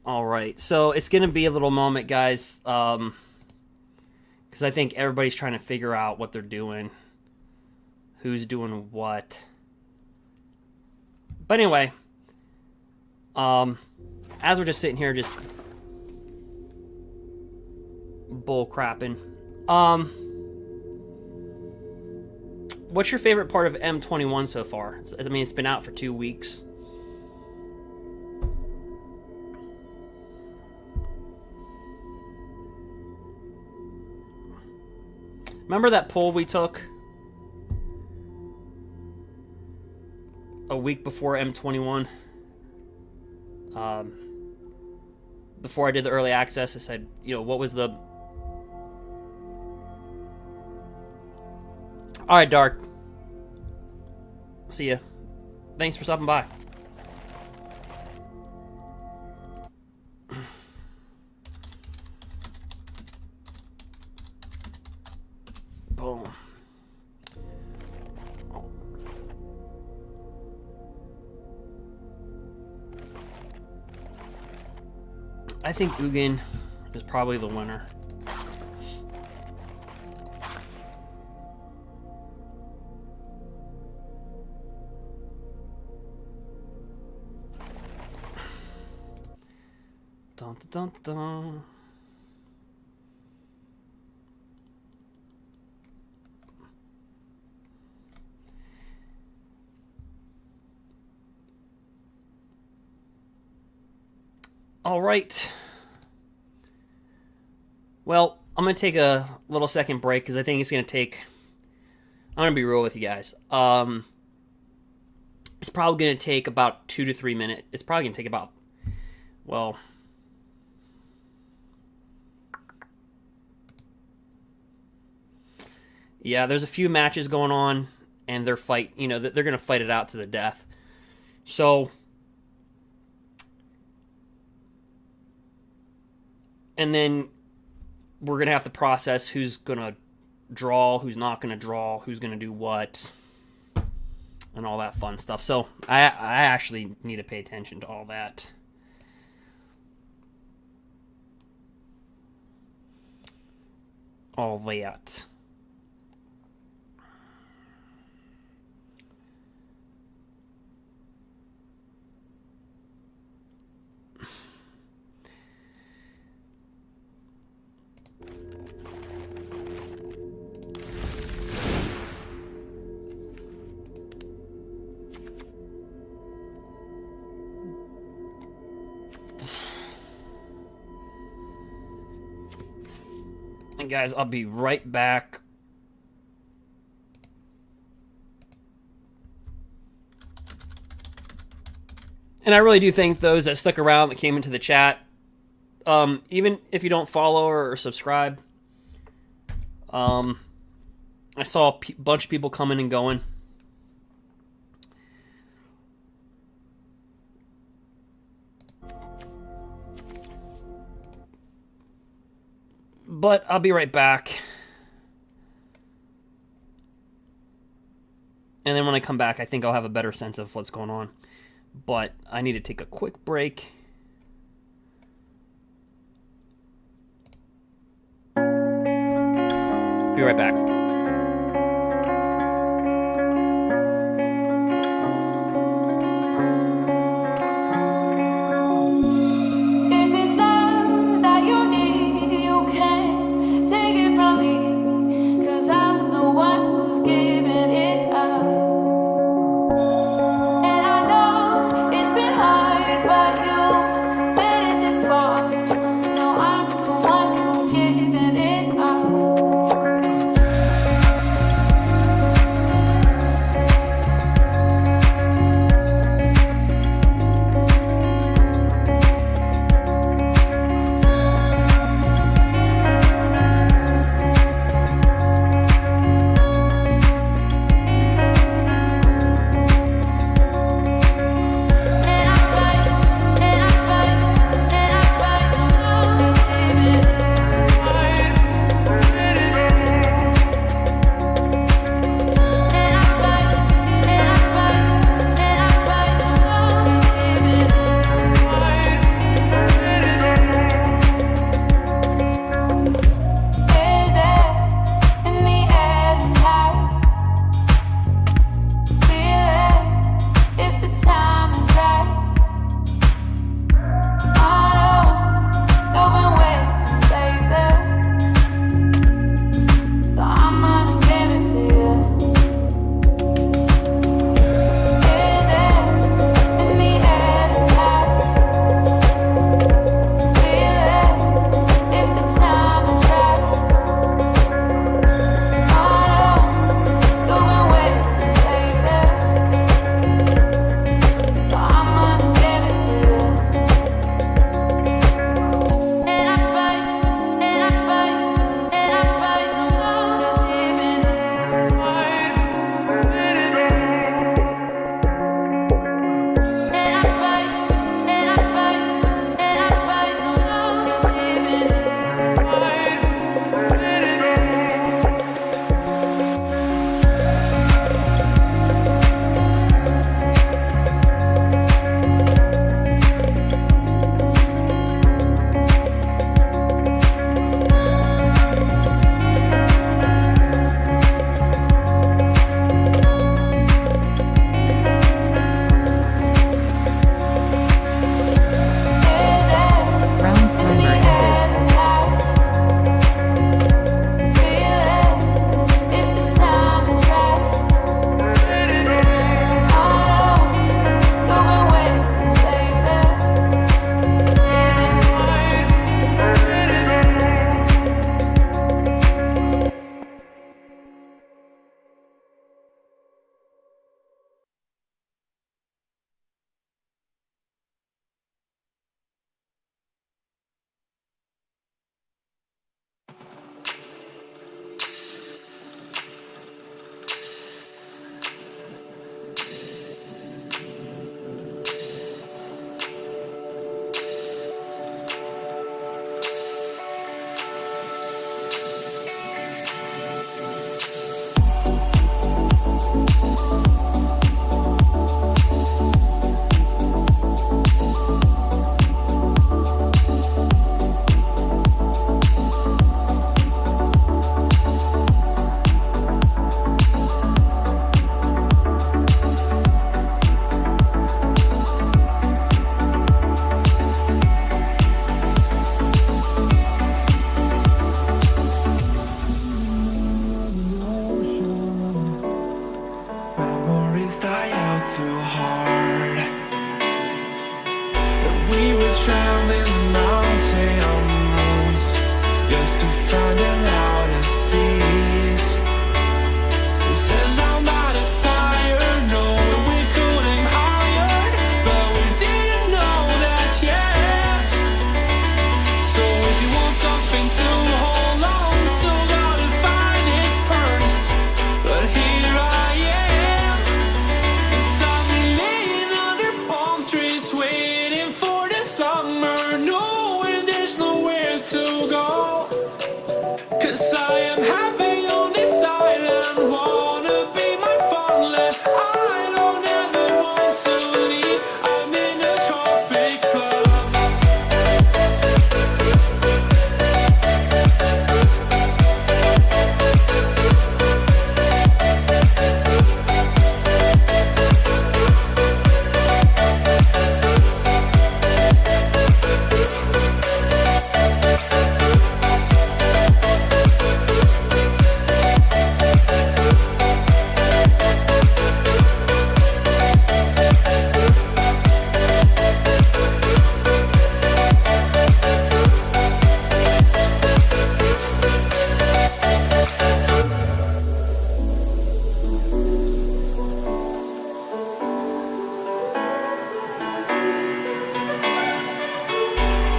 S2: All right, so it's going to be a little moment, guys, because I think everybody's trying to figure out what they're doing, who's doing what. But anyway, as we're just sitting here just bull crapping, what's your favorite part of M21 so far? I mean, it's been out for 2 weeks. Remember that poll we took a week before M21? Before I did the early access, I said, you know, what was the... Alright, Dark. See ya. Thanks for stopping by. Boom. I think Ugin is probably the winner. Dun, dun, dun, dun. All right. Well, I'm going to take a little second break because I think it's going to take... I'm going to be real with you guys. It's probably going to take about 2 to 3 minutes. It's probably going to take about... Well... Yeah, there's a few matches going on, and they're they're going to fight it out to the death. So... And then we're going to have to process who's going to draw, who's not going to draw, who's going to do what, and all that fun stuff. So I actually need to pay attention to all that. All that. And guys, I'll be right back. And I really do thank those that stuck around, that came into the chat. Even if you don't follow or subscribe. I saw a bunch of people coming and going. But I'll be right back. And then when I come back, I think I'll have a better sense of what's going on. But I need to take a quick break. Be right back.
S3: something to hold on to, gotta find it first. But here I am, 'cause I've been laying under palm trees, waiting for the summer, knowing there's nowhere to go. 'Cause I am happy on this island, wanna be my farmland. I don't ever want to leave, I'm in a tropic club.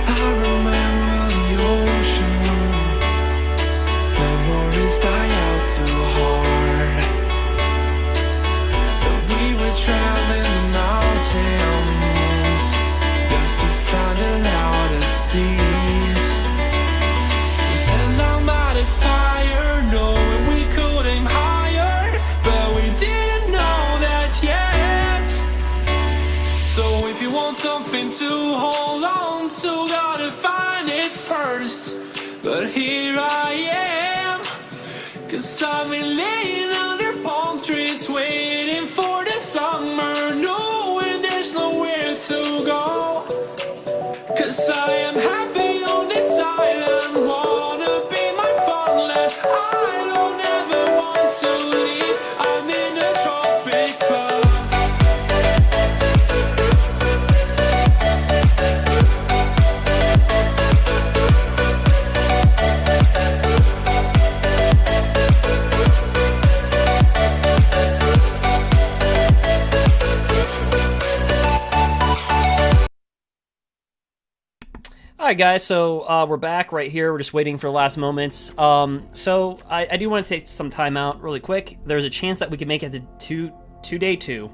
S3: I remember the ocean, memories die out too hard. But we were traveling the mountains just to find the loudest seas. We set down by the fire, knowing we could aim higher, but we didn't know that yet. So if you want something to hold on to, gotta find it first. But here I am, 'cause I've been laying under palm trees, waiting for the summer, knowing there's nowhere to go. 'Cause I am happy on this island, wanna be my farmland. I don't ever want to leave, I'm in a tropic club.
S2: Alright guys, so we're back right here. We're just waiting for the last moments. So I do want to take some time out really quick. There's a chance that we can make it to day 2.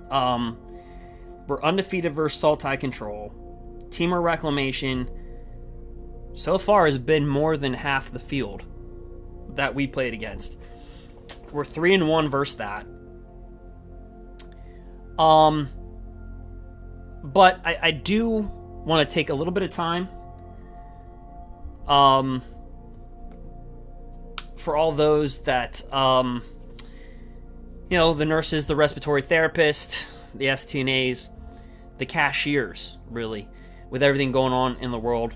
S2: We're undefeated versus sultai control. Temur Reclamation so far has been more than half the field that we played against. We're 3-1 versus that. But I do want to take a little bit of time for all those that you know, the nurses, the respiratory therapist, the STNAs, the cashiers, really, with everything going on in the world.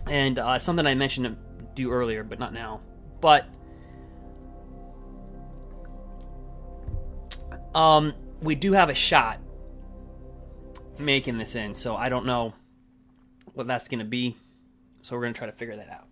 S2: And something I mentioned to do earlier, but not now. But we do have a shot making this in, so I don't know what that's going to be. So we're going to try to figure that out.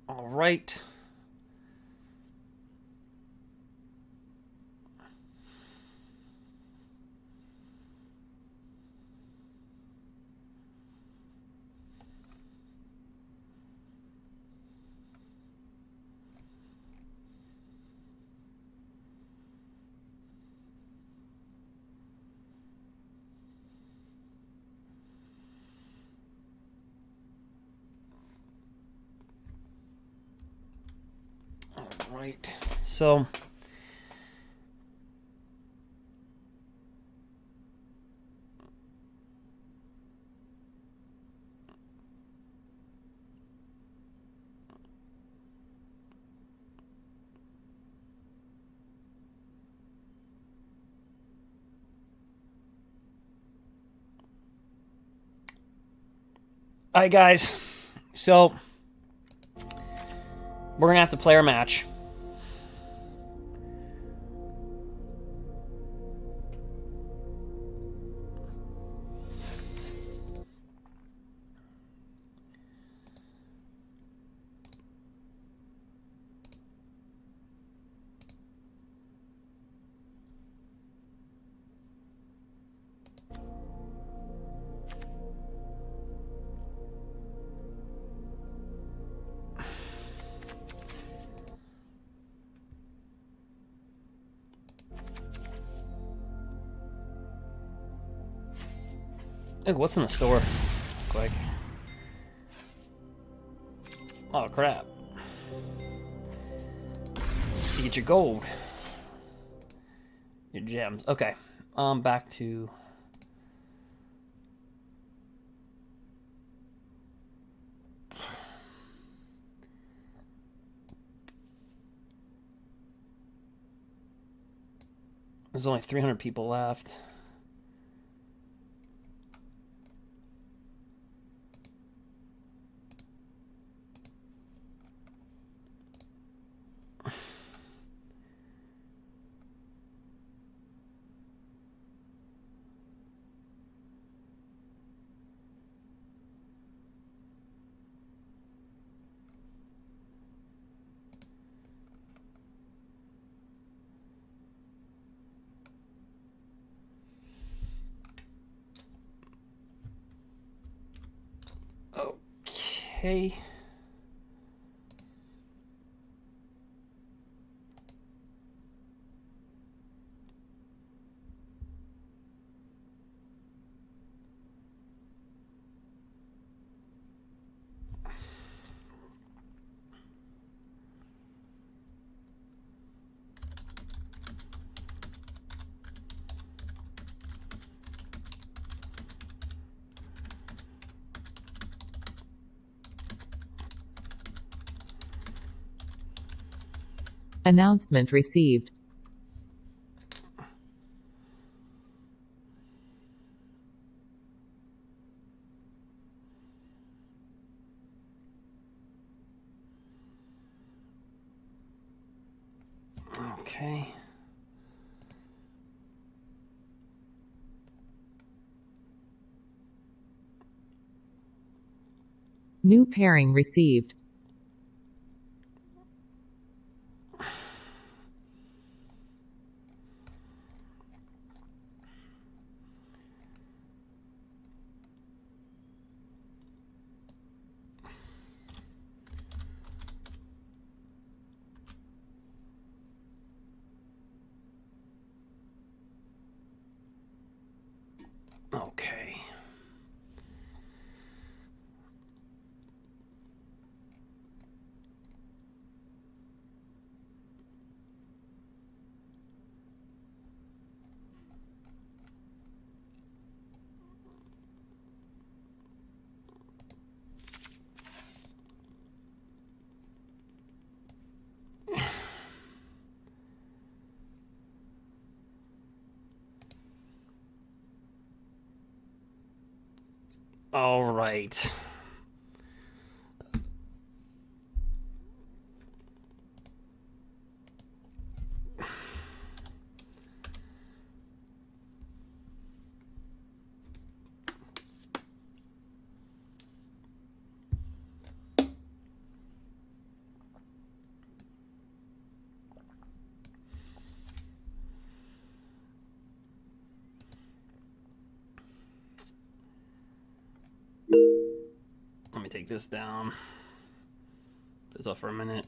S2: All right. Right. So Alright, guys. So, we're going to have to play our match. Hey, what's in the store? Quick. Oh, crap. You get your gold. Your gems. Okay. Back to... There's only 300 people left. Okay.
S1: Announcement received.
S2: Okay.
S1: New pairing received.
S2: Okay. All right. Let me take this down. Put this off for a minute.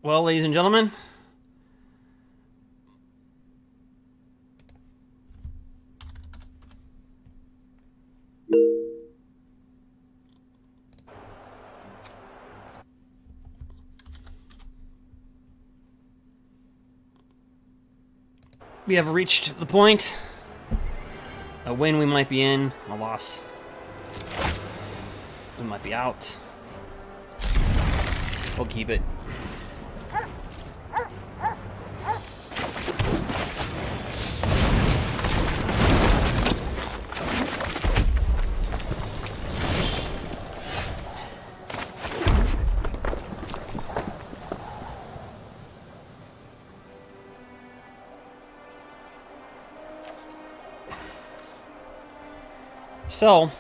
S2: Well, ladies and gentlemen, we have reached the point. A win we might be in, a loss we might be out. We'll keep it. So,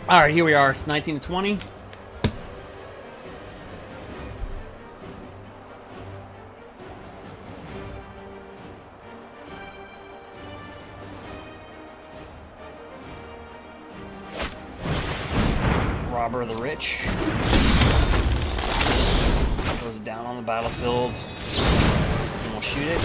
S2: all right, here we are. It's 19 to 20. Robber of the Rich goes down on the battlefield, and we'll shoot it.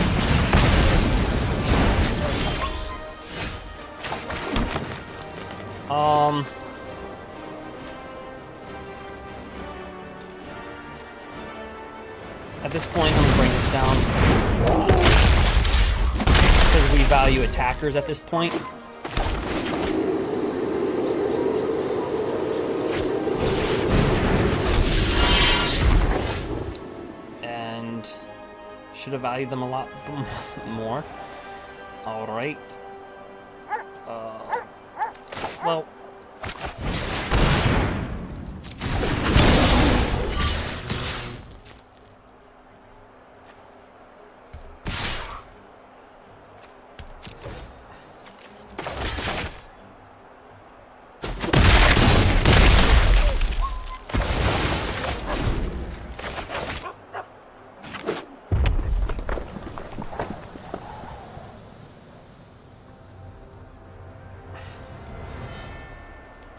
S2: At this point, I'm gonna bring this down because we value attackers at this point. Should have valued them a lot more. All right. Well.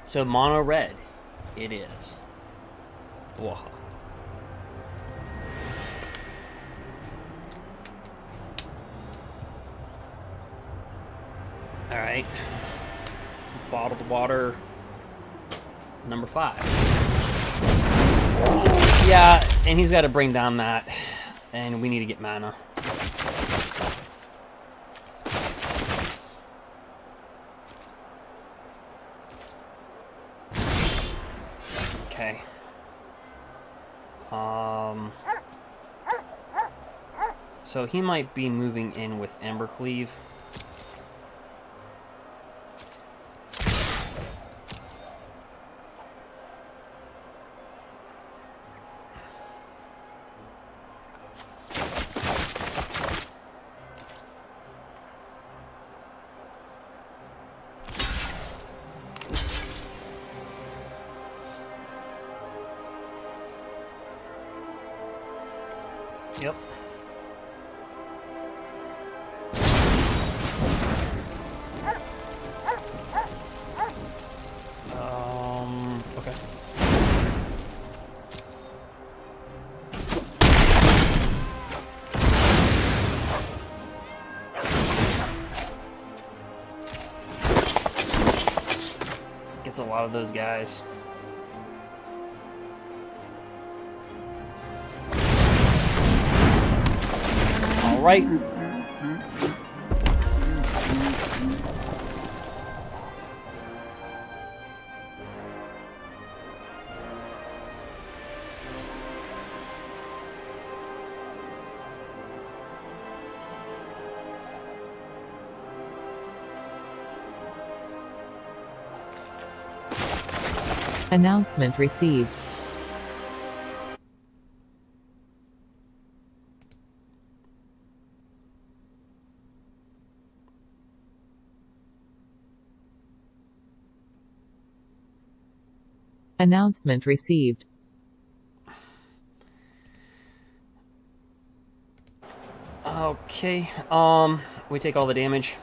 S2: So mono red, it is. Whoa. All right. Bottled water number 5. Yeah, and he's got to bring down that, and we need to get mana. Okay. So he might be moving in with Embercleave. Yep. Okay. Gets a lot of those guys. All right.
S1: Announcement received. Announcement received.
S2: Okay, we take all the damage.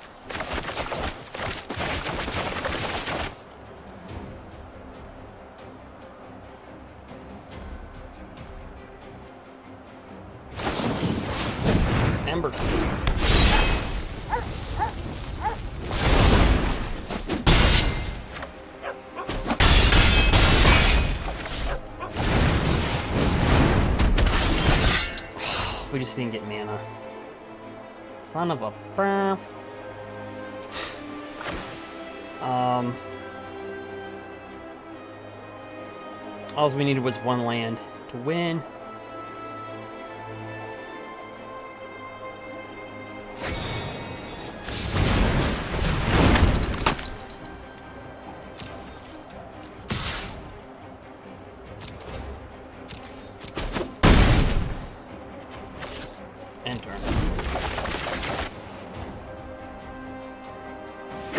S2: Ember. We just didn't get mana. Son of a burf. All we needed was one land to win.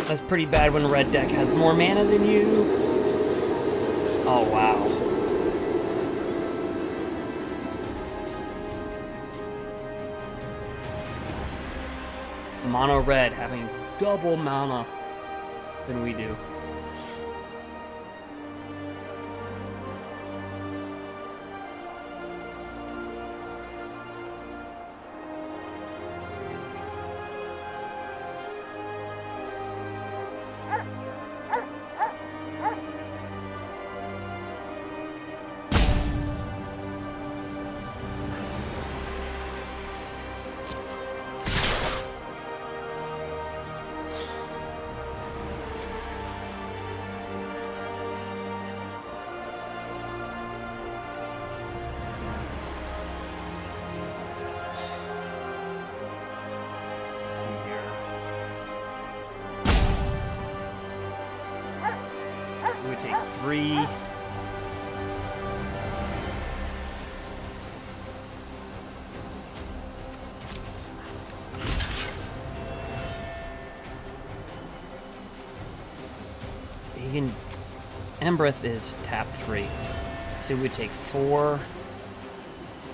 S2: That's pretty bad when red deck has more mana than you. Oh, wow. Mono red having double mana than we do. Take 3. Embereth is tap 3. So we would take 4,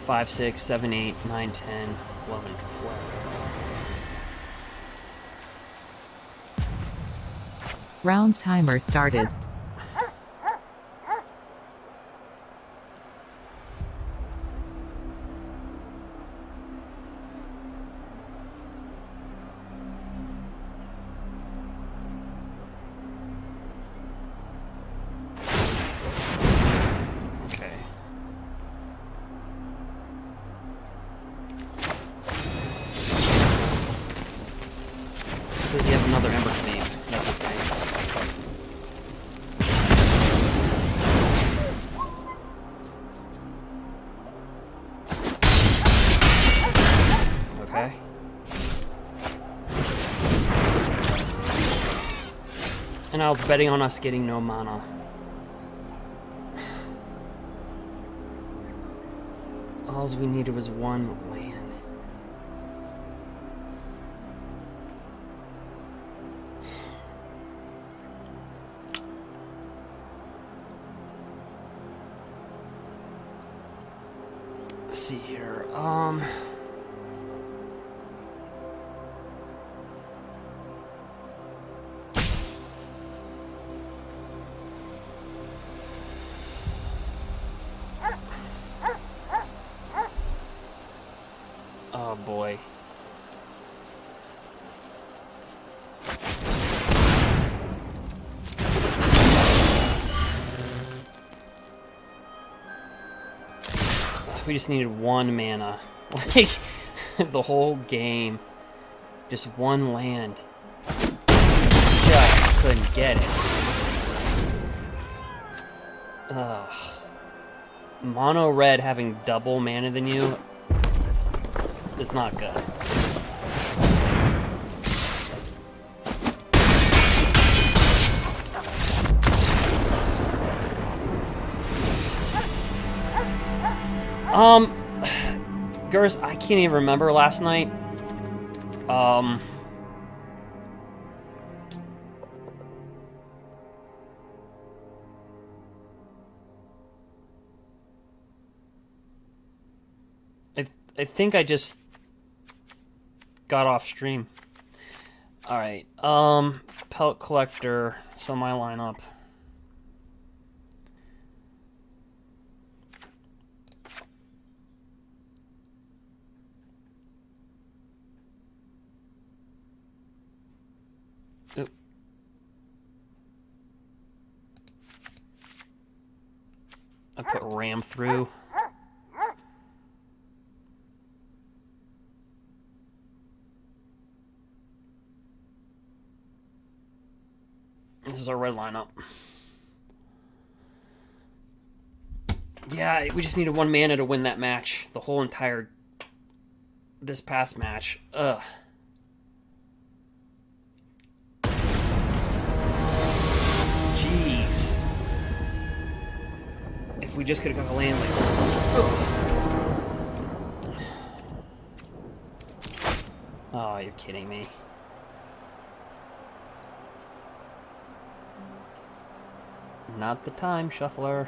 S2: 5, 6, 7, 8, 9, 10, 11, 12.
S1: Round timer started.
S2: Does he have another Ember Cleave? That's the thing. Okay. And I was betting on us getting no mana. All we needed was one land. Let's see here. Oh boy. We just needed one mana. Like, the whole game. Just one land. Just couldn't get it. Ugh. Mono red having double mana than you is not good. Gurs, I can't even remember last night. I think I just got off stream. All right. Pellet collector. So my lineup. Oop. I put ram through. This is our red lineup. Yeah, we just needed one mana to win that match. The whole entire... this past match. Ugh. Jeez. If we just could have got a land like... Oh, you're kidding me. Not the time, shuffler.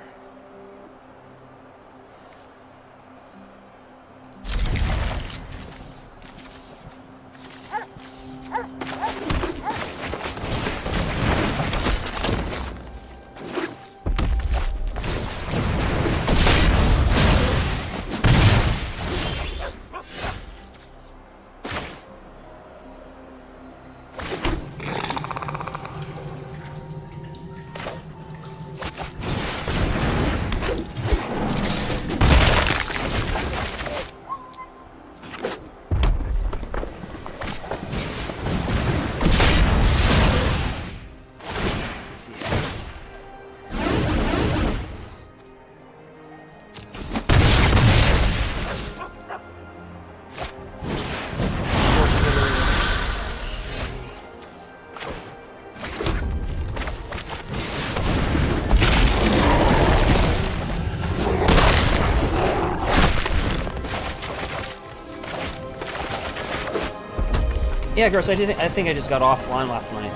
S2: Yeah, Gross, I think I just got offline last night.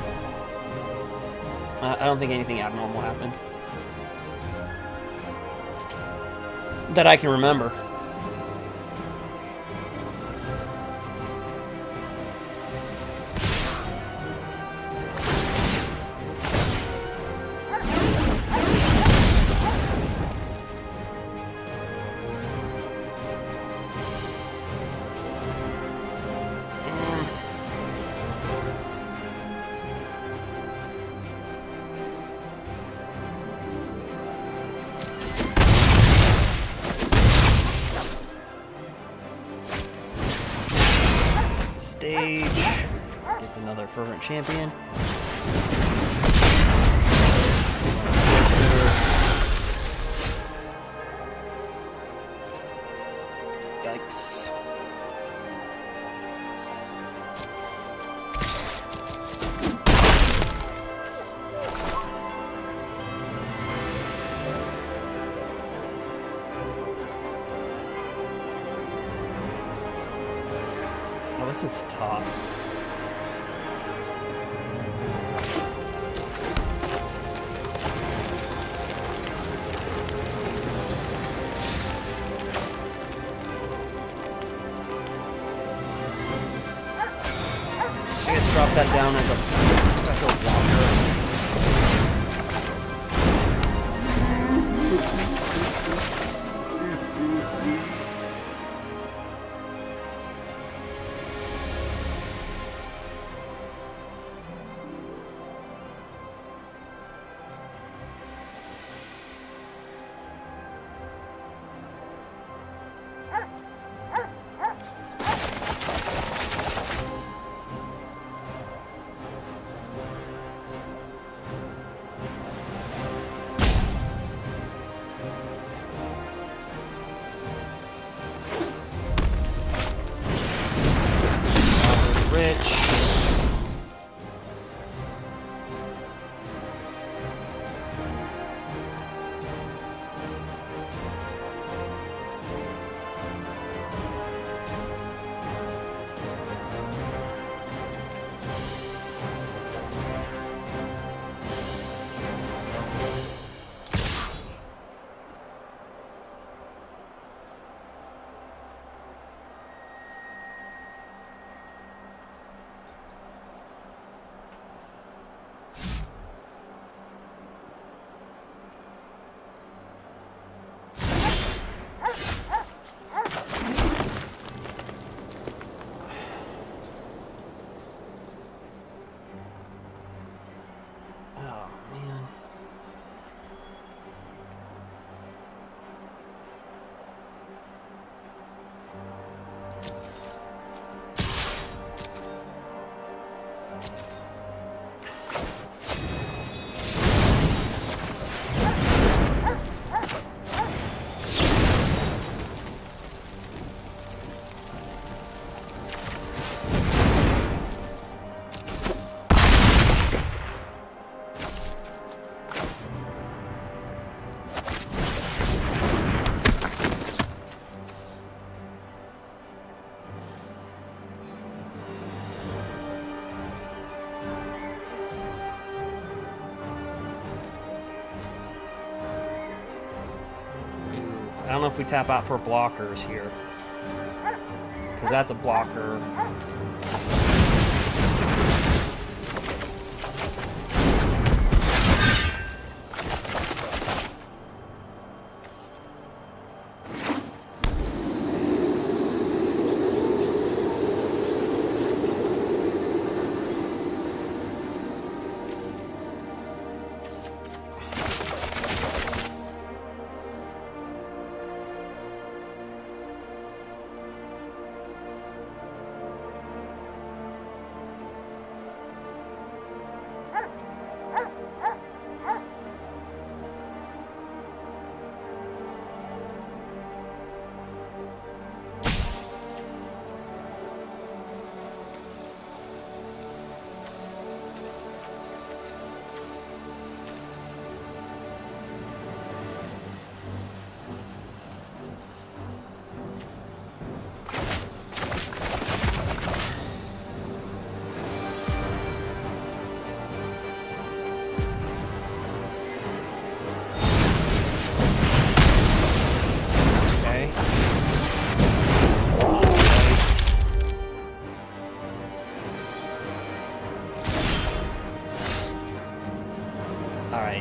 S2: I don't think anything abnormal happened. That I can remember. Stage. Gets another fervent champion. Yikes. Oh, this is tough. Drop that down as a special blocker. I don't know if we tap out for blockers here. Because that's a blocker.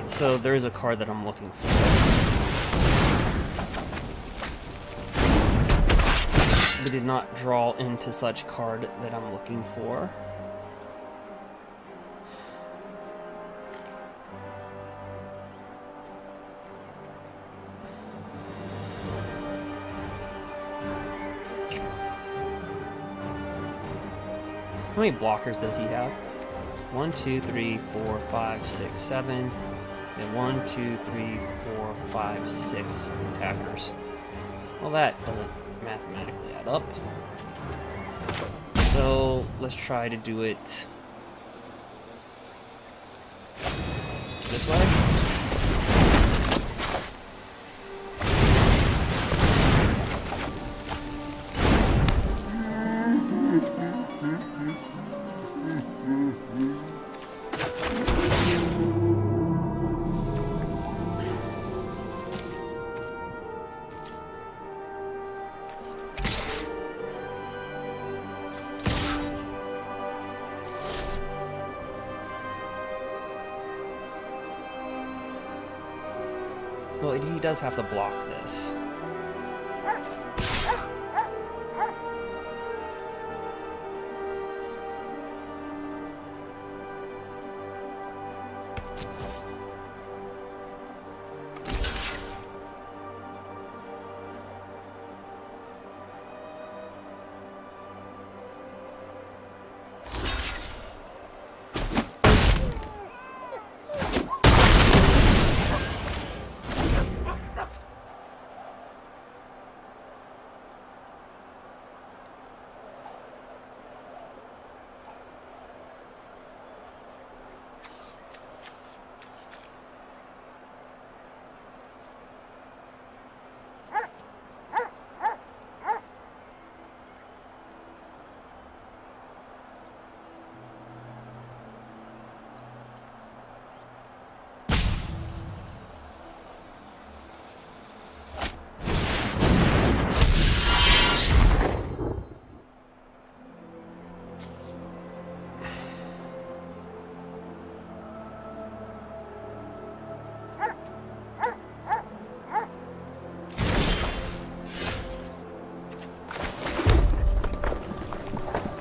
S2: So there is a card that I'm looking for. We did not draw into such card that I'm looking for. How many blockers does he have? 1, 2, 3, 4, 5, 6, 7. And 1, 2, 3, 4, 5, 6 attackers. Well, that doesn't mathematically add up. So let's try to do it this way. Well, he does have to block this.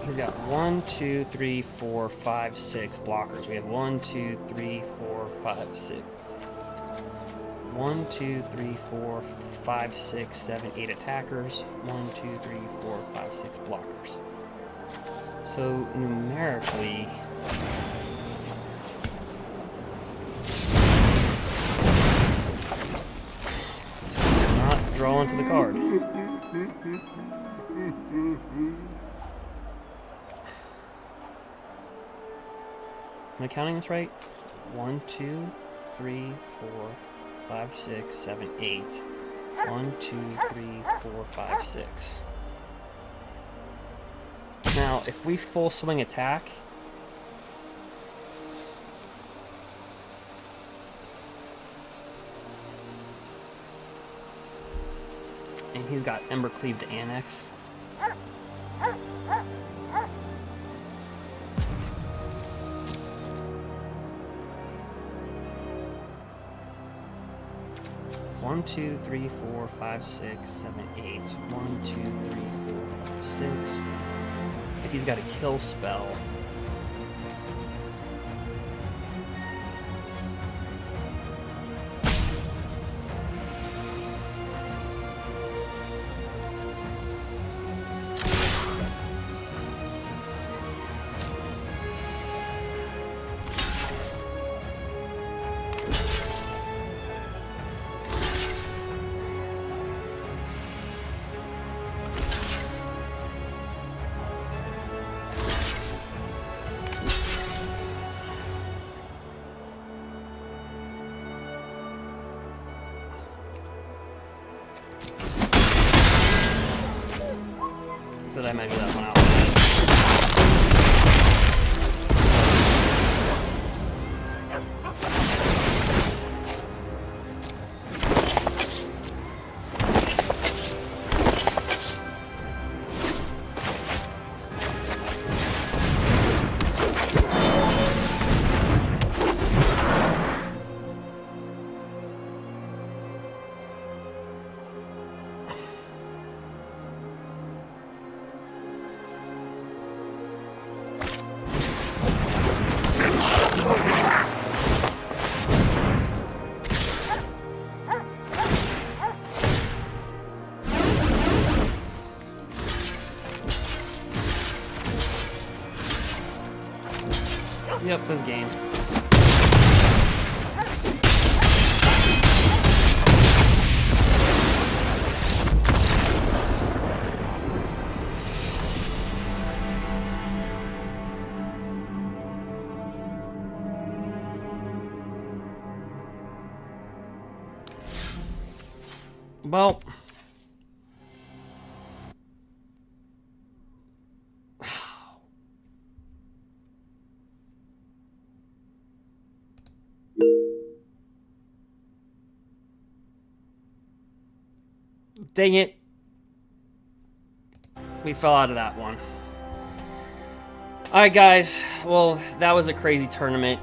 S2: He's got 1, 2, 3, 4, 5, 6 blockers. We have 1, 2, 3, 4, 5, 6. 1, 2, 3, 4, 5, 6, 7, 8 attackers. 1, 2, 3, 4, 5, 6 blockers. So numerically, he's not drawn to the card. Am I counting this right? 1, 2, 3, 4, 5, 6, 7, 8. 1, 2, 3, 4, 5, 6. Now, if we full swing attack, and he's got Ember Cleave to Annex. One, 2, 3, 4, 5, 6, 7, 8. 1, 2, 3, 4, 5, 6. If he's got a kill spell, Yep, this game. Well, dang it. We fell out of that one. Alright, guys. Well, that was a crazy tournament.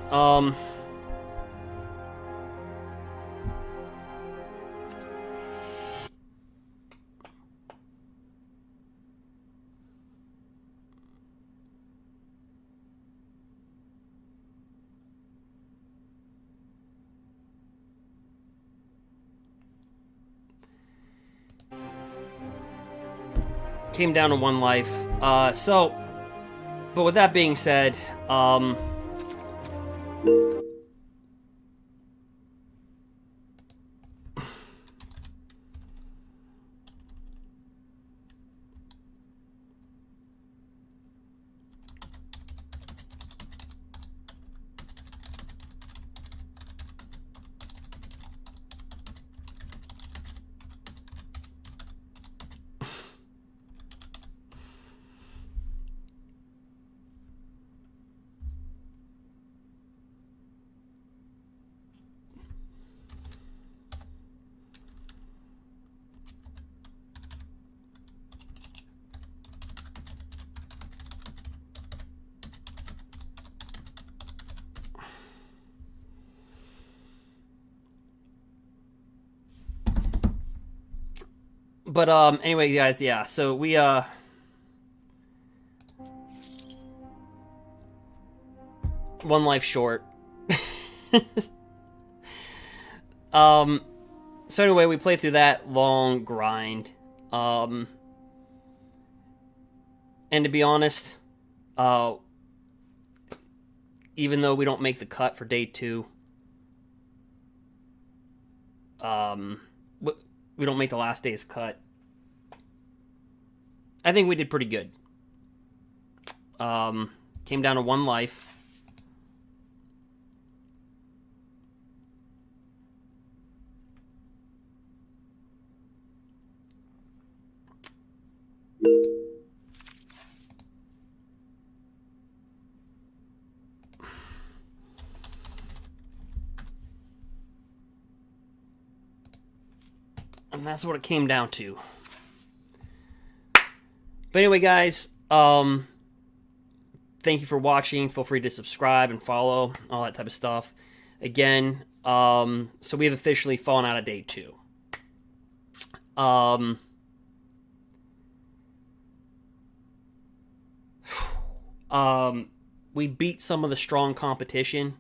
S2: Came down to one life. But with that being said, anyway, guys, yeah, so we, one life short. So anyway, we played through that long grind. And to be honest, even though we don't make the cut for day 2, we don't make the last day's cut, I think we did pretty good. Came down to one life. And that's what it came down to. But anyway, guys, thank you for watching. Feel free to subscribe and follow, all that type of stuff. Again, so we have officially fallen out of day 2. We beat some of the strong competition,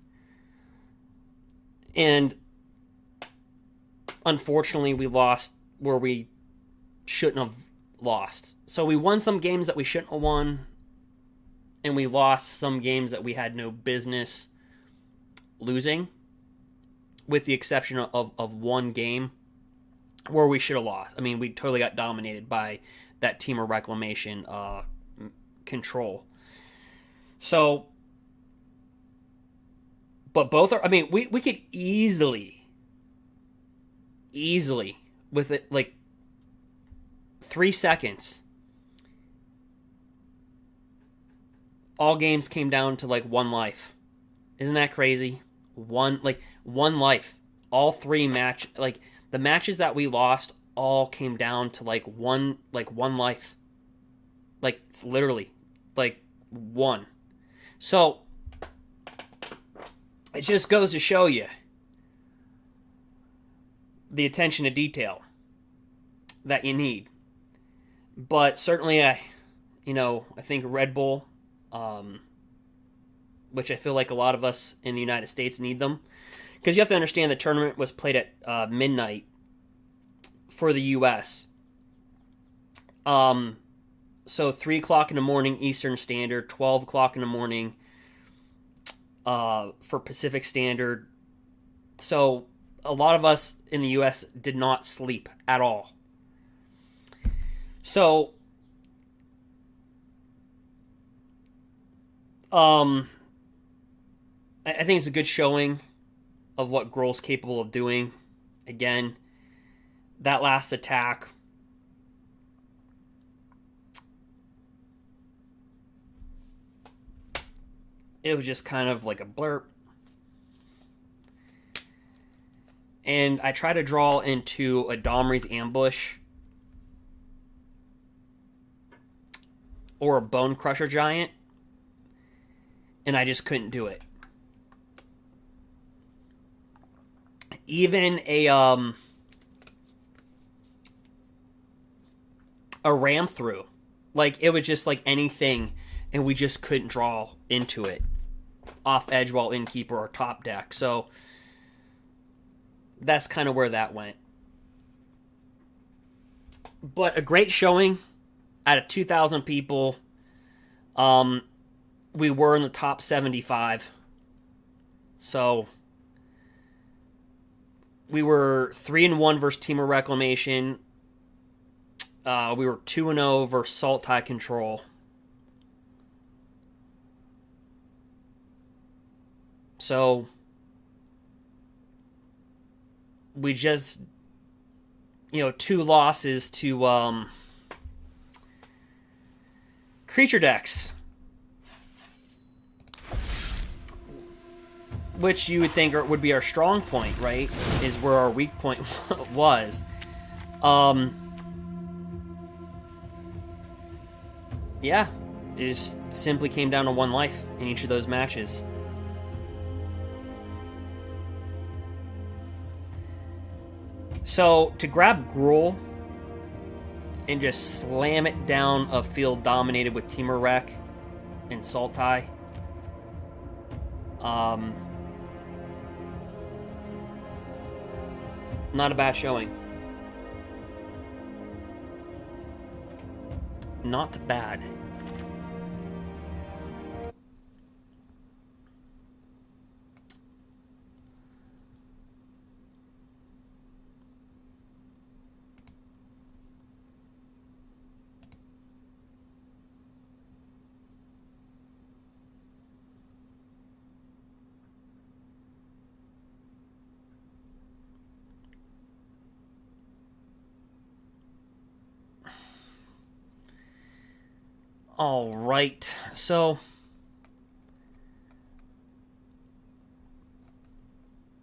S2: and unfortunately we lost where we shouldn't have lost. So we won some games that we shouldn't have won, and we lost some games that we had no business losing, with the exception of one game where we should have lost. I mean, we totally got dominated by that Temur Reclamation control. So, but both are, I mean, we could easily, with it, like, 3 seconds, all games came down to, like, one life. Isn't that crazy? One life. All 3 the matches that we lost all came down to, like, one life. Like, it's literally, like, one. So, it just goes to show you the attention to detail that you need. But certainly, I think Red Bull, which I feel like a lot of us in the United States need them. Because you have to understand the tournament was played at midnight for the U.S. So 3 o'clock in the morning Eastern Standard, 12 o'clock in the morning for Pacific Standard. So a lot of us in the US did not sleep at all. So I think it's a good showing of what GRUUL's capable of doing. Again, that last attack, it was just kind of like a blurb. And I try to draw into a Domri's Ambush or a Bone Crusher Giant, and I just couldn't do it. Even a ram through, like it was just like anything, and we just couldn't draw into it off Edgewall, Innkeeper, or top deck. So that's kind of where that went. But a great showing out of 2,000 people. We were in the top 75. So we were 3-1 versus Temur Reclamation. We were 2-0 versus Sultai Control. So we just, 2 losses to creature decks, which you would think would be our strong point, right? Is where our weak point was. Yeah, it just simply came down to 1 life in each of those matches. So, to grab GRUUL and just slam it down a field dominated with Temur Rec and Sultai, not a bad showing. Not bad. All right, so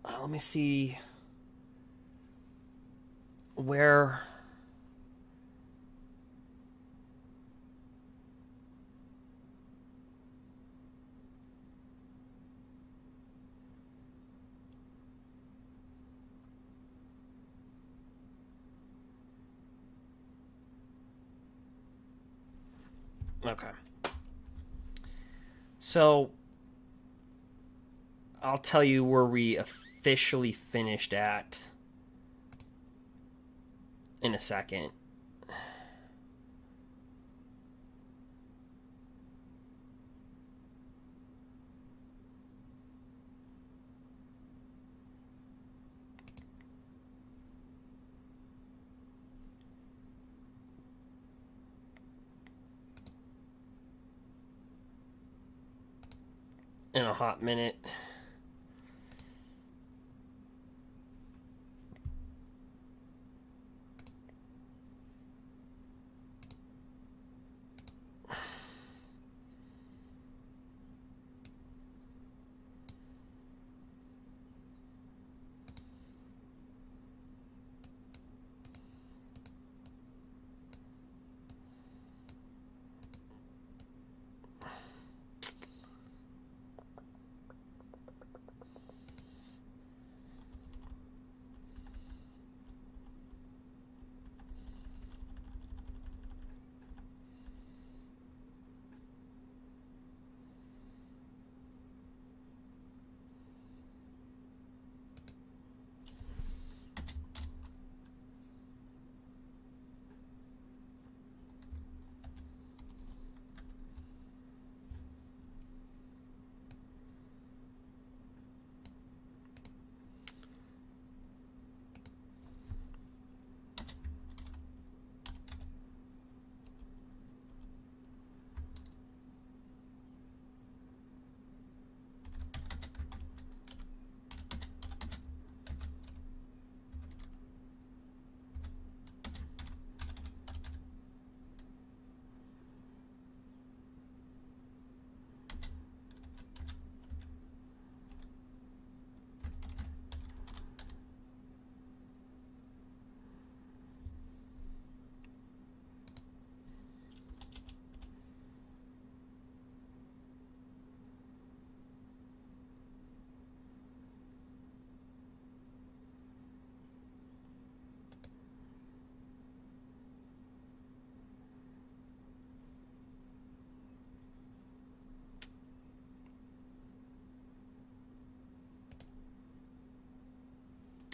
S2: let me see where okay. So I'll tell you where we officially finished at in a second. In a hot minute.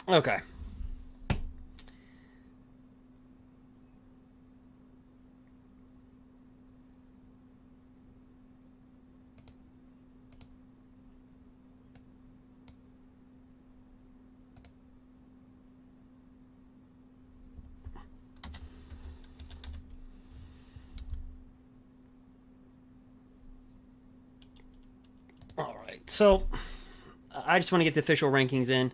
S2: Okay. All right. So I just want to get the official rankings in.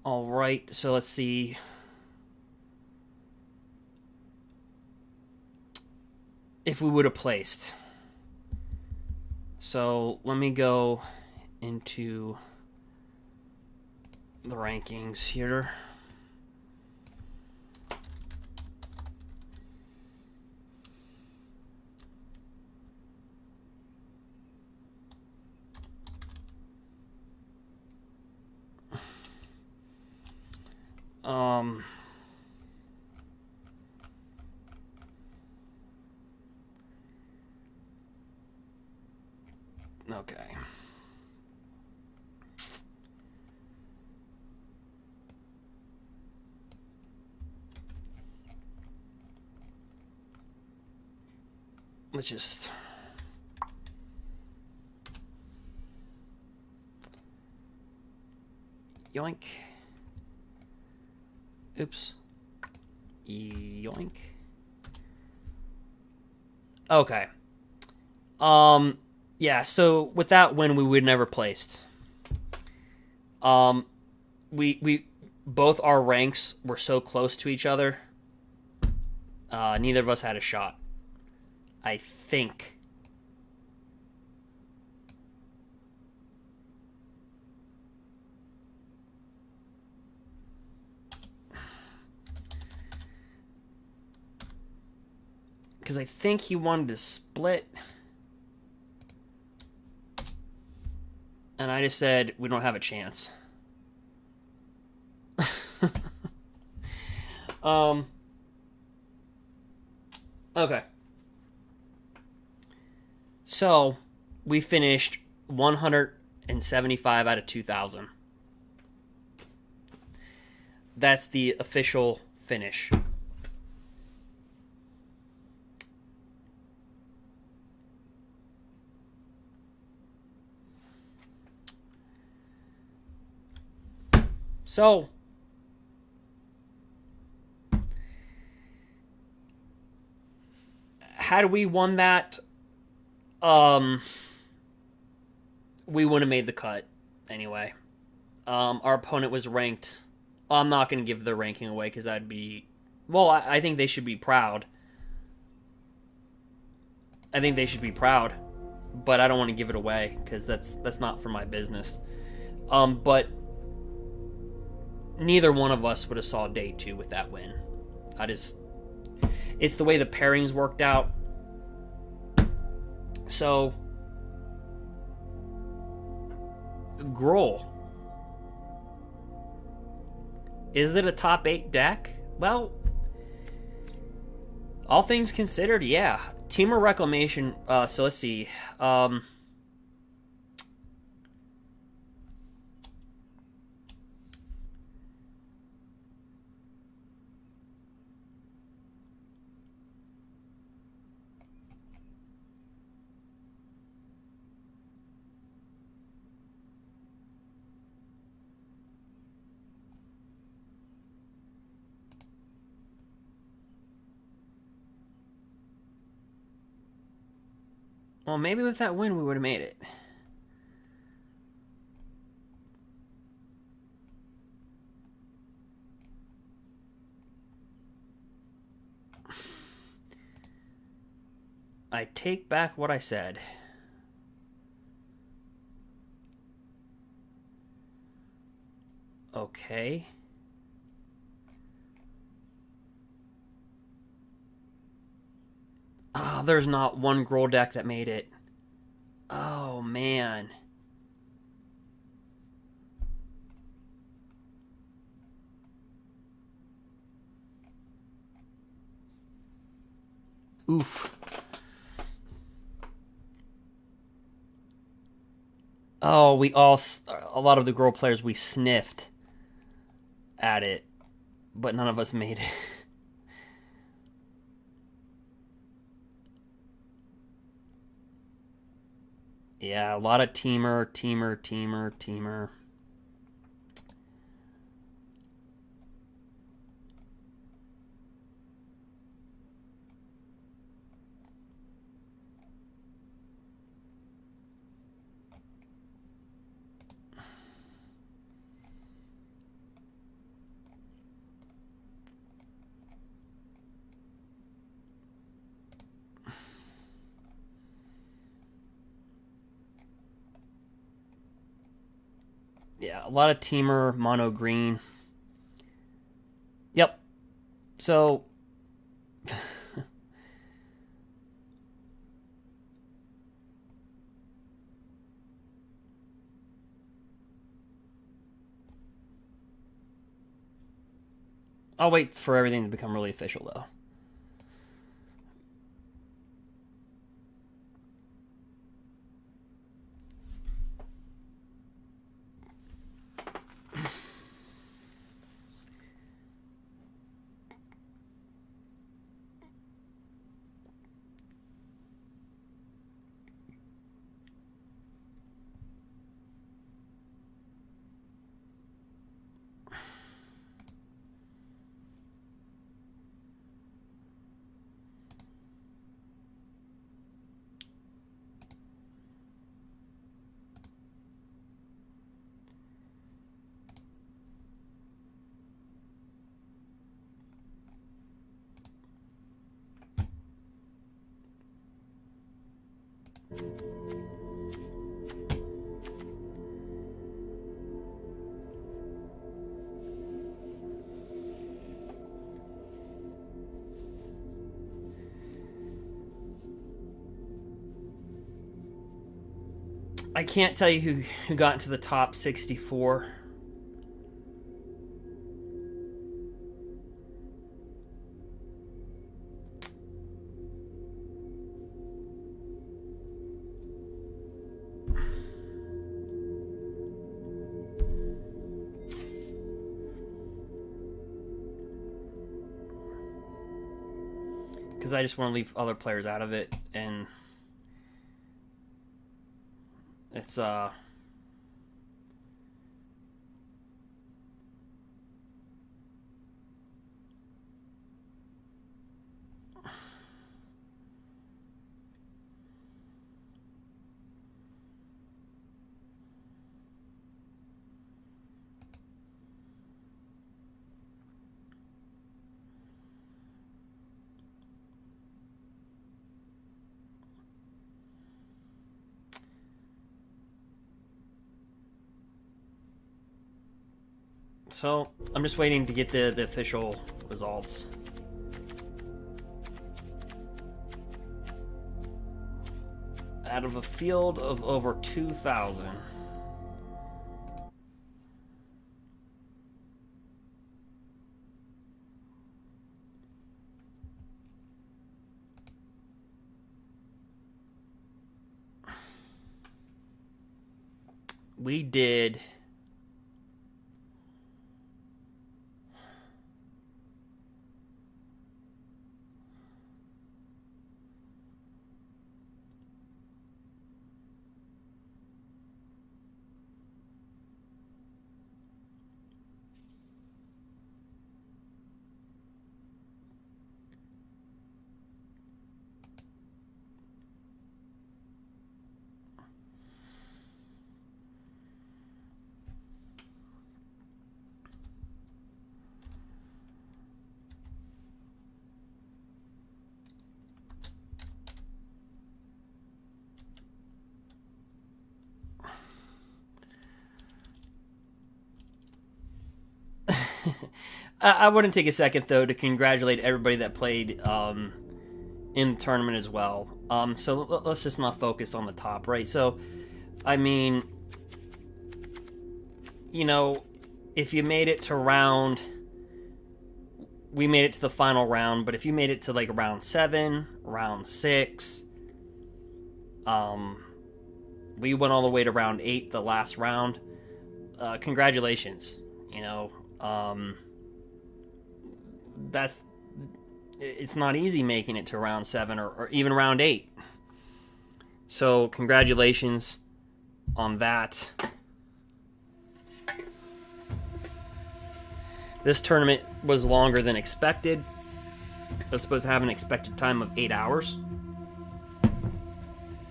S2: All right. So let's see. If we would have placed. So let me go into the rankings here. Okay. Let's just... Yoink. Oops. Yoink. Okay. Yeah, so with that win, we would never placed. We both our ranks were so close to each other. Neither of us had a shot. I think. Because I think he wanted to split. And I just said, we don't have a chance. Okay. So, we finished 175 out of 2,000. That's the official finish. So, had we won that, we wouldn't have made the cut anyway. Our opponent was ranked. Well, I'm not going to give the ranking away because that'd be... Well, I think they should be proud. I think they should be proud. But I don't want to give it away because that's not for my business. But... neither one of us would have saw day 2 with that win. It's the way the pairings worked out. So, GRUUL. Is it a top 8 deck? Well, all things considered, yeah. Temur Reclamation, so let's see. Well, maybe with that win, we would have made it. I take back what I said. Okay. Oh, Oh, there's not one GRUUL deck that made it. Oh, man. Oof. Oh, a lot of the GRUUL players, we sniffed at it, but none of us made it. Yeah, a lot of teamer. Yeah, a lot of teamer, mono green. Yep. So... I'll wait for everything to become really official, though. I can't tell you who got into the top 64. Because I just want to leave other players out of it, and it's so I'm just waiting to get the official results. Out of a field of over 2,000. We did... I wouldn't take a second, though, to congratulate everybody that played in the tournament as well. So let's just not focus on the top, right? So, I mean, you know, if you made it to we made it to the final round, but if you made it to like round 7, round 6, we went all the way to round 8, the last round. Congratulations, you know. It's not easy making it to round 7 or even round 8. So congratulations on that. This tournament was longer than expected. It was supposed to have an expected time of 8 hours.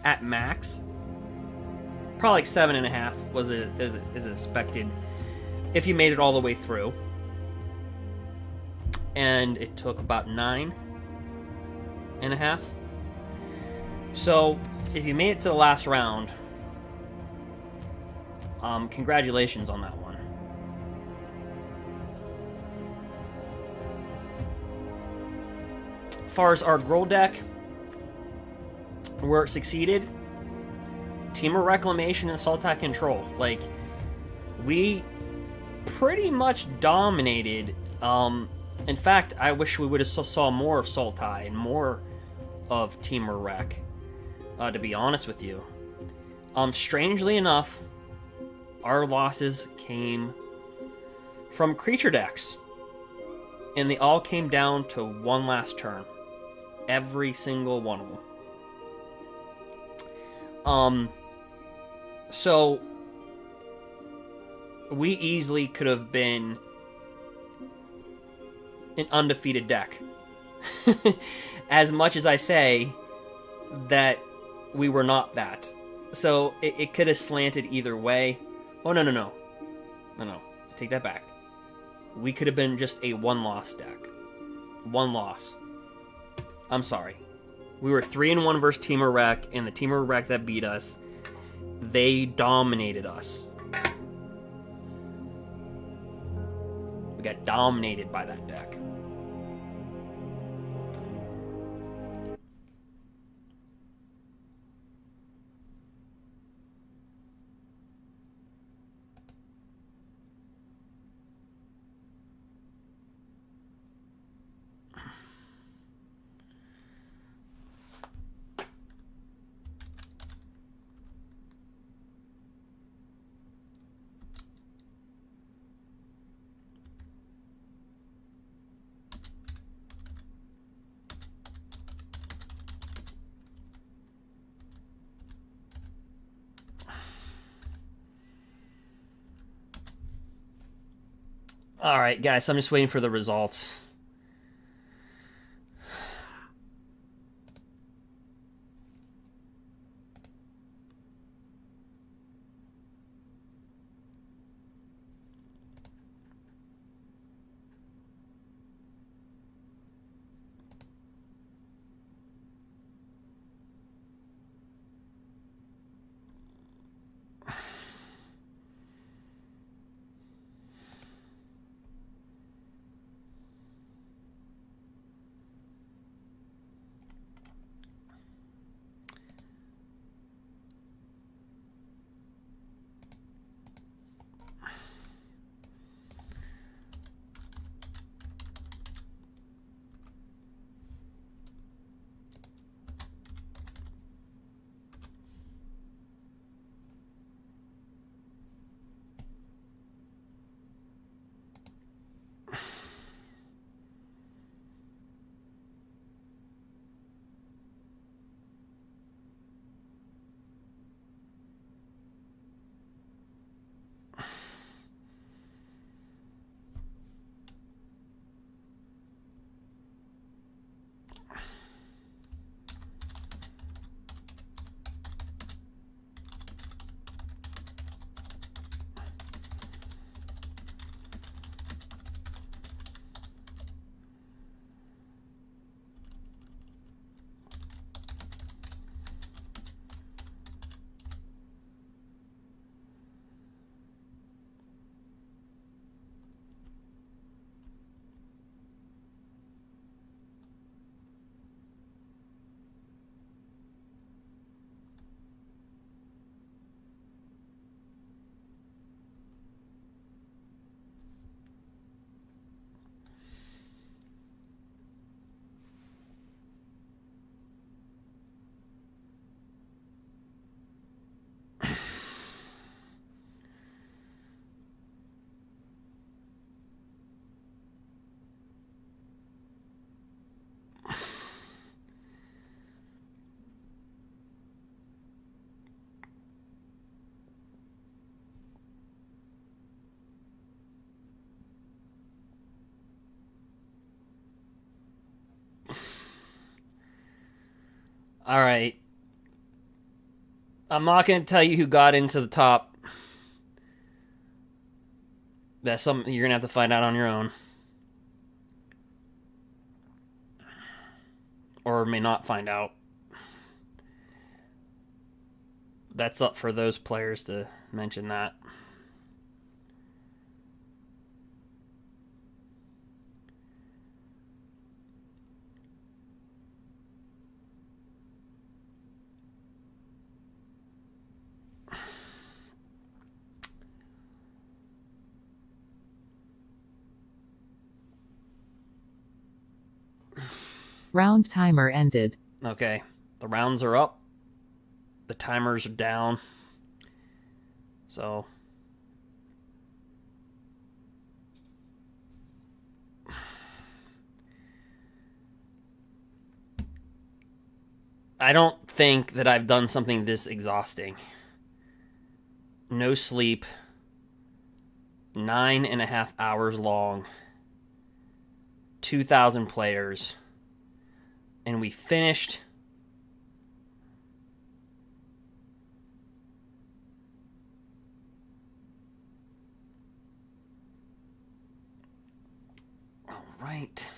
S2: At max. Probably like 7.5 was is expected if you made it all the way through. And it took about 9.5. So if you made it to the last round, congratulations on that one. As far as our GRUUL deck, where it succeeded, Temur Reclamation and sultai control. Like, we pretty much dominated. In fact, I wish we would have saw more of sultai and more of Temur Rec, to be honest with you. Strangely enough, our losses came from creature decks, and they all came down to one last turn. Every single one of them. So we easily could have been an undefeated deck. As much as I say that we were not that. So it could have slanted either way. Oh, no. No, I take that back. We could have been just a one-loss deck. One loss. I'm sorry. We were 3-1 versus Temur Rec, and the Temur Rec that beat us, they dominated us. We got dominated by that deck. Alright, guys, I'm just waiting for the results. All right. I'm not going to tell you who got into the top. That's something you're going to have to find out on your own. Or may not find out. That's up for those players to mention that.
S1: Round timer ended.
S2: Okay, the rounds are up. The timers are down. So I don't think that I've done something this exhausting. No sleep. 9.5 hours long. 2,000 players. And we finished all right.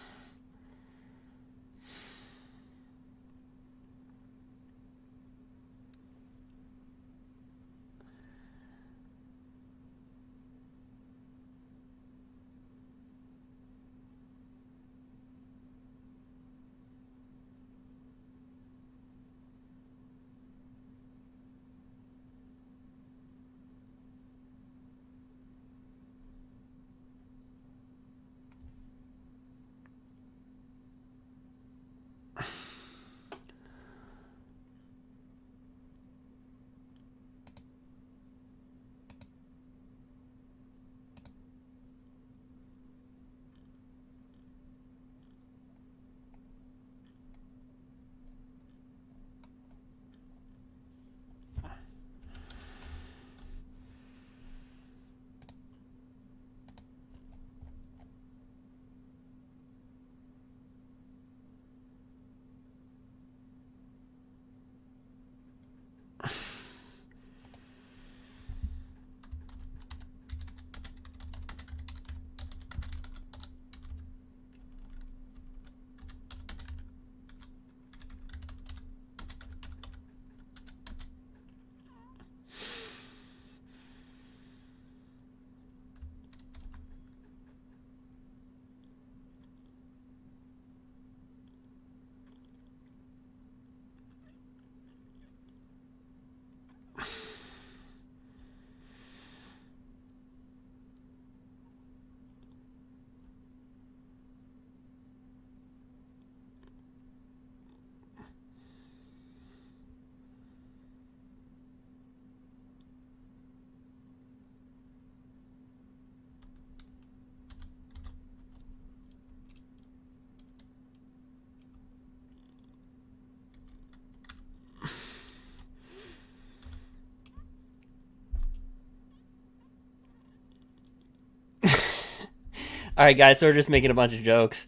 S2: All right, guys, so we're just making a bunch of jokes.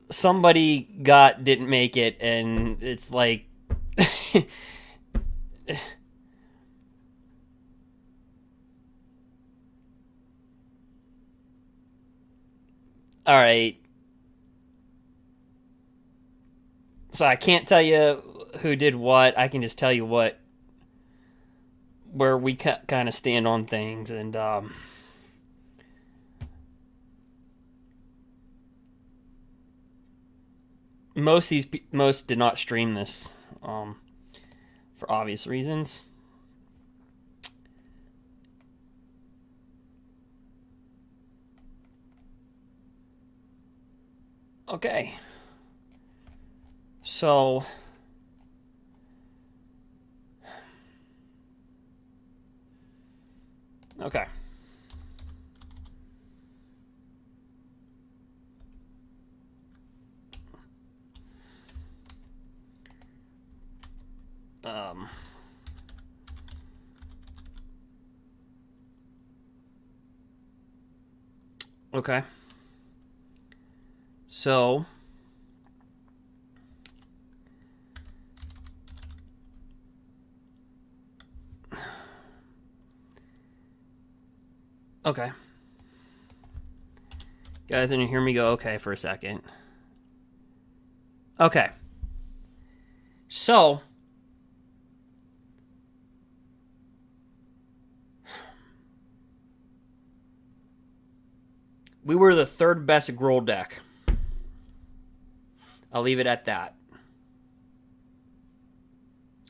S2: Somebody didn't make it, and it's like... All right. So I can't tell you who did what. I can just tell you where we kind of stand on things, and most did not stream this, for obvious reasons. Okay. So okay. Okay. So Okay. Guys, didn't hear me go okay for a second. Okay. So, we were the third best GRUUL deck. I'll leave it at that.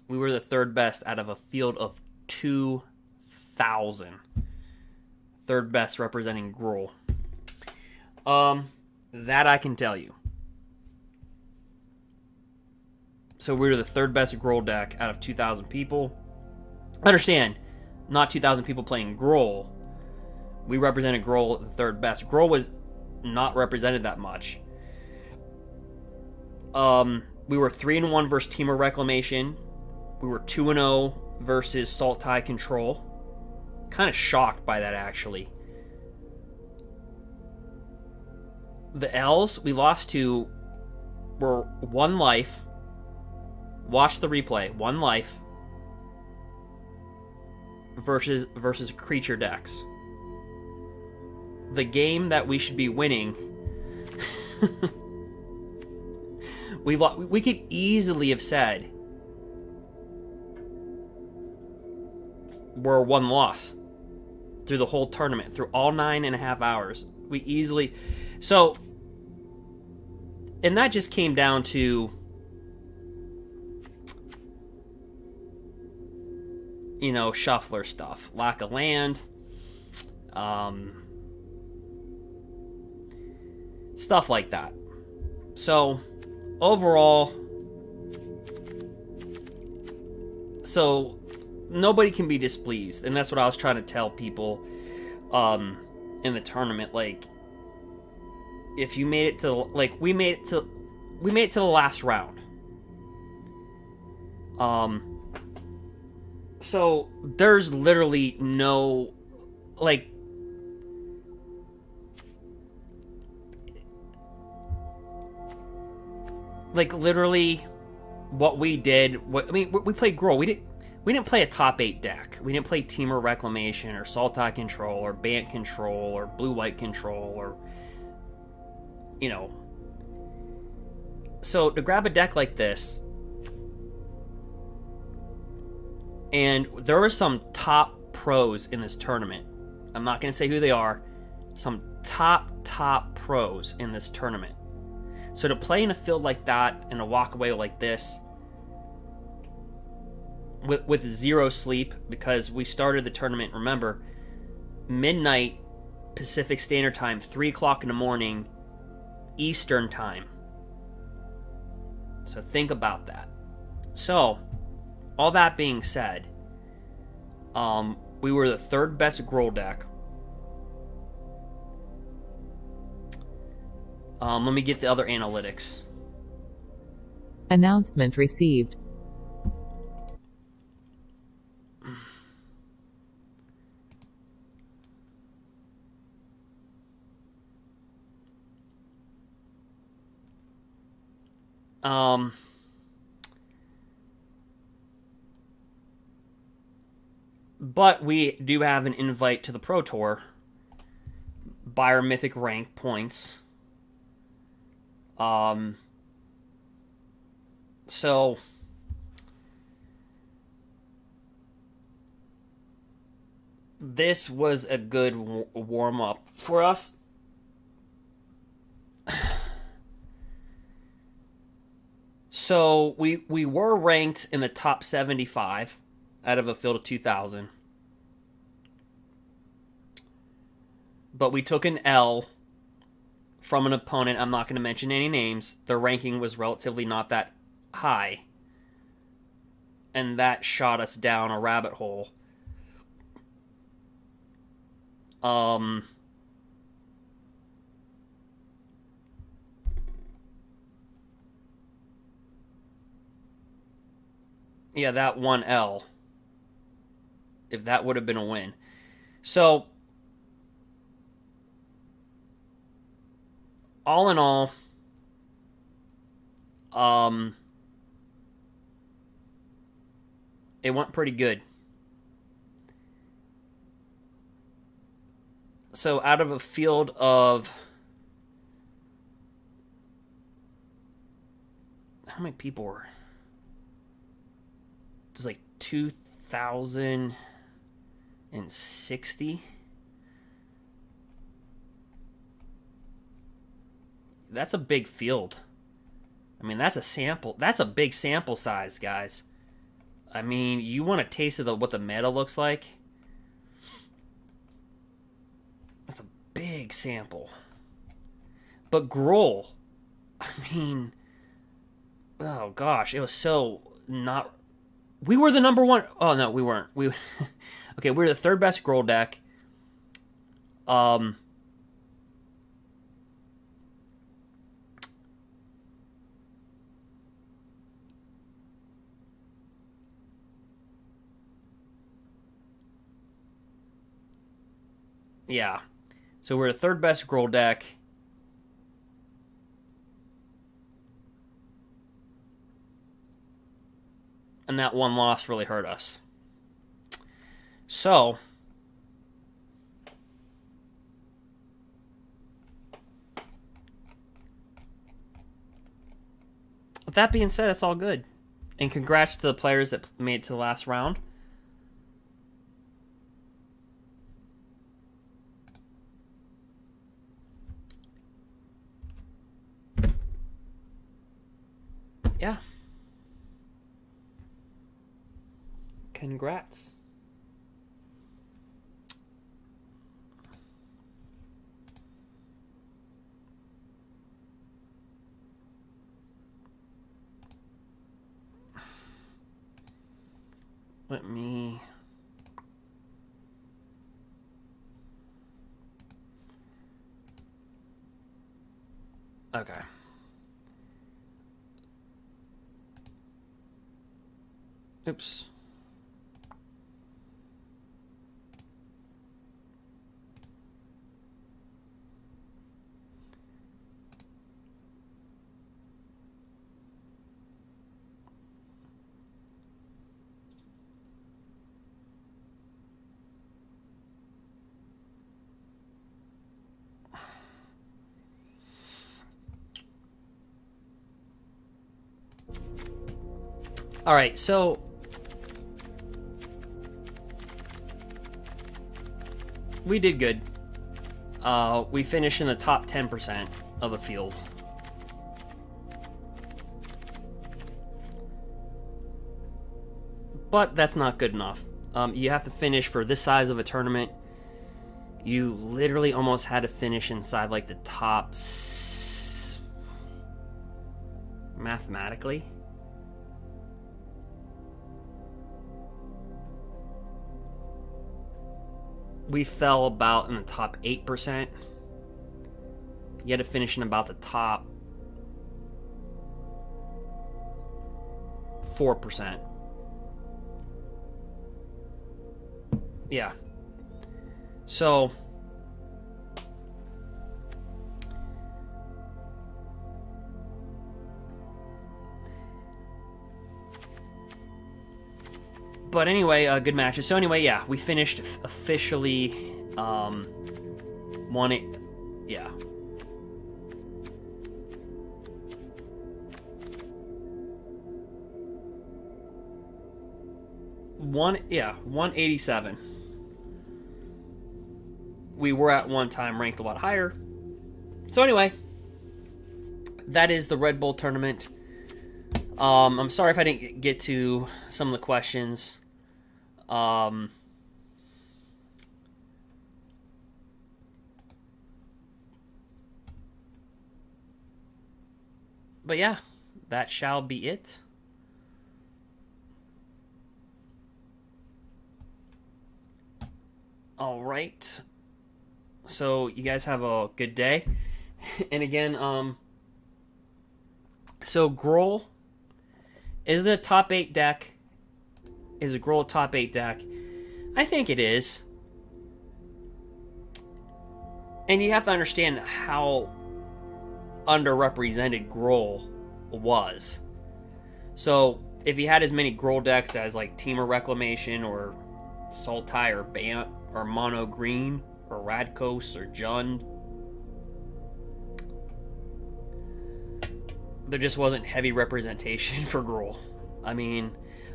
S2: We were the third best out of a field of 2,000. Third best representing GRUUL. That I can tell you. So we were the third best GRUUL deck out of 2,000 people. Understand, not 2,000 people playing GRUUL. We represented GRUUL the third best. GRUUL was not represented that much. We were 3-1 versus Temur Reclamation. We were 2-0 versus sultai Control. Kind of shocked by that, actually. The L's we lost to were 1 life. Watch the replay. 1 life versus creature decks. The game that we should be winning. We could easily have said we're 1 loss through the whole tournament, through all 9.5 hours. We easily... So, and that just came down to, you know, shuffler stuff. Lack of land. Stuff like that. So, overall... So, nobody can be displeased. And that's what I was trying to tell people in the tournament. Like, if you made it to... Like, we made it to the last round. So, there's literally no... Like... Like, literally, what we did... we played GRUUL. We didn't play a top 8 deck. We didn't play Temur Reclamation or sultai Control or Bant Control or Blue-White Control or... You know. So, to grab a deck like this... And there were some top pros in this tournament. I'm not going to say who they are. Some top pros in this tournament. So to play in a field like that and to walk away like this with 0 sleep, because we started the tournament, remember, midnight Pacific Standard Time, 3 o'clock in the morning Eastern Time. So think about that. So, all that being said, we were the third best GRUUL deck. Let me get the other analytics.
S1: Announcement received.
S2: But we do have an invite to the Pro Tour by our Mythic rank points. So this was a good warm-up for us. So we were ranked in the top 75 out of a field of 2,000. But we took an L from an opponent. I'm not going to mention any names. Their ranking was relatively not that high. And that shot us down a rabbit hole. Yeah, that 1L. If that would have been a win. So, all in all, it went pretty good. So out of a field of... How many people were? There's like 2,060. That's a big field. I mean, that's a sample. That's a big sample size, guys. I mean, you want a taste of what the meta looks like? That's a big sample. But GRUUL, I mean, oh gosh, it was so not... We were the number one... Oh, no, we weren't. Okay, we were the third best GRUUL deck. Yeah. So we're the third best GRUUL deck. And that one loss really hurt us. So, with that being said, it's all good. And congrats to the players that made it to the last round. Yeah. Congrats. Let me... Okay. Oops. All right, so we did good. We finished in the top 10% of the field. But that's not good enough. You have to finish for this size of a tournament. You literally almost had to finish inside like the top mathematically. We fell about in the top 8%. You had to finish in about the top 4%. Yeah. So but anyway, good matches. So anyway, yeah, we finished officially won it. Yeah. One, yeah, 187. We were at one time ranked a lot higher. So anyway, that is the Red Bull tournament. I'm sorry if I didn't get to some of the questions. But yeah, that shall be it. All right. So you guys have a good day. And again, so GRUUL is the top 8 deck. Is a GRUUL top 8 deck? I think it is. And you have to understand how underrepresented GRUUL was. So if you had as many GRUUL decks as like Temur Reclamation or sultai or bant or mono green or Radkos or Jund. There just wasn't heavy representation for GRUUL. I mean,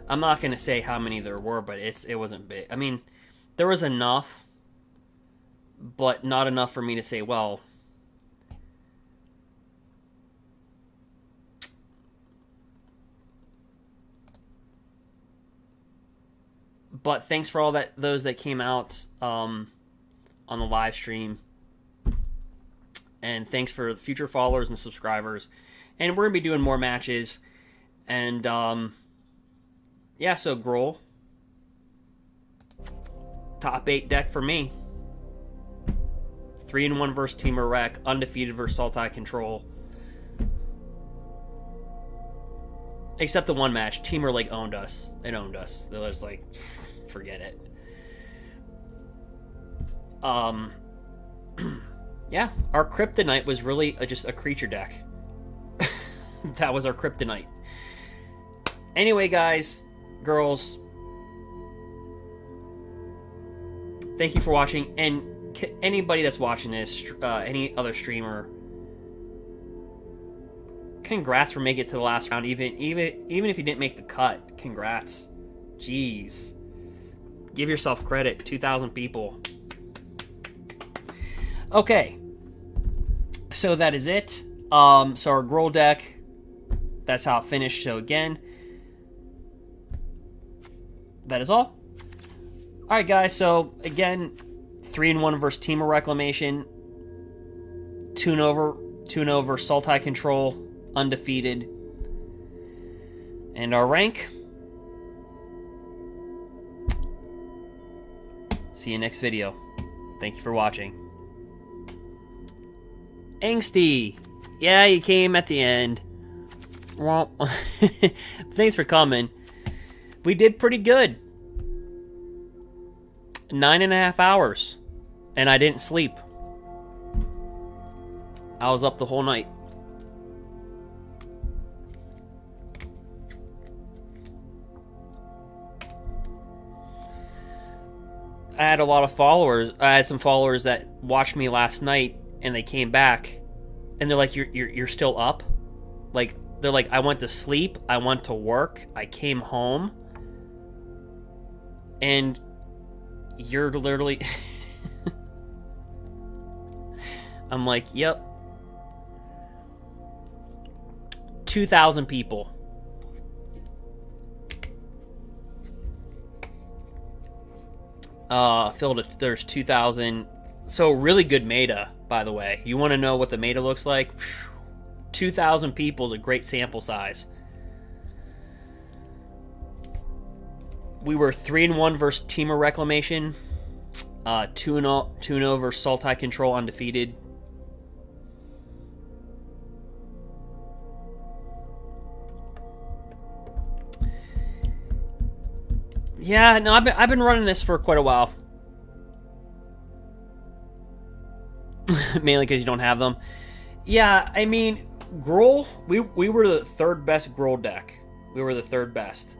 S2: I'm not going to say how many there were, but it wasn't big. I mean, there was enough, but not enough for me to say, well, but thanks for all those that came out on the live stream, and thanks for the future followers and subscribers. And we're gonna be doing more matches, and yeah. So GRUUL, top 8 deck for me. 3-1 versus Temur Rec, undefeated versus Sultai Control. Except the one match, Temur like owned us. It owned us. They was like, forget it. Yeah, our Kryptonite was really just a creature deck. That was our Kryptonite. Anyway, guys, girls, thank you for watching. And anybody that's watching this, any other streamer, congrats for making it to the last round. Even if you didn't make the cut, congrats. Jeez, give yourself credit. 2,000 people. Okay, so that is it. So our GRUUL deck, that's how it finished. So again, that is all. All right, guys. So again, 3-1 versus Temur Reclamation. Tune over Sultai Control, undefeated. And our rank. See you next video. Thank you for watching. Angsty. Yeah, you came at the end. Well, thanks for coming. We did pretty good. 9.5 hours. And I didn't sleep. I was up the whole night. I had a lot of followers. I had some followers that watched me last night, and they came back, and they're like, "You're still up?" Like, they're like, "I went to sleep. I went to work. I came home, and you're literally." I'm like, "Yep." 2,000 people. There's 2,000. So really good meta, by the way. You want to know what the meta looks like? 2,000 people is a great sample size. We were 3-1 versus Temur Reclamation. 2-0 versus Sultai Control, undefeated. Yeah, no, I've been running this for quite a while. Mainly because you don't have them. Yeah, I mean, GRUUL, we were the third best GRUUL deck. We were the third best.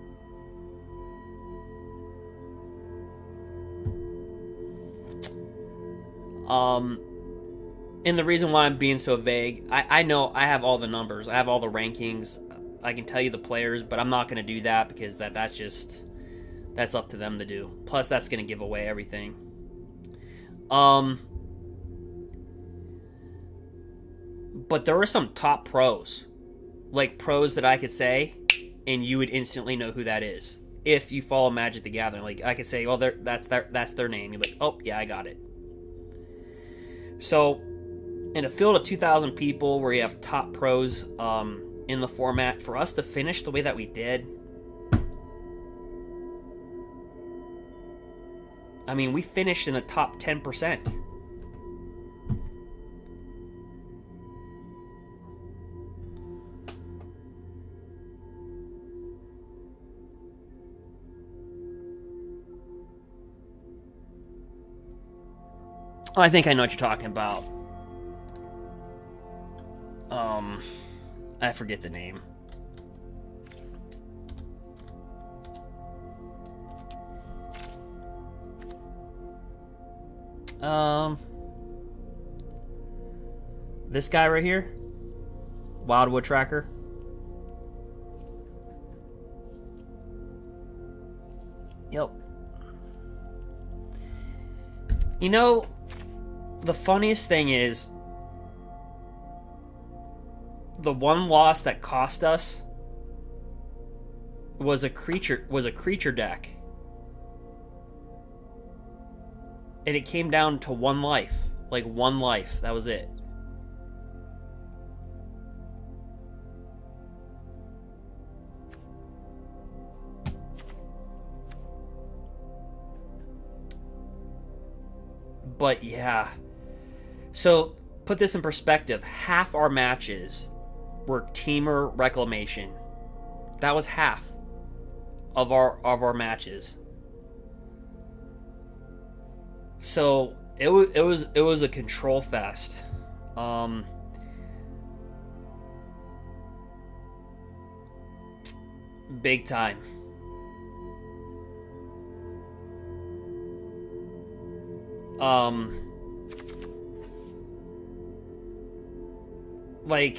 S2: And the reason why I'm being so vague, I know I have all the numbers. I have all the rankings. I can tell you the players, but I'm not going to do that because that's up to them to do. Plus, that's going to give away everything. But there were some top pros. Like, pros that I could say, and you would instantly know who that is. If you follow Magic the Gathering. Like, I could say, well, that's their name. You're like, oh, yeah, I got it. So, in a field of 2,000 people where you have top pros in the format, for us to finish the way that we did, I mean, we finished in the top 10%. Oh, I think I know what you're talking about. I forget the name. This guy right here, Wildwood Tracker. Yep. You know, the funniest thing is the one loss that cost us was a creature deck. And it came down to one life. Like one life. That was it. But yeah. So, put this in perspective. Half our matches were Temur Reclamation. That was half of our matches. So, it was a control fest. Big time. Like,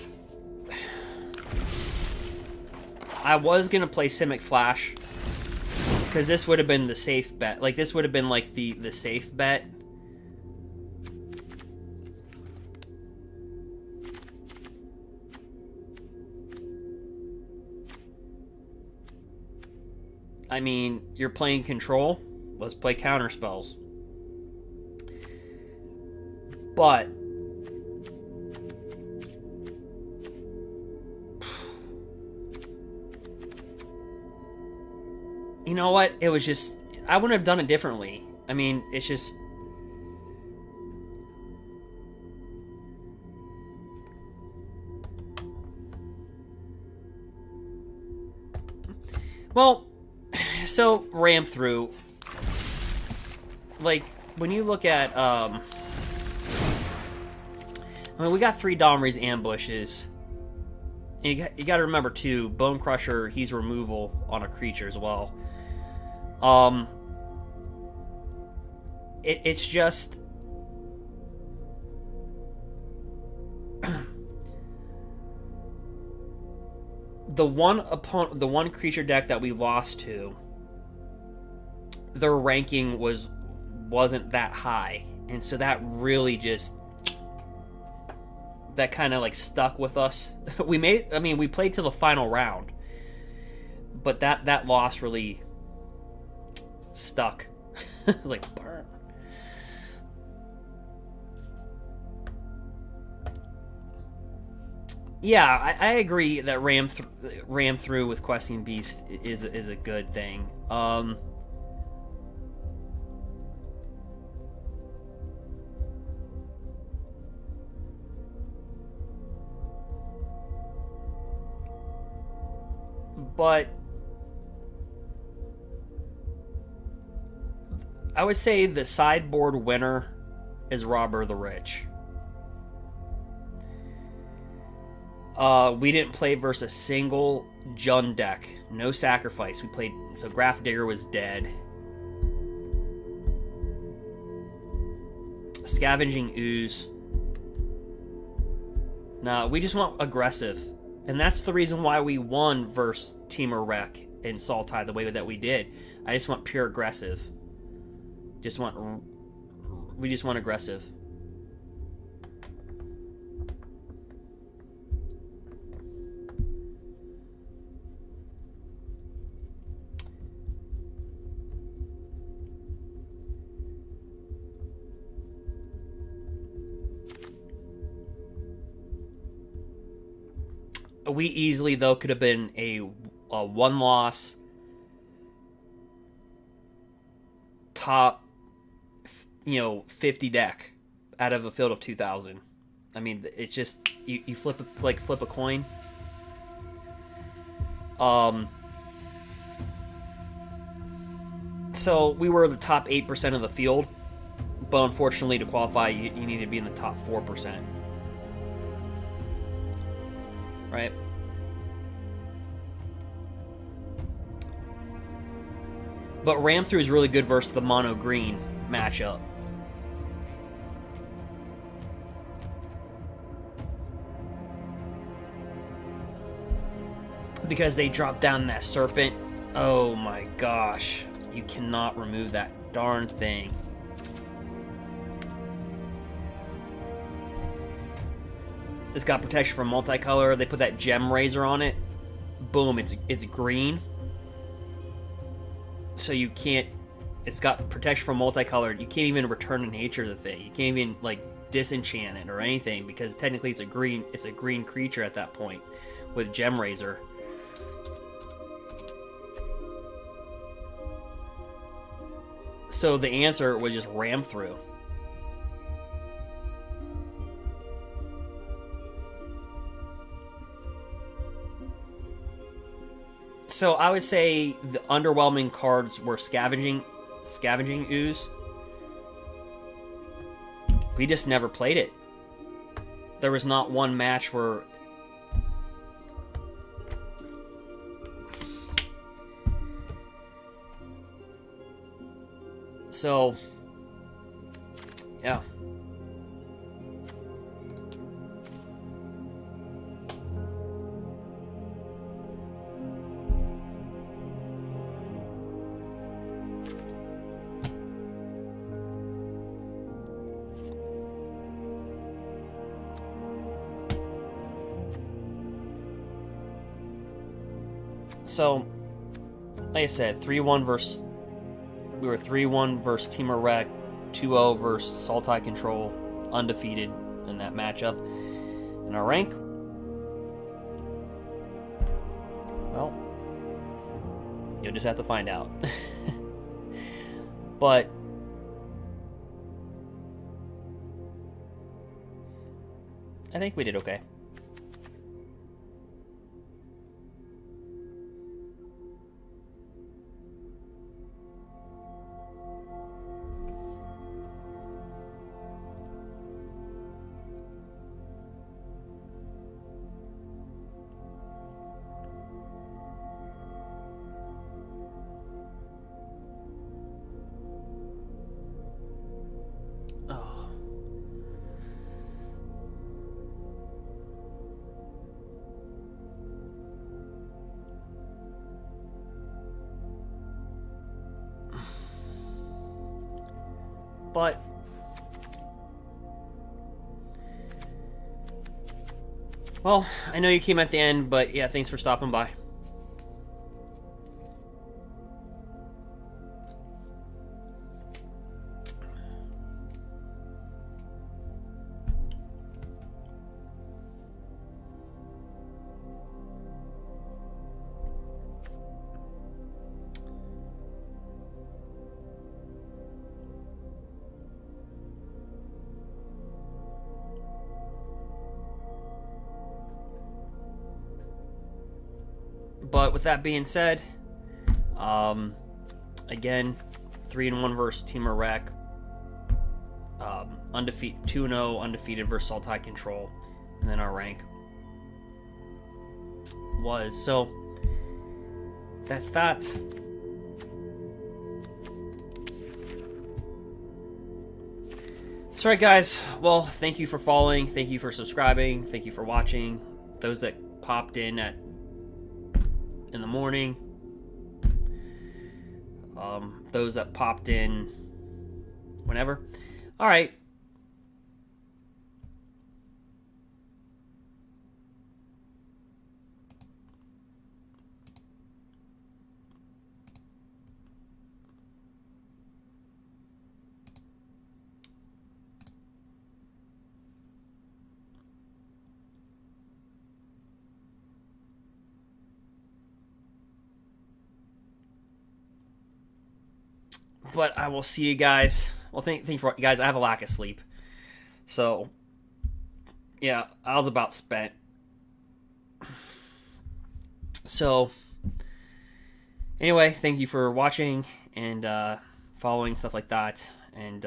S2: I was gonna play Simic Flash because this would have been the safe bet. Like, this would have been like the safe bet. I mean, you're playing control. Let's play counter spells. But you know what? It was just, I wouldn't have done it differently. I mean, it's just, well, so ram through. Like, when you look at I mean, we got 3 Domri's ambushes. And you got to remember, too, Bone Crusher, he's removal on a creature as well. It's just... the one creature deck that we lost to, their ranking wasn't that high. And so that really just... that kind of like stuck with us. We played to the final round, but that loss really stuck. It was like burn. Yeah, I agree that ram through with Questing Beast is a good thing. But I would say the sideboard winner is Robber the Rich. We didn't play versus a single Jund deck. No sacrifice. We played, so Graph Digger was dead. Scavenging Ooze. Nah, we just went aggressive. And that's the reason why we won versus Temur Rec and Sultai the way that we did. I just went pure aggressive. We just went aggressive. We easily, though, could have been a one-loss top, 50 deck out of a field of 2,000. I mean, it's just you flip a coin. So we were the top 8% of the field, but unfortunately, to qualify, you need to be in the top 4%. Right? But Ram through is really good versus the mono green matchup. because they dropped down that serpent. Oh my gosh. You cannot remove that darn thing. It's got protection from multicolor. They put that gem razor on it. Boom, it's green. So you can't... It's got protection from multicolored. You can't even return to nature the thing. You can't even, like, disenchant it or anything, because technically it's a green creature at that point with gem razor. So the answer was just ram through. So I would say the underwhelming cards were Scavenging Ooze. We just never played it. There was not one match where... So, yeah. So, like I said, 3-1 versus... We were 3-1 versus Temur Rec, 2-0 versus Sultai Control, undefeated in that matchup. In our rank, well, you'll just have to find out. But I think we did okay. But well, I know you came at the end, but yeah, thanks for stopping by. But with that being said, again, 3-1 versus Temur Rec, undefeated 2-0 undefeated versus Sultai Control, and then our rank was so. That's that. Sorry, guys. Well, thank you for following. Thank you for subscribing. Thank you for watching. Those that popped in in the morning, those that popped in whenever. All right. But I will see you guys. Well, thank you for guys. I have a lack of sleep, so yeah, I was about spent. So anyway, thank you for watching and following, stuff like that, and